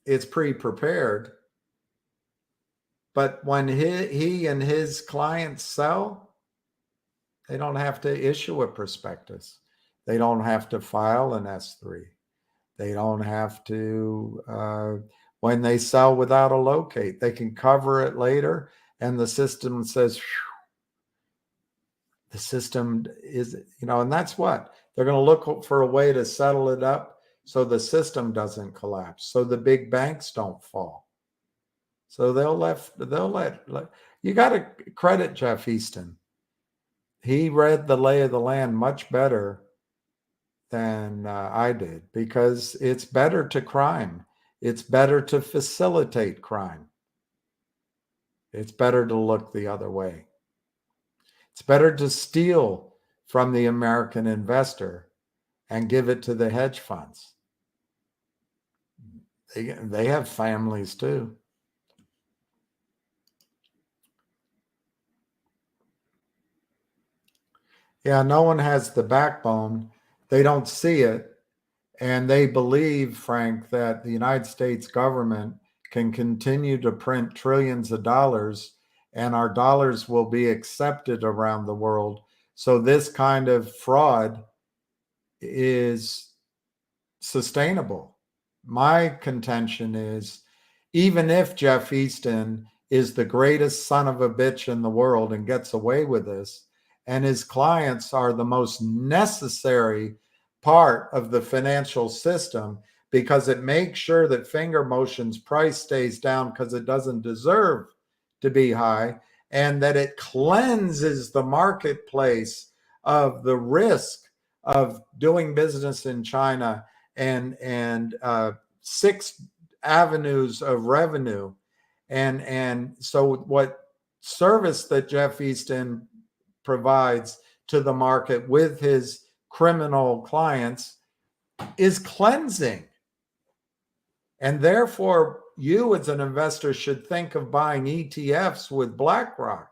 it's pre-prepared. But when he and his clients sell, they don't have to issue a prospectus. They don't have to file an S3. They don't have to, when they sell without a locate, they can cover it later. And the system says, phew, the system is, and that's what they're going to look for, a way to settle it up so the system doesn't collapse, so the big banks don't fall. So they'll let you got to credit Jeff Easton. He read the lay of the land much better than I did, because it's better to crime. It's better to facilitate crime. It's better to look the other way. It's better to steal from the American investor and give it to the hedge funds. They have families too. Yeah, no one has the backbone. They don't see it. And they believe, Frank, that the United States government can continue to print trillions of dollars and our dollars will be accepted around the world. So this kind of fraud is sustainable. My contention is, even if Jeff Easton is the greatest son of a bitch in the world and gets away with this, and his clients are the most necessary part of the financial system, because it makes sure that Finger Motion's price stays down because it doesn't deserve to be high, and that it cleanses the marketplace of the risk of doing business in China and 6 avenues of revenue. And so what service that Jeff Easton provides to the market with his criminal clients is cleansing. And therefore, you as an investor should think of buying ETFs with BlackRock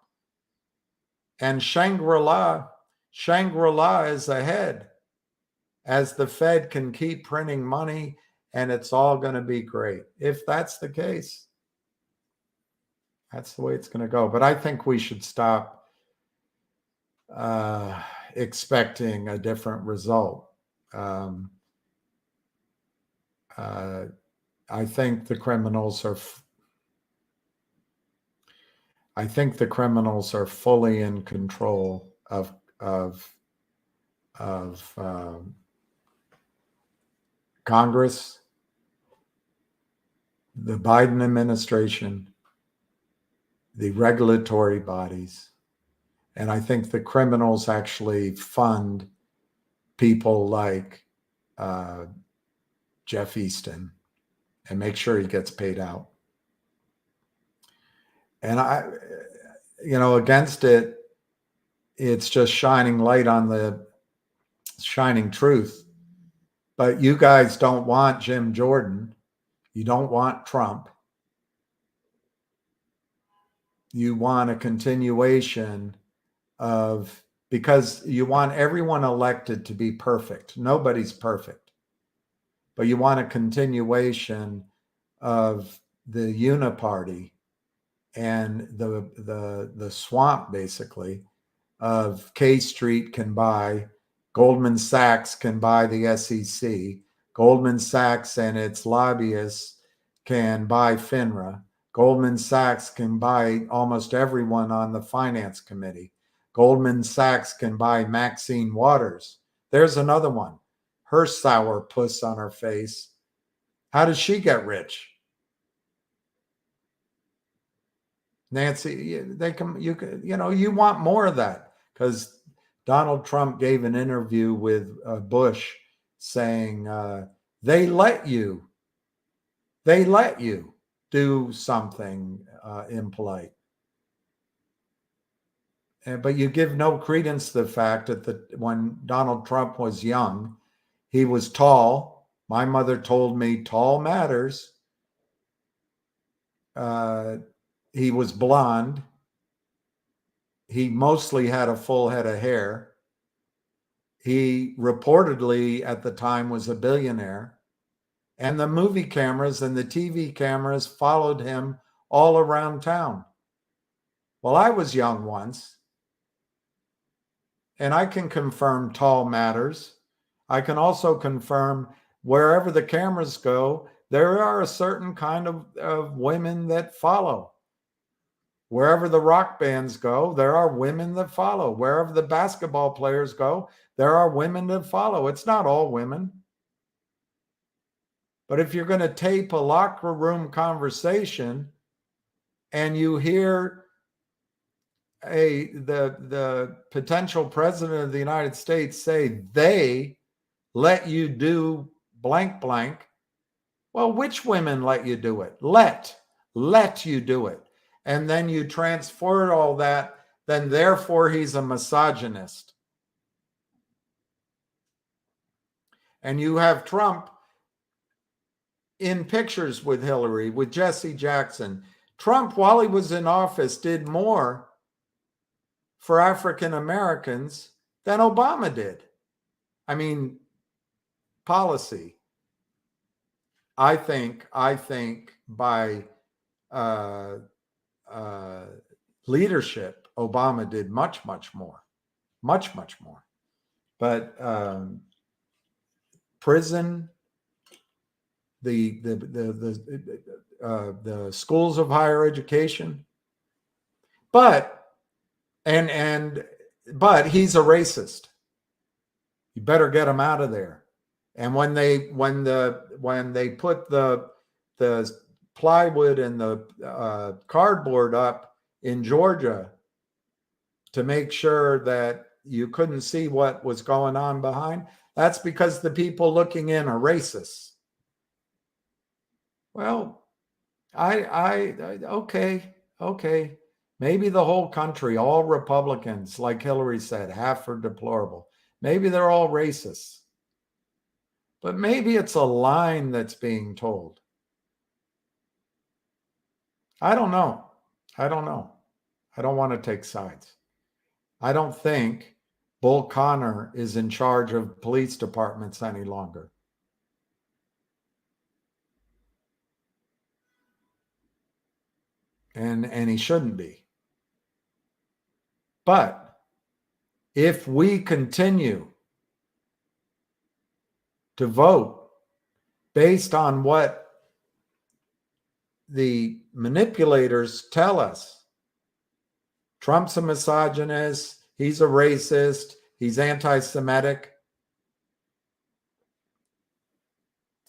and Shangri-La. Shangri-La is ahead, as the Fed can keep printing money and it's all going to be great. If that's the case, that's the way it's going to go. But I think we should stop expecting a different result. I think the criminals are fully in control of Congress, the Biden administration, the regulatory bodies. And I think the criminals actually fund people like Jeff Easton and make sure he gets paid out. And against it, it's just shining light on the shining truth. But you guys don't want Jim Jordan. You don't want Trump. You want a continuation because you want everyone elected to be perfect. Nobody's perfect. But you want a continuation of the uniparty and the swamp, basically, of K Street can buy, Goldman Sachs can buy the SEC, Goldman Sachs and its lobbyists can buy FINRA, Goldman Sachs can buy almost everyone on the finance committee. Goldman Sachs can buy Maxine Waters. There's another one. Her sour puss on her face. How does she get rich? Nancy, they can, you want more of that, because Donald Trump gave an interview with Bush saying they let you do something impolite. But you give no credence to the fact that when Donald Trump was young, he was tall. My mother told me tall matters. He was blonde. He mostly had a full head of hair. He reportedly at the time was a billionaire. And the movie cameras and the TV cameras followed him all around town. Well, I was young once, and I can confirm tall matters. I can also confirm wherever the cameras go, there are a certain kind of women that follow. Wherever the rock bands go, there are women that follow. Wherever the basketball players go, there are women that follow. It's not all women. But if you're going to tape a locker room conversation and you hear the potential president of the United States say they let you do blank blank, well, which women let you do it? Let you do it. And then you transfer all that, then therefore he's a misogynist. And you have Trump in pictures with Hillary, with Jesse Jackson. Trump, while he was in office, did more for African Americans than Obama did. I mean, policy. I think by leadership, Obama did much more. But prison, the schools of higher education, but he's a racist. You better get him out of there. And when they put the plywood and the cardboard up in Georgia to make sure that you couldn't see what was going on behind, that's because the people looking in are racists. Well, okay. Maybe the whole country, all Republicans, like Hillary said, half are deplorable. Maybe they're all racists. But maybe it's a line that's being told. I don't know. I don't want to take sides. I don't think Bull Connor is in charge of police departments any longer. And he shouldn't be. But if we continue to vote based on what the manipulators tell us, Trump's a misogynist, he's a racist, he's anti-Semitic,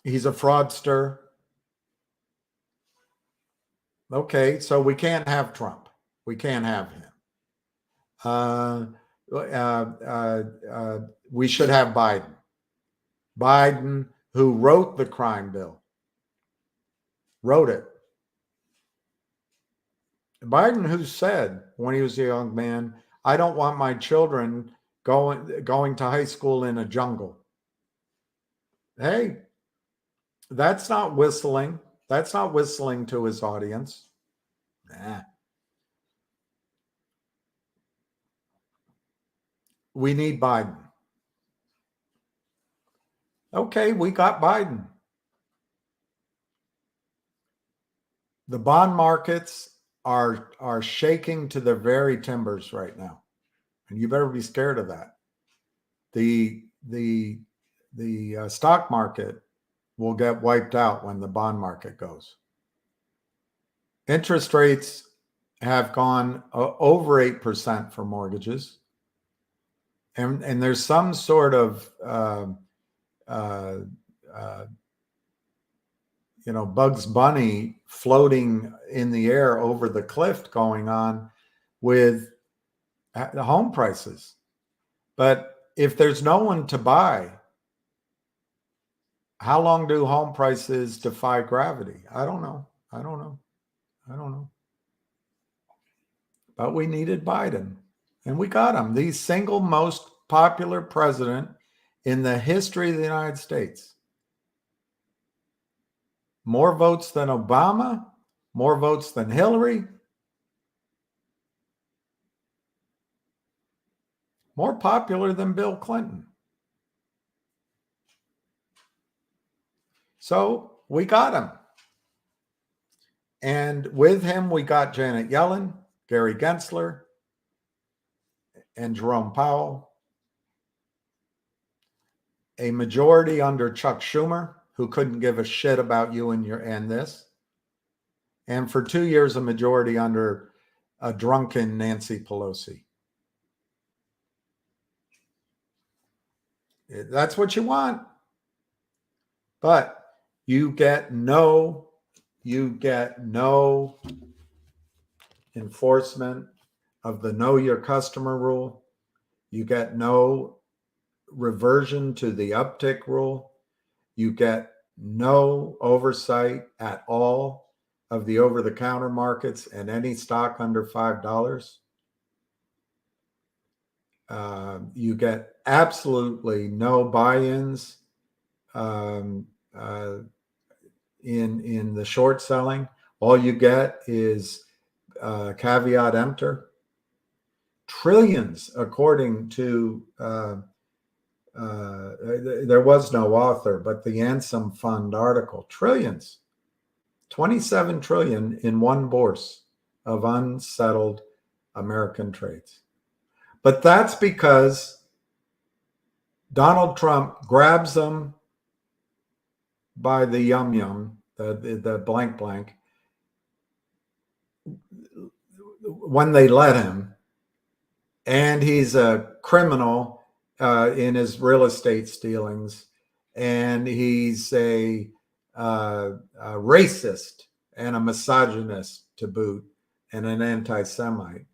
he's a fraudster. Okay, so we can't have Trump. We can't have him. We should have Biden. Biden, who wrote the crime bill, wrote it. Biden, who said when he was a young man, I don't want my children going to high school in a jungle. Hey, that's not whistling. That's not whistling to his audience. Nah. We need Biden. Okay, we got Biden. The bond markets are shaking to their very timbers right now, and you better be scared of that. The stock market will get wiped out when the bond market goes. Interest rates have gone over 8% for mortgages. And there's some sort of, Bugs Bunny floating in the air over the cliff going on with the home prices. But if there's no one to buy, how long do home prices defy gravity? I don't know. But we needed Biden, and we got him. The single most popular president in the history of the United States. More votes than Obama, more votes than Hillary, more popular than Bill Clinton. So we got him. And with him, we got Janet Yellen, Gary Gensler, and Jerome Powell. A majority under Chuck Schumer, who couldn't give a shit about you and this. And for 2 years, a majority under a drunken Nancy Pelosi. That's what you want. But you get no enforcement of the know your customer rule. You get no reversion to the uptick rule. You get no oversight at all of the over-the-counter markets and any stock under $5. You get absolutely no buy-ins in the short selling. All you get is caveat emptor. Trillions, according to there was no author, but the Ansem Fund article, trillions, 27 trillion in one bourse of unsettled American trades. But that's because Donald Trump grabs them by the yum, the blank, when they let him, and he's a criminal in his real estate stealings, and he's a racist and a misogynist to boot, and an anti-Semite.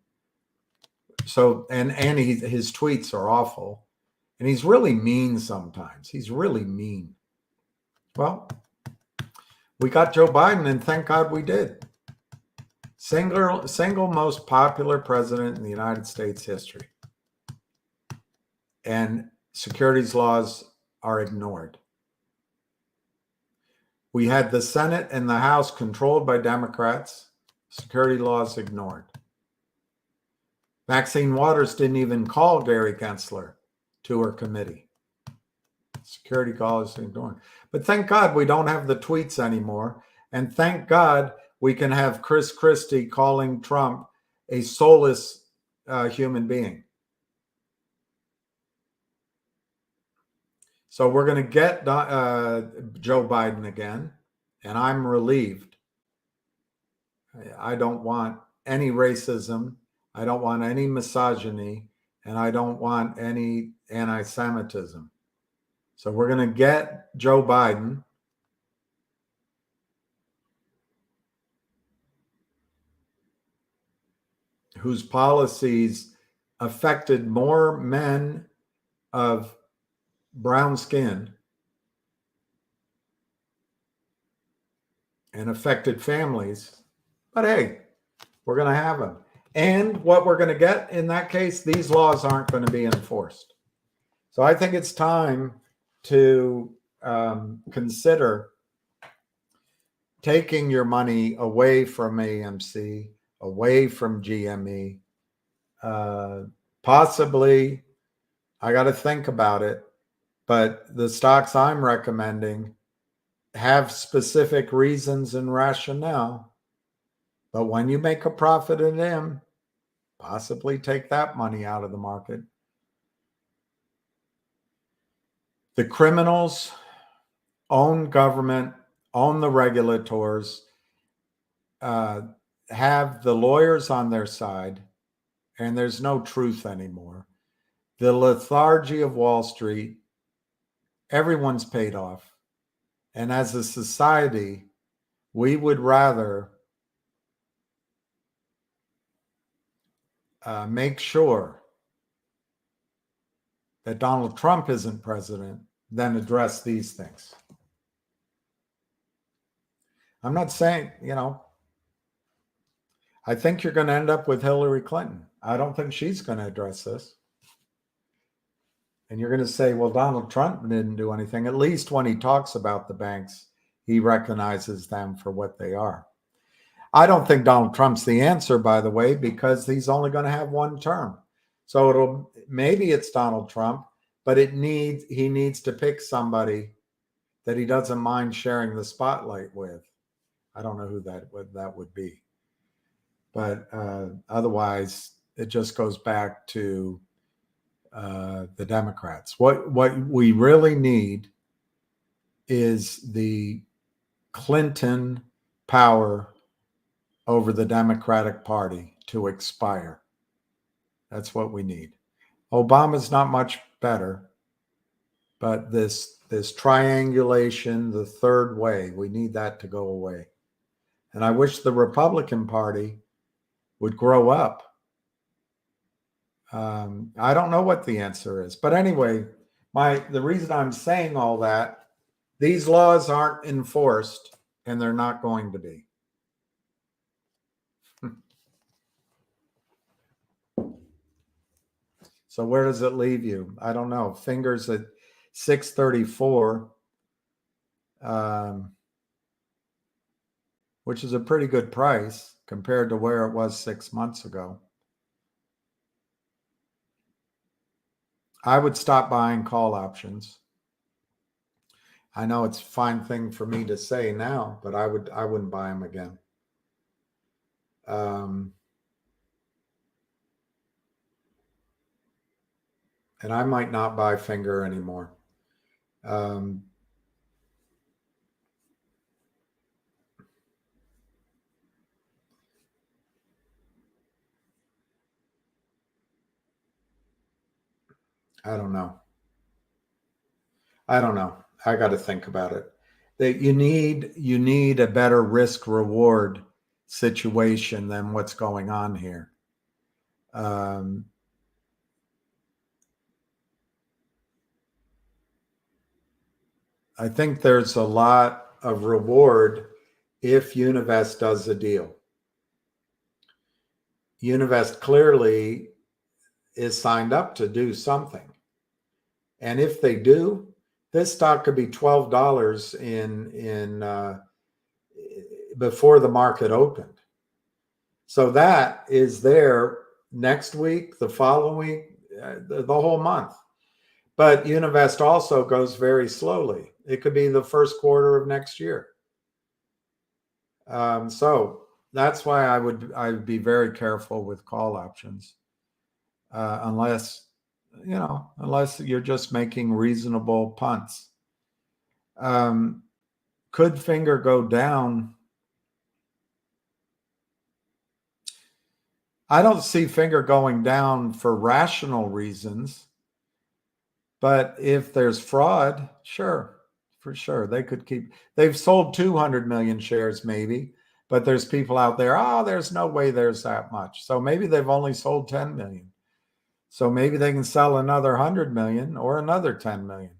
So, and his tweets are awful, and he's really mean sometimes. He's really mean. Well, we got Joe Biden, and thank God we did. Single most popular president in the United States history. And securities laws are ignored. We had the Senate and the House controlled by Democrats, security laws ignored. Maxine Waters didn't even call Gary Gensler to her committee. Security laws ignored. But thank God we don't have the tweets anymore. And thank God we can have Chris Christie calling Trump a soulless human being. So we're going to get Joe Biden again, and I'm relieved. I don't want any racism. I don't want any misogyny, and I don't want any anti-Semitism. So we're going to get Joe Biden. Whose policies affected more men of brown skin and affected families. But hey, we're going to have them. And what we're going to get in that case, these laws aren't going to be enforced. So I think it's time to consider taking your money away from AMC, away from GME. Possibly, I got to think about it, but the stocks I'm recommending have specific reasons and rationale. But when you make a profit in them, possibly take that money out of the market. The criminals own government, own the regulators. have the lawyers on their side, and there's no truth anymore. The lethargy of Wall Street, everyone's paid off. And as a society, we would rather make sure that Donald Trump isn't president than address these things. I'm not saying, I think you're going to end up with Hillary Clinton. I don't think she's going to address this. And you're going to say, well, Donald Trump didn't do anything. At least when he talks about the banks, he recognizes them for what they are. I don't think Donald Trump's the answer, by the way, because he's only going to have one term. So maybe it's Donald Trump, but he needs to pick somebody that he doesn't mind sharing the spotlight with. I don't know who that would be. But otherwise, it just goes back to the Democrats. What we really need is the Clinton power over the Democratic Party to expire. That's what we need. Obama's not much better, but this triangulation, the third way, we need that to go away. And I wish the Republican Party would grow up. I don't know what the answer is, but anyway, the reason I'm saying all that, these laws aren't enforced, and they're not going to be. So where does it leave you? I don't know. Fingers at 634, which is a pretty good price compared to where it was 6 months ago. I would stop buying call options. I know it's a fine thing for me to say now, but I wouldn't buy them again. And I might not buy Finger anymore. I don't know. I got to think about it. That you need a better risk reward situation than what's going on here. I think there's a lot of reward if Univest does a deal. Univest clearly is signed up to do something. And if they do, this stock could be $12 in before the market opened. So that is there next week, the following week, the whole month. But Univest also goes very slowly. It could be the first quarter of next year. So that's why I would be very careful with call options, unless you're just making reasonable punts. Could Finger go down? I don't see Finger going down for rational reasons. But if there's fraud, sure, for sure. They've sold 200 million shares maybe, but there's people out there, there's no way there's that much. So maybe they've only sold 10 million. So maybe they can sell another 100 million or another 10 million.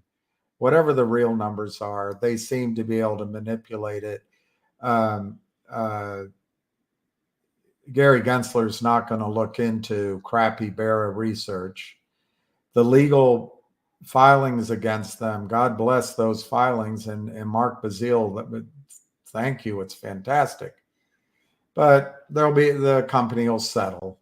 Whatever the real numbers are, they seem to be able to manipulate it. Gary Gensler's not going to look into crappy Barra research. The legal filings against them, God bless those filings, and Mark Bazile, thank you, it's fantastic. But the company will settle,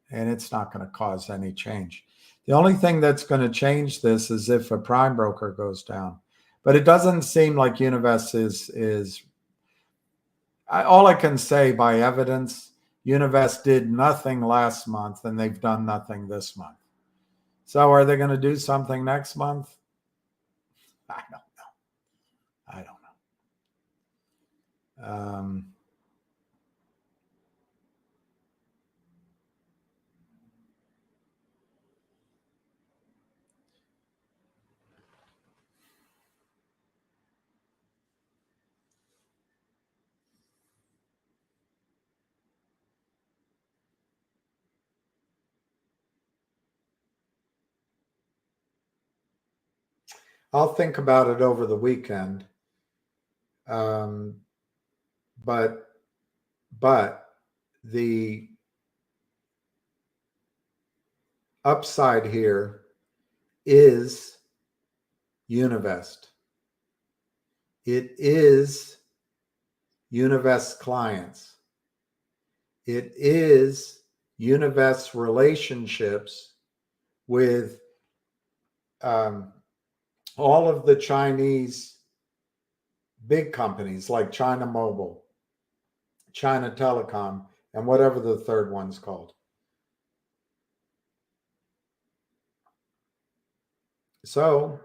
and it's not going to cause any change. The only thing that's going to change this is if a prime broker goes down. But it doesn't seem like Univest is all I can say by evidence, Univest did nothing last month, and they've done nothing this month. So are they going to do something next month? I don't know. I'll think about it over the weekend. But the upside here is Univest. It is Univest clients. It is Univest's relationships with all of the Chinese big companies like China Mobile, China Telecom, and whatever the third one's called. So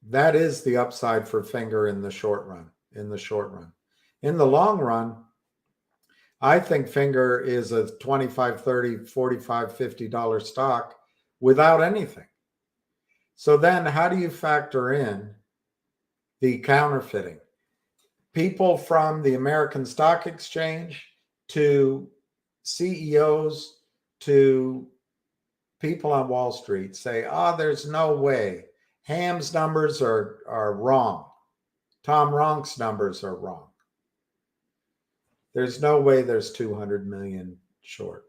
that is the upside for Finger in the short run. In the long run, I think Finger is a $25, $30, $45, $50 stock without anything. So then how do you factor in the counterfeiting? People from the American Stock Exchange to CEOs to people on Wall Street say, there's no way. Ham's numbers are wrong. Tom Ronk's numbers are wrong. There's no way there's 200 million short.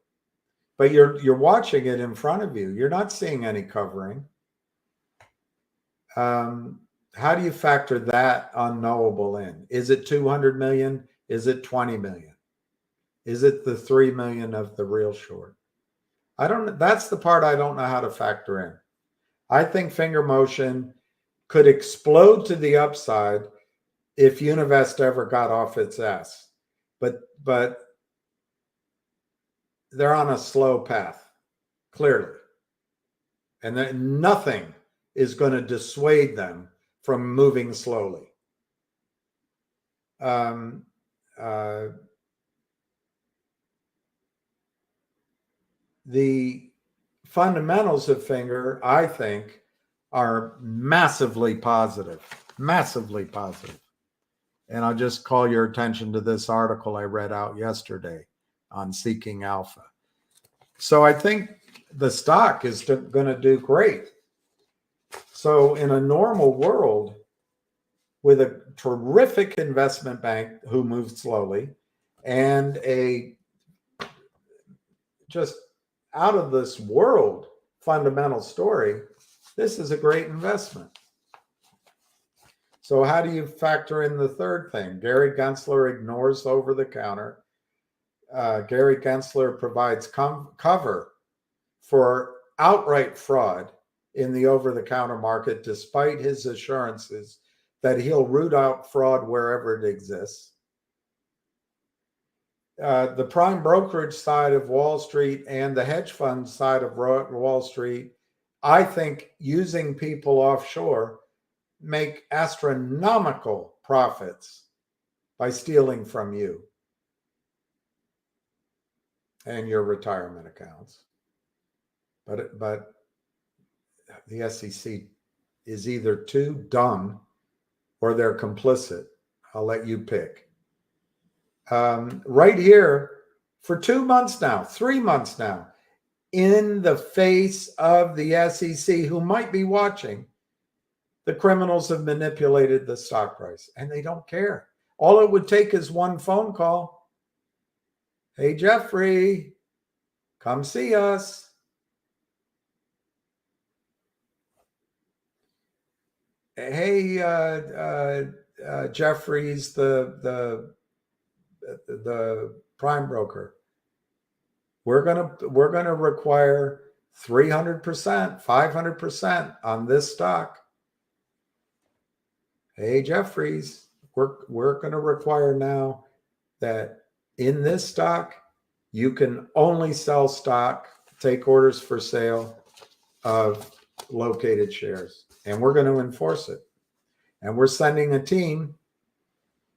But you're watching it in front of you. You're not seeing any covering. How do you factor that unknowable in? Is it 200 million? Is it 20 million? Is it the 3 million of the real short? That's the part I don't know how to factor in. I think Finger Motion could explode to the upside if Univest ever got off its ass. But they're on a slow path, clearly. And then nothing is going to dissuade them from moving slowly. The fundamentals of Finger, I think, are massively positive. And I'll just call your attention to this article I read out yesterday on Seeking Alpha. So I think the stock is going to do great. So in a normal world, with a terrific investment bank who moved slowly and a just out of this world fundamental story, this is a great investment. So how do you factor in the third thing? Gary Gensler ignores over the counter. Gary Gensler provides cover for outright fraud in the over-the-counter market, despite his assurances that he'll root out fraud wherever it exists. The prime brokerage side of Wall Street and the hedge fund side of Wall Street, I think using people offshore make astronomical profits by stealing from you and your retirement accounts. But the SEC is either too dumb or they're complicit. I'll let you pick. Right here for 2 months now, 3 months now, in the face of the SEC, who might be watching, the criminals have manipulated the stock price and they don't care. All it would take is one phone call. Hey, Jeffrey, come see us. Hey, Jeffrey's the prime broker. We're gonna require 300%, 500% on this stock. Hey, Jeffrey's, we're gonna require now that in this stock you can only sell stock, take orders for sale of located shares, and we're going to enforce it. And we're sending a team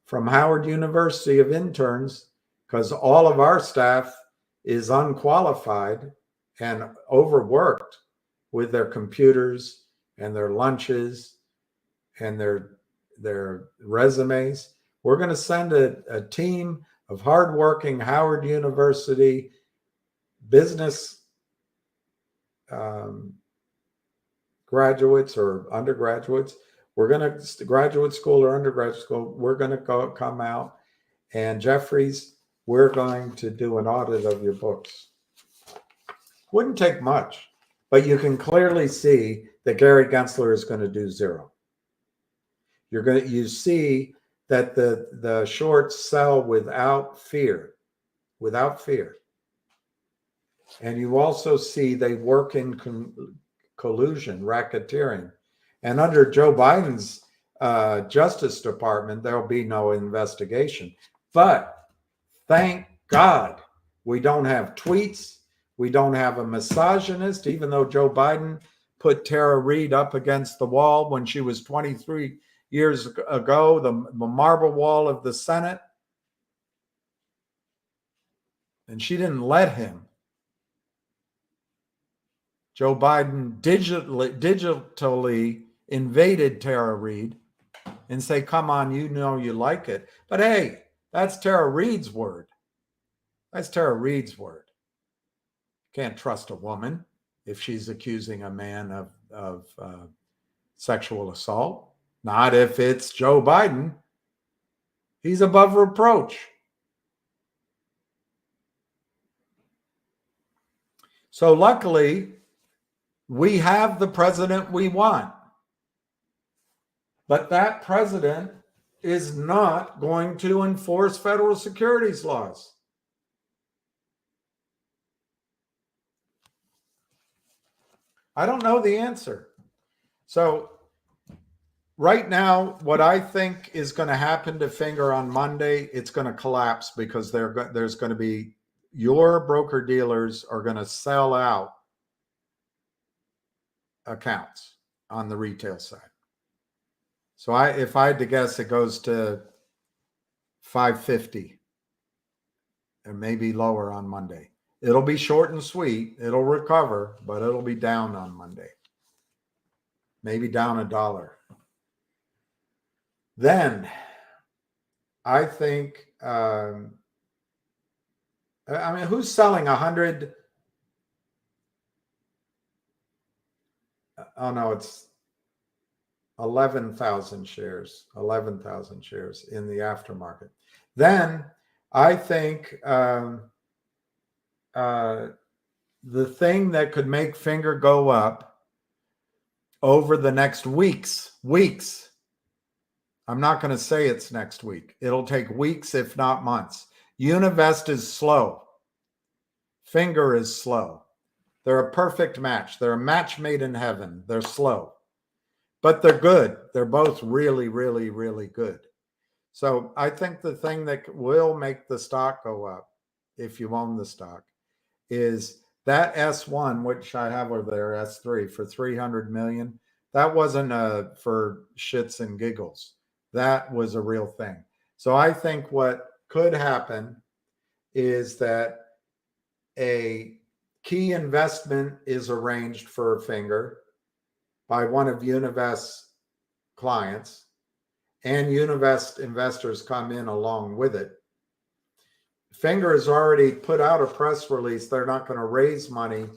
from Howard University of interns, because all of our staff is unqualified and overworked with their computers and their lunches and their resumes. We're going to send a team of hardworking Howard University business graduates or undergraduates, we're going to graduate school or undergraduate school, we're going to come out, and Jeffries, we're going to do an audit of your books. Wouldn't take much, but you can clearly see that Gary Gensler is going to do zero. You see that the shorts sell without fear. And you also see they work in collusion, racketeering. And under Joe Biden's Justice Department, there'll be no investigation. But thank God we don't have tweets. We don't have a misogynist, even though Joe Biden put Tara Reade up against the wall when she was 23 years ago, the marble wall of the Senate. And she didn't let him. Joe Biden digitally invaded Tara Reade and say, come on, you know you like it. But hey, that's Tara Reade's word. That's Tara Reade's word. Can't trust a woman if she's accusing a man of sexual assault. Not if it's Joe Biden. He's above reproach. So luckily, we have the president we want. But that president is not going to enforce federal securities laws. I don't know the answer. So right now, what I think is going to happen to Finger on Monday, it's going to collapse because there's going to be, your broker dealers are going to sell out accounts on the retail side. So if I had to guess, it goes to 550 and maybe lower on Monday. It'll be short and sweet. It'll recover, but it'll be down on Monday. Maybe down $1. Then I think, who's selling 100? Oh no, it's 11,000 shares in the aftermarket. Then I think the thing that could make Finger go up over the next weeks, I'm not going to say it's next week. It'll take weeks, if not months. Univest is slow. Finger is slow. They're a perfect match. They're a match made in heaven. They're slow, but they're good. They're both really, really, really good. So I think the thing that will make the stock go up, if you own the stock, is that S1, which I have over there, S3 for 300 million. That wasn't for shits and giggles. That was a real thing. So I think what could happen is that a key investment is arranged for Finger by one of Univest's clients, and Univest investors come in along with it. Finger has already put out a press release. They're not going to raise money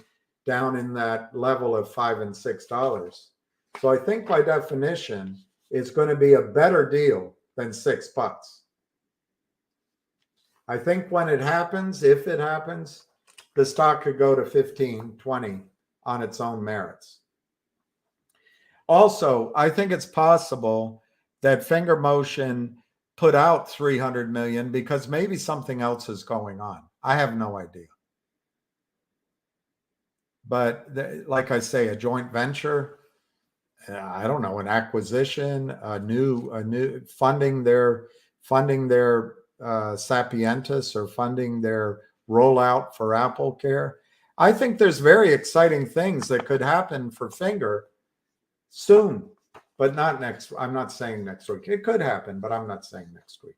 down in that level of $5 and $6. So I think by definition, it's going to be a better deal than $6. I think when it happens, if it happens, the stock could go to 15, 20 on its own merits. Also, I think it's possible that Finger Motion put out 300 million because maybe something else is going on. I have no idea. But like I say, a joint venture, I don't know, an acquisition, a new funding their Sapientus or funding their rollout for Apple Care. I think there's very exciting things that could happen for Finger soon, but not next. I'm not saying next week. It could happen, but I'm not saying next week.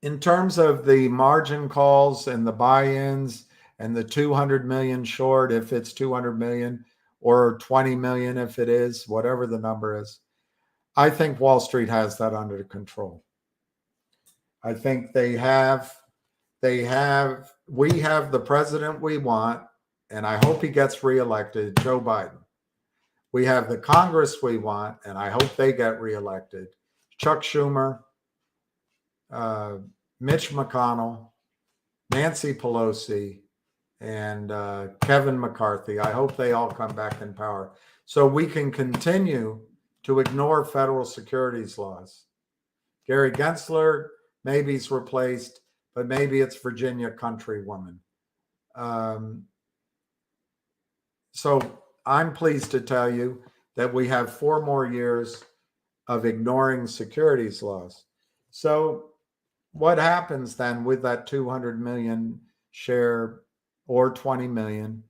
In terms of the margin calls and the buy-ins and the 200 million short, if it's 200 million, or 20 million if it is, whatever the number is, I think Wall Street has that under control. I think they have we have the president we want, and I hope he gets reelected, Joe Biden. We have the Congress we want, and I hope they get reelected, Chuck Schumer, Mitch McConnell, Nancy Pelosi, and Kevin McCarthy. I hope they all come back in power so we can continue to ignore federal securities laws. Gary Gensler, maybe he's replaced, but maybe it's Virginia Countrywoman. So I'm pleased to tell you that we have 4 more years of ignoring securities laws. So what happens then with that 200 million share or 20 million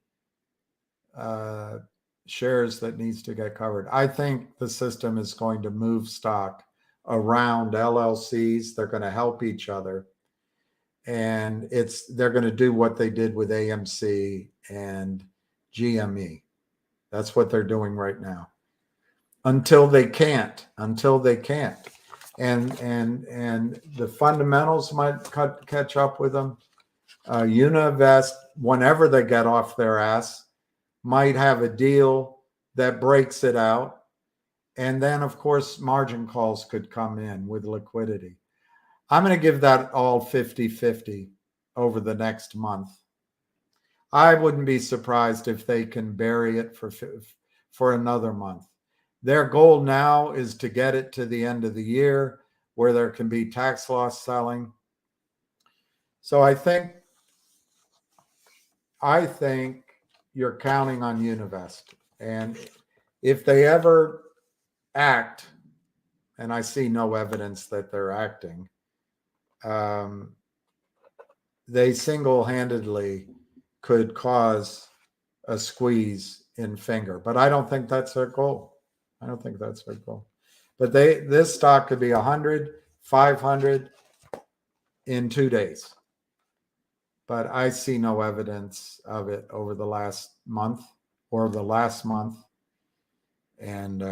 shares that needs to get covered? I think the system is going to move stock around LLCs. They're going to help each other. And they're going to do what they did with AMC and GME. That's what they're doing right now. Until they can't. And the fundamentals might catch up with them. Univest, whenever they get off their ass, might have a deal that breaks it out. And then, of course, margin calls could come in with liquidity. I'm going to give that all 50-50 over the next month. I wouldn't be surprised if they can bury it for another month. Their goal now is to get it to the end of the year where there can be tax loss selling. So I think you're counting on Univest. And if they ever act, and I see no evidence that they're acting, they single-handedly could cause a squeeze in Finger. But I don't think that's their goal. But this stock could be 100, 500 in 2 days. But I see no evidence of it over the last month or the last month. And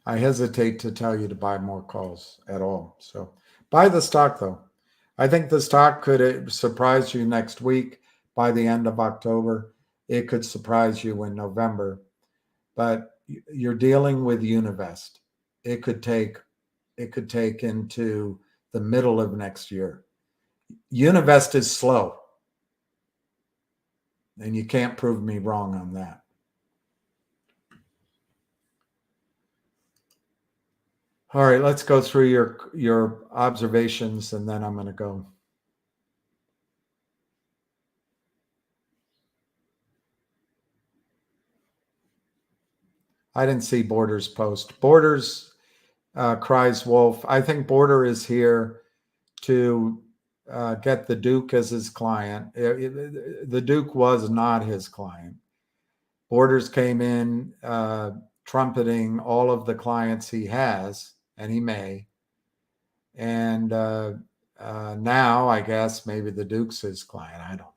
I hesitate to tell you to buy more calls at all. So buy the stock, though. I think the stock could surprise you next week by the end of October. It could surprise you in November. But you're dealing with Univest. It could take into the middle of next year. Univest is slow. And you can't prove me wrong on that. All right, let's go through your observations, and then I'm going to go. I didn't see Borders post. Borders cries wolf. I think Border is here to get the Duke as his client. The Duke was not his client. Borders came in trumpeting all of the clients he has, and he may. And now, I guess, maybe the Duke's his client. I don't know.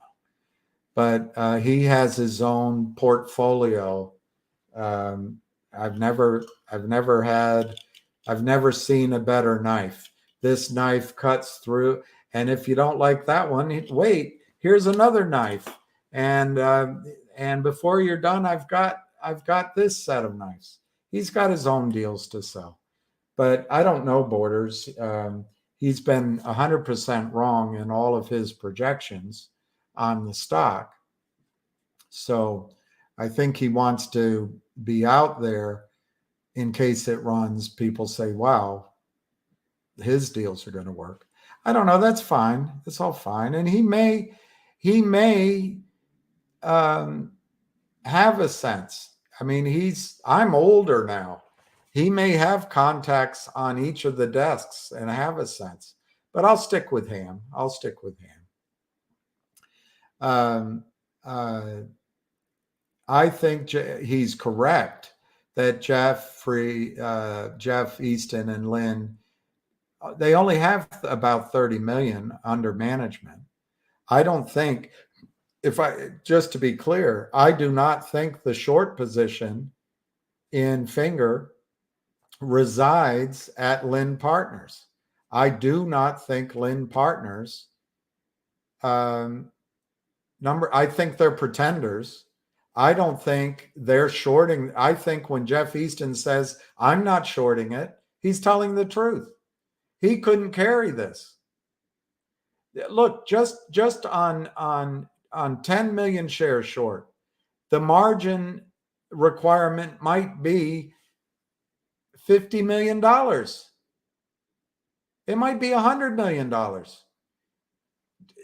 But he has his own portfolio. I've never seen a better knife. This knife cuts through. And if you don't like that one, wait, here's another knife. And before you're done, I've got this set of knives. He's got his own deals to sell. But I don't know Borders. He's been 100% wrong in all of his projections on the stock. So I think he wants to be out there in case it runs. People say, wow, his deals are going to work. I don't know. That's fine. It's all fine. And he may have a sense. I mean, I'm older now. He may have contacts on each of the desks and have a sense, but I'll stick with Ham. I think he's correct that Jeff Easton and Lynn, they only have about 30 million under management. I don't think, just to be clear, I do not think the short position in Finger resides at Lind Partners. I do not think Lind Partners, I think they're pretenders. I don't think they're shorting. I think when Jeff Easton says, I'm not shorting it, he's telling the truth. He couldn't carry this. Look, just on 10 million shares short, the margin requirement might be $50 million. It might be $100 million.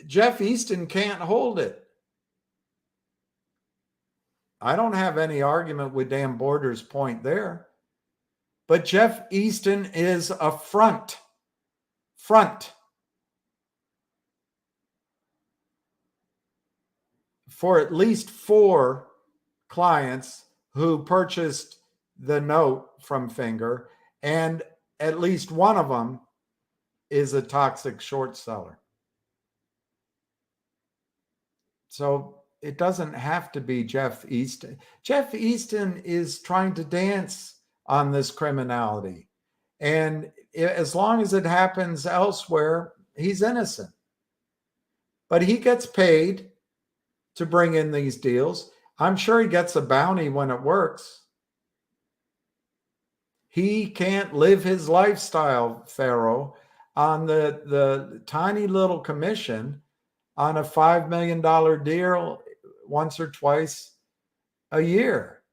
Jeff Easton can't hold it. I don't have any argument with Dan Border's point there. But Jeff Easton is a front for at least 4 clients who purchased the note from Finger, and at least one of them is a toxic short seller. So it doesn't have to be Jeff Easton. Jeff Easton is trying to dance on this criminality. And as long as it happens elsewhere, he's innocent. But he gets paid to bring in these deals. I'm sure he gets a bounty when it works. He can't live his lifestyle, Pharaoh, on the tiny little commission on a $5 million deal once or twice a year.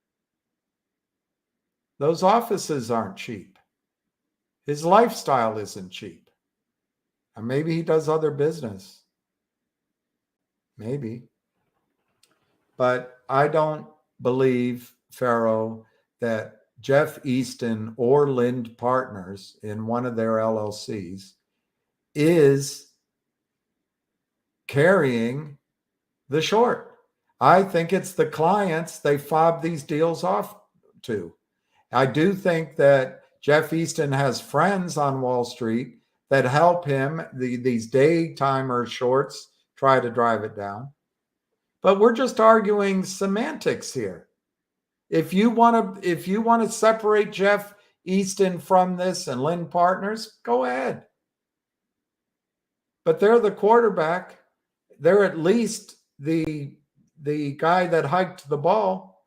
Those offices aren't cheap. His lifestyle isn't cheap. And maybe he does other business. Maybe. But I don't believe, Pharaoh, that Jeff Easton or Lind Partners in one of their LLCs is carrying the short. I think it's the clients they fob these deals off to. I do think that Jeff Easton has friends on Wall Street that help him, these day timer shorts, try to drive it down. But we're just arguing semantics here. If you want to separate Jeff Easton from this and Lind Partners, go ahead. But they're the quarterback. They're at least the guy that hiked the ball.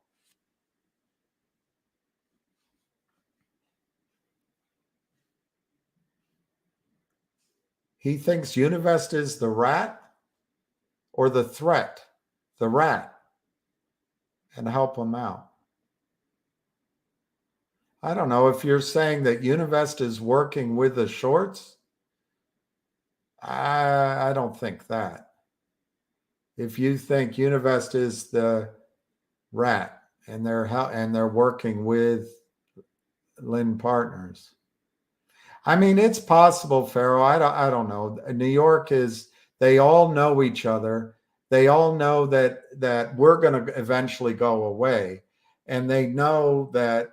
He thinks Univest is the rat or the threat, the rat, and help him out. I don't know if you're saying that Univest is working with the shorts. I don't think that. If you think Univest is the rat and they're working with Lind Partners, I mean, it's possible, Pharaoh. I don't know. New York they all know each other. They all know that we're going to eventually go away, and they know that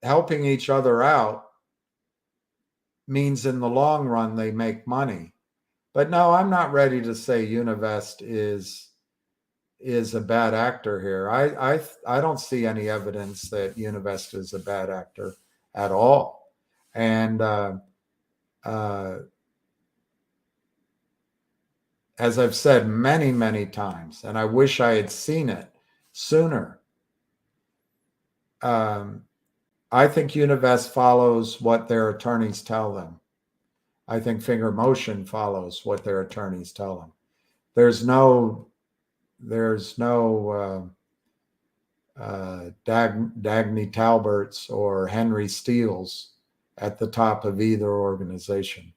helping each other out means in the long run they make money. But no, I'm not ready to say Univest is a bad actor here. I don't see any evidence that Univest is a bad actor at all. And as I've said many, many times, and I wish I had seen it sooner, I think Univest follows what their attorneys tell them. I think Finger Motion follows what their attorneys tell them. There's no Dagny Talberts or Henry Steeles at the top of either organization.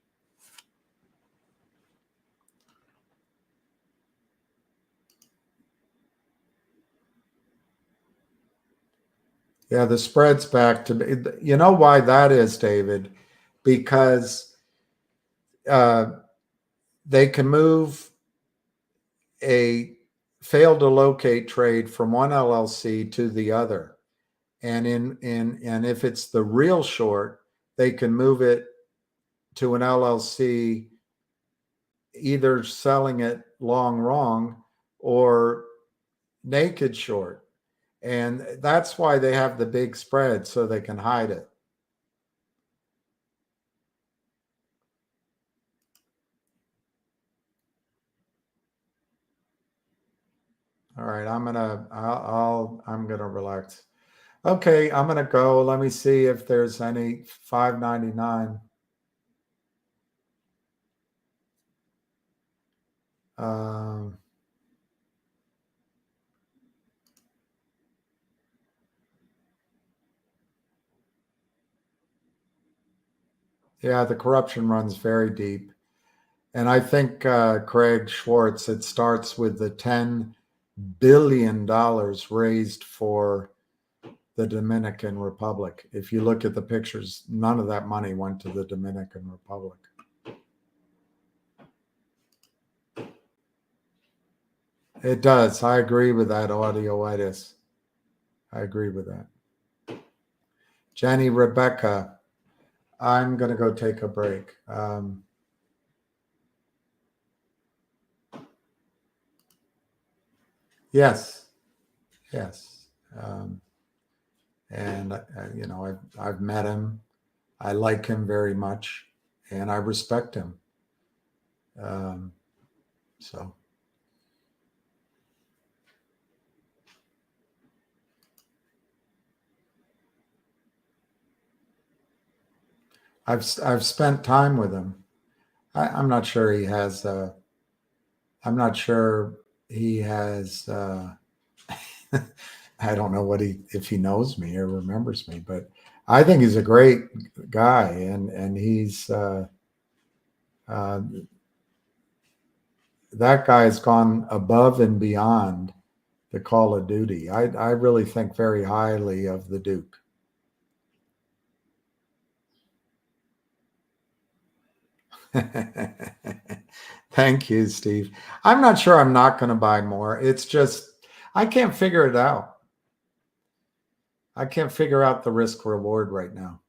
Yeah, the spread's back to, you know why that is, David? Because they can move a failed to locate trade from one LLC to the other. And and if it's the real short, they can move it to an LLC, either selling it long wrong or naked short. And that's why they have the big spread, so they can hide it. All right, I'm gonna relax. Okay, I'm gonna go. Let me see if there's any 599. Yeah, the corruption runs very deep. And I think Craig Schwartz, it starts with the $10 billion raised for the Dominican Republic. If you look at the pictures, none of that money went to the Dominican Republic. It does. I agree with that, Audioitis. I agree with that. Jenny, Rebecca, I'm going to go take a break. Yes. And you know, I've met him. I like him very much, and I respect him. So I've spent time with him. I'm not sure he has. I'm not sure he has. I don't know if he knows me or remembers me, but I think he's a great guy, and he's that guy's gone above and beyond the Call of Duty. I really think very highly of the Duke. Thank you, Steve. I'm not sure I'm not going to buy more. It's just, I can't figure it out. I can't figure out the risk reward right now.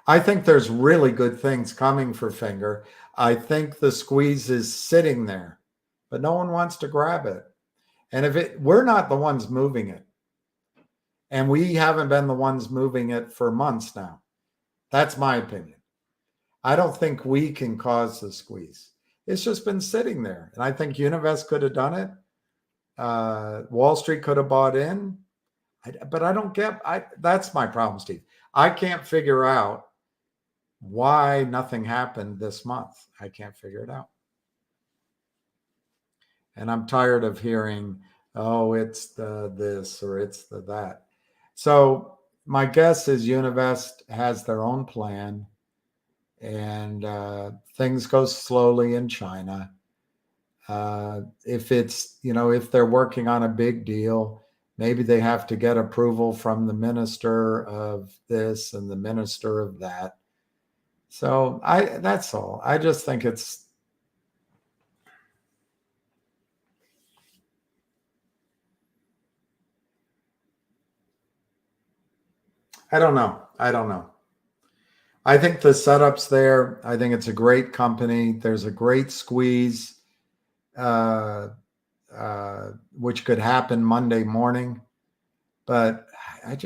I think there's really good things coming for Finger. I think the squeeze is sitting there, but no one wants to grab it. And we're not the ones moving it. And we haven't been the ones moving it for months now. That's my opinion. I don't think we can cause the squeeze. It's just been sitting there. And I think Univest could have done it. Wall Street could have bought in. But I don't get, that's my problem, Steve. I can't figure out why nothing happened this month. I can't figure it out. And I'm tired of hearing, oh, it's the this or it's the that. So my guess is Univest has their own plan, and things go slowly in China. If it's, if they're working on a big deal, maybe they have to get approval from the minister of this and the minister of that. So that's all. I just think it's, I don't know. I think the setup's there. I think it's a great company. There's a great squeeze, which could happen Monday morning. But I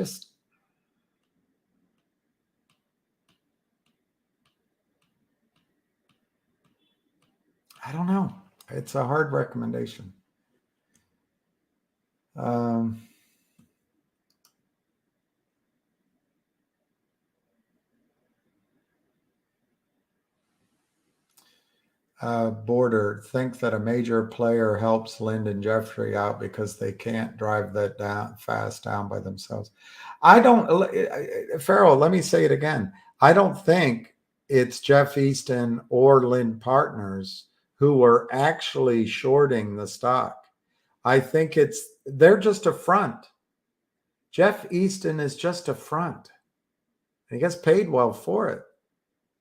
don't know. It's a hard recommendation. Border think that a major player helps Lind and Jeffrey out because they can't drive that down by themselves. I don't, Farrell, let me say it again. I don't think it's Jeff Easton or Lind Partners who are actually shorting the stock. I think they're just a front. Jeff Easton is just a front. He gets paid well for it.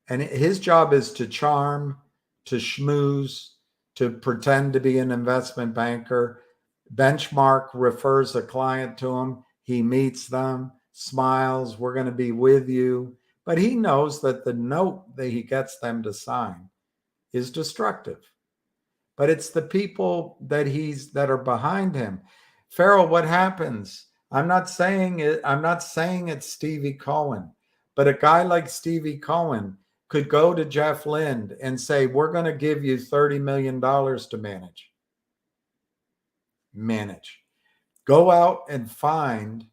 And his job is to charm, to schmooze, to pretend to be an investment banker. Benchmark refers a client to him. He meets them, smiles, we're going to be with you. But he knows that the note that he gets them to sign is destructive. but it's the people that are behind him. Farrell, what happens? I'm not saying it's Stevie Cohen, but a guy like Stevie Cohen could go to Jeff Lind and say, we're going to give you $30 million to manage. Go out and find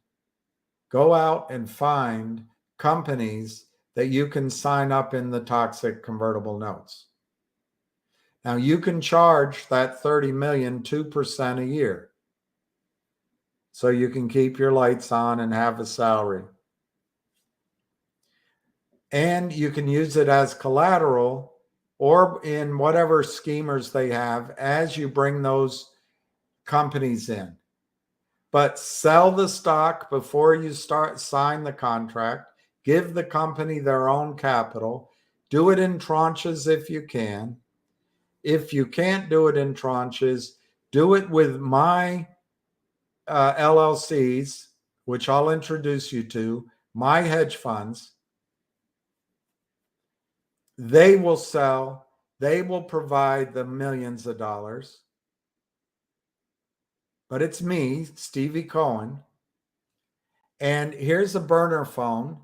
companies that you can sign up in the toxic convertible notes. Now you can charge that 30 million 2% a year. So you can keep your lights on and have a salary. And you can use it as collateral or in whatever schemers they have as you bring those companies in. But sell the stock before you sign the contract. Give the company their own capital. Do it in tranches if you can. If you can't do it in tranches, do it with my LLCs, which I'll introduce you to, my hedge funds. They will sell. They will provide the millions of dollars. But it's me, Stevie Cohen. And here's a burner phone.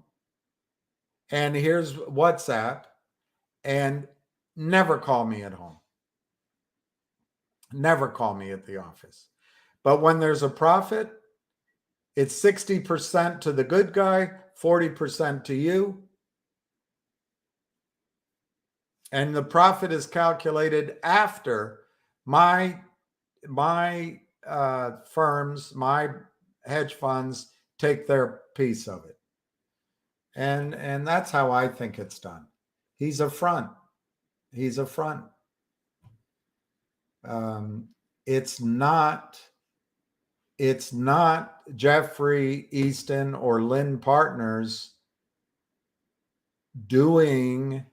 And here's WhatsApp. And never call me at home. Never call me at the office. But when there's a profit, it's 60% to the good guy, 40% to you. And the profit is calculated after my firms, my hedge funds take their piece of it. And that's how I think it's done. He's a front. He's a front. It's not Jeffrey Easton or Lynn Partners doing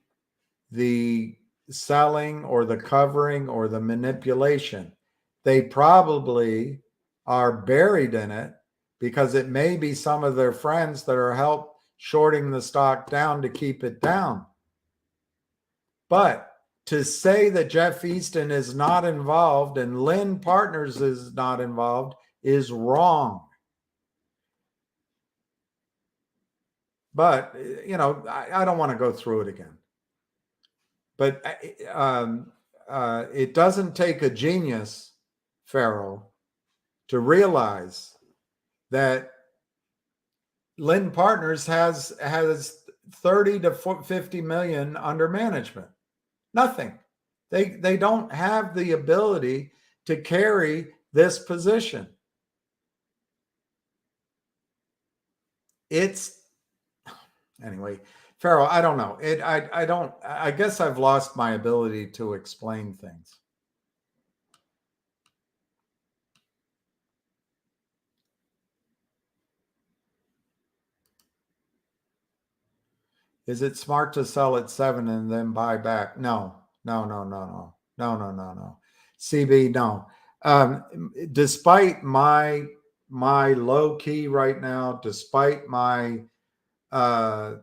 the selling or the covering or the manipulation. They probably are buried in it because it may be some of their friends that are help shorting the stock down to keep it down. But to say that Jeff Easton is not involved and Lynn Partners is not involved is wrong. But, you know, I don't want to go through it again. But it doesn't take a genius, Farrell, to realize that Lynn Partners has 30 to 50 million under management. Nothing. They don't have the ability to carry this position. Anyway, Farrell, I don't know. I guess I've lost my ability to explain things. Is it smart to sell at 7 and then buy back? No. CB, no. Despite my low key right now, despite my I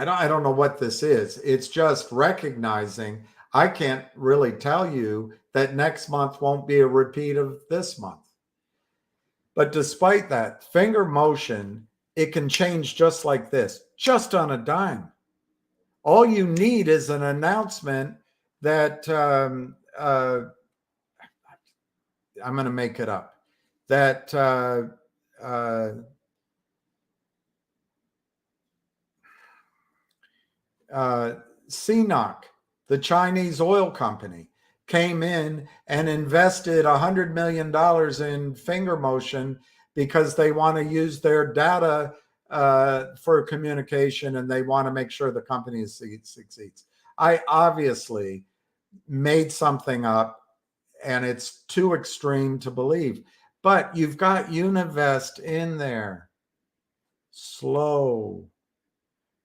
don't know what this is. It's just recognizing I can't really tell you that next month won't be a repeat of this month. But despite that, finger motion, it can change just like this, just on a dime. All you need is an announcement that I'm going to make it up, that CNOC, the Chinese oil company, came in and invested $100 million in finger motion because they want to use their data for communication and they want to make sure the company succeeds. I obviously made something up and it's too extreme to believe, but you've got Univest in there. Slow,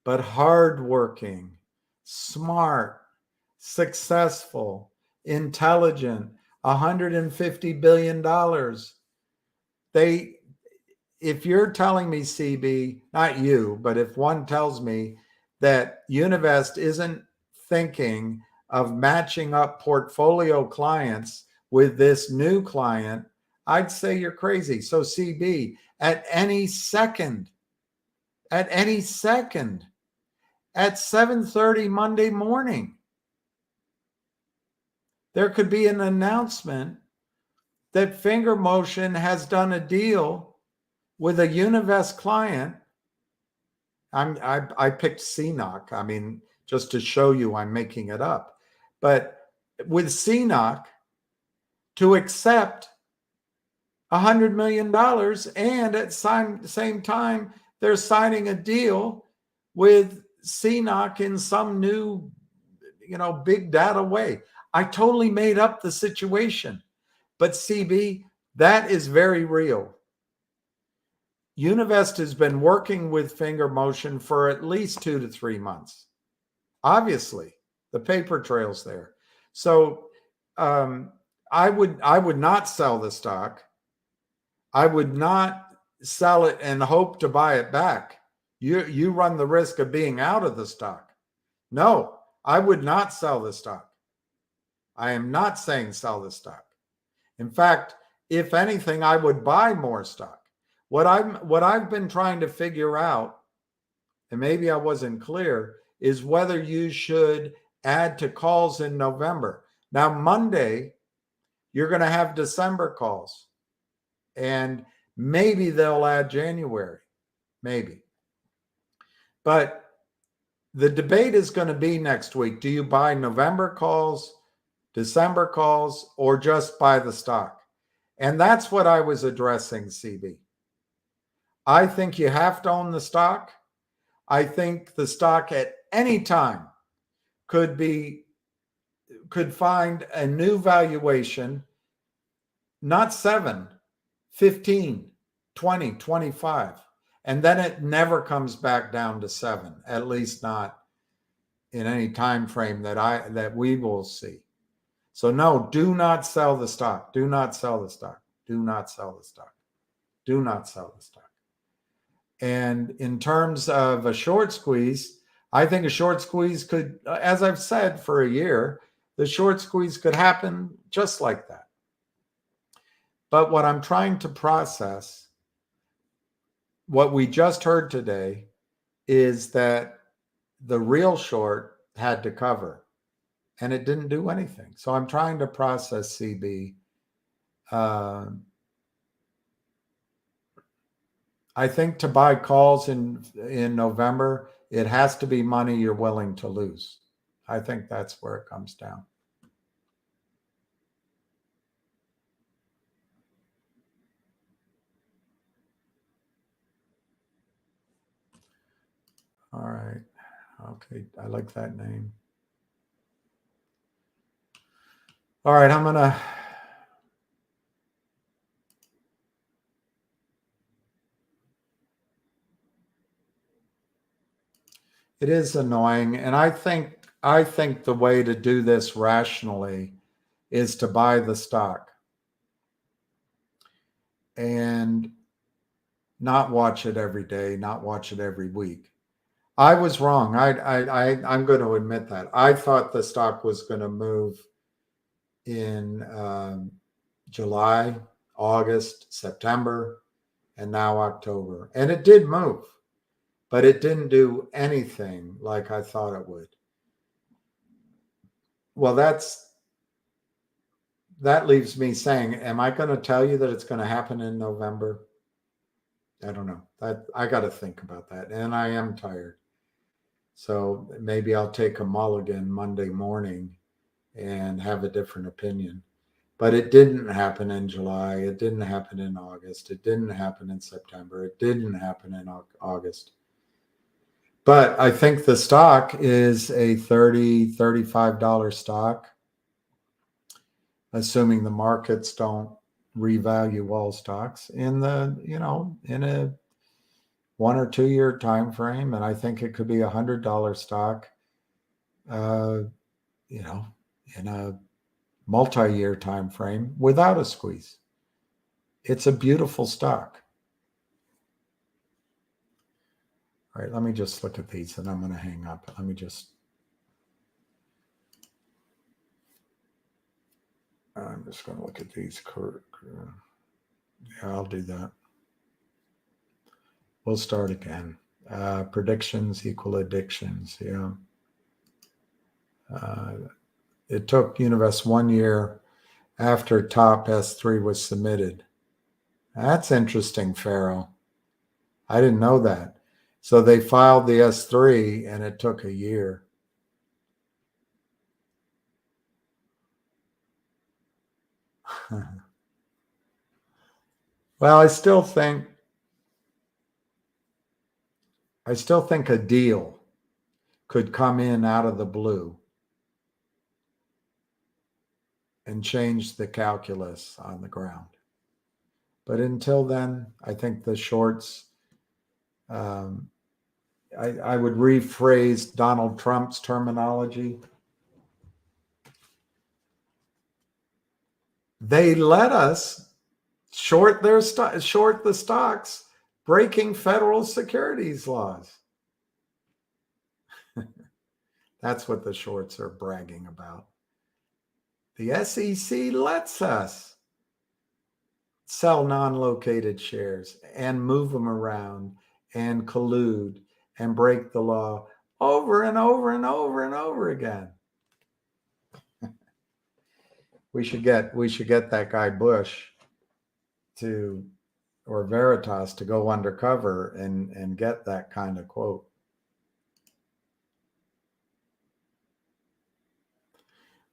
but hardworking, smart, successful, intelligent, $150 billion. If you're telling me, CB, not you, but if one tells me that Univest isn't thinking of matching up portfolio clients with this new client, I'd say you're crazy. So CB, at any second, at 7:30 Monday morning, there could be an announcement that Finger Motion has done a deal with a Univest client. I picked CNOC. I mean, just to show you I'm making it up. But with CNOC to accept $100 million, and at the same time, they're signing a deal with CNOC in some new, big data way. I totally made up the situation. But CB, that is very real. Univest has been working with Finger Motion for at least 2 to 3 months. Obviously, the paper trail's there. So I would not sell the stock. I would not sell it and hope to buy it back. You run the risk of being out of the stock. No, I would not sell the stock. I am not saying sell the stock. In fact, if anything, I would buy more stock. What I've been trying to figure out, and maybe I wasn't clear, is whether you should add to calls in November. Now, Monday, you're going to have December calls, and maybe they'll add January, maybe. But the debate is going to be next week. Do you buy November calls, December calls, or just buy the stock? And that's what I was addressing, CB. I think you have to own the stock. I think the stock at any time could find a new valuation, not 7, 15, 20, 25. And then it never comes back down to 7, at least not in any time frame that we will see. So no, do not sell the stock. Do not sell the stock. Do not sell the stock. Do not sell the stock. And in terms of a short squeeze, I think a short squeeze could, as I've said for a year, the short squeeze could happen just like that. But what I'm trying to process, what we just heard today, is that the real short had to cover and it didn't do anything. So I'm trying to process CB. I think to buy calls in November, it has to be money you're willing to lose. I think that's where it comes down. All right. Okay. I like that name. All right. I'm going to. It is annoying. And I think the way to do this rationally is to buy the stock and not watch it every day, not watch it every week. I was wrong. I'm going to admit that. I thought the stock was going to move in July, August, September, and now October. And it did move, but it didn't do anything like I thought it would. Well, that leaves me saying, am I going to tell you that it's going to happen in November? I don't know. I got to think about that. And I am tired. So maybe I'll take a mulligan Monday morning and have a different opinion. But it didn't happen in July. It didn't happen in August. It didn't happen in September. It didn't happen in August. But I think the stock is a $30, $35 stock, assuming the markets don't revalue all stocks in a 1 or 2 year time frame. And I think it could be $100 stock, in a multi-year time frame without a squeeze. It's a beautiful stock. All right, let me just look at these and I'm going to hang up. Let me just. I'm just going to look at these. Yeah, I'll do that. We'll start again. Predictions equal addictions. Yeah. It took Univest 1 year after top S3 was submitted. That's interesting, Pharaoh. I didn't know that. So they filed the S3 and it took a year. Well, I still think a deal could come in out of the blue and change the calculus on the ground. But until then, I think the shorts, I would rephrase Donald Trump's terminology. They let us short the stocks, breaking federal securities laws. That's what the shorts are bragging about. The SEC lets us sell non-located shares and move them around and collude and break the law over and over and over and over again. We should get that guy Bush or Veritas to go undercover and get that kind of quote.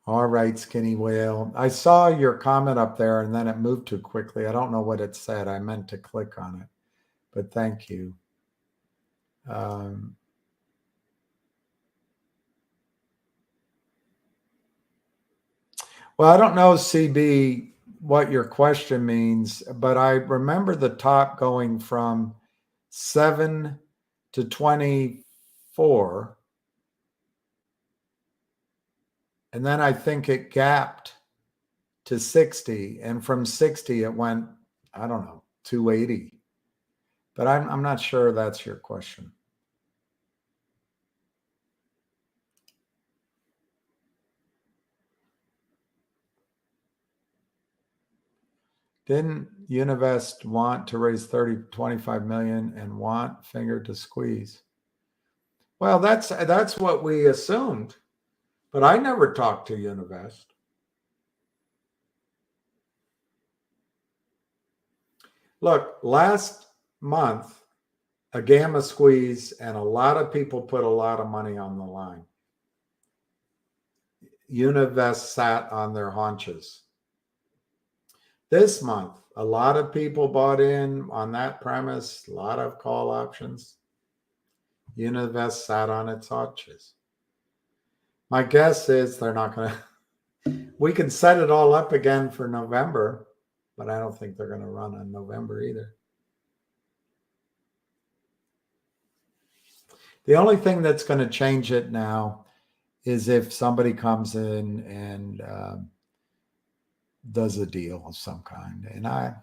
All right, Skinny Whale. I saw your comment up there and then it moved too quickly. I don't know what it said. I meant to click on it, but thank you. Well, I don't know, CB, what your question means, but I remember the top going from 7 to 24. And then I think it gapped to 60. And from 60, it went, I don't know, 280. But I'm not sure that's your question. Didn't Univest want to raise 25 million and want finger to squeeze? Well, that's what we assumed, but I never talked to Univest. Look, last month, a gamma squeeze and a lot of people put a lot of money on the line. Univest sat on their haunches. This month, a lot of people bought in on that premise, a lot of call options. Univest sat on its haunches. My guess is they're not going to. We can set it all up again for November, but I don't think they're going to run on November either. The only thing that's going to change it now is if somebody comes in and does a deal of some kind. And I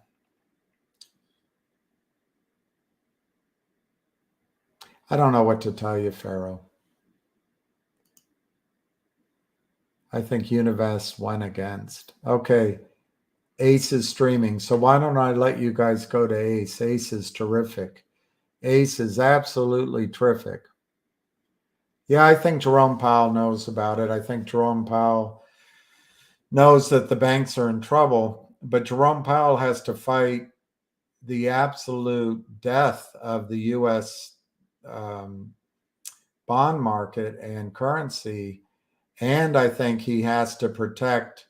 don't know what to tell you, Pharaoh. I think Univest went against. Okay, Ace is streaming. So why don't I let you guys go to Ace? Ace is terrific. Ace is absolutely terrific. Yeah, I think Jerome Powell knows about it. I think Jerome Powell knows that the banks are in trouble, but Jerome Powell has to fight the absolute death of the U.S. Bond market and currency. And I think he has to protect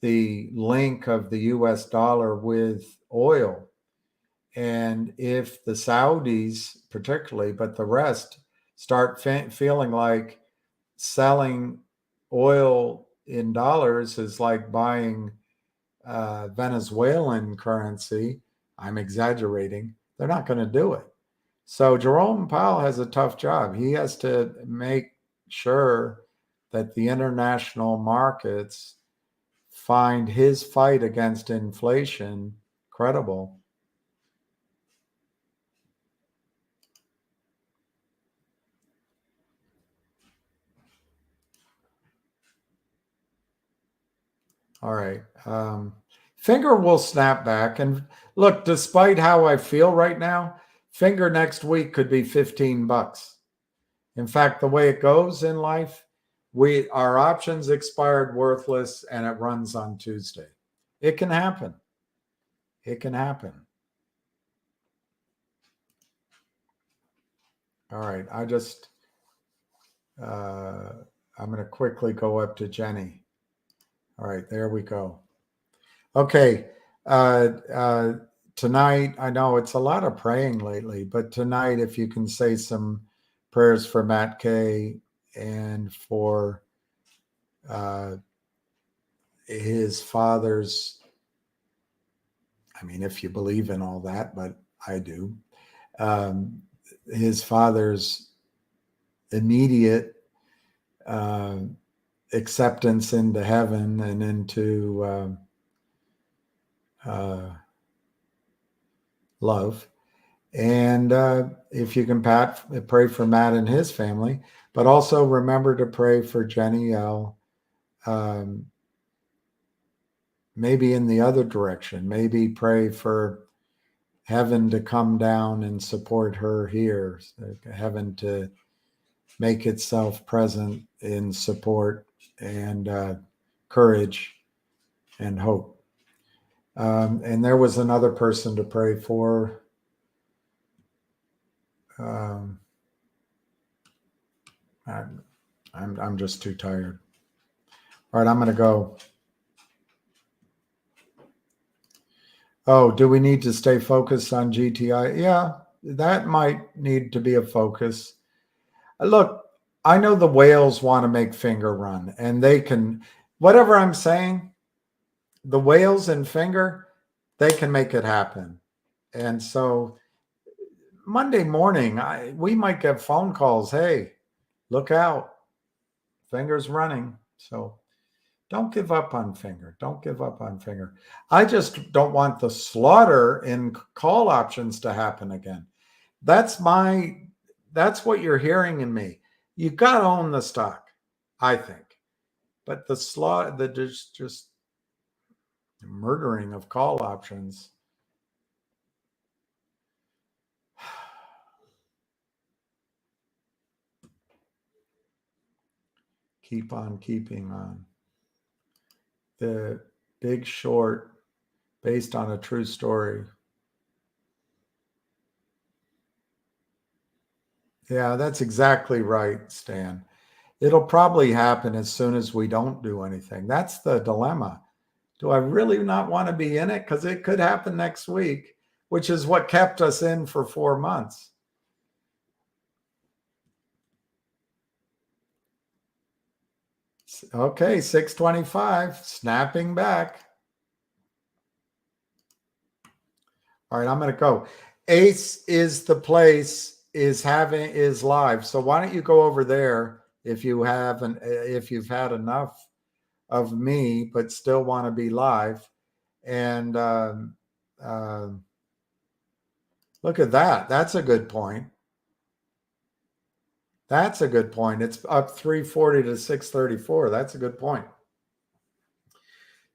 the link of the US dollar with oil. And if the Saudis, particularly, but the rest, start feeling like selling oil in dollars is like buying Venezuelan currency, I'm exaggerating, they're not going to do it. So Jerome Powell has a tough job. He has to make sure that the international markets find his fight against inflation credible. All right. Finger will snap back. And look, despite how I feel right now, finger next week could be $15. In fact, the way it goes in life, our options expired worthless and it runs on Tuesday. It can happen. It can happen. All right. I'm going to quickly go up to Jenny. All right, there we go. Okay. Tonight, I know it's a lot of praying lately, but tonight, if you can say some prayers for Matt Kay and for his father's, I mean, if you believe in all that, but I do, his father's immediate acceptance into heaven and into love. And if you can pray for Matt and his family, but also remember to pray for Jenny L. Maybe in the other direction, maybe pray for heaven to come down and support her here, heaven to make itself present in support and courage and hope. And there was another person to pray for. I'm just too tired. All right, I'm going to go. Oh, do we need to stay focused on GTI? Yeah, that might need to be a focus. Look, I know the whales want to make finger run, and they can, whatever I'm saying, the whales and finger, they can make it happen. And so Monday morning, we might get phone calls. Hey, look out. Finger's running. So don't give up on finger. Don't give up on finger. I just don't want the slaughter in call options to happen again. That's what you're hearing in me. You got to own the stock, I think. But the slaughter, the just murdering of call options. Keep on keeping on. The Big Short, based on a true story. Yeah, that's exactly right, Stan. It'll probably happen as soon as we don't do anything. That's the dilemma. Do I really not want to be in it? Because it could happen next week, which is what kept us in for 4 months. Okay, 625, snapping back. All right, I'm going to go. Ace is the place, is live. So why don't you go over there if you've had enough of me, but still want to be live. And look at that. That's a good point. That's a good point. It's up 340 to 634. That's a good point.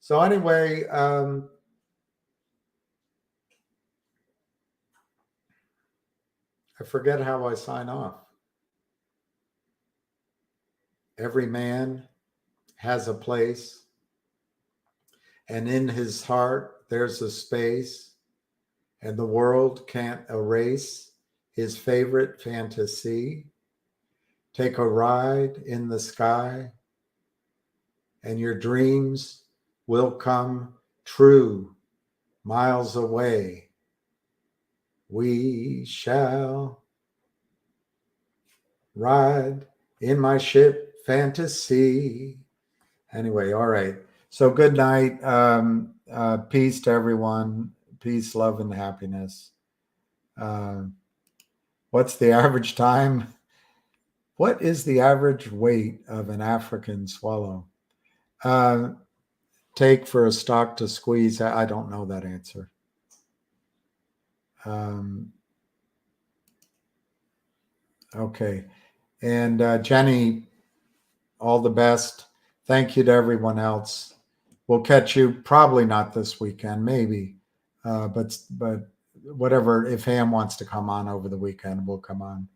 So anyway, I forget how I sign off. Every man has a place, and in his heart there's a space, and the world can't erase his favorite fantasy. Take a ride in the sky, and your dreams will come true. Miles away, we shall ride in my ship fantasy. Anyway, all right. So good night. Peace to everyone. Peace, love, and happiness. What's the average time? What is the average weight of an African swallow? Take for a stock to squeeze. I don't know that answer. Okay. And Jenny, all the best. Thank you to everyone else. we'll catch you probably not this weekend, maybe. But whatever, if Ham wants to come on over the weekend, we'll come on.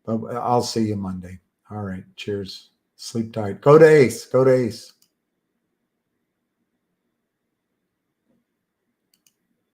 But I'll see you Monday. All right. Cheers. Sleep tight. Go to Ace. Go to Ace.